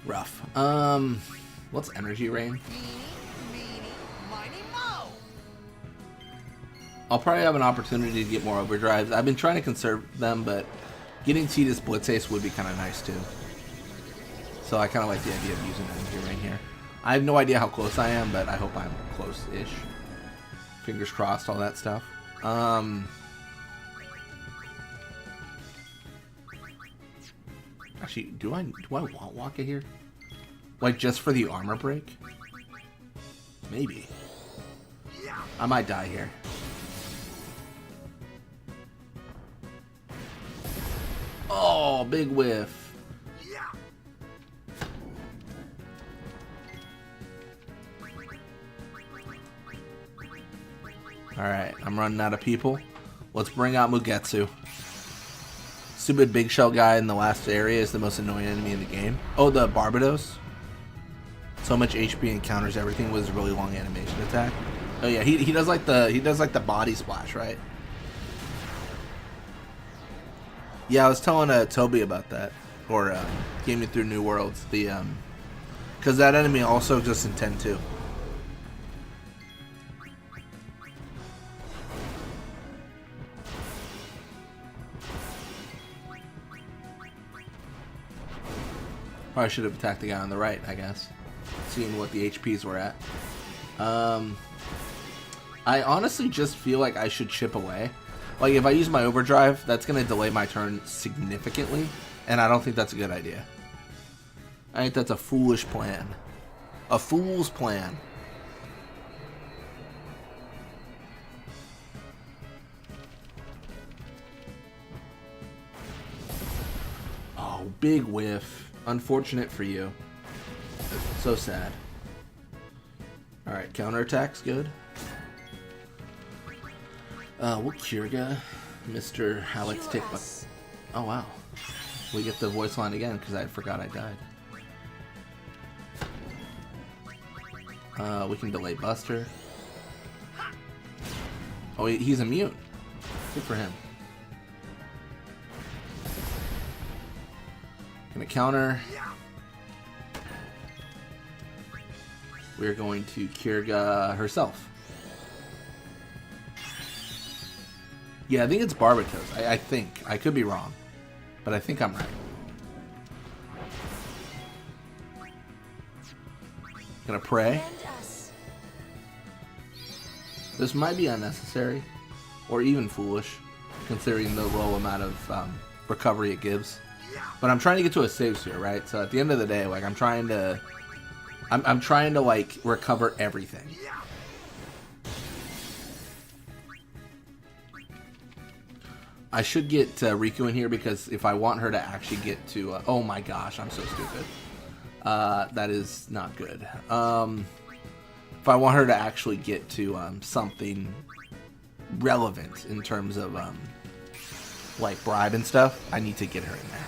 Rough. What's energy rain? I'll probably have an opportunity to get more overdrives. I've been trying to conserve them, but getting Tidus Blitz Ace would be kind of nice too. So I kind of like the idea of using energy rain here. I have no idea how close I am, but I hope I'm close-ish. Fingers crossed, all that stuff. Actually, do I want Waka here? Like, just for the armor break? Maybe. I might die here. Oh, big whiff. Alright, I'm running out of people. Let's bring out Mugetsu. Stupid big shell guy in the last area is the most annoying enemy in the game. Oh, the Barbados? So much HP and counters everything with his really long animation attack. Oh yeah, he does like the body splash, right? Yeah, I was telling Toby about that, or Gaming Through New Worlds, the because that enemy also exists in 10 too. Probably should have attacked the guy on the right, I guess, seeing what the HPs were at. I honestly just feel like I should chip away. Like, if I use my overdrive, that's going to delay my turn significantly, and I don't think that's a good idea. I think that's a foolish plan. A fool's plan. Oh, big whiff. Unfortunate for you. So sad. Alright, counterattack's good. We'll Kirga. Mr. I like to take... Oh, wow. We get the voice line again because I forgot I died. We can delay Buster. Oh, he's immune. Good for him. Gonna counter. We're going to Kirga herself. Yeah, I think it's Barbatos. I think. I could be wrong. But I think I'm right. Gonna pray. This might be unnecessary. Or even foolish. Considering the low amount of recovery it gives. But I'm trying to get to a save here, right? So at the end of the day, like, I'm trying to like recover everything. I should get Riku in here because if I want her to actually get to oh my gosh, I'm so stupid. That is not good. If I want her to actually get to something relevant in terms of like bribe and stuff, I need to get her in there.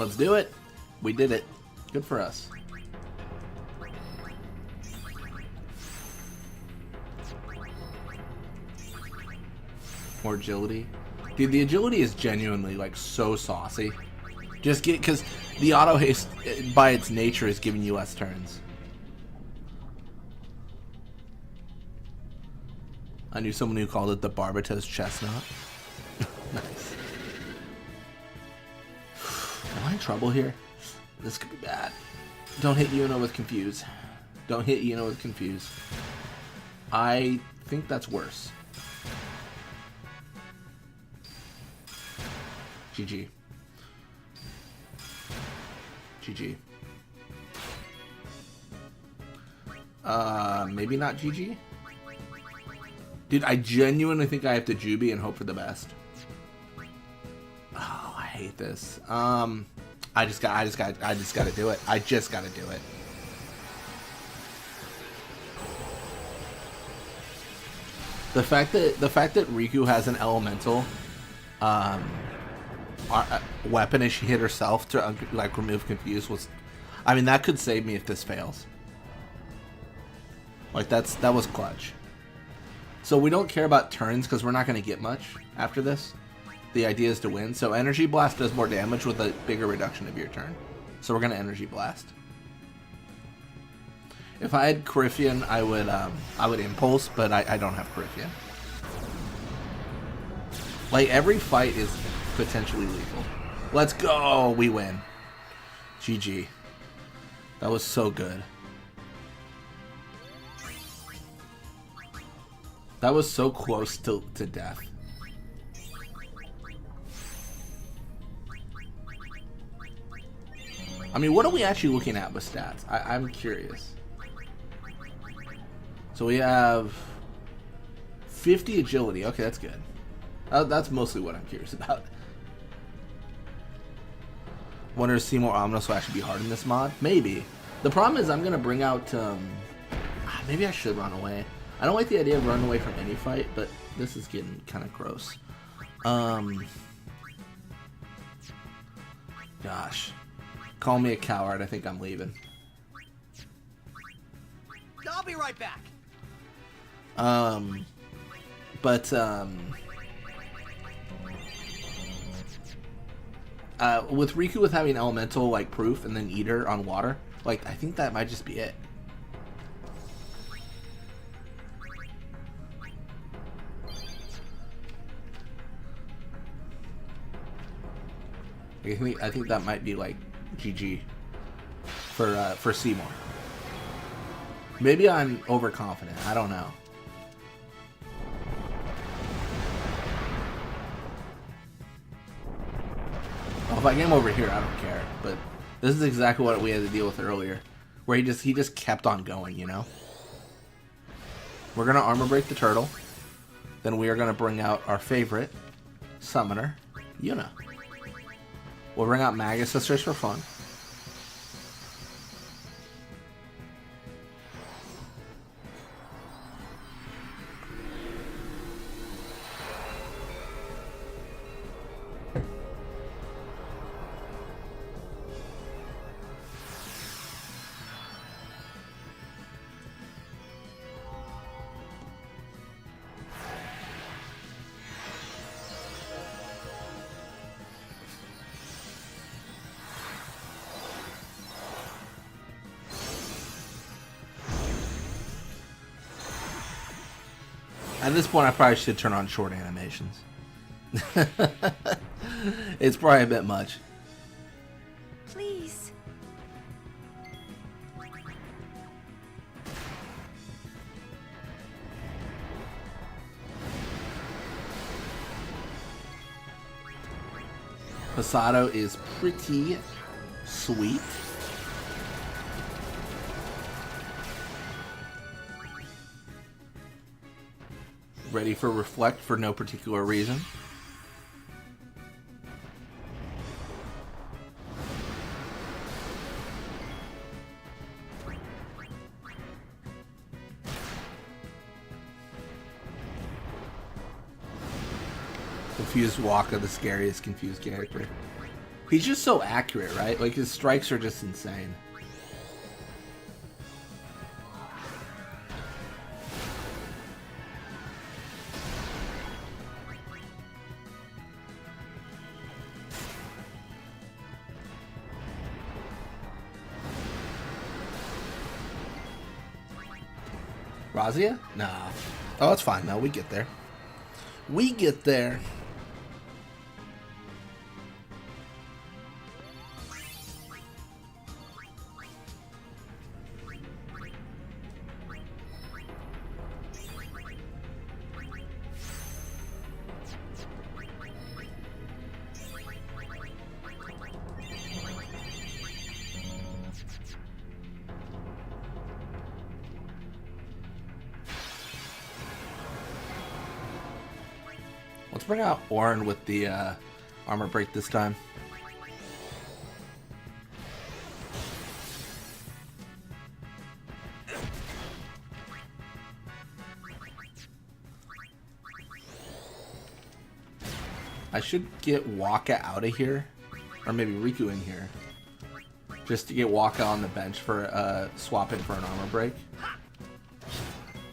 Let's do it. We did it. Good for us. More agility. Dude, the agility is genuinely, like, so saucy. Just get, because the auto haste, by its nature, is giving you less turns. I knew someone who called it the Barbatos chestnut. Nice. Am I in trouble here? This could be bad. Don't hit Yuna with confuse. Don't hit Yuna with confuse. I think that's worse. GG. GG. Maybe not GG? Dude, I genuinely think I have to Juby and hope for the best. Oh, I hate this. I just gotta do it. I just gotta do it. The fact that Riku has an elemental weapon as she hit herself to like remove confuse was, I mean, that could save me if this fails. Like that was clutch. So we don't care about turns because we're not going to get much after this. The idea is to win. So Energy Blast does more damage with a bigger reduction of your turn. So we're going to Energy Blast. If I had Coryphean, I would Impulse, but I don't have Coryphean. Like every fight is potentially lethal. Let's go! We win. GG. That was so good. That was so close to death. I mean, what are we actually looking at with stats? I'm curious. So we have 50 agility. Okay, that's good. That's mostly what I'm curious about. Wonder if Seymour Omnis will actually be hard in this mod? Maybe. The problem is I'm going to bring out... maybe I should run away. I don't like the idea of running away from any fight, but this is getting kind of gross. Gosh. Call me a coward. I think I'm leaving. I'll be right back. With Riku with having elemental like proof and then Eater on water, like I think that might just be it. I think that might be like GG for Seymour. Maybe I'm overconfident. I don't know. Well, if I get him over here, I don't care. But this is exactly what we had to deal with earlier, where he just kept on going. You know. We're gonna armor break the turtle. Then we are gonna bring out our favorite summoner, Yuna. We'll bring out Magus Sisters for fun. At this point, I probably should turn on short animations. It's probably a bit much. Please. Pasado is pretty sweet. Ready for Reflect for no particular reason. Confused Waka, the scariest confused character. He's just so accurate, right? Like, his strikes are just insane. Razia? Nah. Oh, it's fine, though. We get there. We get there. Let's bring out Orin with the armor break this time. I should get Waka out of here, or maybe Riku in here, just to get Waka on the bench for swap in for an armor break,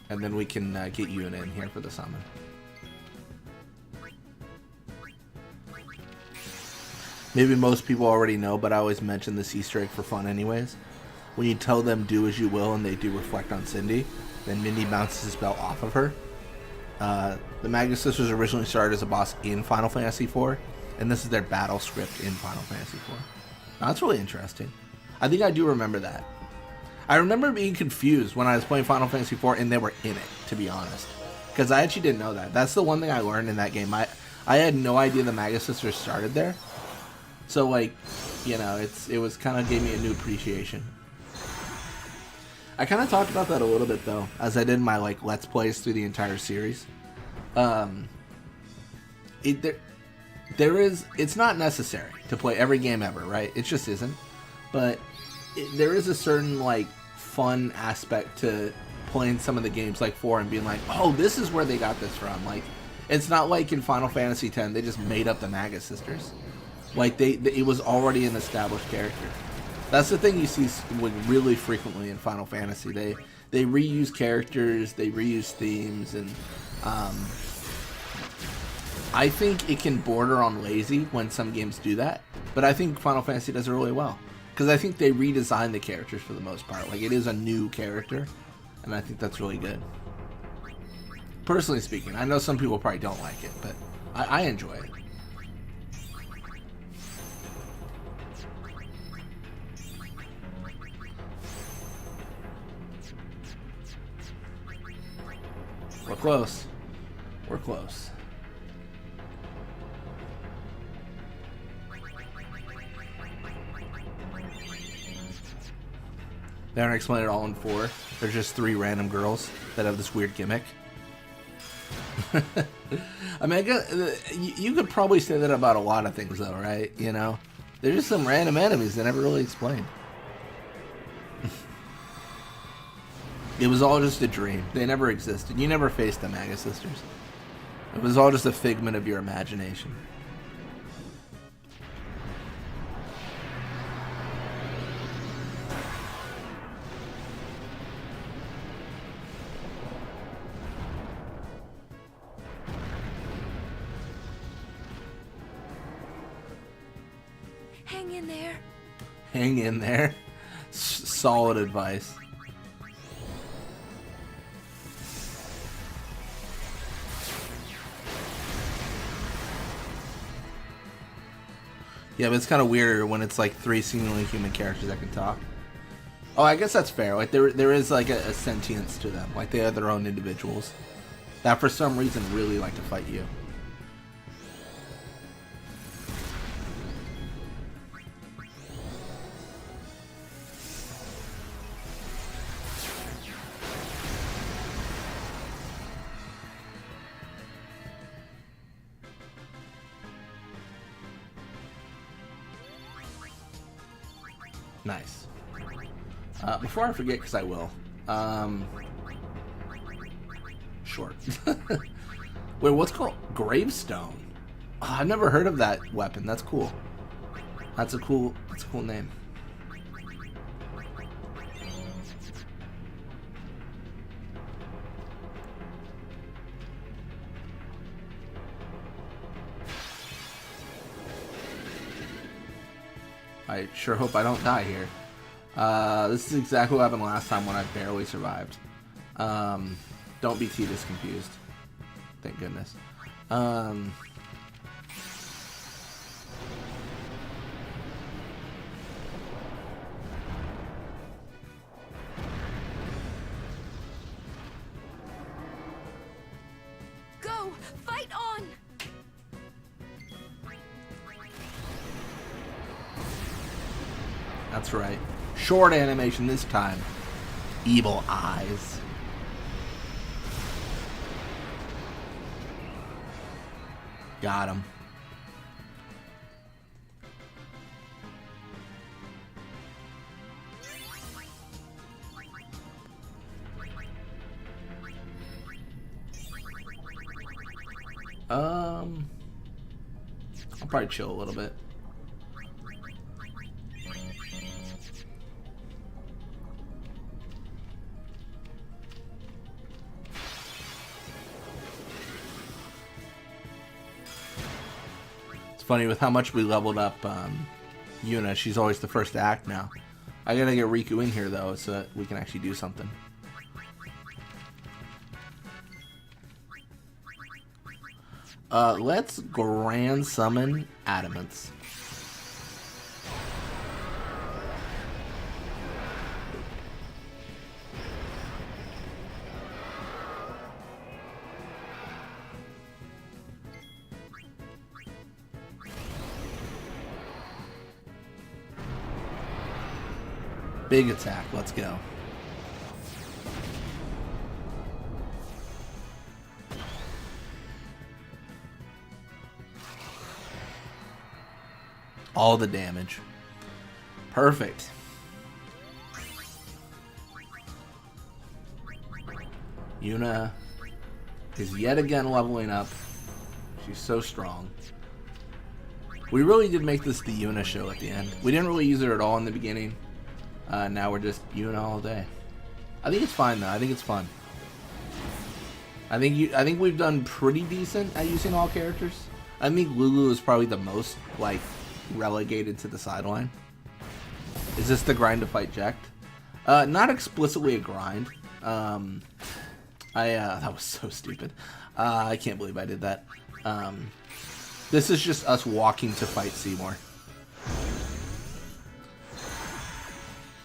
and then we can get Yuna in here for the summon. Maybe most people already know, but I always mention this Easter egg for fun anyways. When you tell them do as you will and they do reflect on Cindy, then Mindy bounces his belt off of her. The Magus Sisters originally started as a boss in Final Fantasy IV, and this is their battle script in Final Fantasy IV. Now, that's really interesting. I think I do remember that. I remember being confused when I was playing Final Fantasy IV and they were in it, to be honest. Because I actually didn't know that. That's the one thing I learned in that game. I had no idea the Magus Sisters started there. So, like, you know, it was kind of gave me a new appreciation. I kind of talked about that a little bit, though, as I did my, like, Let's Plays through the entire series. It's not necessary to play every game ever, right? It just isn't. But there is a certain, like, fun aspect to playing some of the games, like 4, and being like, oh, this is where they got this from. Like, it's not like in Final Fantasy X, they just made up the Magus Sisters. Like, it was already an established character. That's the thing you see really frequently in Final Fantasy. They reuse characters, they reuse themes, and I think it can border on lazy when some games do that. But I think Final Fantasy does it really well. Because I think they redesign the characters for the most part. Like, it is a new character, and I think that's really good. Personally speaking, I know some people probably don't like it, but I enjoy it. We're close. We're close. They don't explain it all in 4. There's just 3 random girls that have this weird gimmick. I mean, I guess, you could probably say that about a lot of things, though, right? You know? They're just some random enemies that never really explained. It was all just a dream. They never existed. You never faced the Magus Sisters. It was all just a figment of your imagination. Hang in there. Hang in there. Solid advice. Yeah, but it's kind of weirder when it's like 3 seemingly human characters that can talk. Oh, I guess that's fair. Like there is like a sentience to them. Like they are their own individuals that for some reason really like to fight you. Nice. Before I forget, because I will. Short. Wait, what's called? Gravestone. Oh, I've never heard of that weapon. That's cool. That's a cool name. I sure hope I don't die here. This is exactly what happened last time when I barely survived. Don't be Titus confused. Thank goodness. Go! Fight on! That's right. Short animation this time. Evil eyes. Got him. I'll probably chill a little bit. Funny with how much we leveled up Yuna, she's always the first to act now. I gotta get Riku in here though so that we can actually do something. Let's grand summon Adamants. Big attack, let's go. All the damage. Perfect. Yuna is yet again leveling up. She's so strong. We really did make this the Yuna show at the end. We didn't really use her at all in the beginning. Now we're just Yuna all day. I think it's fine though. I think it's fun. I think we've done pretty decent at using all characters. I think Lulu is probably the most like relegated to the sideline. Is this the grind to fight Jekt? Not explicitly a grind. That was so stupid. I can't believe I did that. This is just us walking to fight Seymour.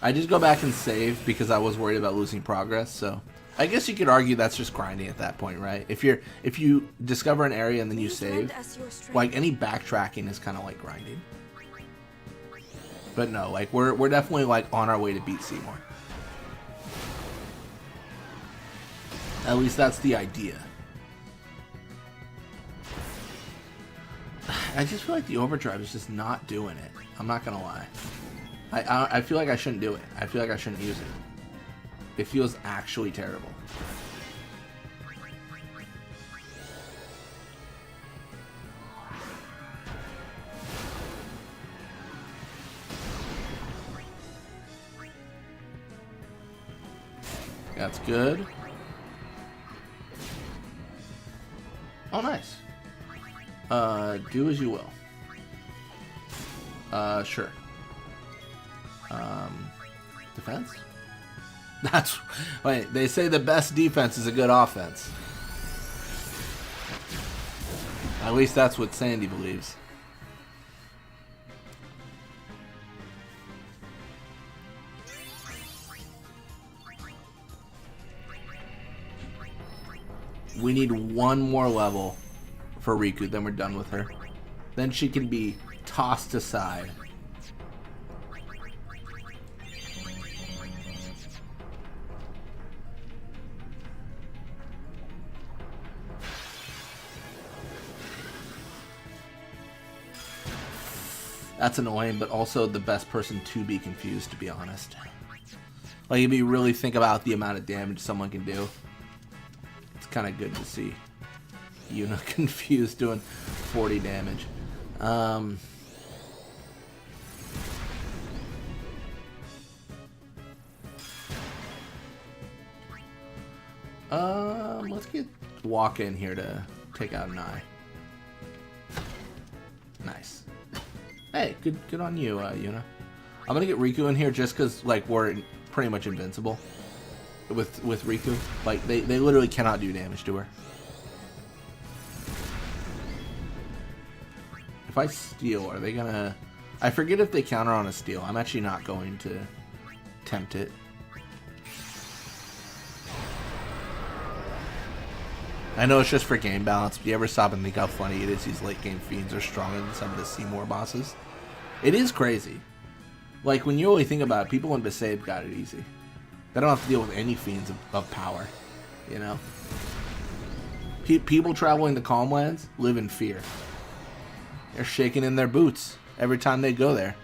I did go back and save because I was worried about losing progress, so I guess you could argue that's just grinding at that point, right? If you discover an area and then you save, like any backtracking is kind of like grinding. But no, like we're definitely like on our way to beat Seymour. At least that's the idea. I just feel like the overdrive is just not doing it. I'm not gonna lie. I feel like I shouldn't do it. I feel like I shouldn't use it. It feels actually terrible. That's good. Oh, nice. Do as you will. Sure. Defense? That's... Wait, they say the best defense is a good offense. At least that's what Sandy believes. We need one more level for Riku, then we're done with her. Then she can be tossed aside. That's annoying, but also the best person to be confused, to be honest. Like, if you really think about the amount of damage someone can do, it's kind of good to see Yuna confused doing 40 damage. Let's get walk in here to take out an eye. Nice. Hey, good on you, Yuna. I'm gonna get Riku in here just because, like, we're pretty much invincible with Riku. Like, they literally cannot do damage to her. If I steal, are they gonna... I forget if they counter on a steal. I'm actually not going to tempt it. I know it's just for game balance, but you ever stop and think how funny it is these late game fiends are stronger than some of the Seymour bosses? It is crazy. Like, when you really think about it, people in Besabe got it easy. They don't have to deal with any fiends of power, you know? People traveling the Calm Lands live in fear. They're shaking in their boots every time they go there.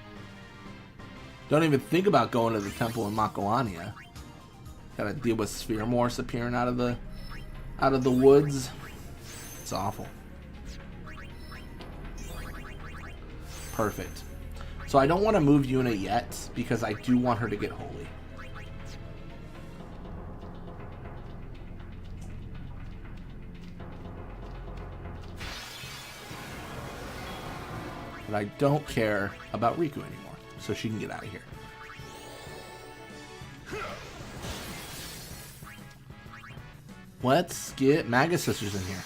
Don't even think about going to the temple in Makalania. Gotta deal with Sphere Morse appearing out of the woods. It's awful. Perfect. So I don't want to move Yuna yet because I do want her to get holy. But I don't care about Riku anymore, so she can get out of here. Let's get Magus Sisters in here.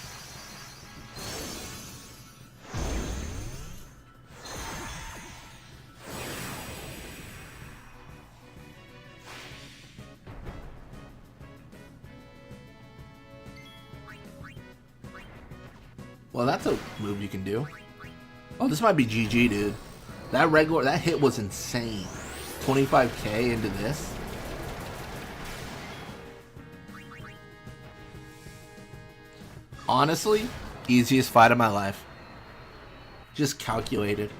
Well, that's a move you can do. Oh, this might be GG, dude. That hit was insane. 25k into this. Honestly, easiest fight of my life. Just calculated.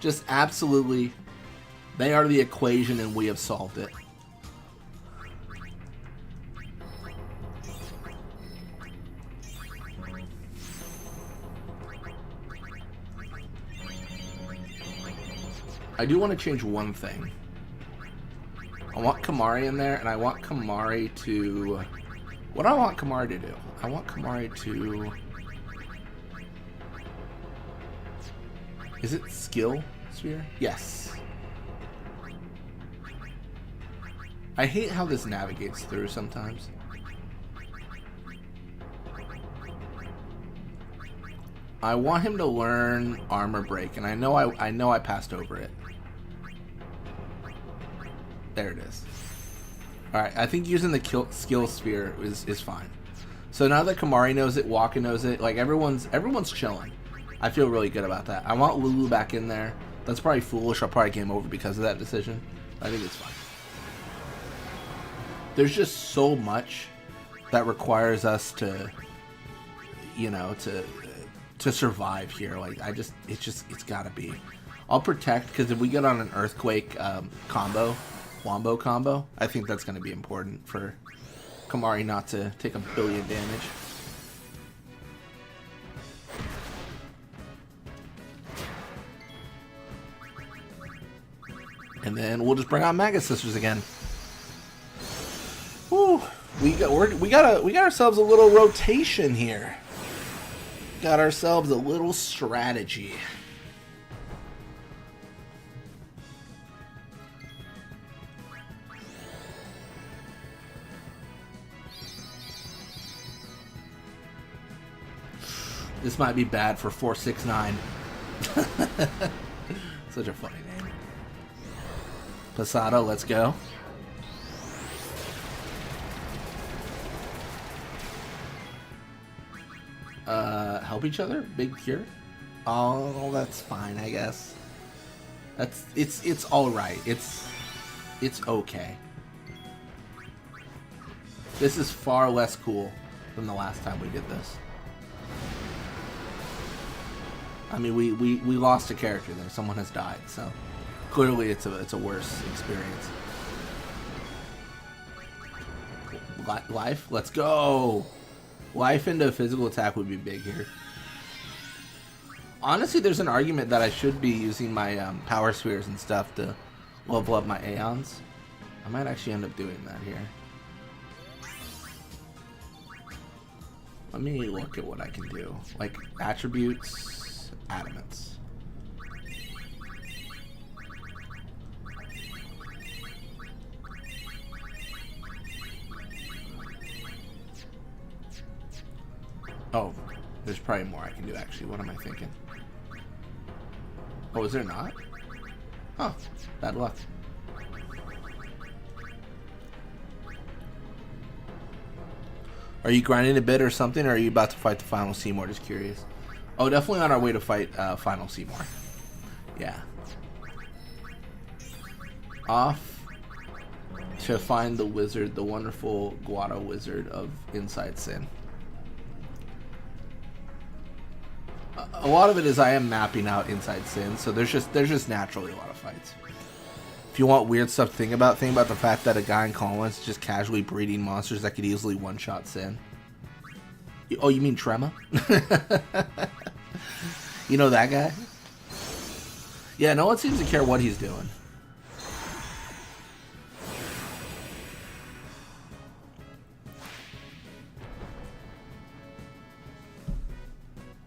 Just absolutely. They are the equation and we have solved it. I do want to change one thing. I want Kamari in there, and I want Kamari to... What do I want Kamari to do? I want Kamari to... Is it skill sphere? Yes. I hate how this navigates through sometimes. I want him to learn armor break, and I know I passed over it. There it is. Alright, I think using the skill sphere is fine. So now that Kamari knows it, Waka knows it, like everyone's chilling. I feel really good about that. I want Lulu back in there. That's probably foolish. I'll probably game over because of that decision. I think it's fine. There's just so much that requires us to, you know, to survive here. Like, it's gotta be. I'll protect, because if we get on an earthquake wombo combo, I think that's gonna be important for Kamari not to take 1 billion damage. And then we'll just bring out Magus Sisters again. Whew. We got ourselves a little rotation here. Got ourselves a little strategy. This might be bad for 469. Such a funny name. Pasado, let's go. Help each other? Big cure? Oh, that's fine, I guess. It's alright. It's okay. This is far less cool than the last time we did this. I mean, we lost a character there. Someone has died, so clearly it's a worse experience. Life? Let's go! Life into physical attack would be big here. Honestly, there's an argument that I should be using my power spheres and stuff to level up my Aeons. I might actually end up doing that here. Let me look at what I can do. Like, attributes, adamants. Oh, there's probably more I can do, actually. What am I thinking? Oh, is there not? Oh, bad luck. Are you grinding a bit or something, or are you about to fight the final Seymour? Just curious. Oh, definitely on our way to fight final Seymour. Yeah. Off to find the wizard, the wonderful Guado wizard of Inside Sin. A lot of it is I am mapping out Inside Sin, so there's just naturally a lot of fights. If you want weird stuff to think about the fact that a guy in Collins is just casually breeding monsters that could easily one-shot Sin. Oh, you mean Trema? You know that guy? Yeah, no one seems to care what he's doing.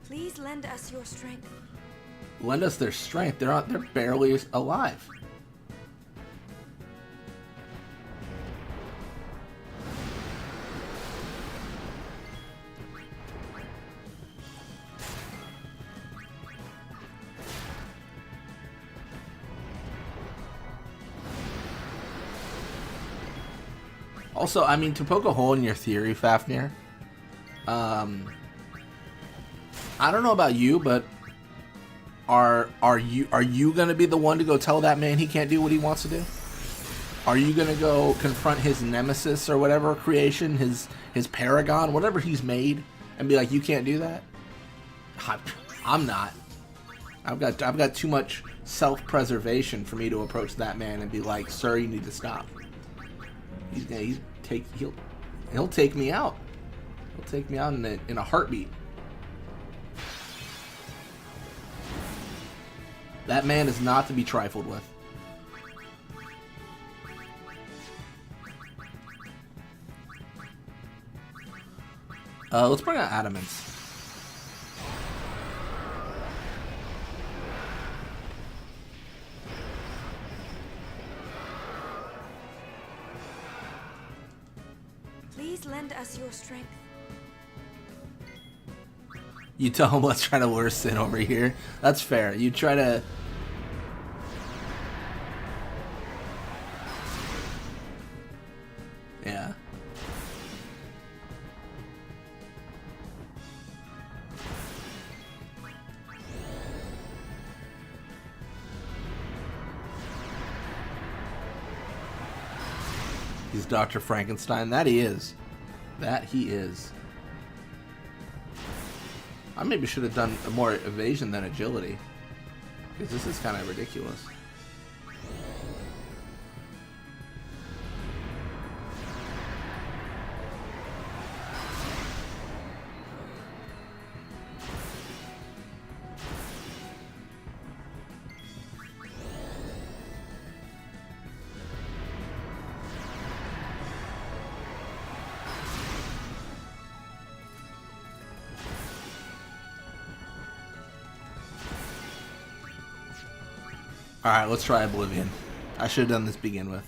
Please lend us your strength. Lend us their strength. They're barely alive. Also, I mean, to poke a hole in your theory, Fafnir, I don't know about you, but are you gonna be the one to go tell that man he can't do what he wants to do? Are you gonna go confront his nemesis or whatever creation, his paragon, whatever he's made, and be like, you can't do that? I'm not. I've got too much self-preservation for me to approach that man and be like, sir, you need to stop. He'll take me out. He'll take me out in a heartbeat. That man is not to be trifled with. Let's bring out adamants. Please lend us your strength. You tell him let's try to lure Sin over here. That's fair. You try to... Yeah. He's Dr. Frankenstein. That he is. That he is. I maybe should have done more evasion than agility, because this is kind of ridiculous. Alright, let's try Oblivion. I should have done this to begin with.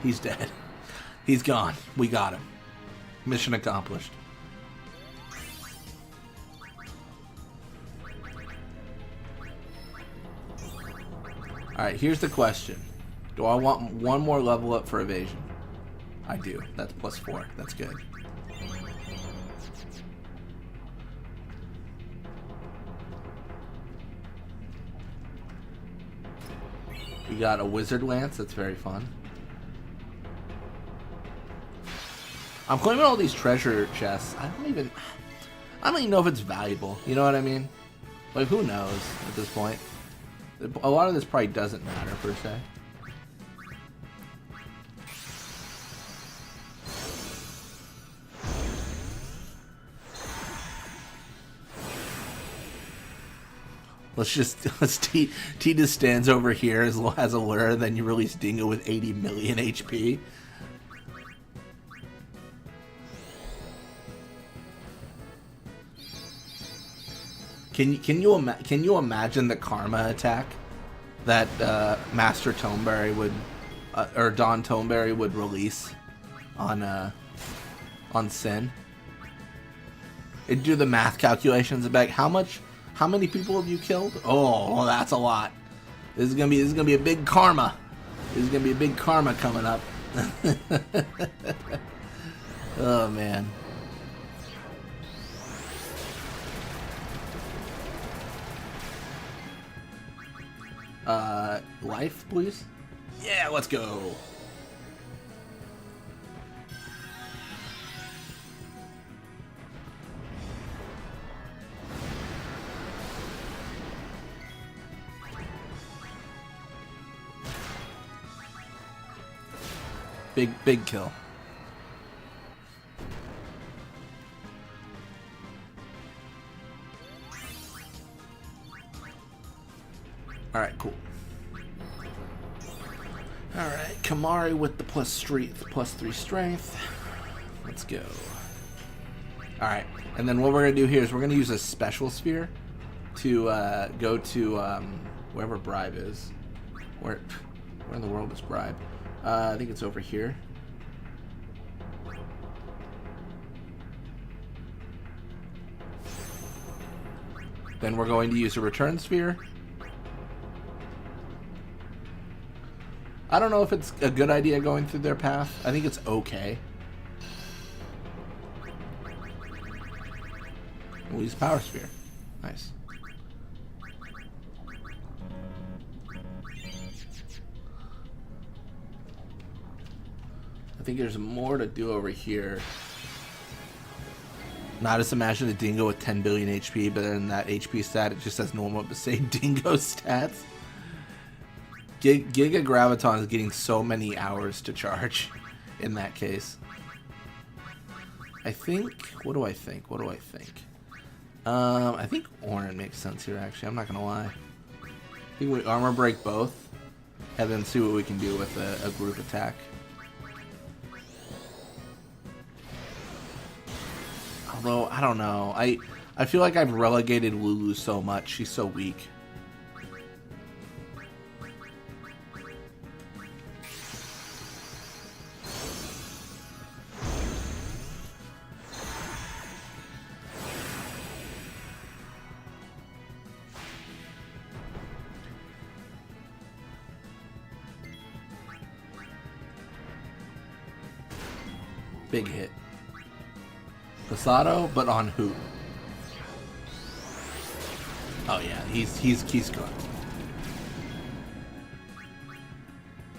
He's dead. He's gone. We got him. Mission accomplished. Alright, here's the question. Do I want one more level up for evasion? I do. That's +4. That's good. We got a wizard lance. That's very fun. I'm claiming all these treasure chests. I don't even know if it's valuable. You know what I mean? Like, who knows at this point? A lot of this probably doesn't matter per se. T just stands over here as a lure, then you release Dingo with 80 million HP. Can you imagine the karma attack that Master Toneberry would or Don Toneberry would release on Sin? It'd do the math calculations about how many people have you killed? Oh, well, that's a lot. This is gonna be a big karma. This is gonna be a big karma coming up. Oh man. Life, please? Yeah, let's go. Big kill. Alright, cool. Alright, Kamari with the +3 strength. Let's go. Alright, and then what we're going to do here is we're going to use a special sphere to go to wherever Bribe is. Where in the world is Bribe? I think it's over here. Then we're going to use a return sphere. I don't know if it's a good idea going through their path. I think it's okay. We'll use Power Sphere. Nice. I think there's more to do over here. Now just imagine a Dingo with 10 billion HP, but then that HP stat, it just says normal, but say Dingo stats. Giga Graviton is getting so many hours to charge in that case. I think, what do I think? I think Orin makes sense here, actually. I'm not going to lie. I think we armor break both, and then see what we can do with a group attack. Although, I don't know. I feel like I've relegated Lulu so much. She's so weak. Big hit. Pasado, but on who? Oh yeah, he's good.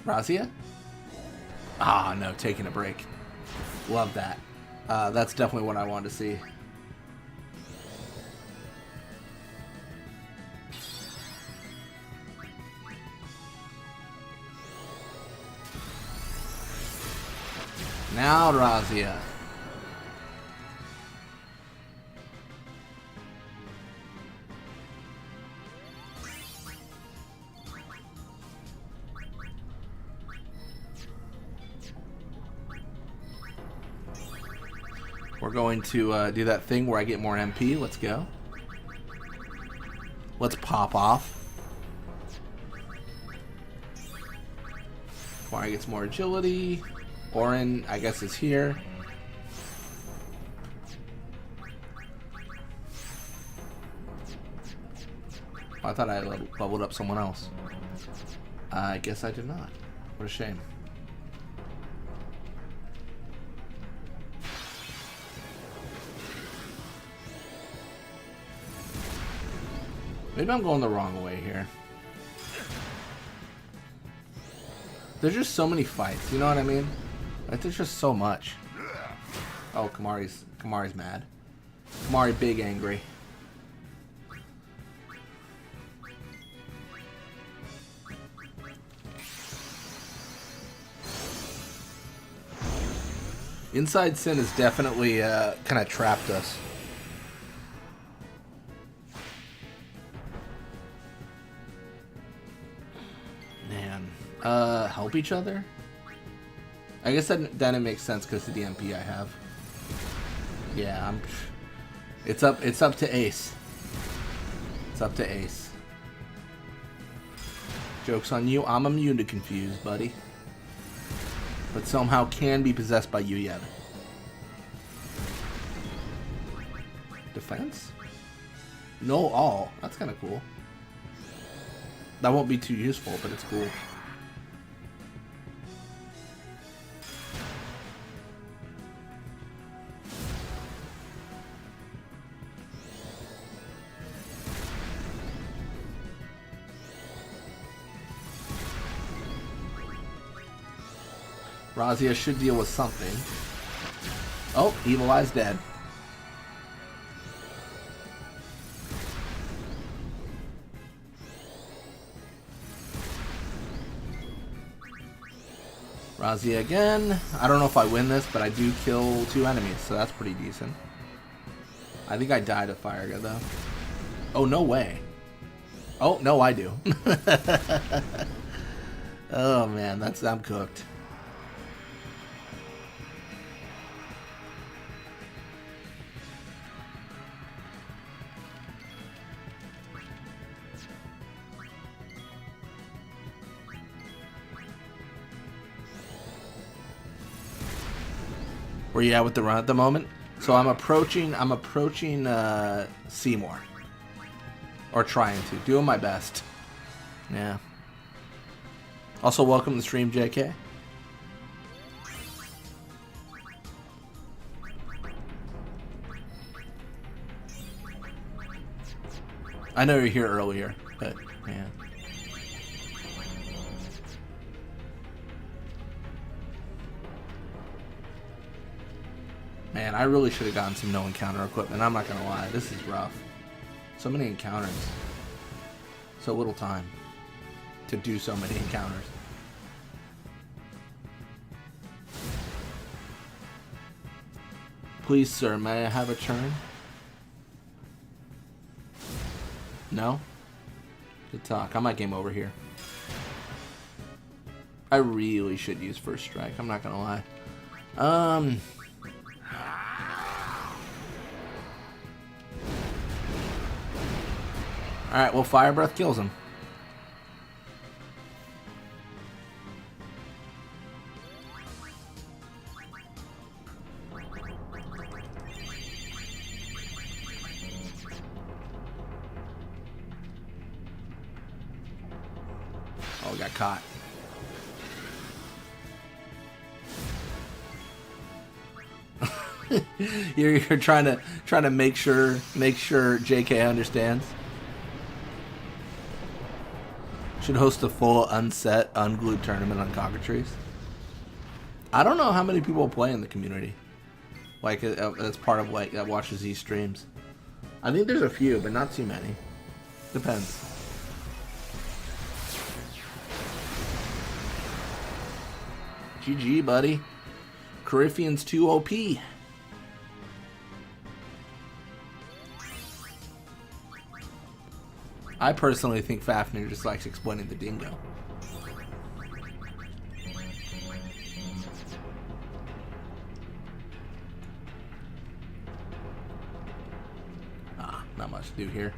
Razia? Ah, no, taking a break. Love that. That's definitely what I wanted to see. Now, Razia. We're going to do that thing where I get more MP. Let's go. Let's pop off. Kamari gets more agility. Orin, I guess, is here. Oh, I thought I leveled up someone else. I guess I did not. What a shame. Maybe I'm going the wrong way here. There's just so many fights, you know what I mean? Like, there's just so much. Oh, Kamari's mad. Kamari big angry. Inside Sin has definitely kind of trapped us. Help each other? I guess then it makes sense because of the MP I have. Yeah, it's up to Ace. It's up to Ace. Joke's on you. I'm immune to confuse, buddy. But somehow can be possessed by you yet. Defense? No all. That's kind of cool. That won't be too useful, but it's cool. Razia should deal with something. Oh, Evil Eye's dead. Razia again. I don't know if I win this, but I do kill 2 enemies, so that's pretty decent. I think I died of fire though. Oh, no way. Oh, no, I do. Oh man, I'm cooked. Where you at with the run at the moment? So I'm approaching Seymour. Or trying to. Doing my best. Yeah. Also, welcome to the stream, JK. I know you're here earlier, but yeah. Man, I really should have gotten some no encounter equipment. I'm not gonna lie, this is rough. So many encounters. So little time to do so many encounters. Please, sir, may I have a turn? No? Good talk. I might game over here. I really should use first strike. I'm not gonna lie. Alright, well, Fire Breath kills him. Oh, got caught. You're trying to make sure JK understands. Should host a full unset, unglued tournament on cockatrice. I don't know how many people play in the community. Like, that's part of like that watches these streams. I think there's a few, but not too many. Depends. GG, buddy. Coryphean's too OP. I personally think Fafnir just likes explaining the dingo. Not much to do here.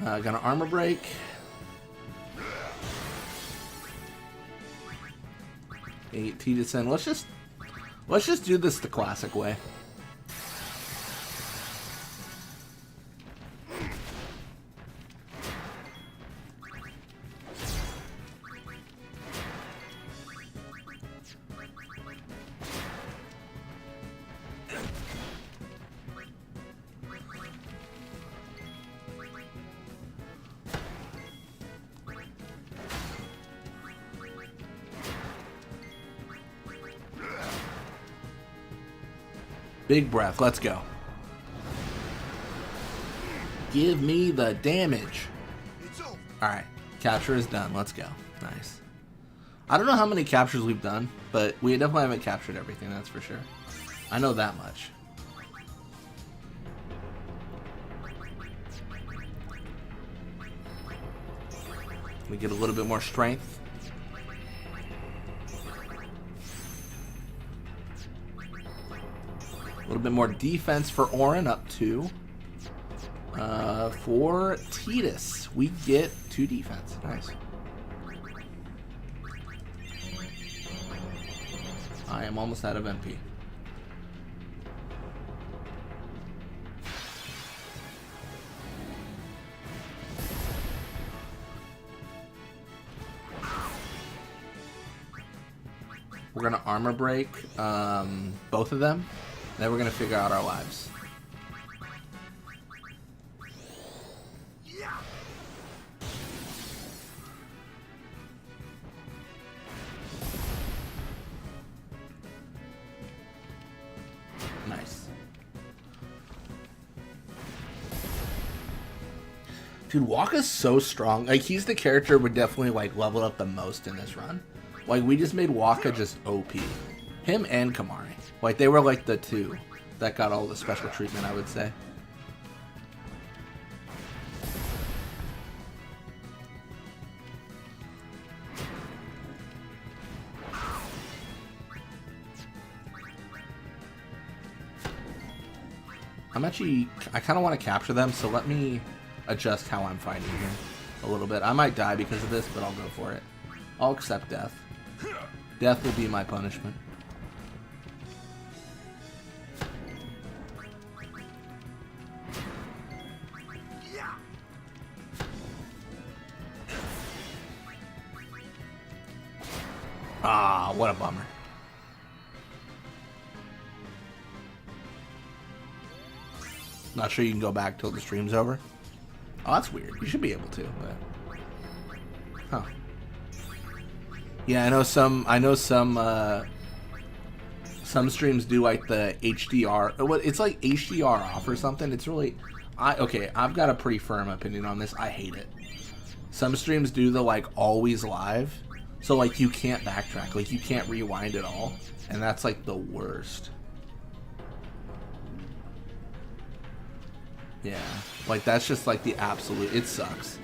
Gonna armor break. PT7. Let's just do this the classic way. Big breath, let's go. Give me the damage. Alright, capture is done, let's go. Nice. I don't know how many captures we've done, but we definitely haven't captured everything, that's for sure. I know that much. We get a little bit more strength. A little bit more defense for Orin, up 2. For Titus, we get 2 defense. Nice. I am almost out of MP. We're gonna armor break both of them. Then we're gonna figure out our lives. Nice. Dude, Wakka's so strong. Like, he's the character we definitely like leveled up the most in this run. Like, we just made Wakka just OP. Him and Kamari. Like, they were like the 2 that got all the special treatment, I would say. I kind of want to capture them, so let me adjust how I'm fighting here a little bit. I might die because of this, but I'll go for it. I'll accept death. Death will be my punishment. Ah, what a bummer. Not sure you can go back till the stream's over. Oh, that's weird. You should be able to, but... Huh. Yeah, I know some streams do like the HDR. It's like HDR off or something. It's really... Okay, I've got a pretty firm opinion on this. I hate it. Some streams do the like always live. So like you can't backtrack. Like you can't rewind at all. And that's like the worst. Yeah, like that's just like the absolute, it sucks.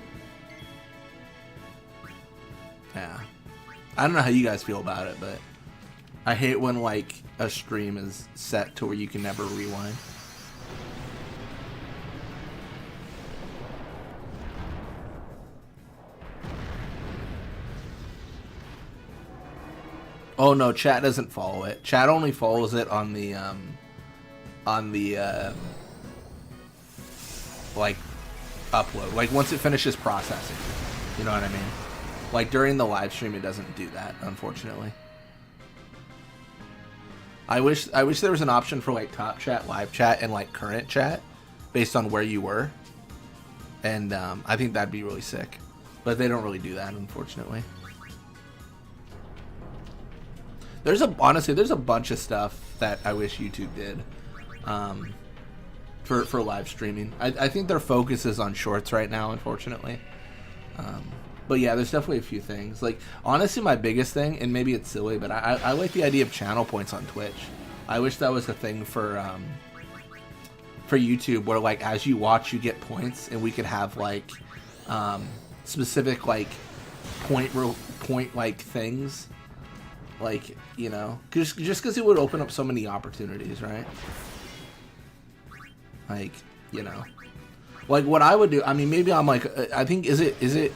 Yeah. I don't know how you guys feel about it, but I hate when like a stream is set to where you can never rewind. Oh no, chat doesn't follow it. Chat only follows it on the like upload, like once it finishes processing, you know what I mean? Like during the live stream it doesn't do that, unfortunately. I wish there was an option for like top chat, live chat, and like current chat based on where you were, and I think that'd be really sick, but they don't really do that, unfortunately. Honestly there's a bunch of stuff that I wish YouTube did for live streaming. I think their focus is on shorts right now, unfortunately. But yeah, there's definitely a few things. Like, honestly, my biggest thing, and maybe it's silly, but I like the idea of channel points on Twitch. I wish that was a thing for YouTube, where like as you watch, you get points, and we could have like specific like point like things, like, you know, just because it would open up so many opportunities, right? Like, you know, like what I would do. I mean, maybe I'm like, I think is it.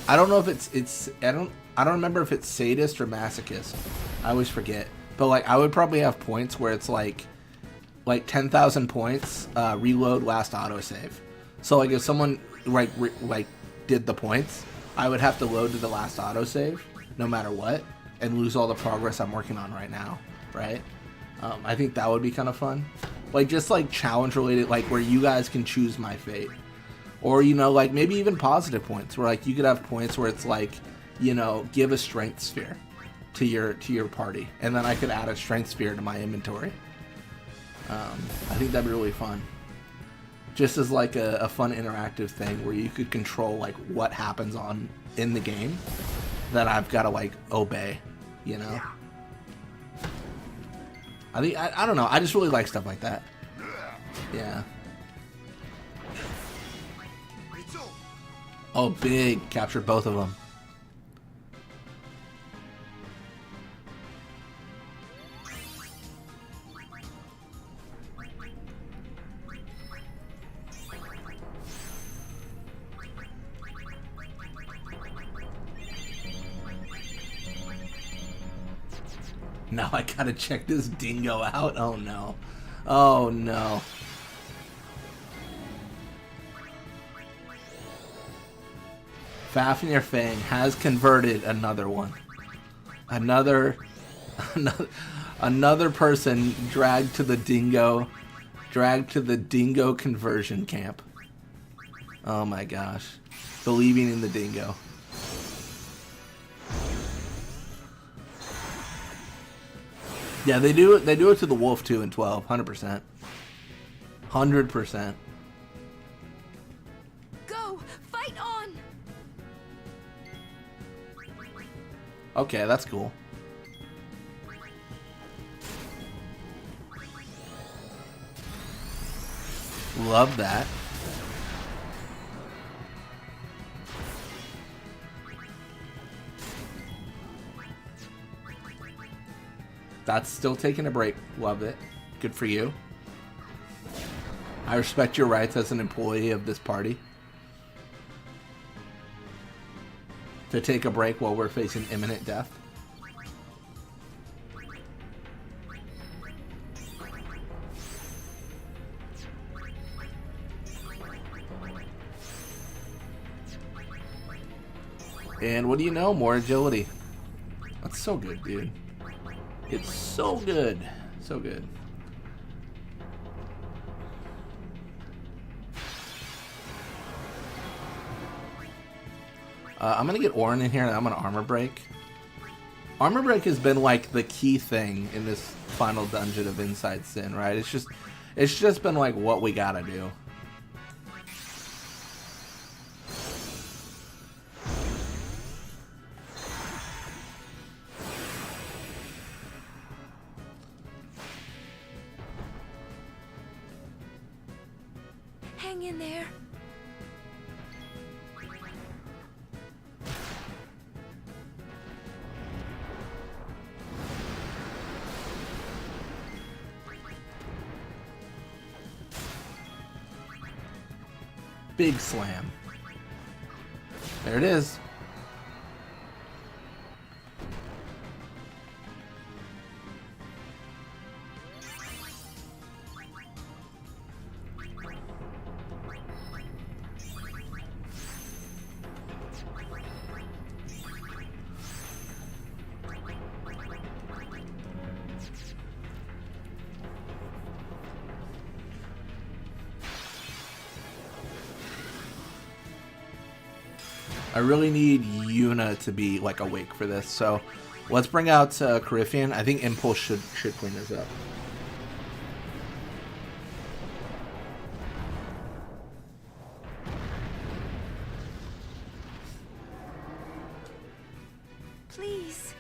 I don't know if it's. I don't remember if it's sadist or masochist. I always forget. But like, I would probably have points where it's like 10,000 points. Reload last autosave. So like, if someone like did the points, I would have to load to the last autosave, no matter what, and lose all the progress I'm working on right now. Right? I think that would be kind of fun. Like, just like challenge related, like where you guys can choose my fate. Or, you know, like maybe even positive points where like you could have points where it's like, you know, give a strength sphere to your party, and then I could add a strength sphere to my inventory. I think that'd be really fun. Just as like a fun interactive thing where you could control like what happens in the game that I've got to like obey, you know? I think, I don't know, I just really like stuff like that. Yeah. Oh, big. Captured both of them. Now I gotta check this dingo out. Oh no. Oh no. Fafnir Fang has converted another one. Another person dragged to the dingo conversion camp. Oh my gosh. Believing in the dingo. Yeah, they do it to the wolf too in 12, 100%. 100%. Go! Fight on! Okay, that's cool. Love that. That's still taking a break. Love it. Good for you. I respect your rights as an employee of this party. To take a break while we're facing imminent death. And what do you know? More agility. That's so good, dude. It's so good. So good. I'm going to get Orin in here and I'm going to armor break. Armor break has been like the key thing in this final dungeon of Inside Sin, right? It's just been like what we got to do. Hang in there. Big slam. There it is. I really need Yuna to be like awake for this, so let's bring out Coryphean. I think Impulse should clean this up. Please.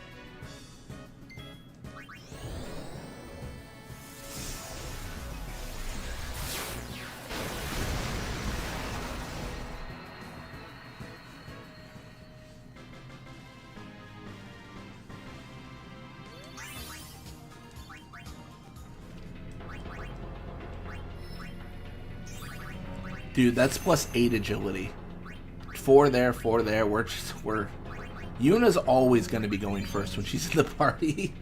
Dude, that's +8 agility. 4 there, 4 there. We're Yuna's always going to be going first when she's in the party.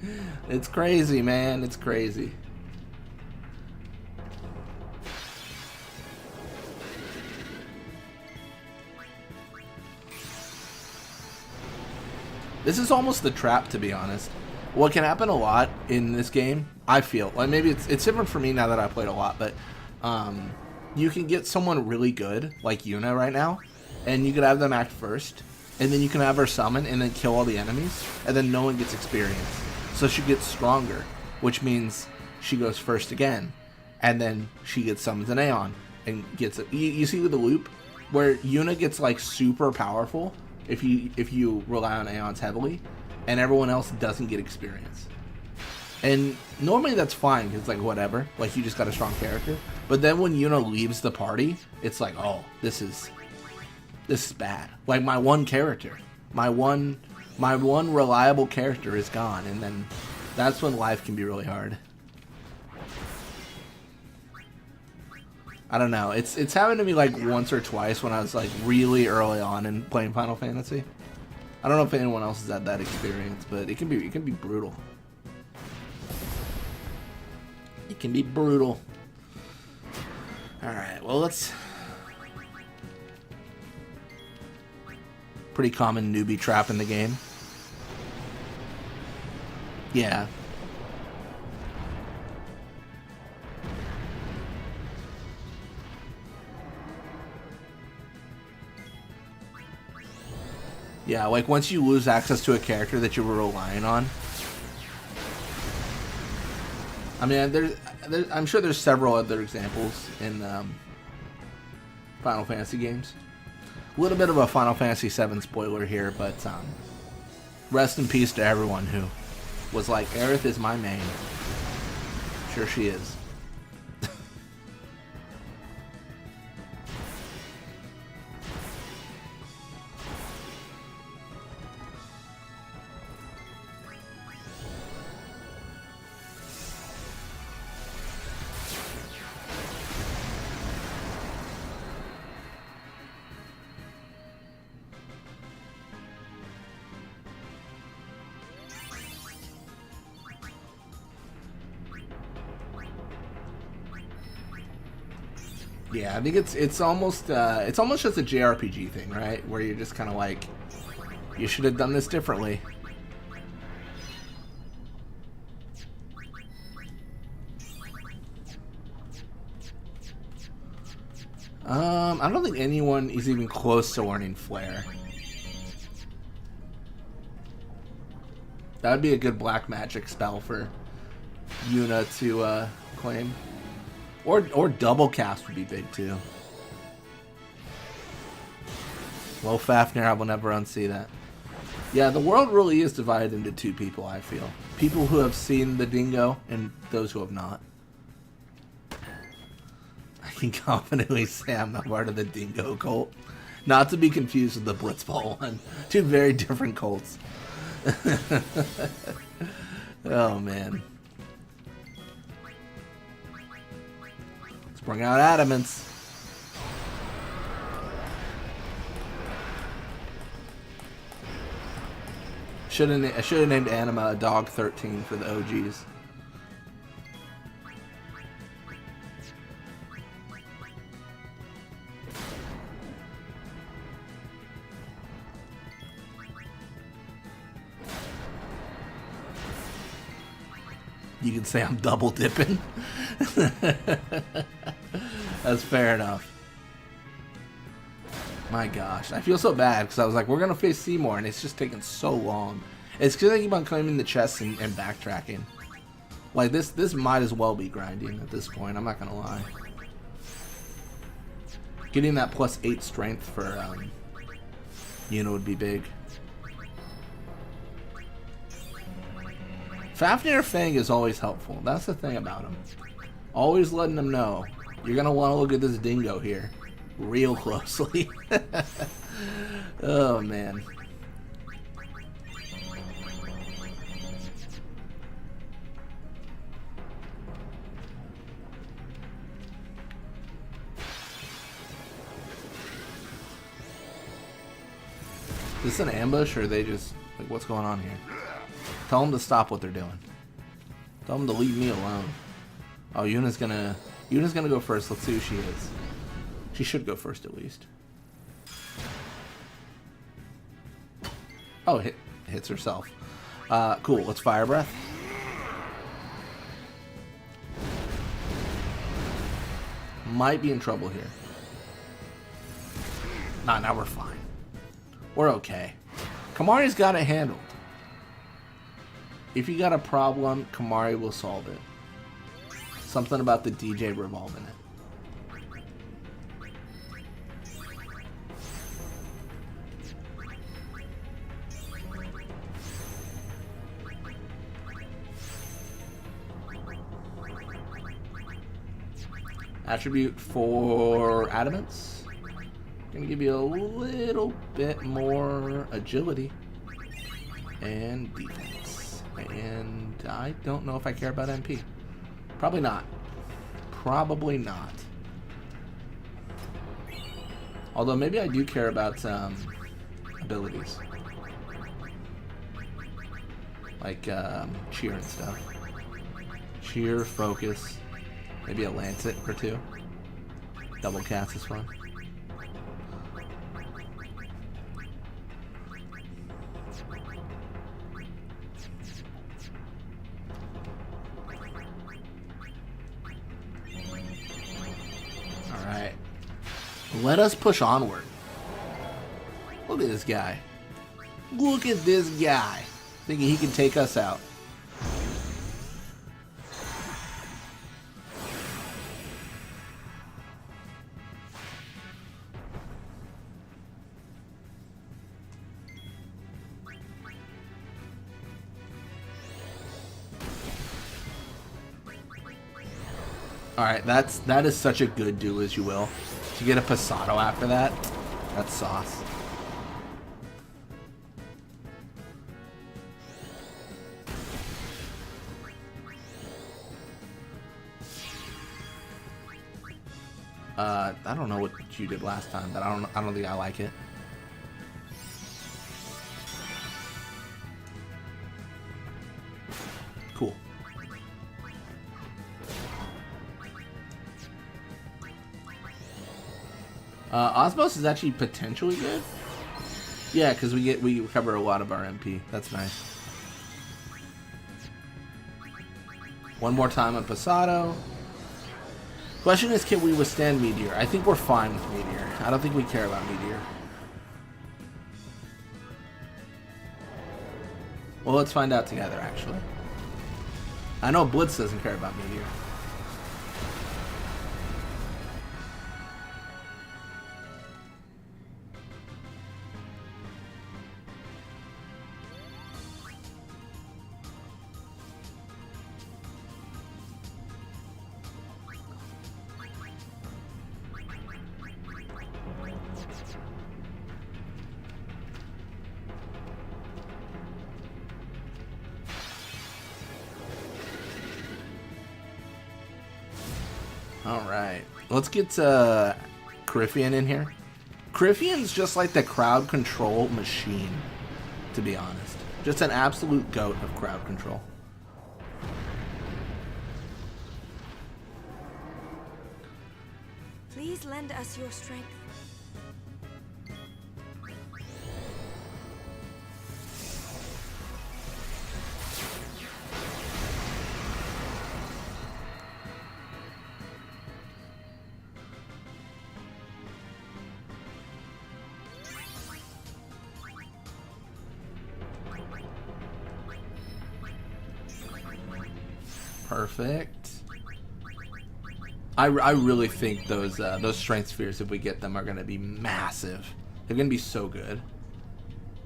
It's crazy, man. It's crazy. This is almost the trap, to be honest. What can happen a lot in this game, I feel, like maybe it's different for me now that I played a lot, but you can get someone really good, like Yuna right now, and you could have them act first, and then you can have her summon and then kill all the enemies, and then no one gets experience. So she gets stronger, which means she goes first again, and then she gets summons an Aeon, and gets it. You see the loop? Where Yuna gets like super powerful if you rely on Aeons heavily, and everyone else doesn't get experience. And normally that's fine, because it's like whatever, like you just got a strong character. But then when Yuna leaves the party, it's like, oh, this is this is bad. Like, my one character, my one reliable character is gone, and then that's when life can be really hard. I don't know. It's happened to me like once or twice when I was like really early on in playing Final Fantasy. I don't know if anyone else has had that experience, but it can be brutal. It can be brutal. All right. Well, let's. Pretty common newbie trap in the game. Yeah. Yeah, like once you lose access to a character that you were relying on. I mean, I'm sure there's several other examples in Final Fantasy games. A little bit of a Final Fantasy 7 spoiler here, but rest in peace to everyone who was like, Aerith is my main. Sure she is. Yeah, I think it's almost just a JRPG thing, right? Where you're just kind of like, you should have done this differently. I don't think anyone is even close to learning Flare. That would be a good black magic spell for Yuna to claim. Or double cast would be big too. Well, Fafnir, I will never unsee that. Yeah, the world really is divided into two people, I feel. People who have seen the dingo and those who have not. I can confidently say I'm not part of the dingo cult. Not to be confused with the Blitzball one. Two very different cults. Oh, man. Bring out adamants. I should have named Anima a dog 13 for the OGs. You can say I'm double dipping. That's fair enough. My gosh, I feel so bad because I was like, we're gonna face Seymour, and it's just taking so long. It's because I keep on claiming the chests and backtracking. Like this might as well be grinding at this point. I'm not gonna lie. Getting that +8 strength for Yuna would be big. Fafnir Fang is always helpful. That's the thing about him. Always letting them know you're gonna want to look at this dingo here real closely. Oh man. Is this an ambush, or are they just like, what's going on here? Tell them to stop what they're doing. Tell them to leave me alone. Oh, Yuna's gonna go first. Let's see who she is. She should go first at least. Oh, hits herself. Cool. Let's fire breath. Might be in trouble here. Nah, now we're fine. We're okay. Kamari's got it handled. If you got a problem, Kamari will solve it. Something about the DJ revolving it. Attribute for adamants. Gonna give you a little bit more agility and defense. And I don't know if I care about MP. Probably not. Probably not. Although maybe I do care about abilities. Like cheer and stuff. Cheer, focus, maybe a lancet or two. Double cast is fun. Alright. Let us push onward. Look at this guy. Look at this guy. Thinking he can take us out. Alright, that is such a good do as you will. To get a Passato after that, that's sauce. I don't know what you did last time, but I don't think I like it. Cool. Osmos is actually potentially good. Yeah, because we recover a lot of our MP. That's nice. One more time on Passato. Question is, can we withstand Meteor? I think we're fine with Meteor. I don't think we care about Meteor. Well, let's find out together, actually. I know Blitz doesn't care about Meteor. Alright, let's get Coryphean in here. Coryphean's just like the crowd control machine, to be honest. Just an absolute goat of crowd control. Please lend us your strength. Perfect. I really think those strength spheres, if we get them, are going to be massive. They're going to be so good.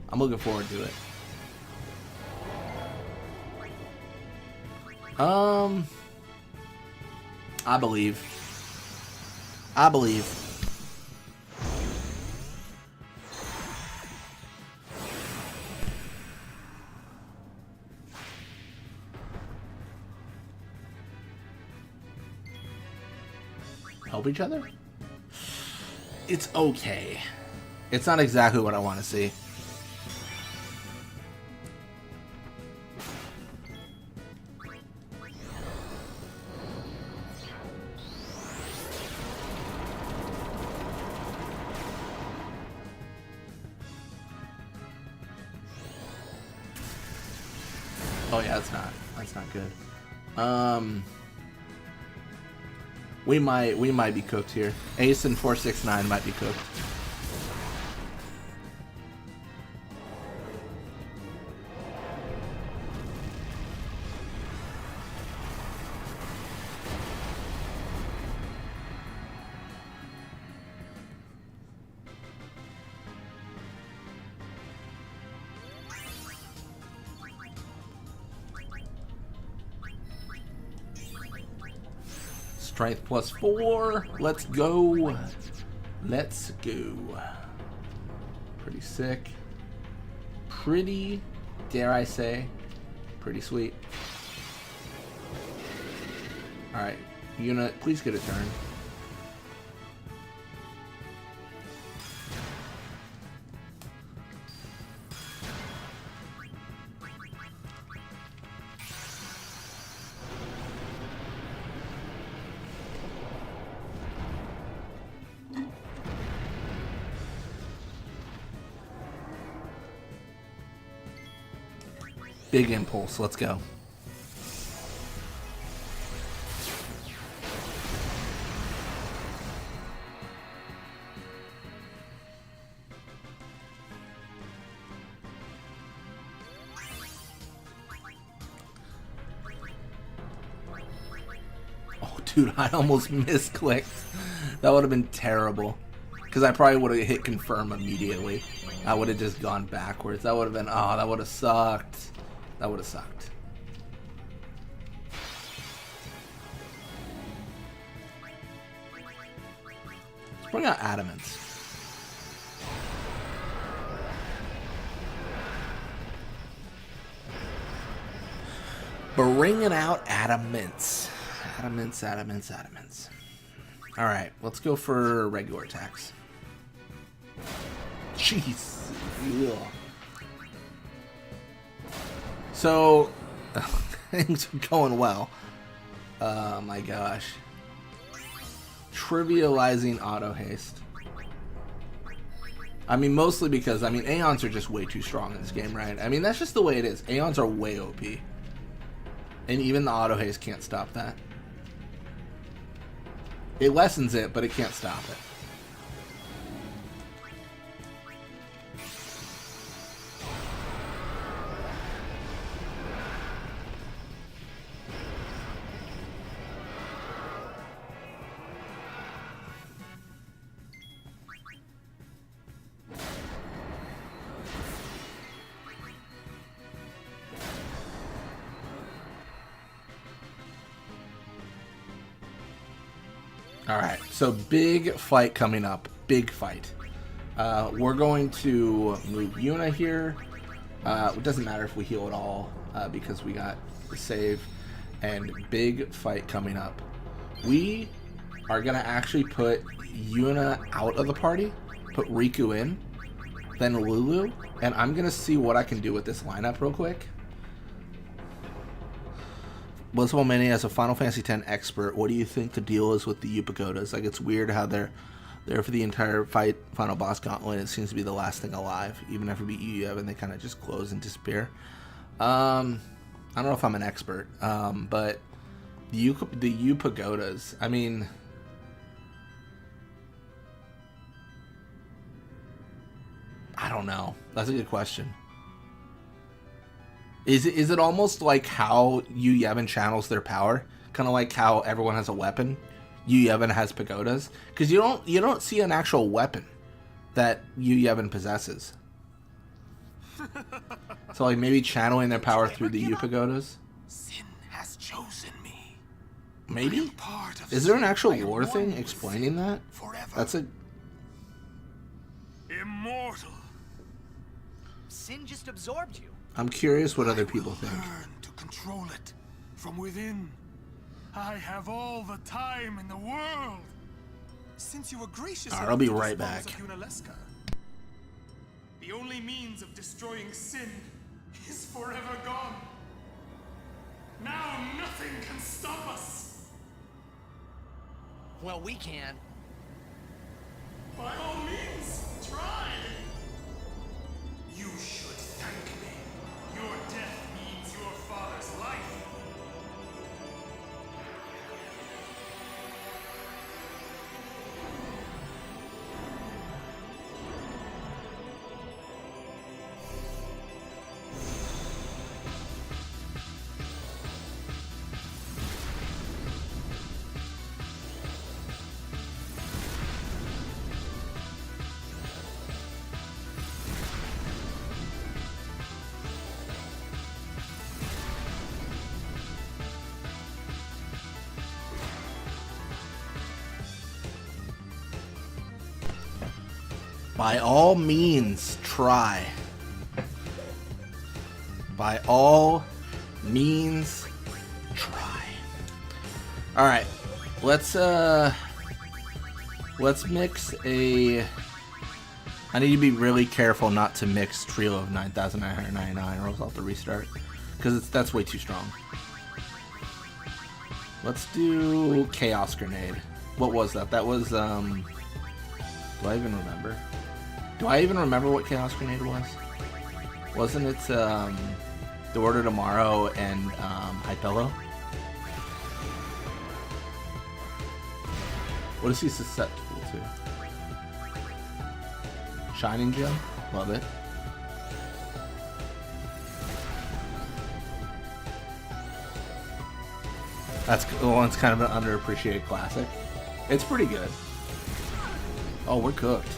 I'm looking forward to it. I believe. I believe. Help each other? It's okay. It's not exactly what I want to see. Oh yeah, that's not good. We might be cooked here. Ace and 469 might be cooked. Strength +4. Let's go. Let's go. Pretty sick. Pretty, dare I say, pretty sweet. Alright, unit, please get a turn. Big impulse, let's go. Oh, dude, I almost misclicked. That would have been terrible. Because I probably would have hit confirm immediately. I would have just gone backwards. That would have been, oh, that would have sucked. That would have sucked. Let's bring out Adamants. Bringing out Adamants. Adamants. Alright, let's go for regular attacks. Jeez. Ugh. So, things are going well. Oh my gosh. Trivializing auto haste. I mean, mostly because, I mean, Aeons are just way too strong in this game, right? I mean, that's just the way it is. Aeons are way OP. And even the auto haste can't stop that. It lessens it, but it can't stop it. Alright, so big fight coming up. Big fight. We're going to move Yuna here. It doesn't matter if we heal at all because we got the save. And big fight coming up. We are going to actually put Yuna out of the party. Put Riku in. Then Lulu. And I'm going to see what I can do with this lineup real quick. Blissful Mini as a Final Fantasy X expert, what do you think the deal is with the Yupagotas? Like, it's weird how they're there for the entire final boss gauntlet. It seems to be the last thing alive. Even after we beat Yevon, they kind of just close and disappear. I don't know if I'm an expert, but the Yupagotas, I mean, I don't know. That's a good question. Is it almost like how Yevon channels their power? Kind of like how everyone has a weapon. Yevon has pagodas, because you don't see an actual weapon that Yevon possesses. So like maybe channeling their power through the pagodas. Sin has chosen me. Maybe. Is there an actual lore thing explaining that? That's a immortal. Sin just absorbed you. I'm curious what other people think. Learn to control it from within. I have all the time in the world. Since you were gracious Alright, I'll be right back. The only means of destroying sin is forever gone. Now nothing can stop us. Well, we can. By all means, try. You should thank me. Your death means your father's life. By all means, try. By all means, try. All right, let's mix a. I need to be really careful not to mix Trio of 9,999, or else I'll have to restart, because that's way too strong. Let's do Chaos Grenade. What was that? That was do I even remember? Do I even remember what Chaos Grenade was? Wasn't it The Order Tomorrow and High Pillow? What is he susceptible to? Shining Gem? Love it. That's one's kind of an underappreciated classic. It's pretty good. Oh, we're cooked.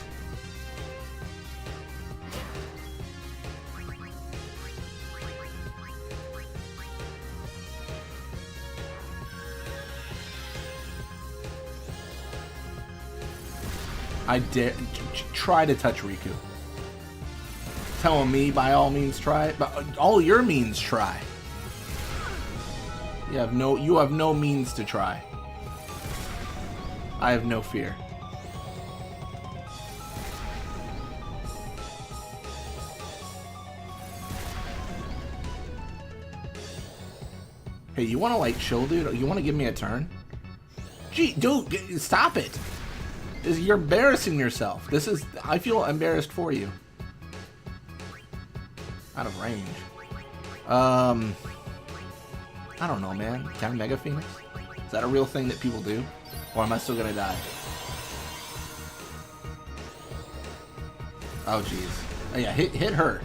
I dare try to touch Riku. Telling me by all means try, but all your means try. You have no means to try. I have no fear. Hey, you want to like chill, dude? You want to give me a turn? Gee, dude, stop it! You're embarrassing yourself. I feel embarrassed for you. Out of range. I don't know, man. Can I Mega Phoenix? Is that a real thing that people do? Or am I still gonna die? Oh, jeez. Oh, yeah, hit her.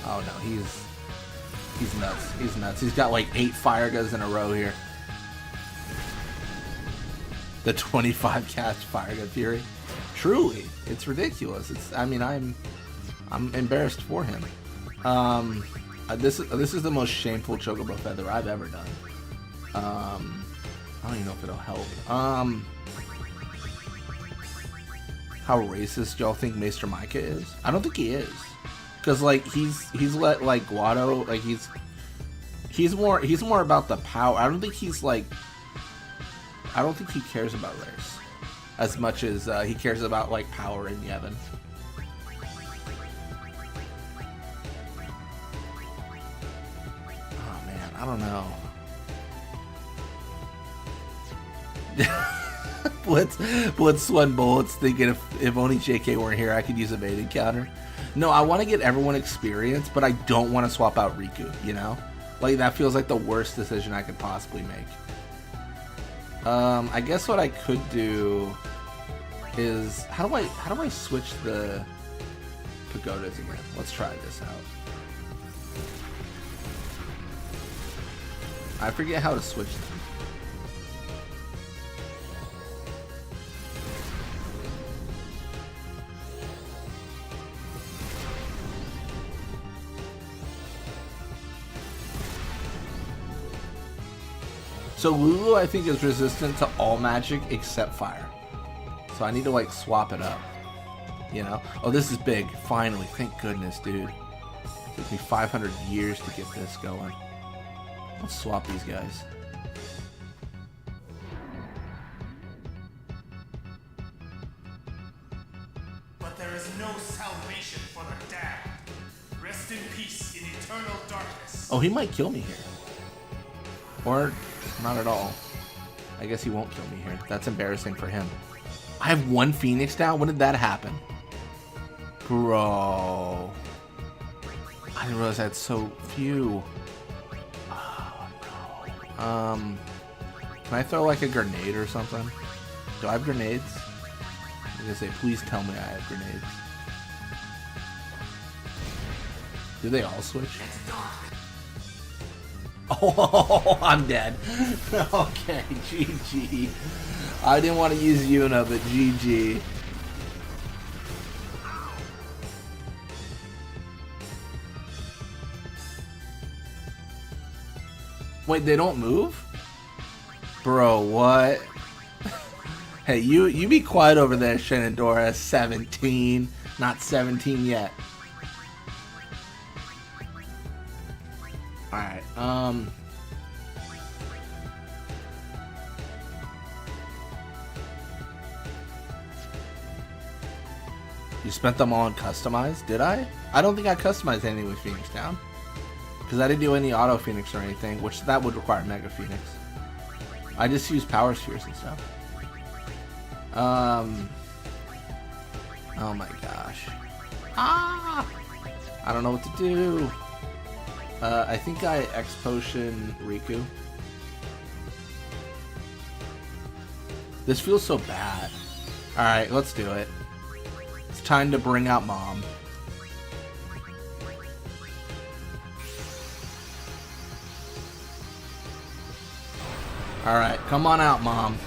Oh, no, he's nuts. He's nuts. He's got like 8 fire guns in a row here. The 25 cast fire gun fury. Truly, it's ridiculous. I'm embarrassed for him. This is the most shameful Chocobo Feather I've ever done. I don't even know if it'll help. How racist y'all think Maester Micah is? I don't think he is, because like he's let like Guado, like he's more about the power. I don't think he cares about race as much as he cares about like power in Yevon. Oh man, I don't know. Blitz Sweat Bullets thinking if only JK weren't here, I could use a baiting counter. No, I want to get everyone experience, but I don't want to swap out Riku, you know? Like, that feels like the worst decision I could possibly make. I guess what I could do is, how do I switch the pagodas again? Let's try this out. I forget how to switch them. So Lulu, I think, is resistant to all magic except fire. So I need to like swap it up, you know? Oh, this is big. Finally, thank goodness, dude. It took me 500 years to get this going. Let's swap these guys. But there is no salvation for the damned. Rest in peace in eternal darkness. Oh, he might kill me here. Or not at all. I guess he won't kill me here. That's embarrassing for him. I have 1 Phoenix down? When did that happen? Bro. I didn't realize I had so few. Oh, no. Can I throw like a grenade or something? Do I have grenades? I'm gonna say, please tell me I have grenades. Do they all switch? Oh, I'm dead. Okay, GG. I didn't want to use Yuna, but GG. Wait, they don't move? Bro, what? Hey, you be quiet over there, Shenandoah. 17. Not 17 yet. Alright, you spent them all on customized, did I? I don't think I customized anything with Phoenix Down. Because I didn't do any auto Phoenix or anything, which that would require Mega Phoenix. I just use Power Spheres and stuff. Oh my gosh. Ah! I don't know what to do. I think I X-Potion Riku. This feels so bad. Alright, let's do it. It's time to bring out Mom. Alright, come on out, Mom.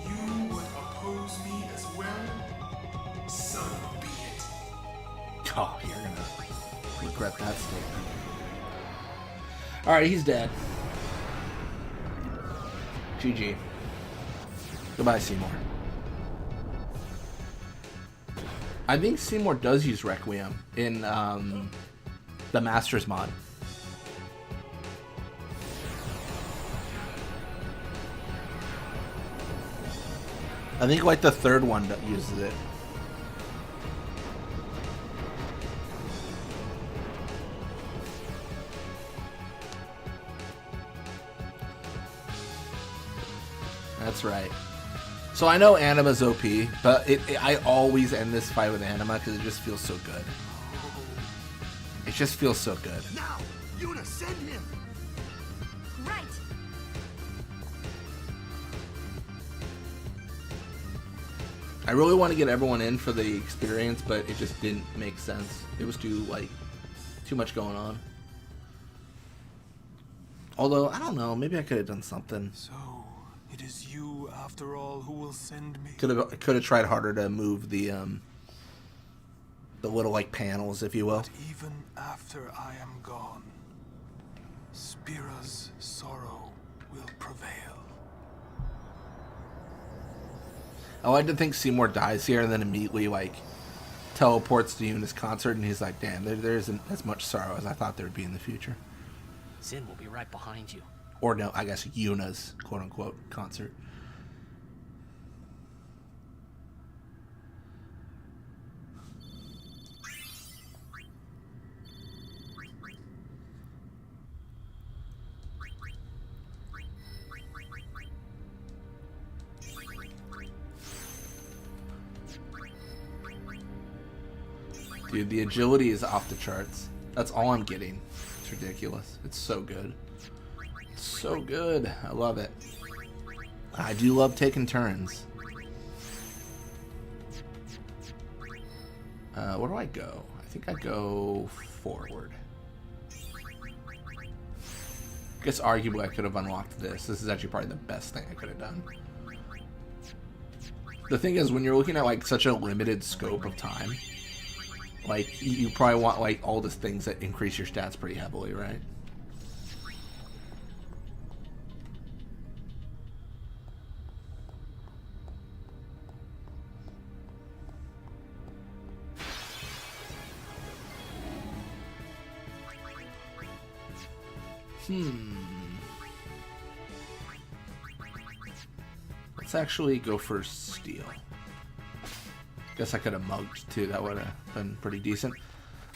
You would oppose me as well? So be it. Oh, you're gonna regret that statement. Alright, he's dead. GG. Goodbye, Seymour. I think Seymour does use Requiem in the Masters mod. I think like the third one that uses it. That's right. So I know Anima's OP, but I always end this fight with Anima because it just feels so good. It just feels so good. Now, Yuna, send him. Right. I really want to get everyone in for the experience, but it just didn't make sense. It was too much going on. Although I don't know, maybe I could have done something. So, it is you, after all, who will send me. Could have tried harder to move the little like panels, if you will. But even after I am gone, Spira's sorrow will prevail. I like to think Seymour dies here and then immediately like teleports to Yuna's concert, and he's like, "Damn, there isn't as much sorrow as I thought there would be in the future." Zin will be right behind you. Or no, I guess Yuna's quote-unquote concert. Dude, the agility is off the charts. That's all I'm getting. It's ridiculous. It's so good. It's so good. I love it. I do love taking turns. Where do I go? I think I go forward. I guess arguably I could have unlocked this. This is actually probably the best thing I could have done. The thing is, when you're looking at like such a limited scope of time, like you probably want like all the things that increase your stats pretty heavily, right? Let's actually go for steel. Guess I could have mugged too. That would have been pretty decent.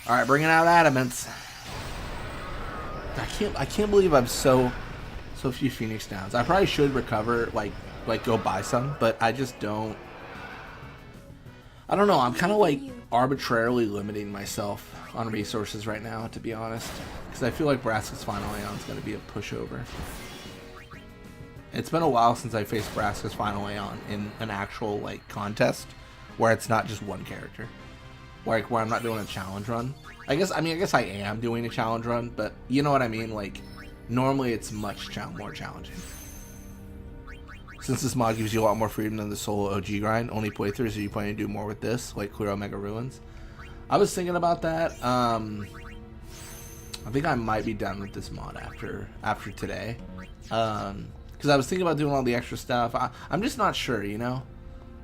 All right, bringing out adamants. I can't believe I'm so few Phoenix Downs. I probably should recover, like go buy some, but I just don't. I don't know. I'm kind of like arbitrarily limiting myself on resources right now, to be honest, because I feel like Braska's Final Aeon is going to be a pushover. It's been a while since I faced Braska's Final Aeon in an actual like contest where it's not just one character, like where I'm not doing a challenge run. I guess I am doing a challenge run, but you know what I mean. Like normally it's much more challenging. Since this mod gives you a lot more freedom than the solo OG grind, only playthroughs, are you planning to do more with this, like clear Omega Ruins? I was thinking about that. I think I might be done with this mod after today. Because I was thinking about doing all the extra stuff. I'm just not sure, you know?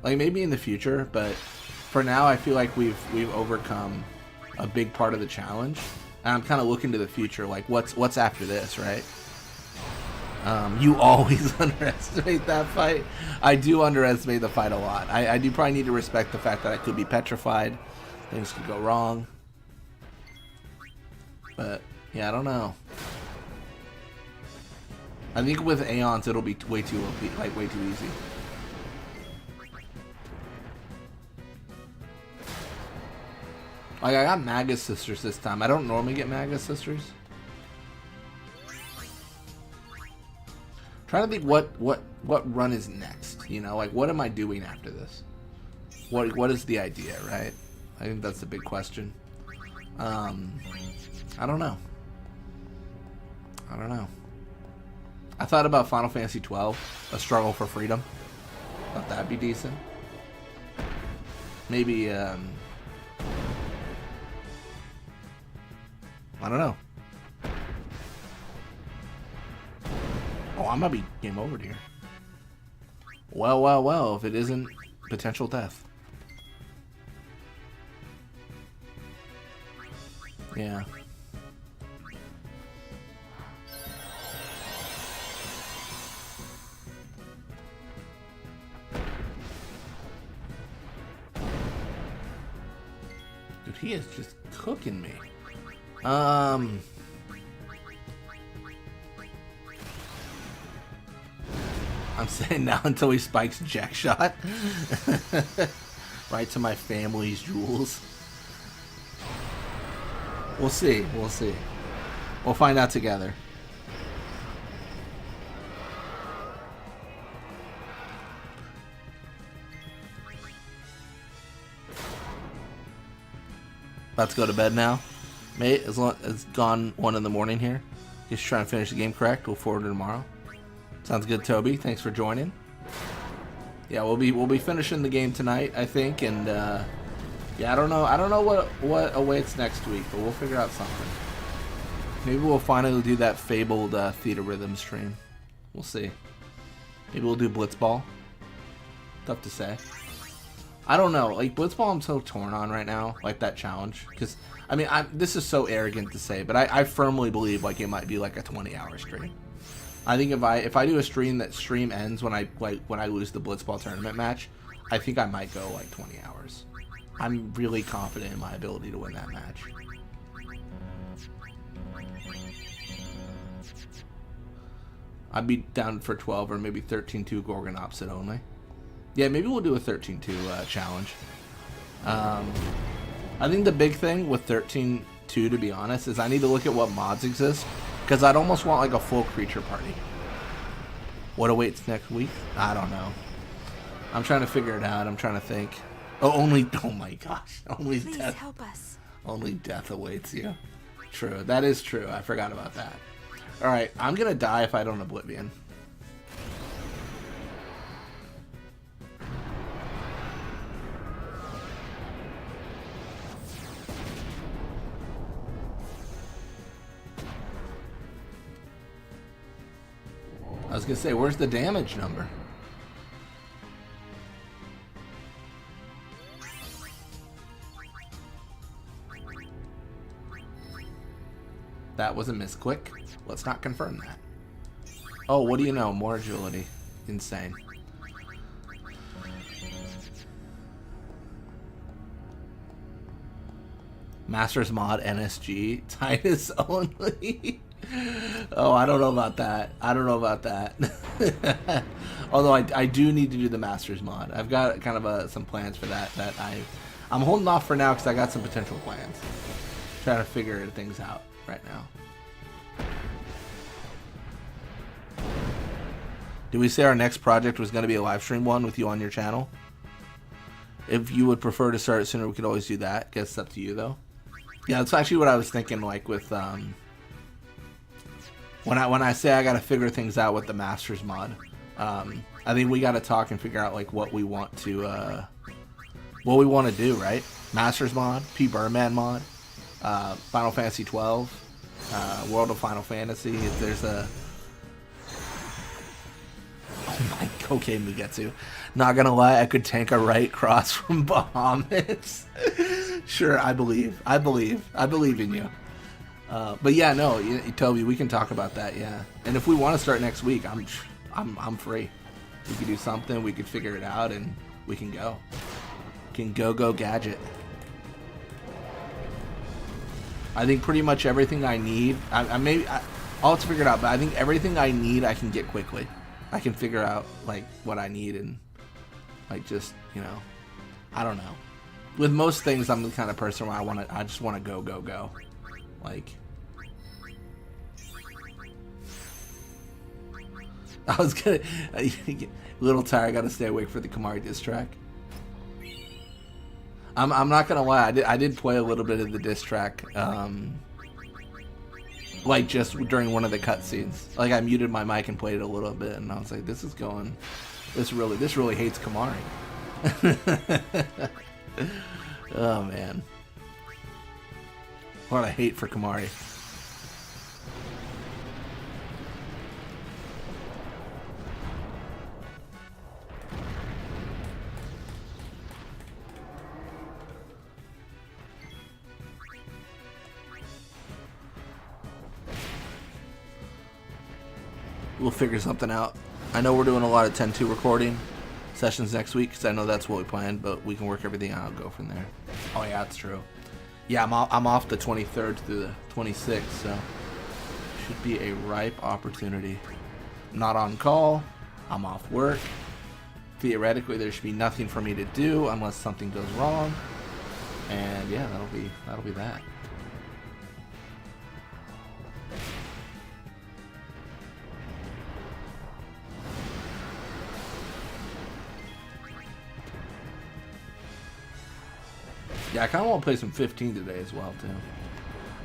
Like, maybe in the future, but for now, I feel like we've overcome a big part of the challenge. And I'm kind of looking to the future, like, what's after this, right? You always underestimate that fight. I do underestimate the fight a lot. I do probably need to respect the fact that I could be petrified. Things could go wrong. But, yeah, I don't know. I think with Aeons, it'll be way too OP, like, way too easy. Like, I got Magus Sisters this time. I don't normally get Magus Sisters. Trying to think what run is next, you know? Like, what am I doing after this? What is the idea, right? I think that's the big question. I don't know. I don't know. I thought about Final Fantasy 12, A Struggle for Freedom. Thought that'd be decent. Maybe, I don't know. Oh, I might be game over here. Well, well, well, if it isn't potential death. Yeah. Dude, he is just cooking me. I'm saying now until he spikes Jack Shot. Right to my family's jewels. We'll see. We'll see. We'll find out together. About to go to bed now. Mate, as long as it's gone 1 in the morning here. Just trying to finish the game correct. We'll forward to tomorrow. Sounds good, Toby. Thanks for joining. Yeah, we'll be finishing the game tonight, I think, and yeah, I don't know what awaits next week, but we'll figure out something. Maybe we'll finally do that fabled Theta Rhythm stream. We'll see. Maybe we'll do Blitzball. Tough to say. I don't know. Like, Blitzball, I'm so torn on right now. Like, that challenge. Because, I mean, this is so arrogant to say, but I firmly believe, like, it might be, like, a 20-hour stream. I think if I do a stream that stream ends when I lose the Blitzball tournament match, I think I might go, like, 20 hours. I'm really confident in my ability to win that match. I'd be down for 12 or maybe 13-2 Gorgon opposite only. Yeah, maybe we'll do a 13-2 challenge. I think the big thing with 13-2, to be honest, is I need to look at what mods exist, because I'd almost want like a full creature party. What awaits next week? I don't know. I'm trying to figure it out. I'm trying to think. Oh my gosh. Only Please death. help us. Only death awaits you. True. That is true. I forgot about that. Alright, I'm gonna die if I don't Oblivion. I was gonna say, where's the damage number? That was a misclick. Let's not confirm that. Oh, what do you know? More agility. Insane. Masters mod NSG. Titus only. Oh, I don't know about that. I don't know about that. Although I do need to do the Masters mod. I've got kind of some plans for that I'm holding off for now because I got some potential plans. Trying to figure things out right now. Did we say our next project was going to be a live stream one with you on your channel? If you would prefer to start it sooner, we could always do that. Guess it's up to you, though. Yeah, that's actually what I was thinking, like, with, when I say I got to figure things out with the Masters mod, I think we got to talk and figure out, like, what we want to do, right? Masters mod, P. Birdman mod, Final Fantasy 12, World of Final Fantasy. There's a... Oh my... Okay, Mugetsu. Not gonna lie, I could tank a right cross from Bahamut. Sure, I believe. I believe in you. But yeah, no, Toby, we can talk about that, yeah. And if we want to start next week, I'm free. We could do something, we could figure it out, and we can go. We can go gadget. I think pretty much everything I need, I'll have to figure it out, but I think everything I need I can get quickly. I can figure out, like, what I need and, like, just, you know, I don't know. With most things, I'm the kind of person where I just want to go. Like, I was gonna, a little tired, I gotta stay awake for the Kamari diss track. I'm not gonna lie, I did play a little bit of the diss track, like just during one of the cutscenes. Like I muted my mic and played it a little bit, and I was like, this really hates Kamari. Oh man, what a hate for Kamari. We'll figure something out. I know we're doing a lot of 10-2 recording sessions next week because I know that's what we planned, but we can work everything out and go from there. Oh yeah, that's true. Yeah, I'm off the 23rd through the 26th, so should be a ripe opportunity. I'm not on call. I'm off work. Theoretically, there should be nothing for me to do unless something goes wrong. And yeah, that'll be that. Yeah, I kind of want to play some 15 today as well, too.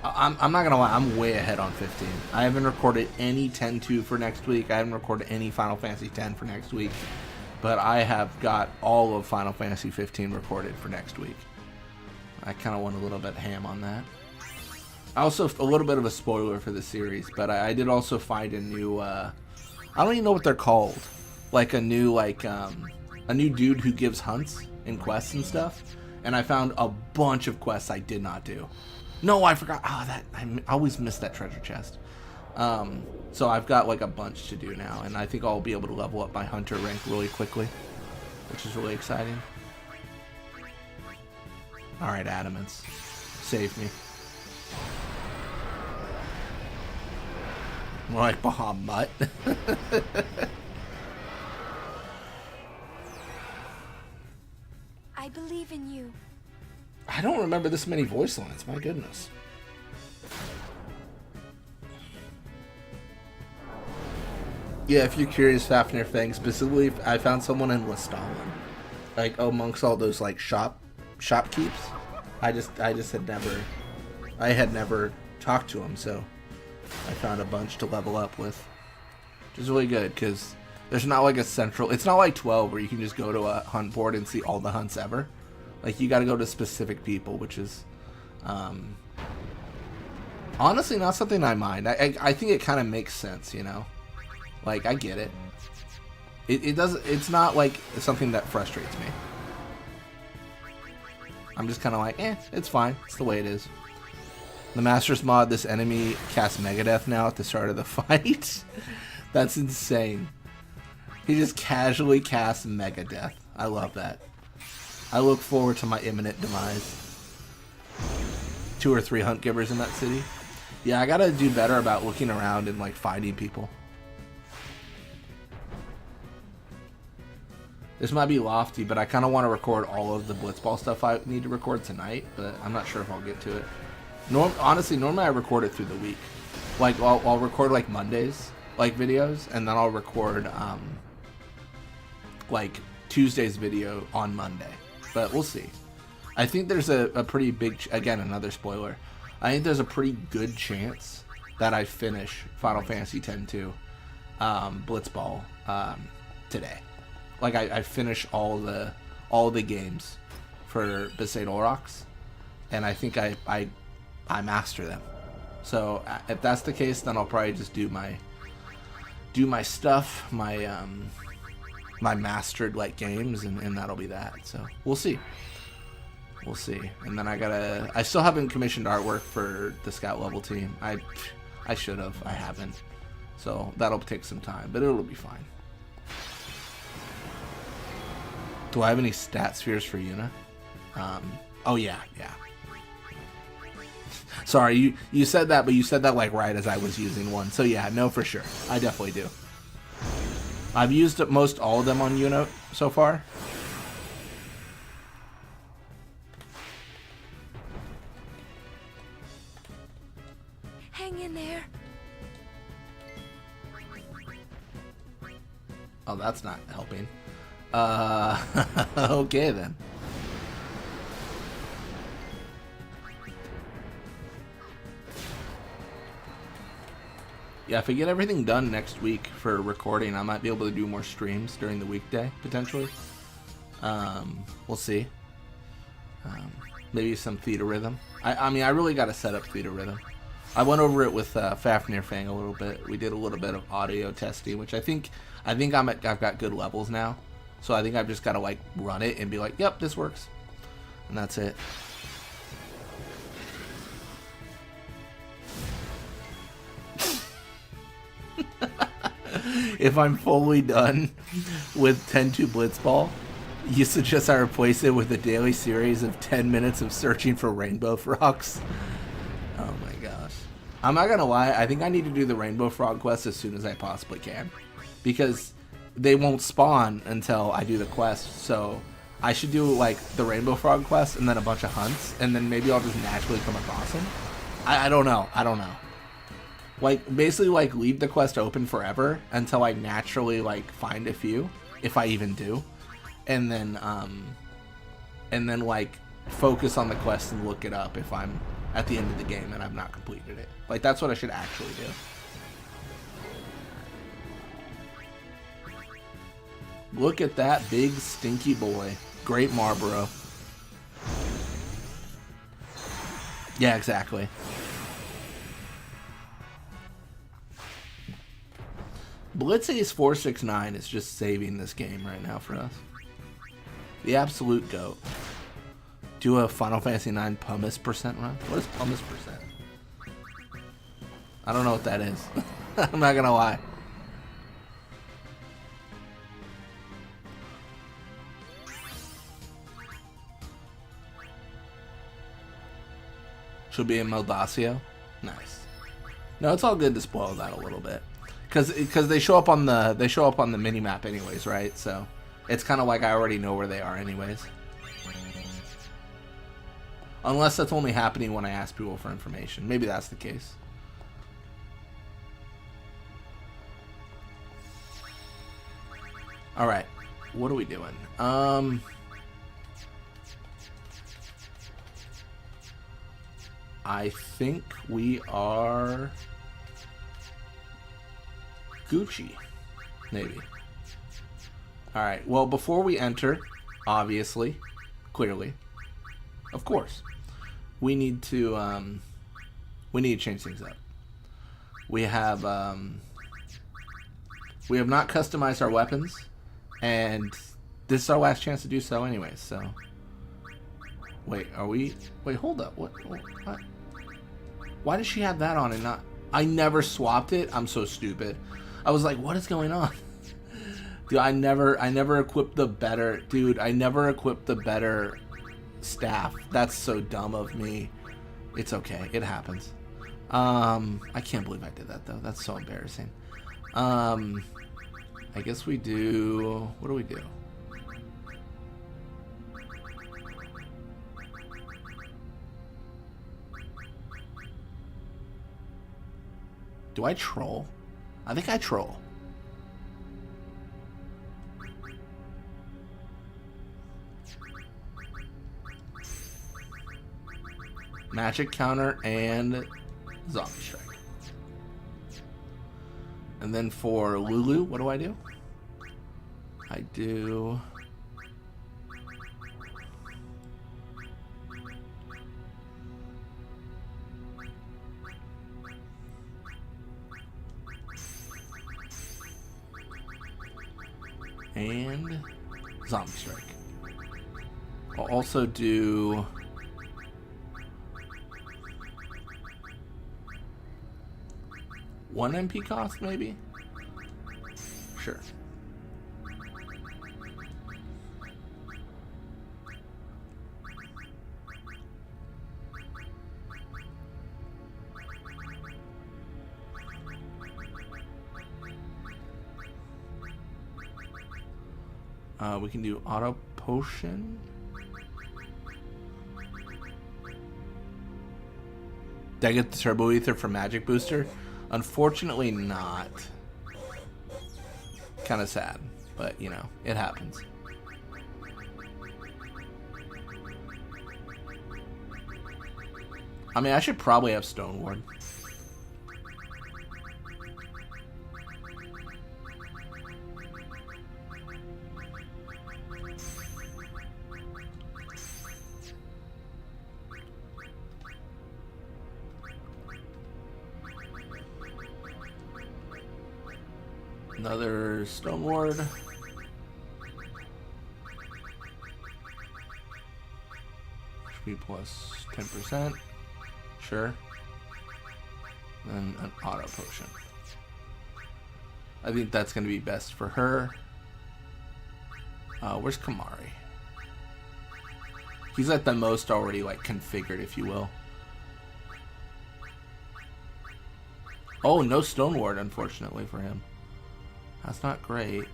I'm not going to lie, I'm way ahead on 15. I haven't recorded any 10-2 for next week. I haven't recorded any Final Fantasy 10 for next week. But I have got all of Final Fantasy 15 recorded for next week. I kind of went a little bit ham on that. Also, a little bit of a spoiler for the series, but I did also find a new, I don't even know what they're called. Like a new dude who gives hunts and quests and stuff. And I found a bunch of quests I did not do. No, I forgot. Oh, I always miss that treasure chest. So I've got like a bunch to do now, and I think I'll be able to level up my hunter rank really quickly, which is really exciting. All right, Adamants, save me. More like Bahamut. I believe in you. I don't remember this many voice lines, my goodness. Yeah, if you're curious, Fafnir Fang, specifically, I found someone in Lestalin. Like, amongst all those, like, shopkeeps. I had never talked to him, so I found a bunch to level up with. Which is really good, because there's not like a central... It's not like 12 where you can just go to a hunt board and see all the hunts ever. Like, you gotta go to specific people, which is... honestly, not something I mind. I think it kind of makes sense, you know? Like, I get it. It's not like something that frustrates me. I'm just kind of like, it's fine. It's the way it is. The Masters mod, this enemy casts Megadeth now at the start of the fight. That's insane. He just casually casts Megadeth. I love that. I look forward to my imminent demise. 2 or 3 hunt givers in that city. Yeah, I gotta do better about looking around and like finding people. This might be lofty, but I kind of want to record all of the Blitzball stuff I need to record tonight, but I'm not sure if I'll get to it. Honestly, normally I record it through the week. Like, I'll record, like, Mondays, like, videos, and then I'll record, like, Tuesday's video on Monday. But we'll see. I think there's a pretty big... Again, another spoiler. I think there's a pretty good chance that I finish Final Fantasy X-2 Blitzball today. Like, I finish all the games for Besaid Aurochs, and I think I master them. So if that's the case, then I'll probably just do my stuff, my mastered like games, and that'll be that. So we'll see. We'll see. And then I still haven't commissioned artwork for the scout level team. I should have. I haven't. So that'll take some time, but it'll be fine. Do I have any stat spheres for Yuna? Oh yeah. Sorry, you said that, but you said that like right as I was using one. So yeah, no, for sure. I definitely do. I've used most all of them on Yuna so far. Hang in there. Oh, that's not helping. Okay then. Yeah, if I get everything done next week for recording, I might be able to do more streams during the weekday, potentially. We'll see. Maybe some Theta Rhythm. I mean, I really got to set up Theta Rhythm. I went over it with Fafnir Fang a little bit. We did a little bit of audio testing, which I think I've got good levels now. So I think I've just got to like run it and be like, yep, this works. And that's it. If I'm fully done with 10-2 Blitzball, you suggest I replace it with a daily series of 10 minutes of searching for rainbow frogs? Oh my gosh. I'm not gonna lie, I think I need to do the rainbow frog quest as soon as I possibly can. Because they won't spawn until I do the quest, so I should do like the rainbow frog quest and then a bunch of hunts, and then maybe I'll just naturally come across them. I don't know. Like, basically, like, leave the quest open forever until I naturally, like, find a few, if I even do. And then, like, focus on the quest and look it up if I'm at the end of the game and I've not completed it. Like, that's what I should actually do. Look at that big, stinky boy. Great Marlboro. Yeah, exactly. Blitzace 469 is just saving this game right now for us. The absolute GOAT. Do a Final Fantasy 9 pumice percent run? What is pumice percent? I don't know what that is. I'm not gonna lie. Should be in Meldacio. Nice. No, it's all good to spoil that a little bit. Because they show up on the mini map anyways, right? So it's kind of like I already know where they are anyways. Unless that's only happening when I ask people for information. Maybe that's the case. All right, what are we doing? I think we are Gucci, maybe. Alright, well, before we enter, obviously, clearly, of course, we need to change things up. We have not customized our weapons, and this is our last chance to do so anyways, so. Wait, hold up, what? Why does she have that on and not? I never swapped it. I'm so stupid. I was like, what is going on? Dude, I never equipped the better, staff. That's so dumb of me. It's okay. It happens. I can't believe I did that though. That's so embarrassing. I guess we do, what do we do? Do I troll? I think I troll. Magic counter and zombie strike. And then for Lulu, what do? I do... And Zombie Strike. I'll also do... one MP cost, maybe? Sure. We can do auto potion. Did I get the turbo ether for magic booster? Unfortunately not. Kind of sad, but you know, it happens. I mean, I should probably have Stone Ward. Another Stone Ward. HP plus 10%. Sure. And an auto potion. I think that's going to be best for her. Where's Kamari? He's at the most already like configured, if you will. Oh, no Stone Ward, unfortunately for him. That's not great.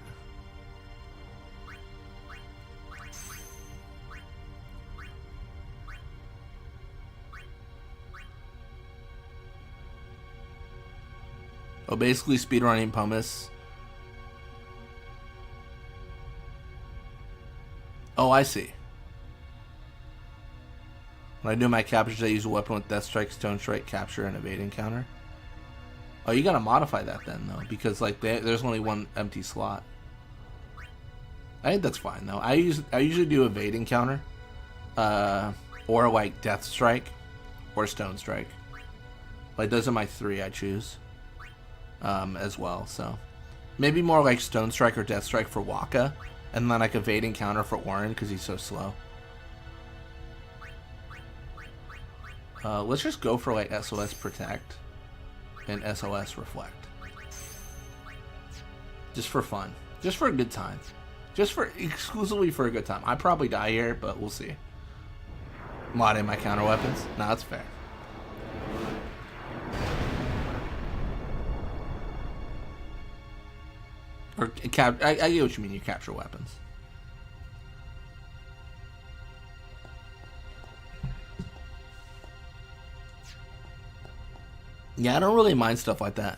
Oh, basically speedrunning Pumice. Oh, I see. When I do my captures, I use a weapon with Death Strike, Stone Strike, Capture, and Evade Encounter. Oh, you gotta modify that then, though, because like there's only one empty slot. I think that's fine though. I usually do Evade Encounter, or like Death Strike, or Stone Strike. Like those are my three I choose, as well. So maybe more like Stone Strike or Death Strike for Waka, and then like Evade Encounter for Warren because he's so slow. Let's just go for like SOS Protect and SOS Reflect. Just for fun. Just for a good time. Just for exclusively for a good time. I probably die here, but we'll see. Modding my counter weapons. No, that's fair. Or I get what you mean, you capture weapons. Yeah, I don't really mind stuff like that.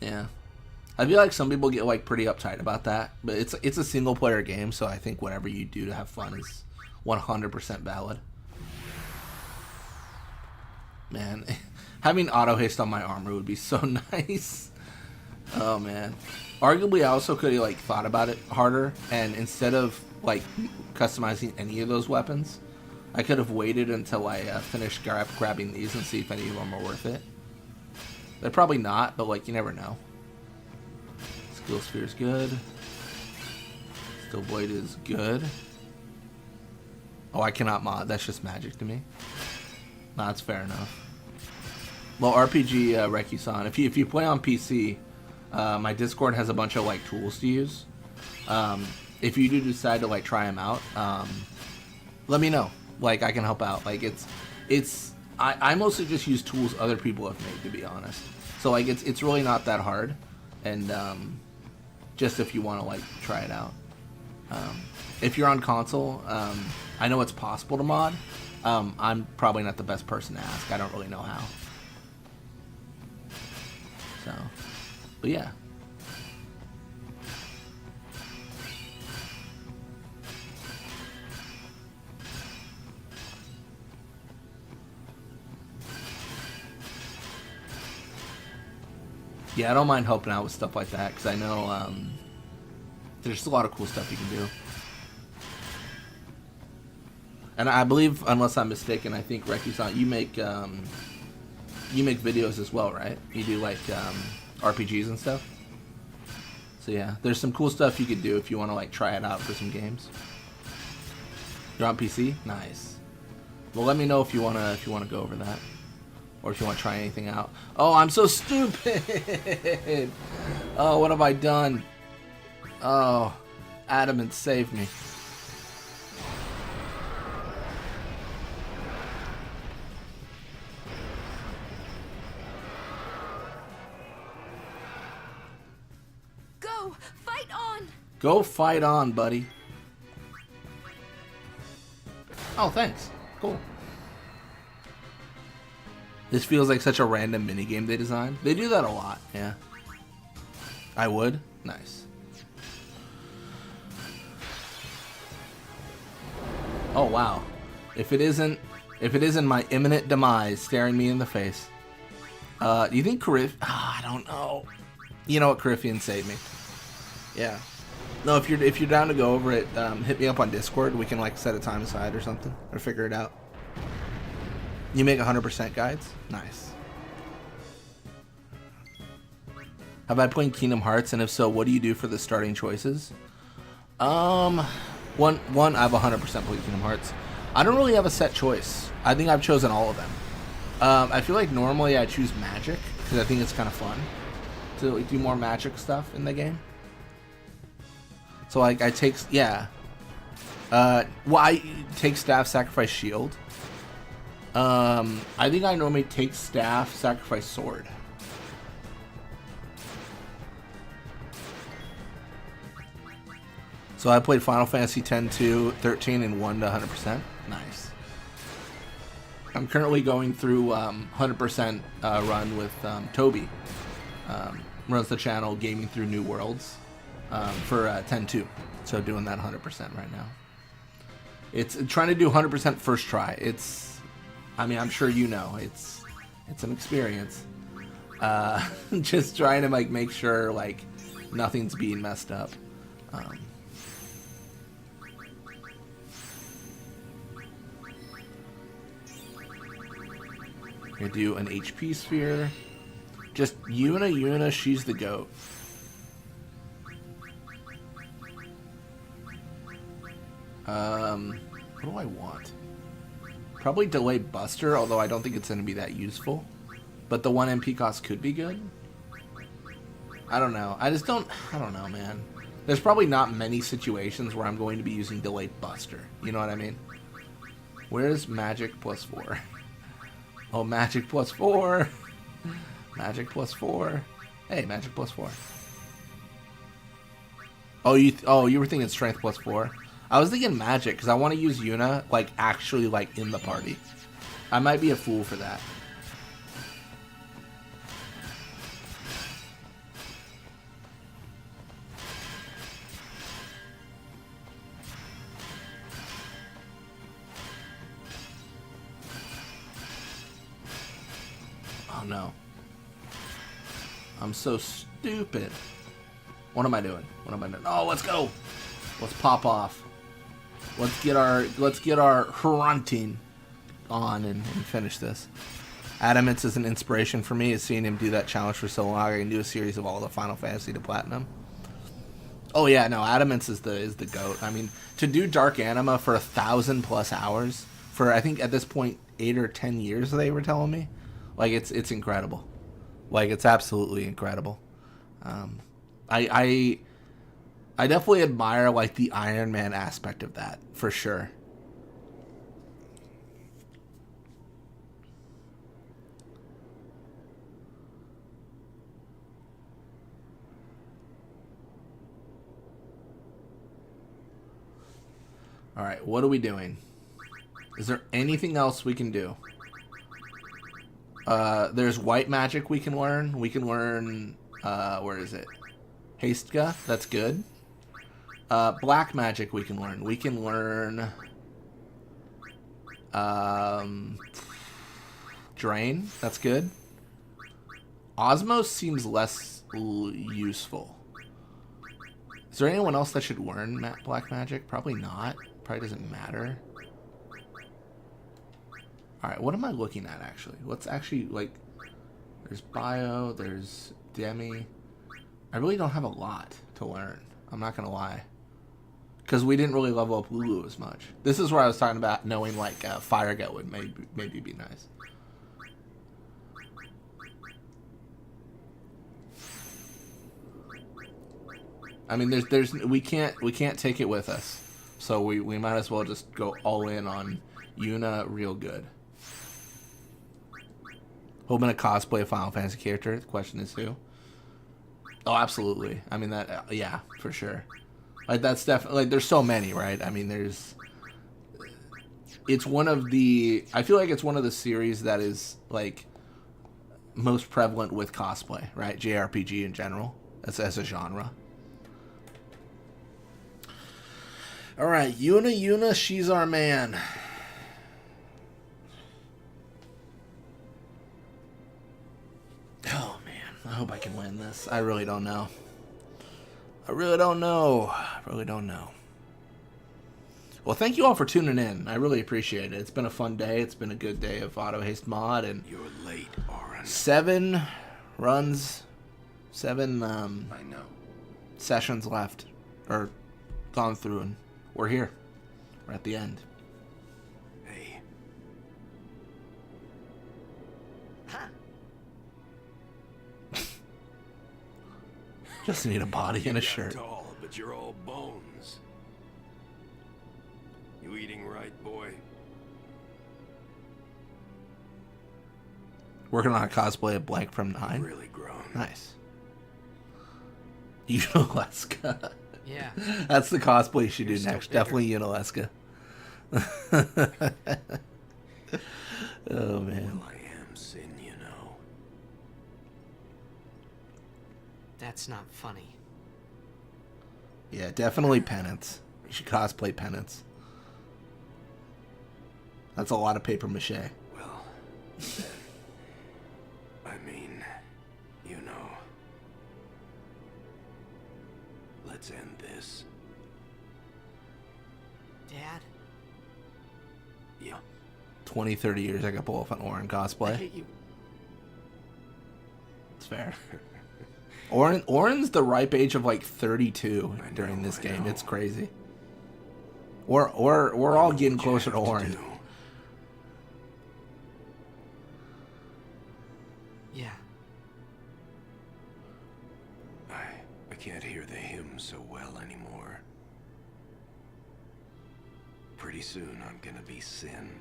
Yeah. I feel like some people get like pretty uptight about that, but it's a single player game, so I think whatever you do to have fun is 100% valid. Man, having auto haste on my armor would be so nice. Oh man. Arguably, I also could have like thought about it harder, and instead of like customizing any of those weapons, I could have waited until I finished grabbing these and see if any of them are worth it. They're probably not, but like you never know. Skill Sphere is good. Steel Blade is good. Oh, I cannot mod. That's just magic to me. Nah, that's fair enough. Well, RPG Reki-san, if you play on PC, my Discord has a bunch of like tools to use. If you do decide to like try them out, let me know. Like I can help out. Like I mostly just use tools other people have made, to be honest. So like it's really not that hard, and just if you want to like try it out. If you're on console, I know it's possible to mod. I'm probably not the best person to ask. I don't really know how. So, but yeah. Yeah, I don't mind helping out with stuff like that, because I know there's just a lot of cool stuff you can do. And I believe, unless I'm mistaken, I think Reki-san, you make videos as well, right? You do like RPGs and stuff. So So yeah, there's some cool stuff you could do if you want to like try it out for some games. You're on PC? Nice. Well, let me know if you wanna go over that, or if you want to try anything out. Oh, I'm so stupid. Oh, what have I done? Oh, Adamant, save me. Go! Fight on! Go fight on, buddy. Oh, thanks. Cool. This feels like such a random minigame they designed. They do that a lot, yeah. I would? Nice. Oh, wow. If it isn't my imminent demise staring me in the face. Do you think I don't know. You know what, Cariffian, save me. Yeah. No, if you're down to go over it, hit me up on Discord. We can like set a time aside or something, or figure it out. You make 100% guides? Nice. Have I played Kingdom Hearts, and if so, what do you do for the starting choices? One, I've 100% played Kingdom Hearts. I don't really have a set choice. I think I've chosen all of them. I feel like normally I choose Magic, because I think it's kind of fun to like, do more Magic stuff in the game. So like I take, yeah. I take Staff, Sacrifice Shield. I think I normally take Staff, Sacrifice Sword. So I played Final Fantasy X, 2, 13, and 1 to 100%. Nice. I'm currently going through 100% run with Toby. Runs the channel Gaming Through New Worlds for 10-2. So doing that 100% right now. It's trying to do 100% first try. I mean, I'm sure you know, it's an experience. Just trying to like make sure like nothing's being messed up. I do an HP sphere. Just Yuna, she's the GOAT. What do I want? Probably Delay Buster, although I don't think it's going to be that useful. But the 1 MP cost could be good. I don't know. I don't know, man. There's probably not many situations where I'm going to be using Delayed Buster. You know what I mean? Where's Magic +4? Oh, Magic +4. Magic +4. Hey, Magic +4. Oh, you were thinking Strength +4. I was thinking Magic because I want to use Yuna like actually like in the party. I might be a fool for that. Oh no. I'm so stupid. What am I doing? What am I doing? Oh, let's go. Let's pop off. Let's get our hunting on and finish this. Adamance is an inspiration for me, is seeing him do that challenge for so long. I can do a series of all the Final Fantasy to Platinum. Oh yeah, no, Adamance is the GOAT. I mean, to do Dark Anima for 1,000+ hours for I think at this point 8 or 10 years they were telling me, like it's incredible. Like it's absolutely incredible. I definitely admire like the Iron Man aspect of that for sure. All right, what are we doing? Is there anything else we can do? There's white magic we can learn. We can learn, where is it? Haste, that's good. Black magic we can learn. We can learn, Drain, that's good. Osmos seems less useful. Is there anyone else that should learn black magic? Probably not. Probably doesn't matter. Alright, what am I looking at actually? What's actually like... There's Bio, there's Demi. I really don't have a lot to learn. I'm not gonna lie. Because we didn't really level up Lulu as much. This is where I was talking about knowing like Fire Get would maybe be nice. I mean, we can't take it with us, so we might as well just go all in on Yuna real good. Hoping to cosplay a Final Fantasy character. The question is who? Oh, absolutely. I mean that. Yeah, for sure. Like that's definitely like there's so many, right? I mean, it's one of the. I feel like it's one of the series that is like most prevalent with cosplay, right? JRPG in general, as a genre. All right, Yuna, she's our man. Oh man, I hope I can win this. I really don't know. I really don't know. Well, thank you all for tuning in. I really appreciate it. It's been a fun day. It's been a good day of Auto Haste mod, and you're late, Oren. 7 runs, 7 I know. sessions left, or gone through, and we're here. We're at the end. Hey. Just need a body and a shirt. Tall, but you're all bones. You eating right, boy? Working on a cosplay of Blank from 9. Really grown. Nice. Unaleska. Yeah. That's the cosplay you should do You're next. still Definitely Unaleska. Oh man. Well, I am Sin, you know. That's not funny. Yeah, definitely Penance. You should cosplay Penance. That's a lot of paper mache. Well, I mean, you know. Let's end this. Dad? Yeah. 20, 30 years I could pull off an Orin I cosplay. hate you. It's fair. Orin's the ripe age of like 32 during this game. It's crazy. We're all getting closer to Orin. Yeah. I can't hear the hymn so well anymore. Pretty soon I'm gonna be Sin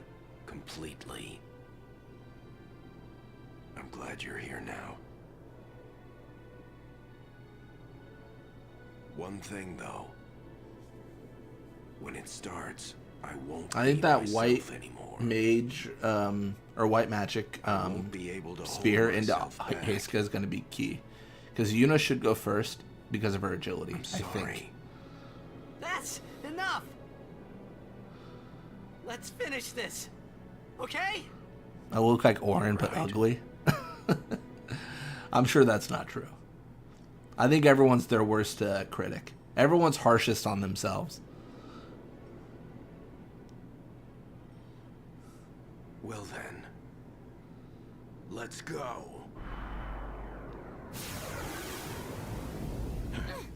completely. I'm glad you're here now. One thing though, when it starts, I won't. I think that white anymore. mage or white magic be able to spear hold into myself back. Haste is going to be key, because Yuna should go first because of her agility. I think. That's enough. Let's finish this. Okay? I look like Orin, but ugly. I'm sure that's not true. I think everyone's their worst critic. Everyone's harshest on themselves. Well then, let's go.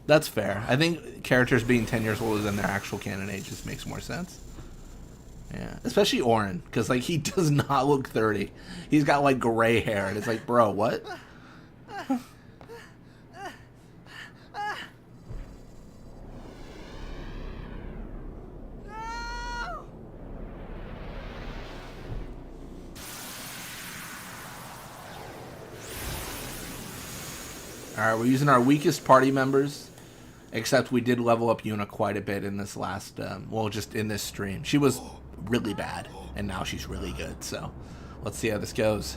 That's fair. I think characters being 10 years older than their actual canon age just makes more sense. Yeah, especially Orin, because like he does not look 30. He's got like gray hair, and it's like, bro, what? Alright, we're using our weakest party members, except we did level up Yuna quite a bit in this last, well, just in this stream. She was really bad, and now she's really good, so let's see how this goes.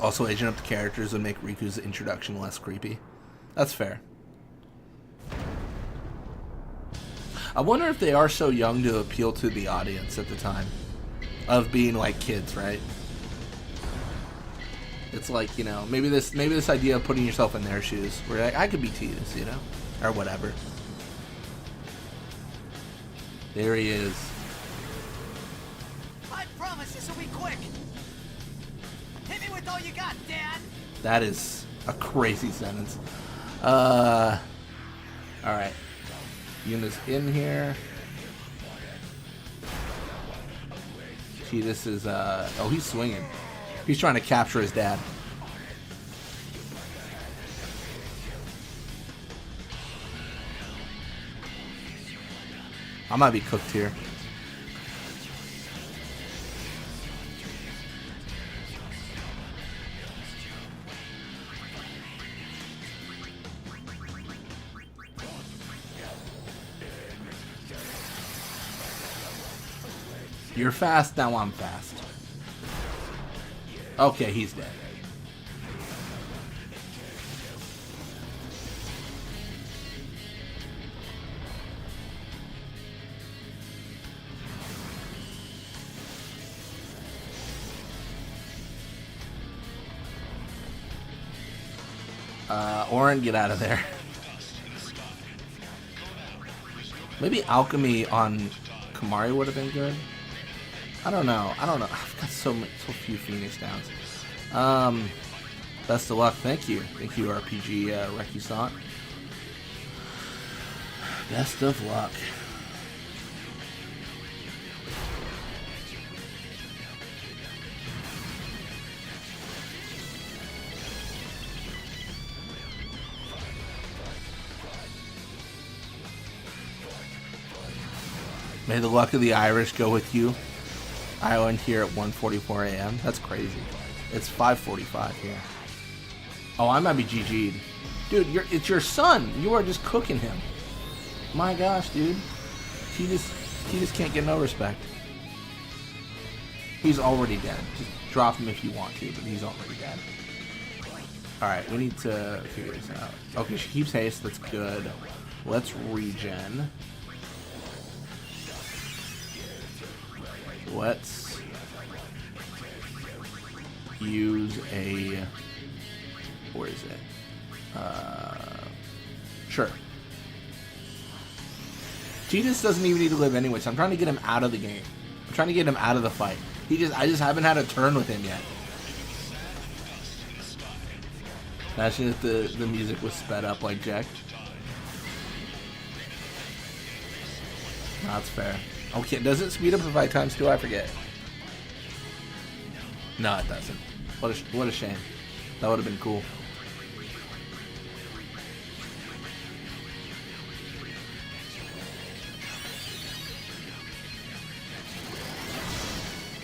Also, aging up the characters would make Riku's introduction less creepy. That's fair. I wonder if they are so young to appeal to the audience at the time of being like kids, right? It's like, you know, maybe this idea of putting yourself in their shoes, where you're like, I could be Tidus, you know, or whatever. There he is. I promise this will be quick. Hit me with all you got, Dad. That is a crazy sentence. All right, Yuna's in here. Tidus is oh, he's swinging. He's trying to capture his dad. I might be cooked here. You're fast, now I'm fast. Okay, he's dead. Orin, get out of there. Maybe alchemy on Kamari would have been good. I don't know. I've got so few Phoenix downs. Best of luck. Thank you, RPG Recusant. Best of luck. May the luck of the Irish go with you. Island here at 1:44 a.m. That's crazy. It's 5:45 here. Oh, I might be GG'd. Dude, it's your son. You are just cooking him. My gosh, dude. He just can't get no respect. He's already dead. Just drop him if you want to, but he's already dead. Alright, we need to figure this out. Okay, she keeps haste. That's good. Let's regen. Let's use a, where is it? Sure. Tidus doesn't even need to live anyway, so I'm trying to get him out of the game. I'm trying to get him out of the fight. I just haven't had a turn with him yet. Imagine if the music was sped up like Jack. No, that's fair. Okay, does it speed up if I times 2? I forget. No, it doesn't. What a shame. That would have been cool.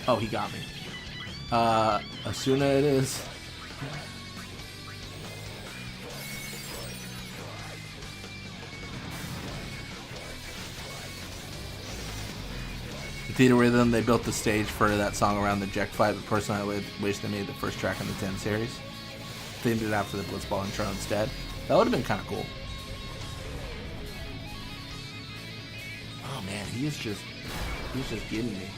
Oh, he got me. Asuna it is. Theater Rhythm, they built the stage for that song around the Jack fight, but personally I wish they made the first track on the 10 series. They did it after the Blitzball intro instead. That would have been kind of cool. Oh man, he's just getting me.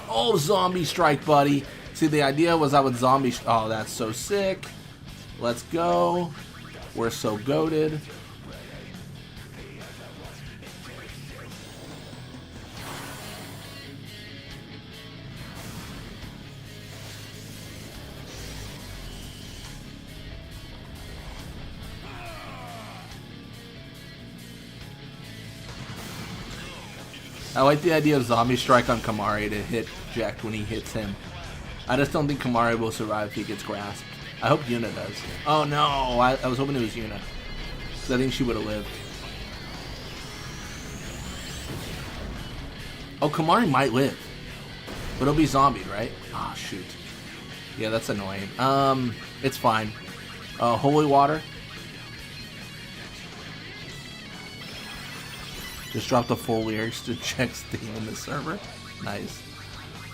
Oh, zombie strike, buddy. See, the idea was I would zombie. Oh, that's so sick. Let's go. We're so goated. I like the idea of Zombie Strike on Kamari to hit Jack when he hits him. I just don't think Kamari will survive if he gets grasped. I hope Yuna does. Oh no, I was hoping it was Yuna. Because I think she would have lived. Oh, Kamari might live. But it'll be zombied, right? Ah, shoot. Yeah, that's annoying. It's fine. Holy Water. Just drop the full lyrics to check Steam in the server. Nice.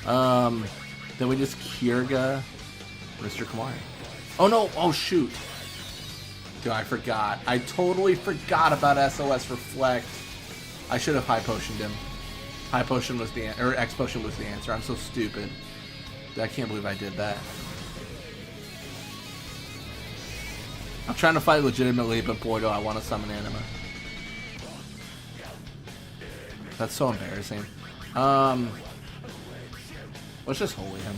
Then we just Kyrga Mr. Kamari. Oh no! Oh shoot! Dude, I forgot. I totally forgot about SOS Reflect. I should have High Potioned him. High Potion was the answer, or X Potion was the answer. I'm so stupid. I can't believe I did that. I'm trying to fight legitimately, but boy, do I want to summon Anima. That's so embarrassing. Let's just holy him.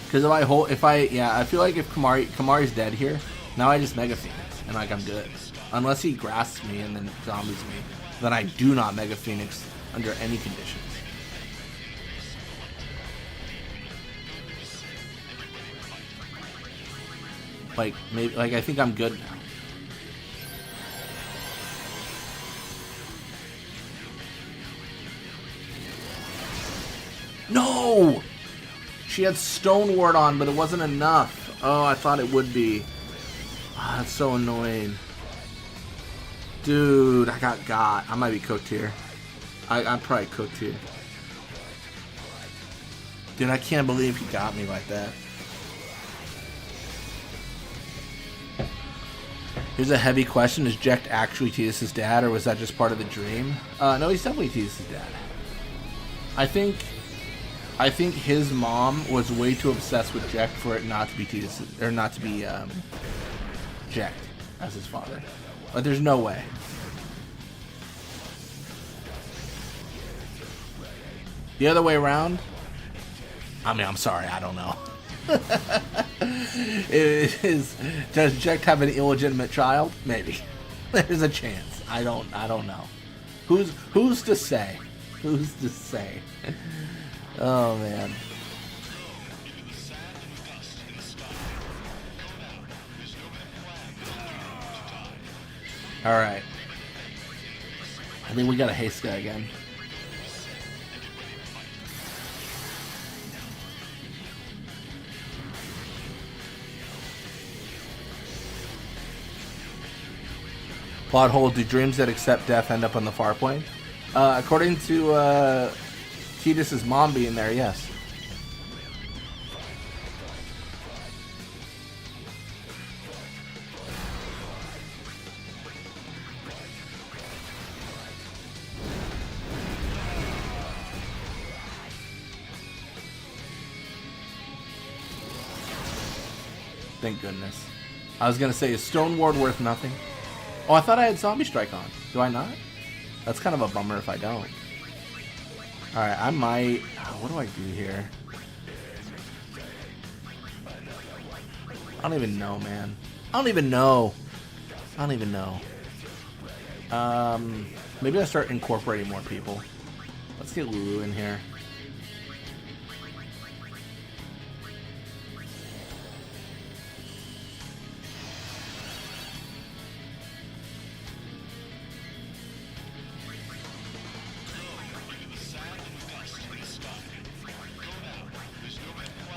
Because I feel like if Kamari's dead here, now I just Mega Phoenix, and like I'm good. Unless he grasps me and then zombies me, then I do not Mega Phoenix under any conditions. Like, maybe, like I think I'm good now. No! She had Stone Ward on, but it wasn't enough. Oh, I thought it would be. Oh, that's so annoying. Dude, I got. I might be cooked here. I'm probably cooked here. Dude, I can't believe he got me like that. Here's a heavy question. Is Jecht actually Tidus' dad, or was that just part of the dream? No, he's definitely Tidus' dad. I think his mom was way too obsessed with Jecht for it not to be Tidus, or not to be Jecht as his father. Like, there's no way. The other way around? I mean, I'm sorry, I don't know. Does Jecht have an illegitimate child? Maybe. There's a chance. I don't know. Who's to say? Who's to say? Oh man. All right. I think we got a Haste guy again. Plot hole, do dreams that accept death end up on the far plane? According to Tidus' mom being there, yes. Thank goodness. I was gonna say, is Stone Ward worth nothing? Oh, I thought I had Zombie Strike on. Do I not? That's kind of a bummer if I don't. Alright, I might... what do I do here? I don't even know, man. I don't even know. Maybe I start incorporating more people. Let's get Lulu in here.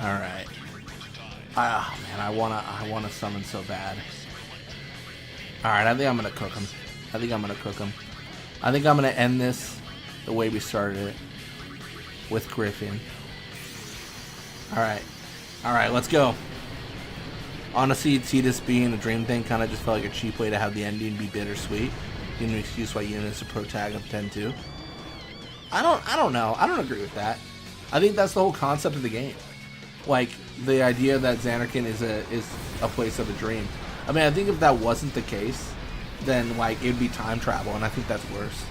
All right. Ah, man, I wanna summon so bad. All right, I think I'm gonna cook him. I think I'm gonna end this the way we started it, with Griffin. All right, let's go. Honestly, Tidus being a dream thing kind of just felt like a cheap way to have the ending be bittersweet. Give me an excuse why units are pro tag up 10-2. I don't know. I don't agree with that. I think that's the whole concept of the game. Like, the idea that Zanarkand is a place of a dream. I mean, I think if that wasn't the case, then, like, it'd be time travel, and I think that's worse.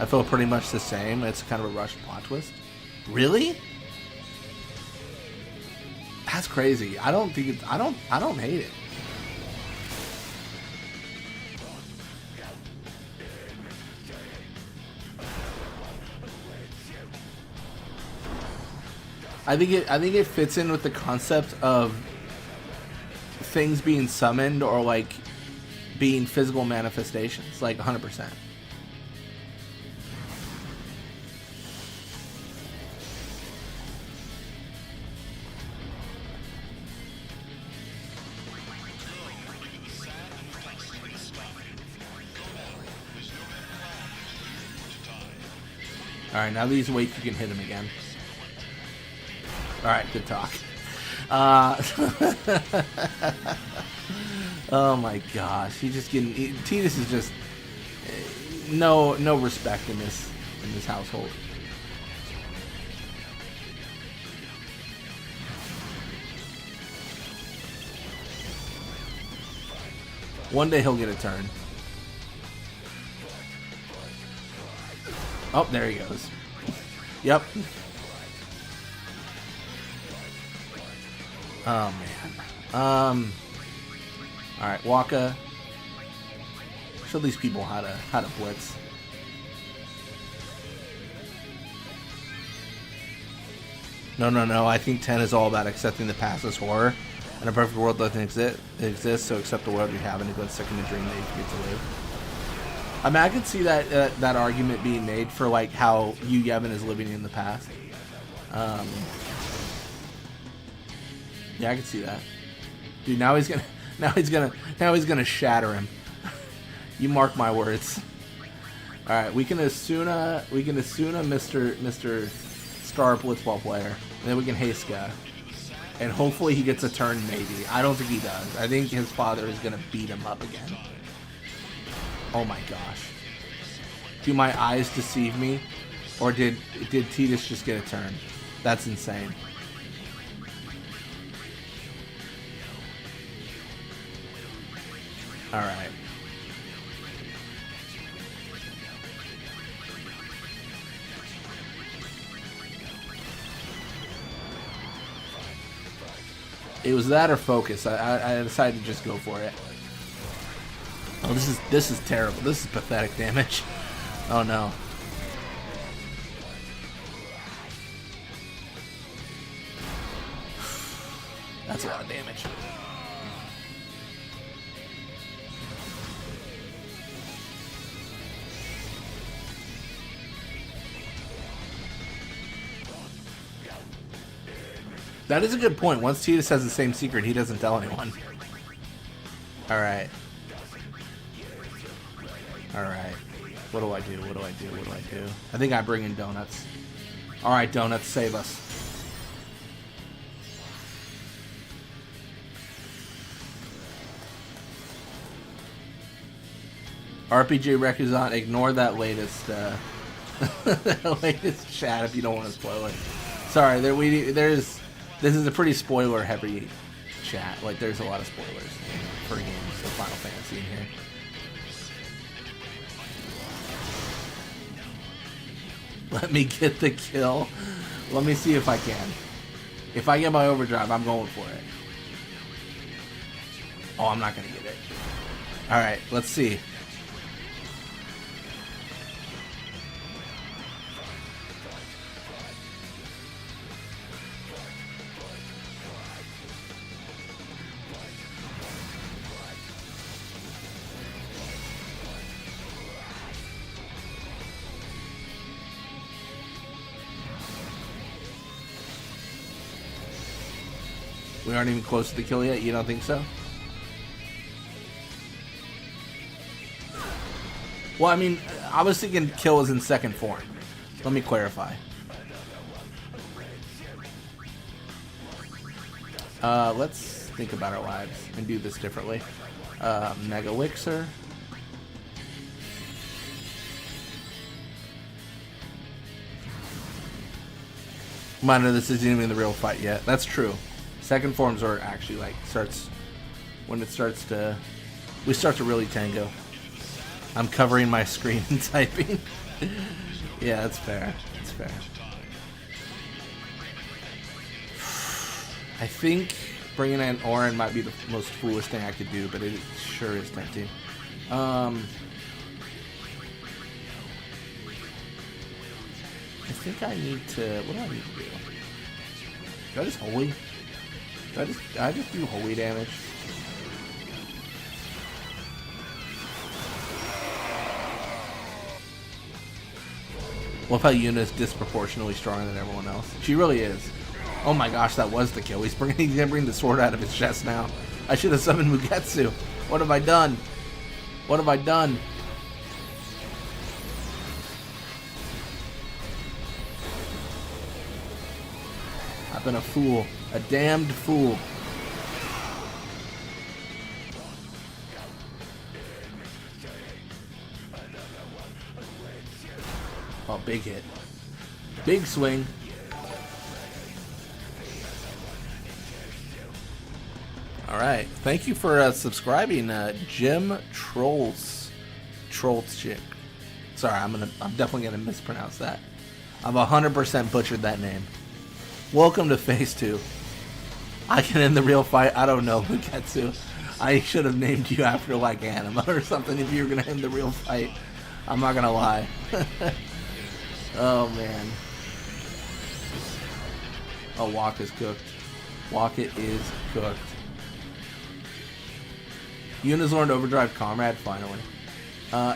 I feel pretty much the same. It's kind of a rushed plot twist. Really? That's crazy. I don't think it's... I don't hate it. I think it fits in with the concept of things being summoned or like being physical manifestations, like 100%. Alright, now these weights you can hit him again. Alright, good talk. Oh my gosh, he's just getting... Tidus is just... No respect in this household. One day he'll get a turn. Oh, there he goes. Yep. Oh man. All right, Waka. Show these people how to blitz. No. I think 10 is all about accepting the past as horror. And a perfect world doesn't exist, so accept the world you have and go second to dream that you get to live. I mean, I could see that argument being made for like how Yu Yevon is living in the past. Yeah, I could see that. Dude, now he's gonna shatter him. You mark my words. All right, we can Asuna Mr. Star Blitzball player, and then we can Haste guy. And hopefully he gets a turn, maybe. I don't think he does. I think his father is going to beat him up again. Oh my gosh. Do my eyes deceive me? Or did Tidus just get a turn? That's insane. Alright. It was that or focus. I decided to just go for it. Oh, this is terrible. This is pathetic damage. Oh no. That's a lot of damage. That is a good point. Once Tidus has the same secret, he doesn't tell anyone. Alright. Alright. What do I do? What do I do? What do I do? I think I bring in donuts. Alright, donuts, save us. RPG Rekuzan, ignore that latest latest chat if you don't want to spoil it. Sorry, this is a pretty spoiler heavy chat. Like, there's a lot of spoilers for games of Final Fantasy in here. Let me get the kill. Let me see if I can. If I get my overdrive, I'm going for it. Oh, I'm not going to get it. Alright, let's see. We aren't even close to the kill yet? You don't think so? Well, I mean, I was thinking kill is in second form. Let me clarify. Let's think about our lives and do this differently. Mega Elixir. Minor, this isn't even the real fight yet. That's true. Second forms are actually like when it starts to, we start to really tango. I'm covering my screen and typing. Yeah, that's fair. That's fair. I think bringing in Orin might be the most foolish thing I could do, but it sure is tempting. I think I need to. What do I need to do? Do I just holy? I just do holy damage. Love how Yuna is disproportionately stronger than everyone else. She really is. Oh my gosh, that was the kill. He's gonna bring the sword out of his chest now. I should have summoned Mugetsu. What have I done? What have I done? I've been a fool. A damned fool. Oh, big hit. Big swing. Alright. Thank you for subscribing, Jim Trolls. Trollchick. Sorry, I'm definitely gonna mispronounce that. I've 100% butchered that name. Welcome to Phase 2. I can end the real fight. I don't know, Mugetsu. I should have named you after like anime or something if you were gonna end the real fight. I'm not gonna lie. Oh man. Oh, Walk is cooked. Walk it is cooked. Unizorn Overdrive Comrade finally.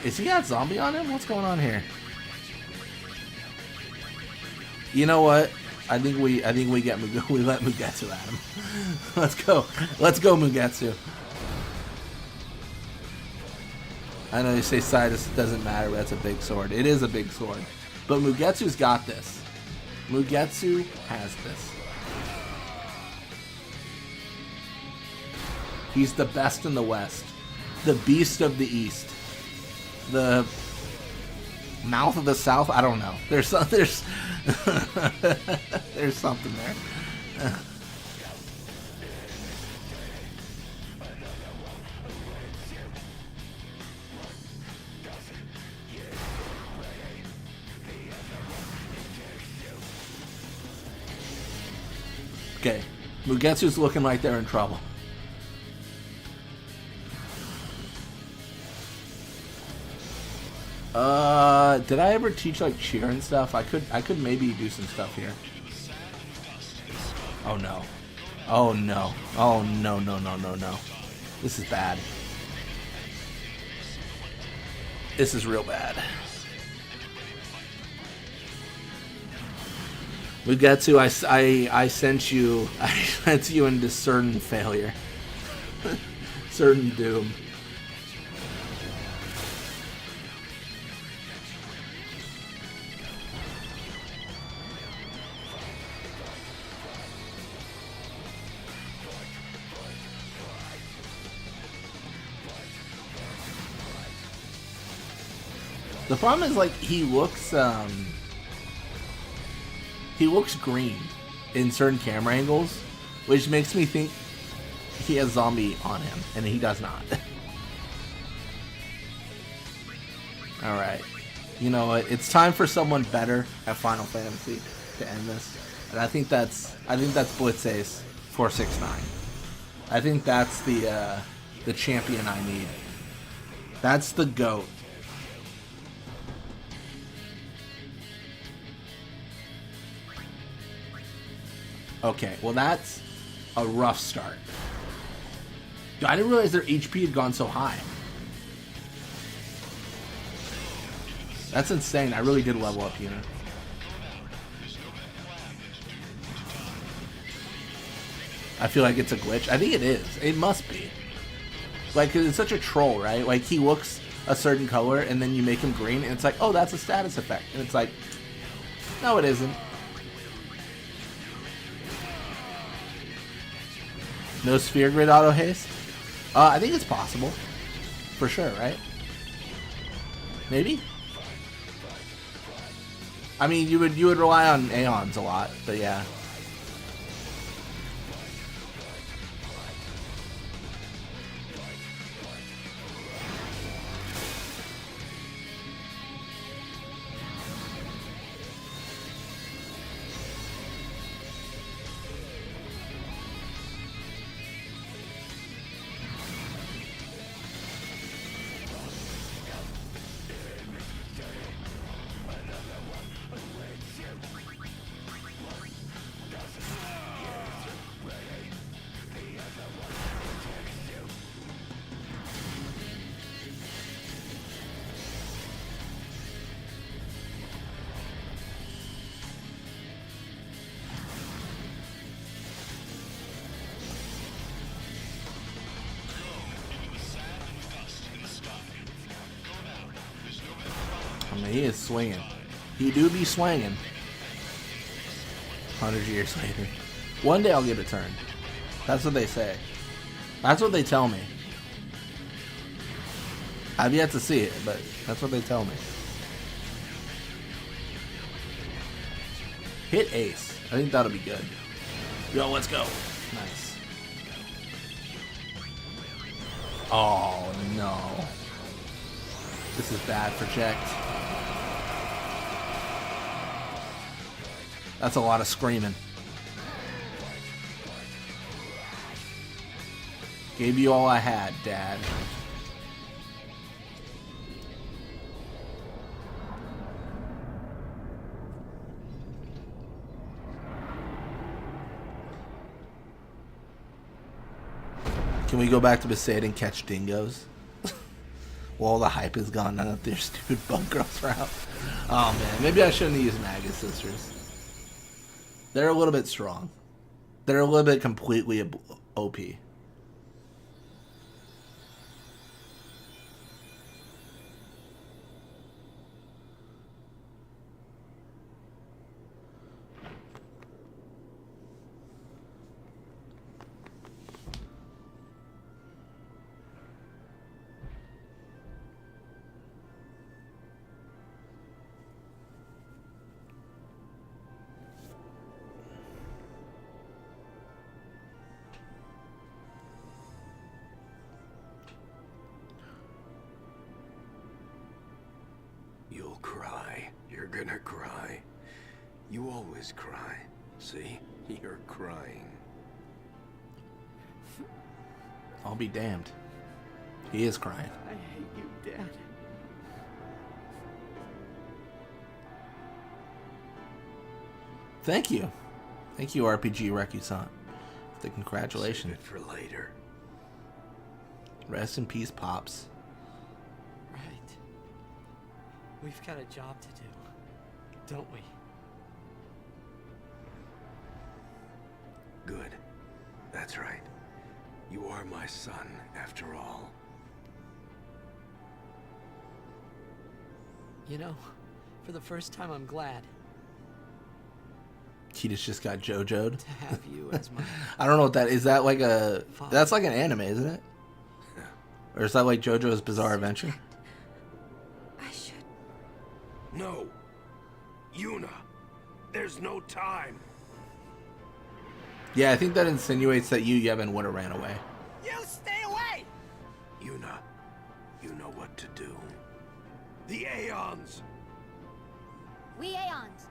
Is he got zombie on him? What's going on here? You know what? I think we let Mugetsu at him. Let's go. Let's go, Mugetsu. I know you say Sidus doesn't matter, but that's a big sword. It is a big sword. But Mugetsu's got this. Mugetsu has this. He's the best in the West. The beast of the East. The mouth of the South? I don't know. There's something there. Okay. Mugetsu's looking like they're in trouble. Did I ever teach like cheer and stuff? I could maybe do some stuff here. Oh no. Oh no. Oh no, no, no, no, no. This is bad. This is real bad. Mugetsu, I sent you into certain failure. Certain doom. The problem is, like, he looks green in certain camera angles, which makes me think he has zombie on him, and he does not. Alright. You know what? It's time for someone better at Final Fantasy to end this. And I think that's Blitz Ace 469. I think that's the champion I need. That's the GOAT. Okay, well that's a rough start. Dude, I didn't realize their HP had gone so high. That's insane. I really did level up, you know. I feel like it's a glitch. I think it is. It must be. Like, 'cause it's such a troll, right? Like, he looks a certain color, and then you make him green, and it's like, oh, that's a status effect. And it's like, no, it isn't. No sphere grid auto haste? I think it's possible. For sure, right? Maybe? I mean, you would rely on Aeons a lot, but yeah. I mean, he is swinging. He do be swinging. 100 years later. One day I'll get a turn. That's what they say. That's what they tell me. I've yet to see it, but that's what they tell me. Hit Ace. I think that'll be good. Yo, let's go. Nice. Oh, no. This is bad for Project. That's a lot of screaming. Gave you all I had, Dad. Can we go back to Besaid and catch dingoes? Well, all the hype is gone now that their stupid bug girls are out. Oh man, maybe I shouldn't have used Magus Sisters. They're a little bit strong. They're a little bit completely OP. You'll cry. You're gonna cry. You always cry. See? You're crying. I'll be damned. He is crying. I hate you, Dad. Thank you. Thank you, RPG Rekusant. The congratulations. Save it for later. Rest in peace, Pops. Right. We've got a job to do, don't we? Good. That's right. You are my son, after all. You know, for the first time, I'm glad Tidus just got JoJo'd. to have you as my... I don't know what that is. That like a... Father. That's like an anime, isn't it? Or is that like JoJo's Bizarre Adventure? I should. No. Yuna. There's no time. Yeah, I think that insinuates that you, Yevon, would have ran away. You stay away! Yuna. You know what to do. The Aeons. We Aeons.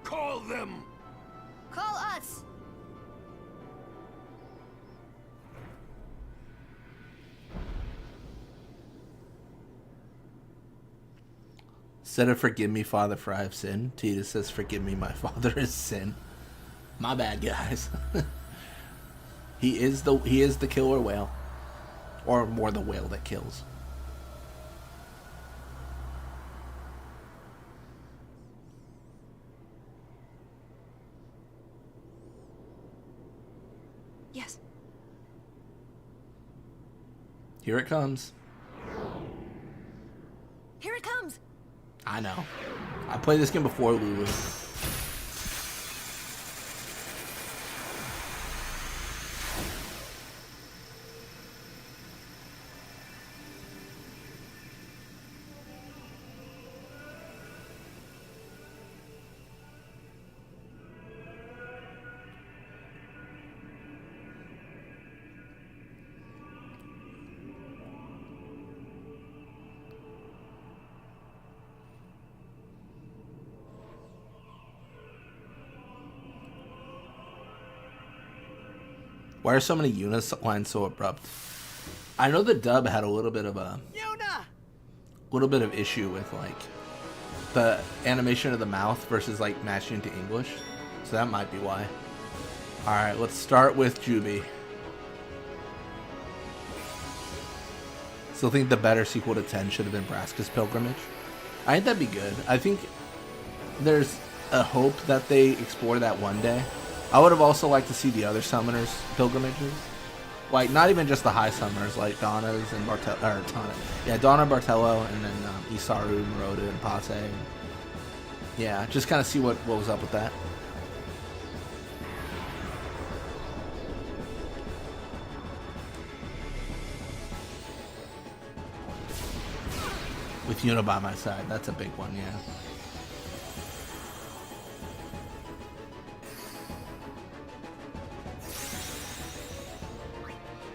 Call them. Call us. Instead of forgive me, Father, for I have sinned, Tidus says, forgive me, my father is sin. My bad, guys. He is the killer whale. Or more the whale that kills. Yes. Here it comes. Here it comes. I know. I played this game before, Lulu. Why are so many Yuna lines so abrupt? I know the dub had a little bit of issue with like the animation of the mouth versus like matching to English, so that might be why. All right, let's start with Juby. Still think the better sequel to 10 should have been Braska's Pilgrimage. I think that'd be good. I think there's a hope that they explore that one day. I would have also liked to see the other summoners' pilgrimages. Like, not even just the high summoners, like Donna's and Bartello, or Donna. Yeah, Donna, Bartello, and then Isaru, Maroda, and Pase. Yeah, just kind of see what was up with that. With Yuna by my side, that's a big one, yeah.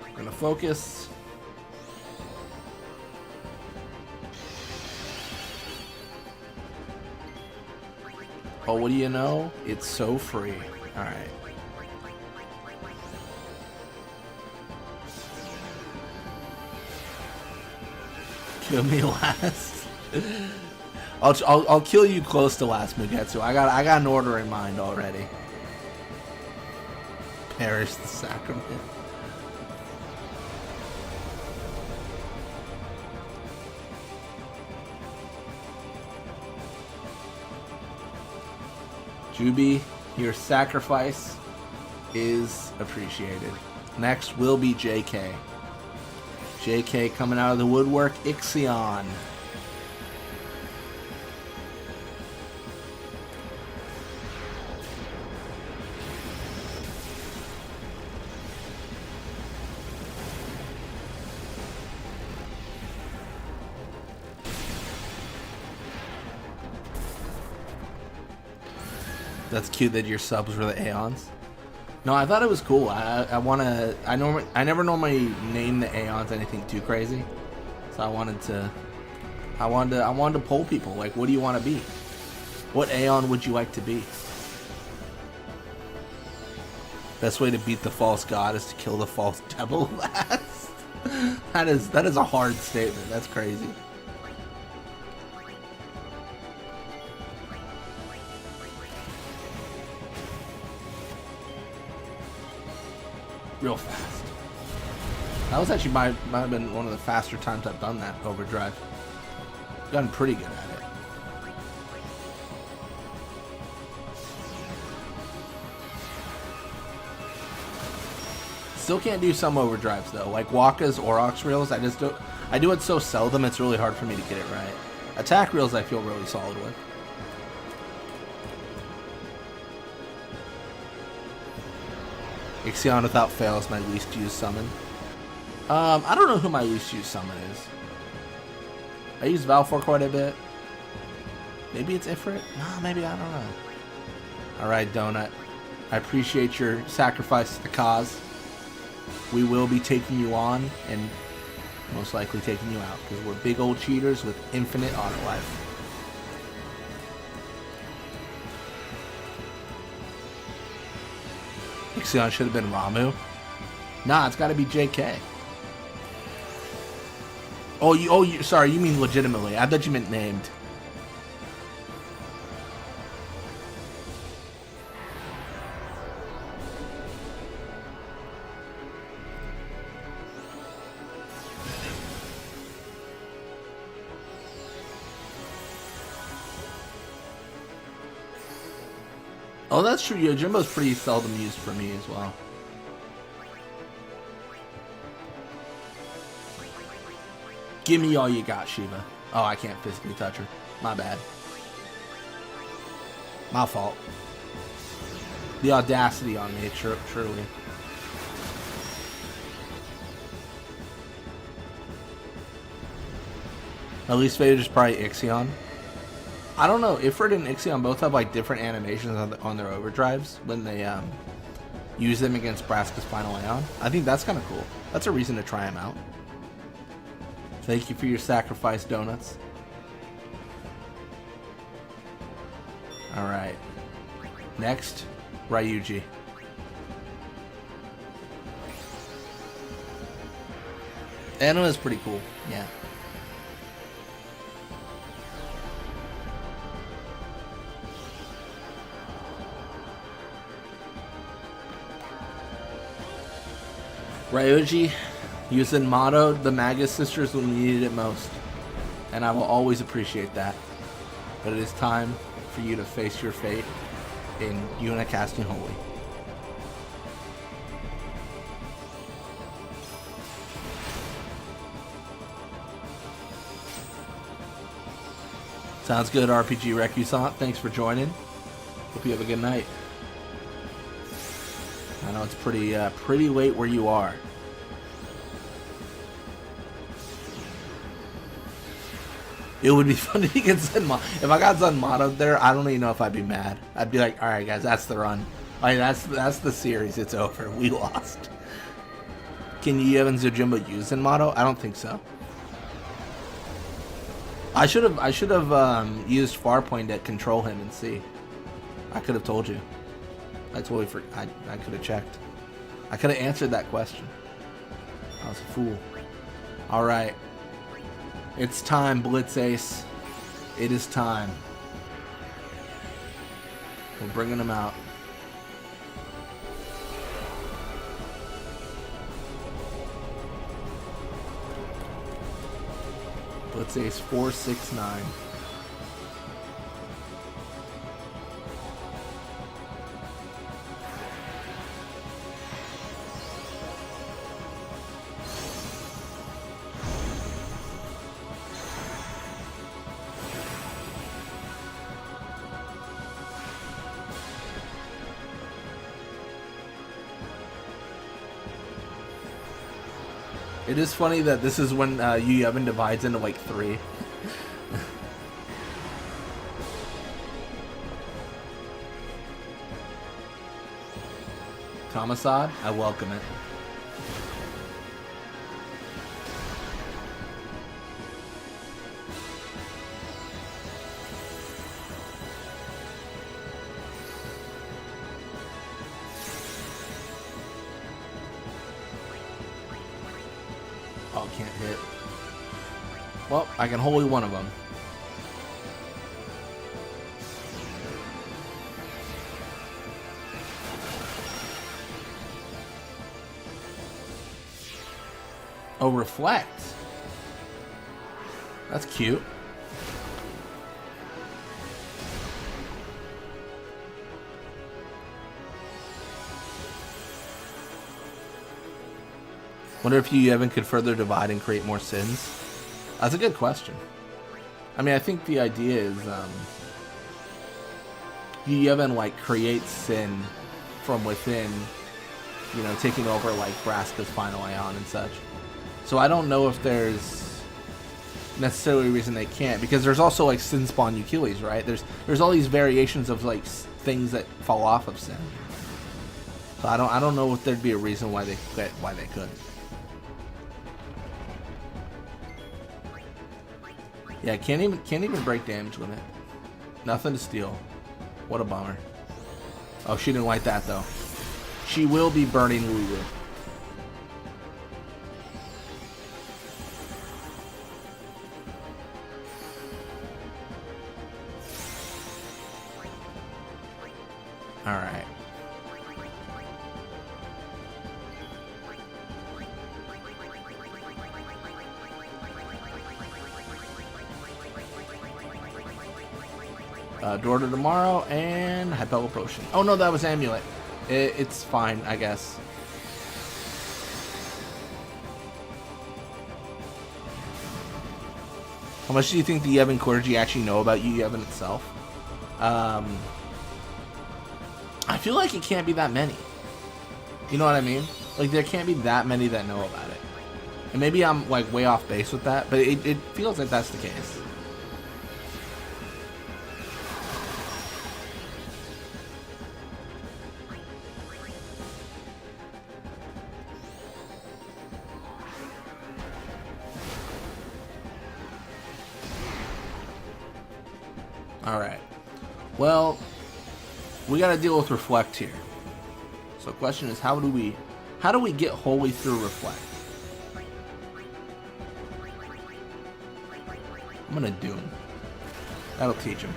We're gonna focus. Oh, what do you know? It's so free. Alright. Kill me last. I'll kill you close to last, Mugetsu. I got an order in mind already. Perish the sacrament. Juby, your sacrifice is appreciated. Next will be JK. JK coming out of the woodwork, Ixion. That's cute that your subs were the Aeons. No, I thought it was cool. I never normally name the Aeons anything too crazy, so I wanted to poll people. Like, what do you want to be? What Aeon would you like to be? Best way to beat the false god is to kill the false devil last. that is a hard statement. That's crazy. Real fast. That was actually might have been one of the faster times I've done that overdrive. Gotten pretty good at it. Still can't do some overdrives though, like Waka's Aurochs reels. I do it so seldom. It's really hard for me to get it right. Attack reels I feel really solid with. Ixion without fail is my least used summon. I don't know who my least used summon is. I use Valfor quite a bit. Maybe it's Ifrit? No, maybe, I don't know. Alright, Donut. I appreciate your sacrifice to the cause. We will be taking you on and most likely taking you out because we're big old cheaters with infinite auto life. Ixion should have been Ramu. Nah, it's got to be JK. Sorry, you mean legitimately. I thought you meant named. Oh, that's true. Yojimbo's pretty seldom used for me as well. Give me all you got, Shiva. Oh, I can't physically touch her. My bad. My fault. The audacity on me, truly. My least favorite is probably Ixion. I don't know, Ifrit and Ixion both have like different animations on their overdrives when they use them against Braska's final Aeon. I think that's kind of cool. That's a reason to try them out. Thank you for your sacrifice, Donuts. Alright. Next, Ryuji. Anima is pretty cool, yeah. Ryuji, using motto, the Magus sisters when we needed it most. And I will always appreciate that. But it is time for you to face your fate in Yuna casting Holy. Sounds good, RPG Recusant. Thanks for joining. Hope you have a good night. I know it's pretty late where you are. It would be funny to get Zen mod. If I got Zen mod up there, I don't even know if I'd be mad. I'd be like, all right, guys, that's the run. Like, that's the series. It's over. We lost. Can you even Zojimbo use Zen Motto? I don't think so. I should have used Farpoint to control him and see. I could have told you. I totally forgot. I could have checked. I could have answered that question. I was a fool. All right. It's time, Blitz Ace. It is time. We're bringing them out. Blitz Ace 469. It is funny that this is when Yu Yevon divides into like 3. Kamasad, I welcome it. Oh, can't hit. Well, I can holy one of them. Oh, reflect. That's cute. Wonder if Yu Yevon could further divide and create more sins. That's a good question. I mean, I think the idea is Yu Yevon like creates sin from within, you know, taking over like Vraska's final Aeon and such. So I don't know if there's necessarily a reason they can't, because there's also like sin spawn Eukiles, right? There's all these variations of like things that fall off of sin. So I don't know if there'd be a reason why they couldn't. Yeah, can't even break damage with it. Nothing to steal. What a bummer. Oh, she didn't like that though. She will be burning Lulu. All right. Door to Tomorrow and Hypella Potion. Oh no, that was Amulet. It's fine, I guess. How much do you think the Yevon clergy actually know about Yu Yevon itself? I feel like it can't be that many. You know what I mean? Like, there can't be that many that know about it. And maybe I'm like way off base with that, but it feels like that's the case. Alright. Well, we gotta deal with Reflect here. So the question is, how do we get wholly through Reflect? I'm gonna Doom. That'll teach him.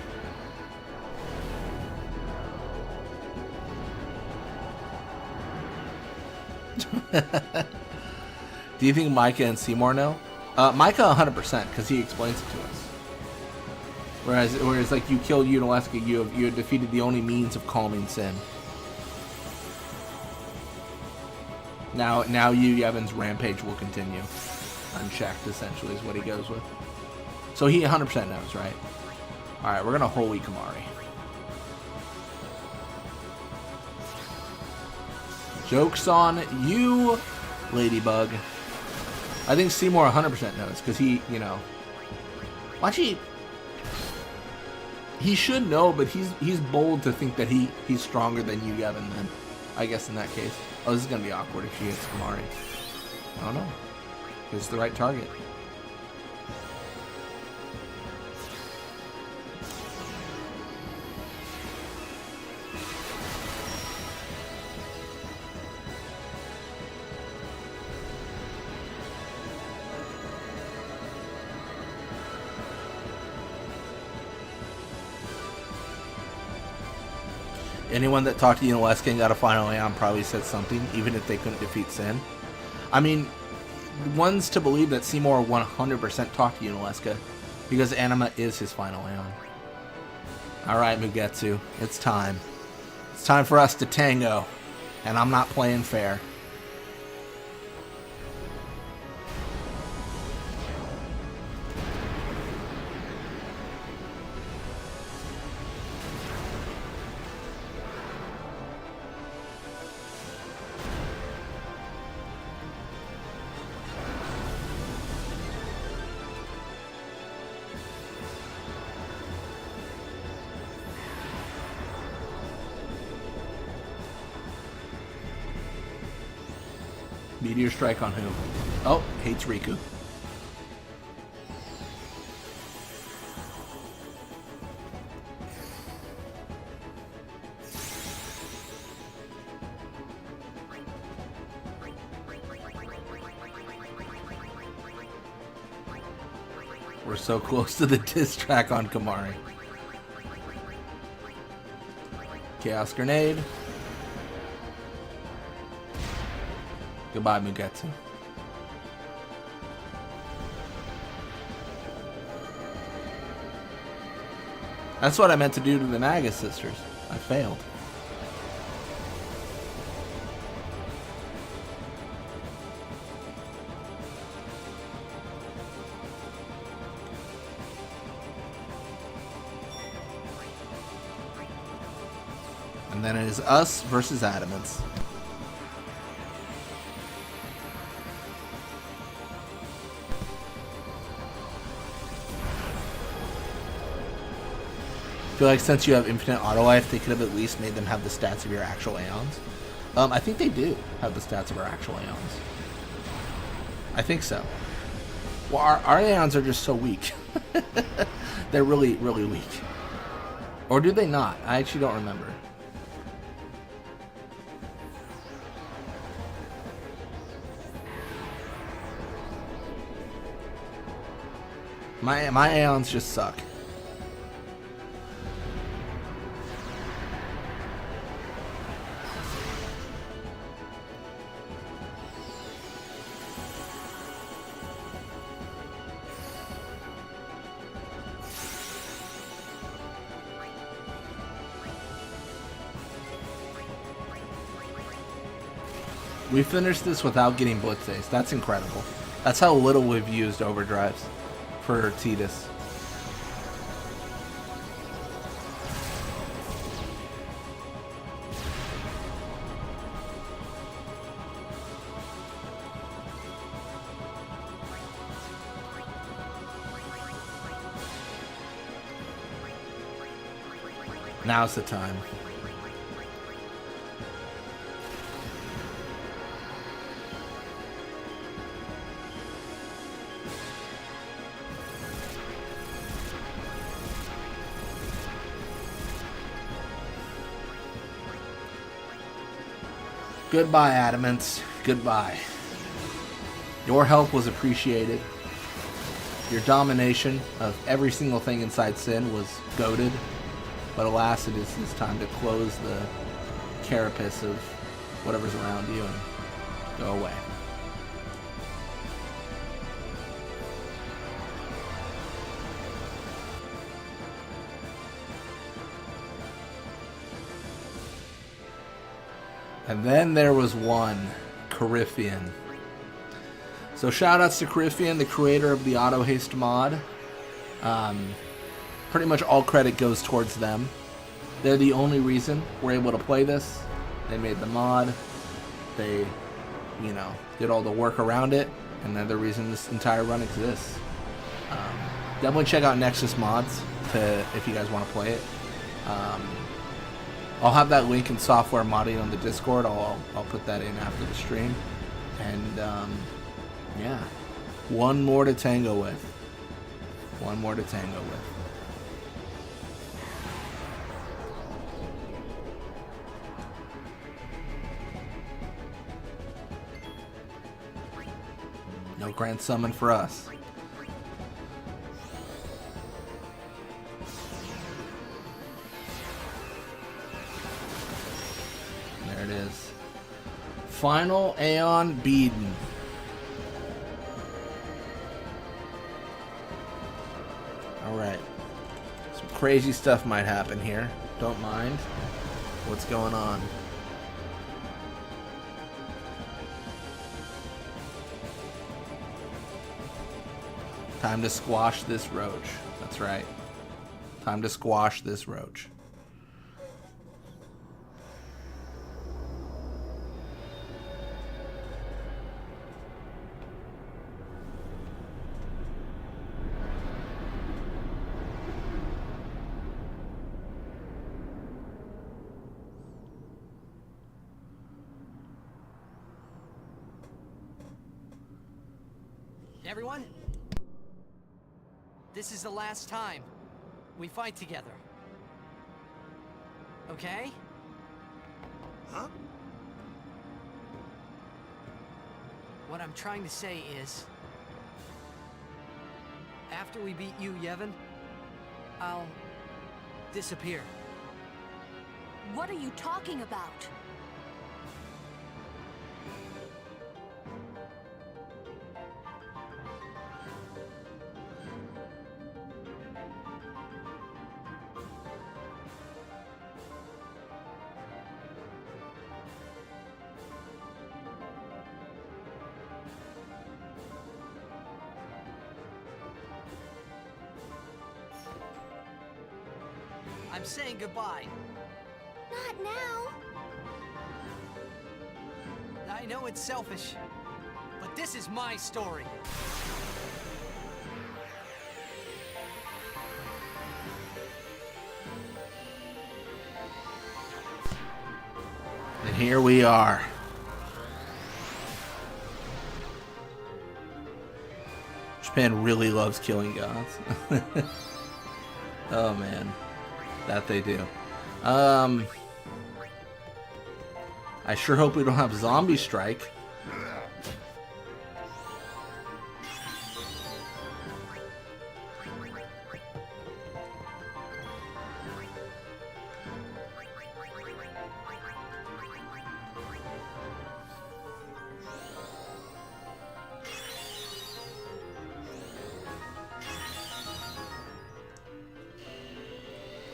Do you think Micah and Seymour know? Micah 100%, because he explains it to us. Whereas like you kill Unalesca, you have defeated the only means of calming sin. Now Yu Yevon's rampage will continue. Unchecked, essentially, is what he goes with. So he 100% knows, right? Alright, we're gonna Holy Kamari. Joke's on you, Ladybug. I think Seymour 100% knows, because he, you know... Actually, he should know, but he's bold to think that he's stronger than you, Gavin, then. I guess in that case. Oh, this is gonna be awkward if she hits Kamari. I don't know. It's the right target. Anyone that talked to Unalesca and got a final Aeon probably said something, even if they couldn't defeat Sin. I mean, one's to believe that Seymour 100% talked to Unalesca, because Anima is his final Aeon. Alright, Mugetsu, it's time. It's time for us to tango, and I'm not playing fair. Meteor Strike on who? Oh, hates Riku. We're so close to the diss track on Kamari. Chaos Grenade. Goodbye, Mugetsu. That's what I meant to do to the Naga sisters. I failed. And then it is us versus Adamants. I feel like since you have infinite auto life, they could have at least made them have the stats of your actual Aeons. I think they do have the stats of our actual Aeons. I think so. Well, our Aeons are just so weak. They're really, really weak. Or do they not? I actually don't remember. My Aeons just suck. We finished this without getting Blitz Ace. That's incredible. That's how little we've used overdrives for Tidus. Now's the time. Goodbye, Adamants. Goodbye. Your help was appreciated. Your domination of every single thing inside Sin was goated. But alas, it is time to close the carapace of whatever's around you and go away. And then there was one, Coryphean. So shoutouts to Coryphean, the creator of the Auto Haste mod. pretty much all credit goes towards them. They're the only reason we're able to play this. They made the mod. They, you know, did all the work around it, and they're the reason this entire run exists. Definitely check out Nexus Mods if you guys want to play it. I'll have that link in software modding on the Discord. I'll put that in after the stream. And yeah, one more to tango with. One more to tango with. No grand summon for us. There it is. Final Aeon Beeden. Alright. Some crazy stuff might happen here. Don't mind. What's going on? Time to squash this roach. That's right. Time to squash this roach. Everyone, this is the last time we fight together. Okay? Huh? What I'm trying to say is, after we beat you, Yevon, I'll disappear. What are you talking about? I'm saying goodbye. Not now. I know it's selfish, but this is my story. And here we are. Japan really loves killing gods. Oh man. That they do. I sure hope we don't have zombie strike.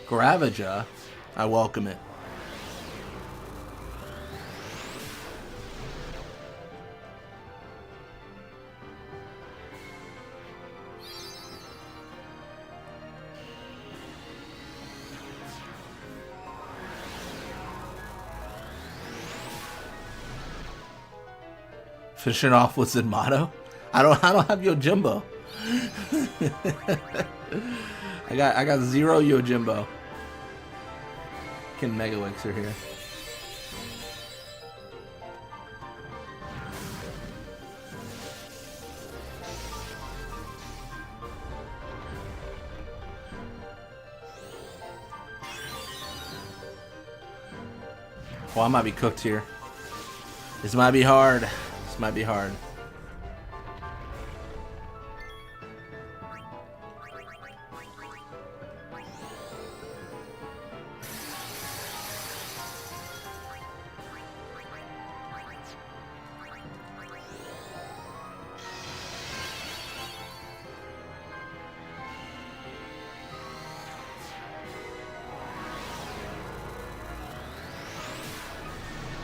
Gravaja, I welcome it. Finishing off with Zenmato. I don't have Yojimbo. I got 0 Yojimbo. Can Mega Elixir here. Oh, I might be cooked here. This might be hard. This might be hard.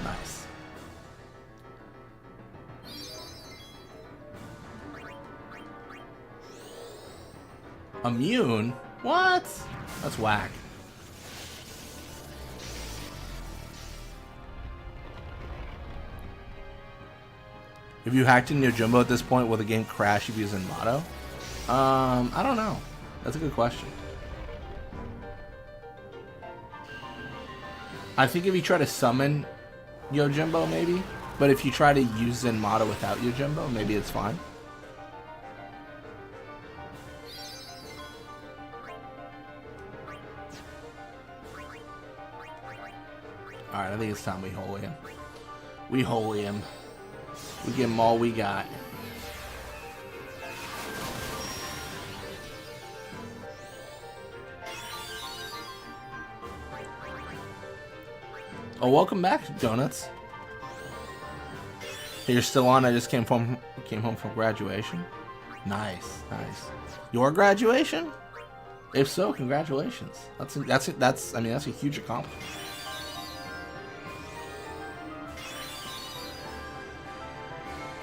Nice. Immune? What? That's whack. If you hacked in your Jumbo at this point, will the game crash if you use Zenmato? I don't know. That's a good question. I think if you try to summon Yojimbo, maybe. But if you try to use Zenmato without Yojimbo, maybe it's fine. Alright, I think it's time we holy him. We holy him. We give him all we got. Oh, welcome back, Donuts. Hey, you're still on. I just came home from graduation. Nice, nice. Your graduation? If so, congratulations. That's I mean, that's a huge accomplishment.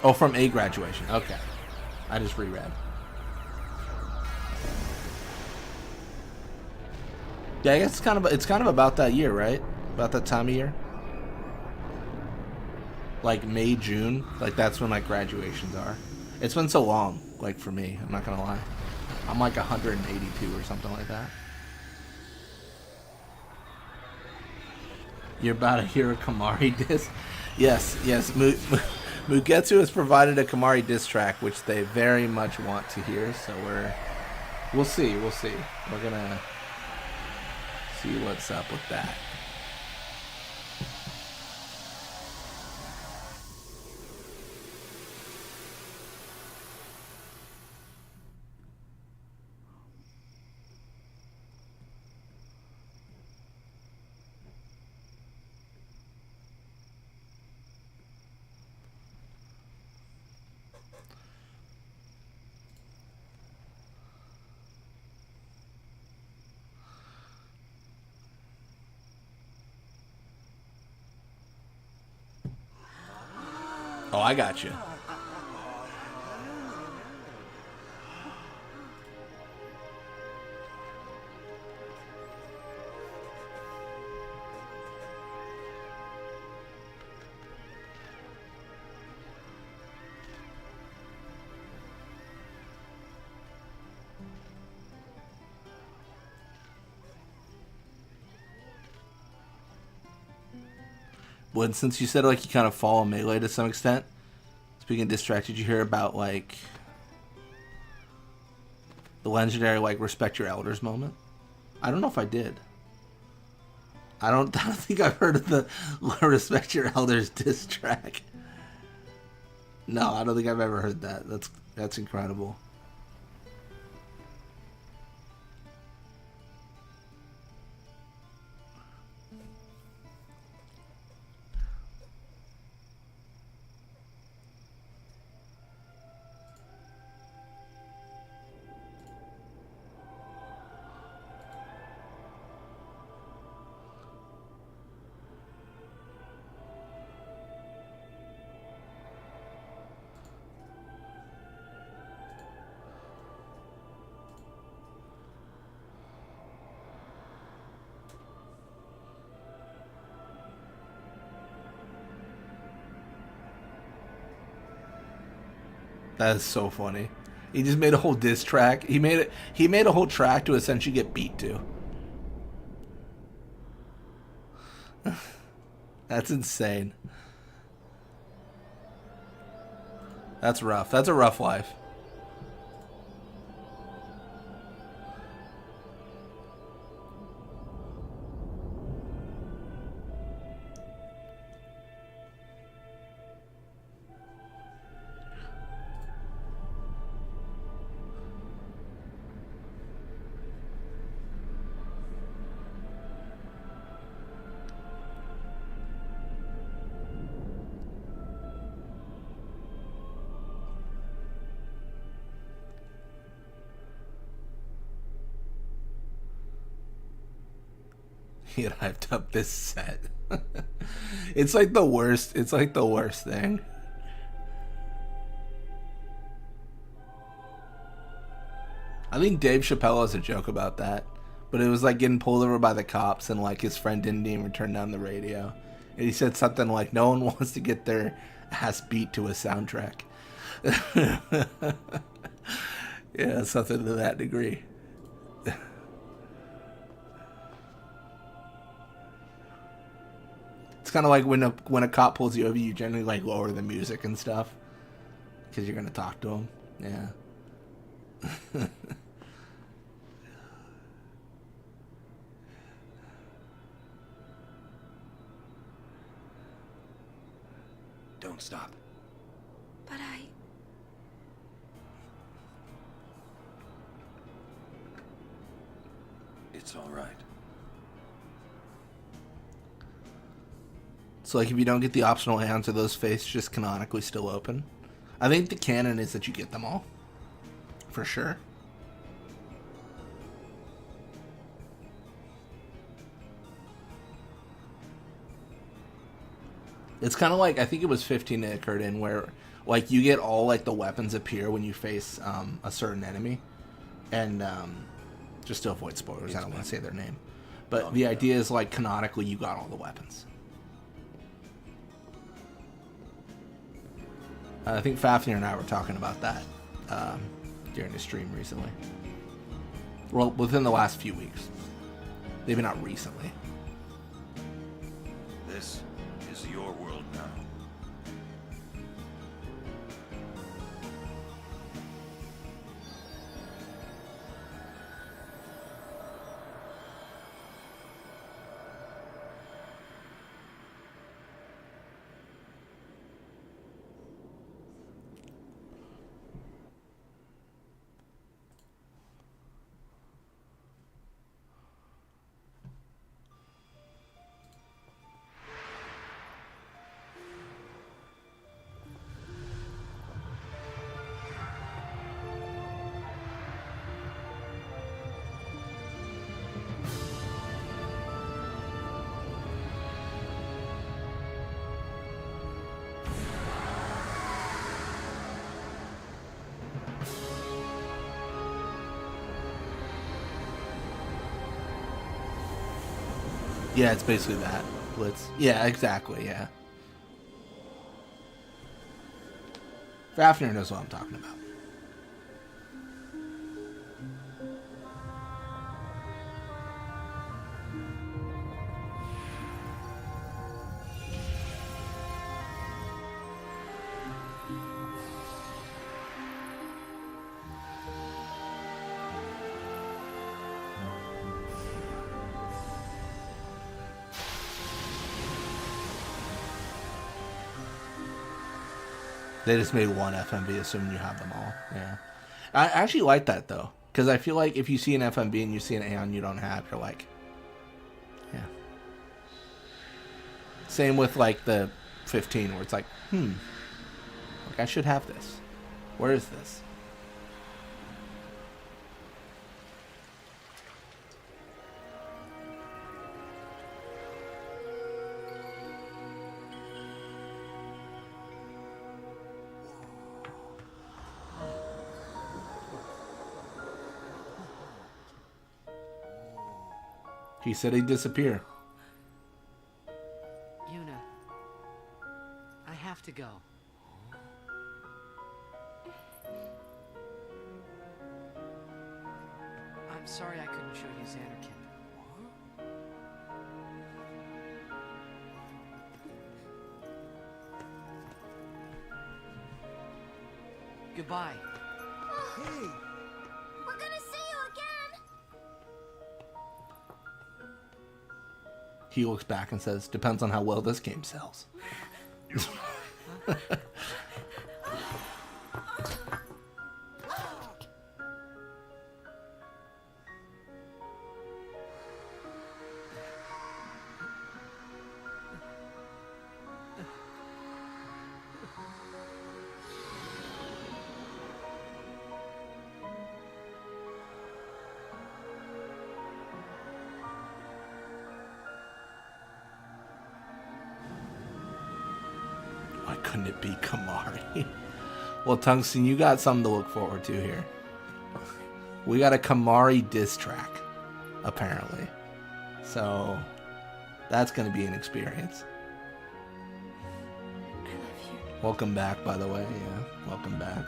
Oh, from a graduation. Okay. I just reread. Yeah, I guess it's kind of about that year, right? About that time of year. Like May, June. Like that's when like graduations are. It's been so long, like for me, I'm not gonna lie. I'm like 182 or something like that. You're about to hear a Kamari diss? Yes, yes. Mugetsu has provided a Kamari diss track, which they very much want to hear. So we'll see. We're gonna see what's up with that. Oh, I got you. Well, since you said like you kind of follow Melee to some extent, speaking of distract, did you hear about like the legendary like respect your elders moment? I don't know if I did. I don't think I've heard of the respect your elders diss track. No, I don't think I've ever heard that. That's incredible. That is so funny. He just made a whole diss track. He made a whole track to essentially get beat to. That's insane. That's rough. That's a rough life. He had hyped up this set. It's like the worst. It's like the worst thing. I think Dave Chappelle has a joke about that, but it was like getting pulled over by the cops and like his friend didn't even turn down the radio, and he said something like, "No one wants to get their ass beat to a soundtrack." Yeah, something to that degree. It's kind of like when a cop pulls you over, you generally like lower the music and stuff because you're gonna talk to him. Yeah. Don't stop. But It's all right. So like if you don't get the optional hands, are those faiths just canonically still open? I think the canon is that you get them all. For sure. It's kind of like, I think it was 15 that occurred in where like you get all like the weapons appear when you face a certain enemy. And just to avoid spoilers, I don't want to say their name. But the idea is like canonically you got all the weapons. I think Fafnir and I were talking about that during the stream recently. Well, within the last few weeks. Maybe not recently. This is your world now. Yeah, it's basically that. Blitz. Yeah, exactly, yeah. Fafnir knows what I'm talking about. They just made one FMV, assuming you have them all. Yeah, I actually like that though, because I feel like if you see an FMV and you see an Aeon you don't have, you're like, yeah. Same with like the 15, where it's like, like I should have this. Where is this? He said he'd disappear. Yuna, I have to go. I'm sorry I couldn't show you Xanarkin. Goodbye. Hey! We're gonna see you again! He looks back and says, depends on how well this game sells. Why couldn't it be Kamari? Well, Tungsten, you got something to look forward to here. We got a Kamari diss track, apparently. So that's going to be an experience. I love you. Welcome back, by the way. Yeah, welcome back.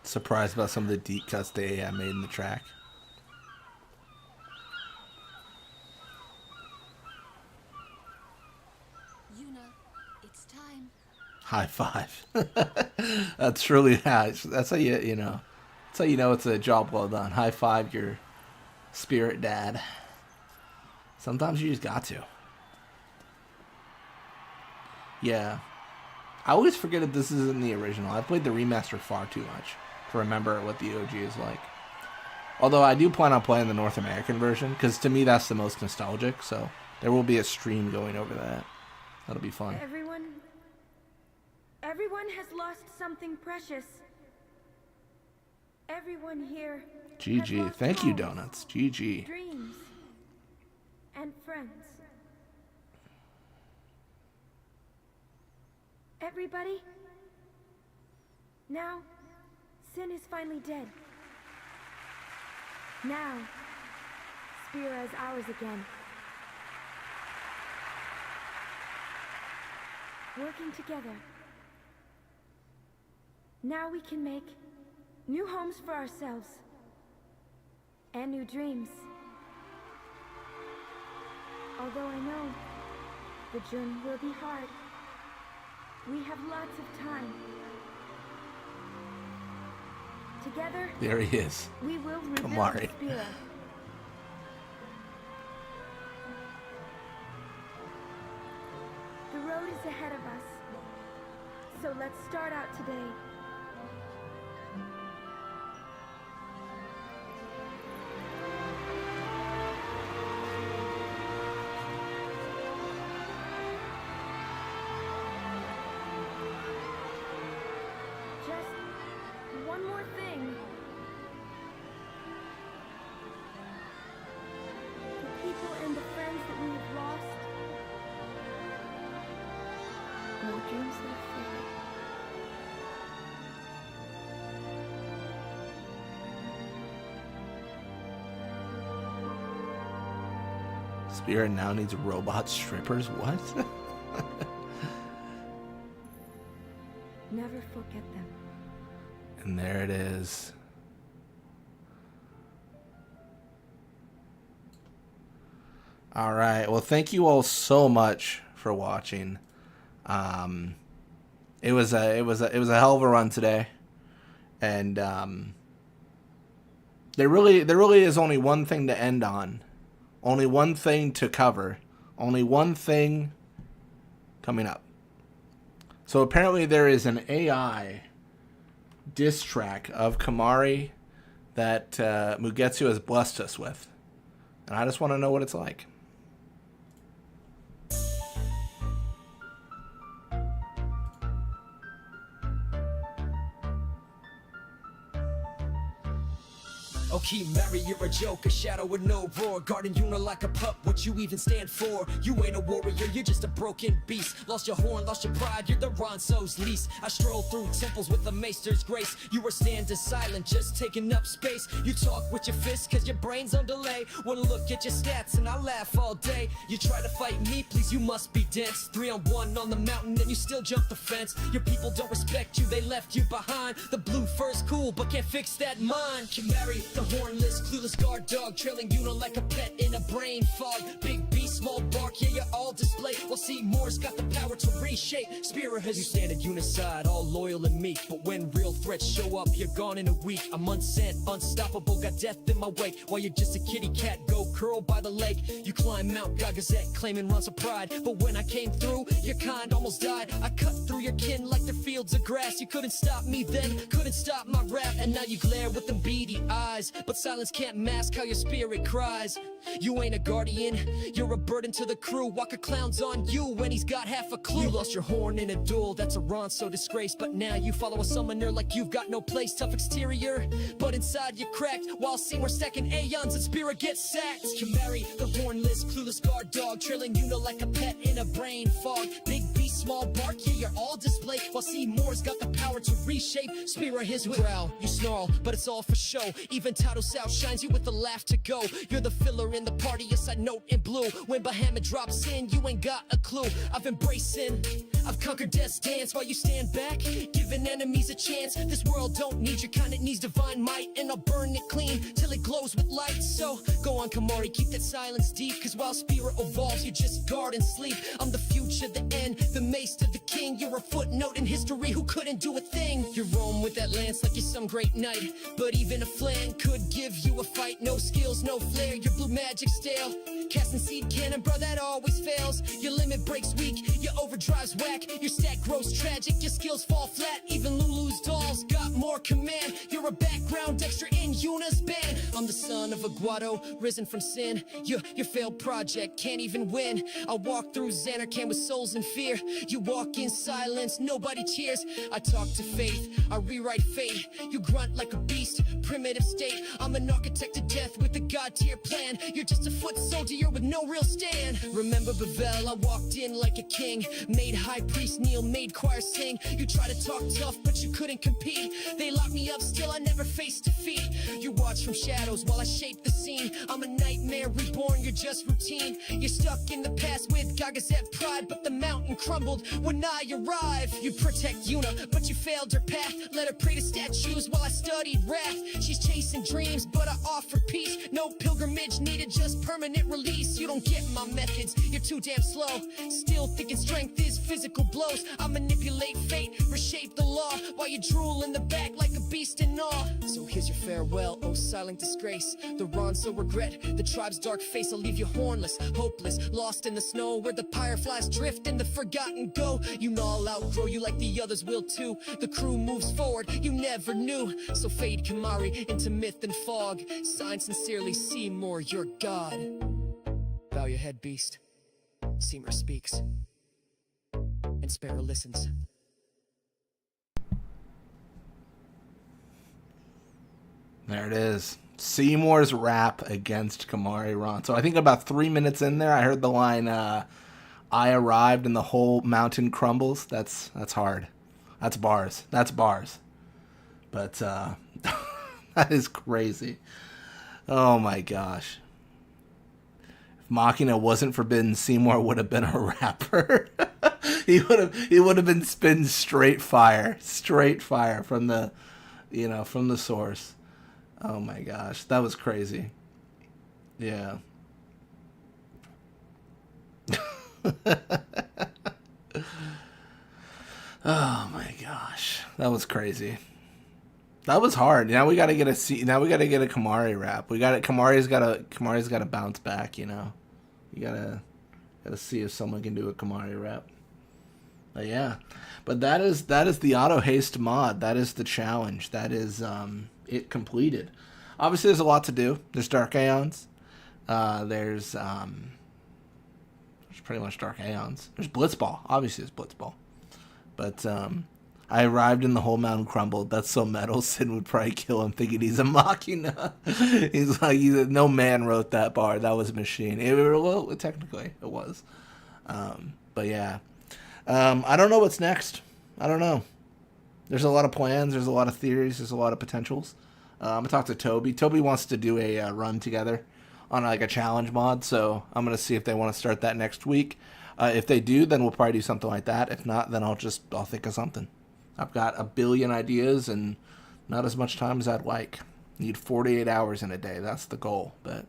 Surprised about some of the deep cuts they made in the track. Yuna, it's time. High five. That's really that's how you know. That's how you know it's a job well done. High five your spirit dad. Sometimes you just got to. Yeah. I always forget that this isn't the original. I played the remaster far too much to remember what the OG is like. Although I do plan on playing the North American version, because to me that's the most nostalgic, so there will be a stream going over that. That'll be fun. Everyone has lost something precious. Everyone here. GG. Thank you, Donuts. GG. Dreams and friends. Everybody, now, Sin is finally dead. Now, Spira is ours again. Working together. Now we can make new homes for ourselves. And new dreams. Although I know the journey will be hard. We have lots of time. Together, There he is. we will rebuild Kamari. Spira. The road is ahead of us. So let's start out today. Just one more thing. The people and the friends that we have lost. No dreams that fade. Spirit now needs robot strippers? What? Never forget them. And there it is. All right. Well, thank you all so much for watching. It was a hell of a run today, and there really is only one thing to end on, only one thing to cover, only one thing coming up. So apparently there is an AI diss track of Kamari that Mugetsu has blessed us with, and I just want to know what it's like. Okay, Mary, you're a joke, a shadow with no roar. Guarding Yuna like a pup, what you even stand for? You ain't a warrior, you're just a broken beast. Lost your horn, lost your pride, you're the Ronso's least. I stroll through temples with a maester's grace. You were standing silent, just taking up space. You talk with your fists, cause your brain's on delay. One look at your stats and I laugh all day. You try to fight me, please, you must be dense. 3-on-1 on the mountain and you still jump the fence. Your people don't respect you, they left you behind. The blue fur's cool, but can't fix that mind. Kimari, the hornless, clueless guard dog, trailing Yuna like a pet in a brain fog. Big beast, small bark, yeah, you're all display. Well, Seymour's got the power to reshape. Spirit has you stand at Yuna's side, all loyal and meek. But when real threats show up, you're gone in a week. I'm unsent, unstoppable, got death in my wake. While you're just a kitty cat, go curl by the lake. You climb Mount Gagazet, claiming runs of pride. But when I came through, your kind almost died. I cut through your kin like the fields of grass. You couldn't stop me then, couldn't stop my rap. And now you glare with them beady eyes, but silence can't mask how your spirit cries. You ain't a guardian, you're a burden to the crew. Walker clowns on you when he's got half a clue. You lost your horn in a duel, that's a Ronso disgrace. But now you follow a summoner like you've got no place. Tough exterior, but inside you cracked. While Seymour stacking Aeons and Spirit gets sacked. Kimari, the hornless, clueless guard dog, trailing Yuna like a pet in a brain fog. Big beast, small bark, yeah, you're all display. While Seymour's got the power to reshape. Spirit his growl, you snarl, but it's all for show. Even Tato South shines you with a laugh to go. You're the filler in the party, a side note in blue. When Bahamut drops in, you ain't got a clue. I've embraced sin, I've conquered death's dance. While you stand back, giving enemies a chance. This world don't need your kind, it needs divine might. And I'll burn it clean till it glows with light. So go on, Kamari, keep that silence deep. Cause while Spirit evolves, you just guard and sleep. I'm the future, the end, the mace to the king. You're a footnote in history who couldn't do a thing. You roam with that lance like you're some great knight. But even a flan could give you a fight. No skills, no flair, your blue magic stale. Casting seed cannon, bro, that always fails. Your limit breaks weak, your overdrive's whack. Your stack grows tragic, your skills fall flat. Even Lulu's dolls got more command. You're a background extra in Yuna's band. I'm the son of a Guado, risen from sin. Your failed project can't even win. I walk through Xanarkand with souls in fear. You walk in silence, nobody cheers. I talk to faith, I rewrite fate. You grunt like a beast, primitive state. I'm an architect of death with a god tier plan. You're just a foot soldier with no real stand. Remember Bavel, I walked in like a king. Made high priest kneel, made choir sing. You try to talk tough, but you couldn't compete. They locked me up, still I never faced defeat. You watch from shadows while I shape the scene. I'm a nightmare reborn, you're just routine. You're stuck in the past with Gagazet pride. But the mountain crumbled when I arrived. You protect Yuna, but you failed her path. Let her pray to statues while I studied wrath. She's chasing dreams, but I offer peace. No pilgrimage needed, just permanent release. You don't get my methods, you're too damn slow. Still thinking strength is physical blows. I manipulate fate, reshape the law. While you drool in the back like a beast in awe. So here's your farewell, oh silent disgrace. The Ronso regret, the tribe's dark face. I'll leave you hornless, hopeless, lost in the snow. Where the fireflies drift and the forgotten go. You know I'll outgrow you like the others will too. The crew moves forward, you never knew. So fade Kamari into myth and fog. Sign sincerely Seymour, your god. Bow your head, beast. Seymour speaks, and Sparrow listens. There it is. Seymour's rap against Kamari Ron. So I think about 3 minutes in there, I heard the line, I arrived and the whole mountain crumbles. That's hard. That's bars. That's bars. But that is crazy. Oh my gosh. If Machina wasn't forbidden, Seymour would have been a rapper. he would have been spitting straight fire from the, from the source. Oh my gosh, that was crazy. Yeah. Oh my gosh, that was crazy. That was hard. Now we gotta get a Kamari rap. Kamari's gotta bounce back. You gotta see if someone can do a Kamari rap. But yeah, but that is the auto haste mod. That is the challenge. That is it completed. Obviously, there's a lot to do. There's Dark Aeons. There's pretty much Dark Aeons. There's Blitzball. Obviously, there's Blitzball. But I arrived and the whole mountain crumbled. That's so metal. Sin would probably kill him thinking he's a machina. He's like, no man wrote that bar. That was a machine. Well, technically, it was. But yeah. I don't know what's next. I don't know. There's a lot of plans. There's a lot of theories. There's a lot of potentials. I'm going to talk to Toby. Toby wants to do a run together on like a challenge mod. So I'm going to see if they want to start that next week. If they do, then we'll probably do something like that. If not, then I'll think of something. I've got a billion ideas and not as much time as I'd like. Need 48 hours in a day. That's the goal. But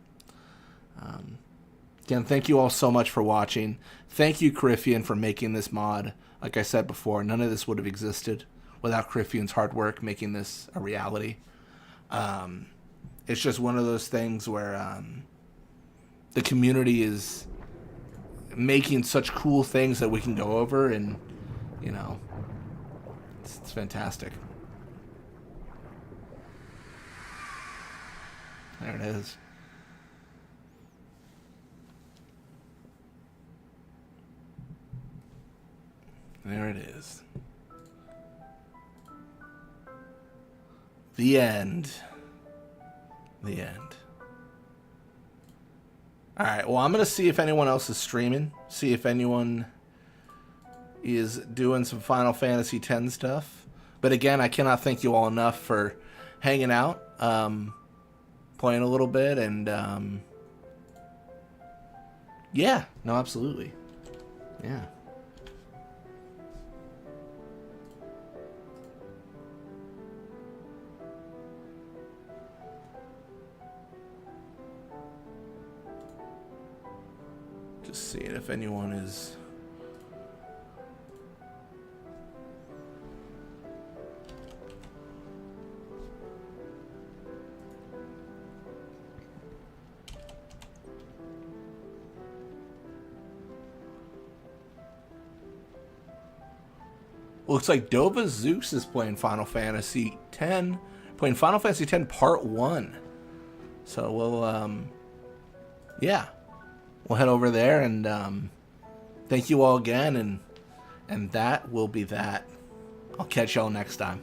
again, thank you all so much for watching. Thank you, Cariffian, for making this mod. Like I said before, none of this would have existed without Cariffian's hard work making this a reality. It's just one of those things where the community is making such cool things that we can go over, and you know, it's fantastic. There it is. There it is. The end. The end. Alright, well, I'm going to see if anyone else is streaming. See if anyone is doing some Final Fantasy X stuff. But again, I cannot thank you all enough for hanging out, playing a little bit, and yeah, no, absolutely. Yeah. Just seeing if anyone is... Looks like Dova Zeus is playing Final Fantasy X. Playing Final Fantasy X Part 1. So we'll, yeah. We'll head over there, and thank you all again, and that will be that. I'll catch y'all next time.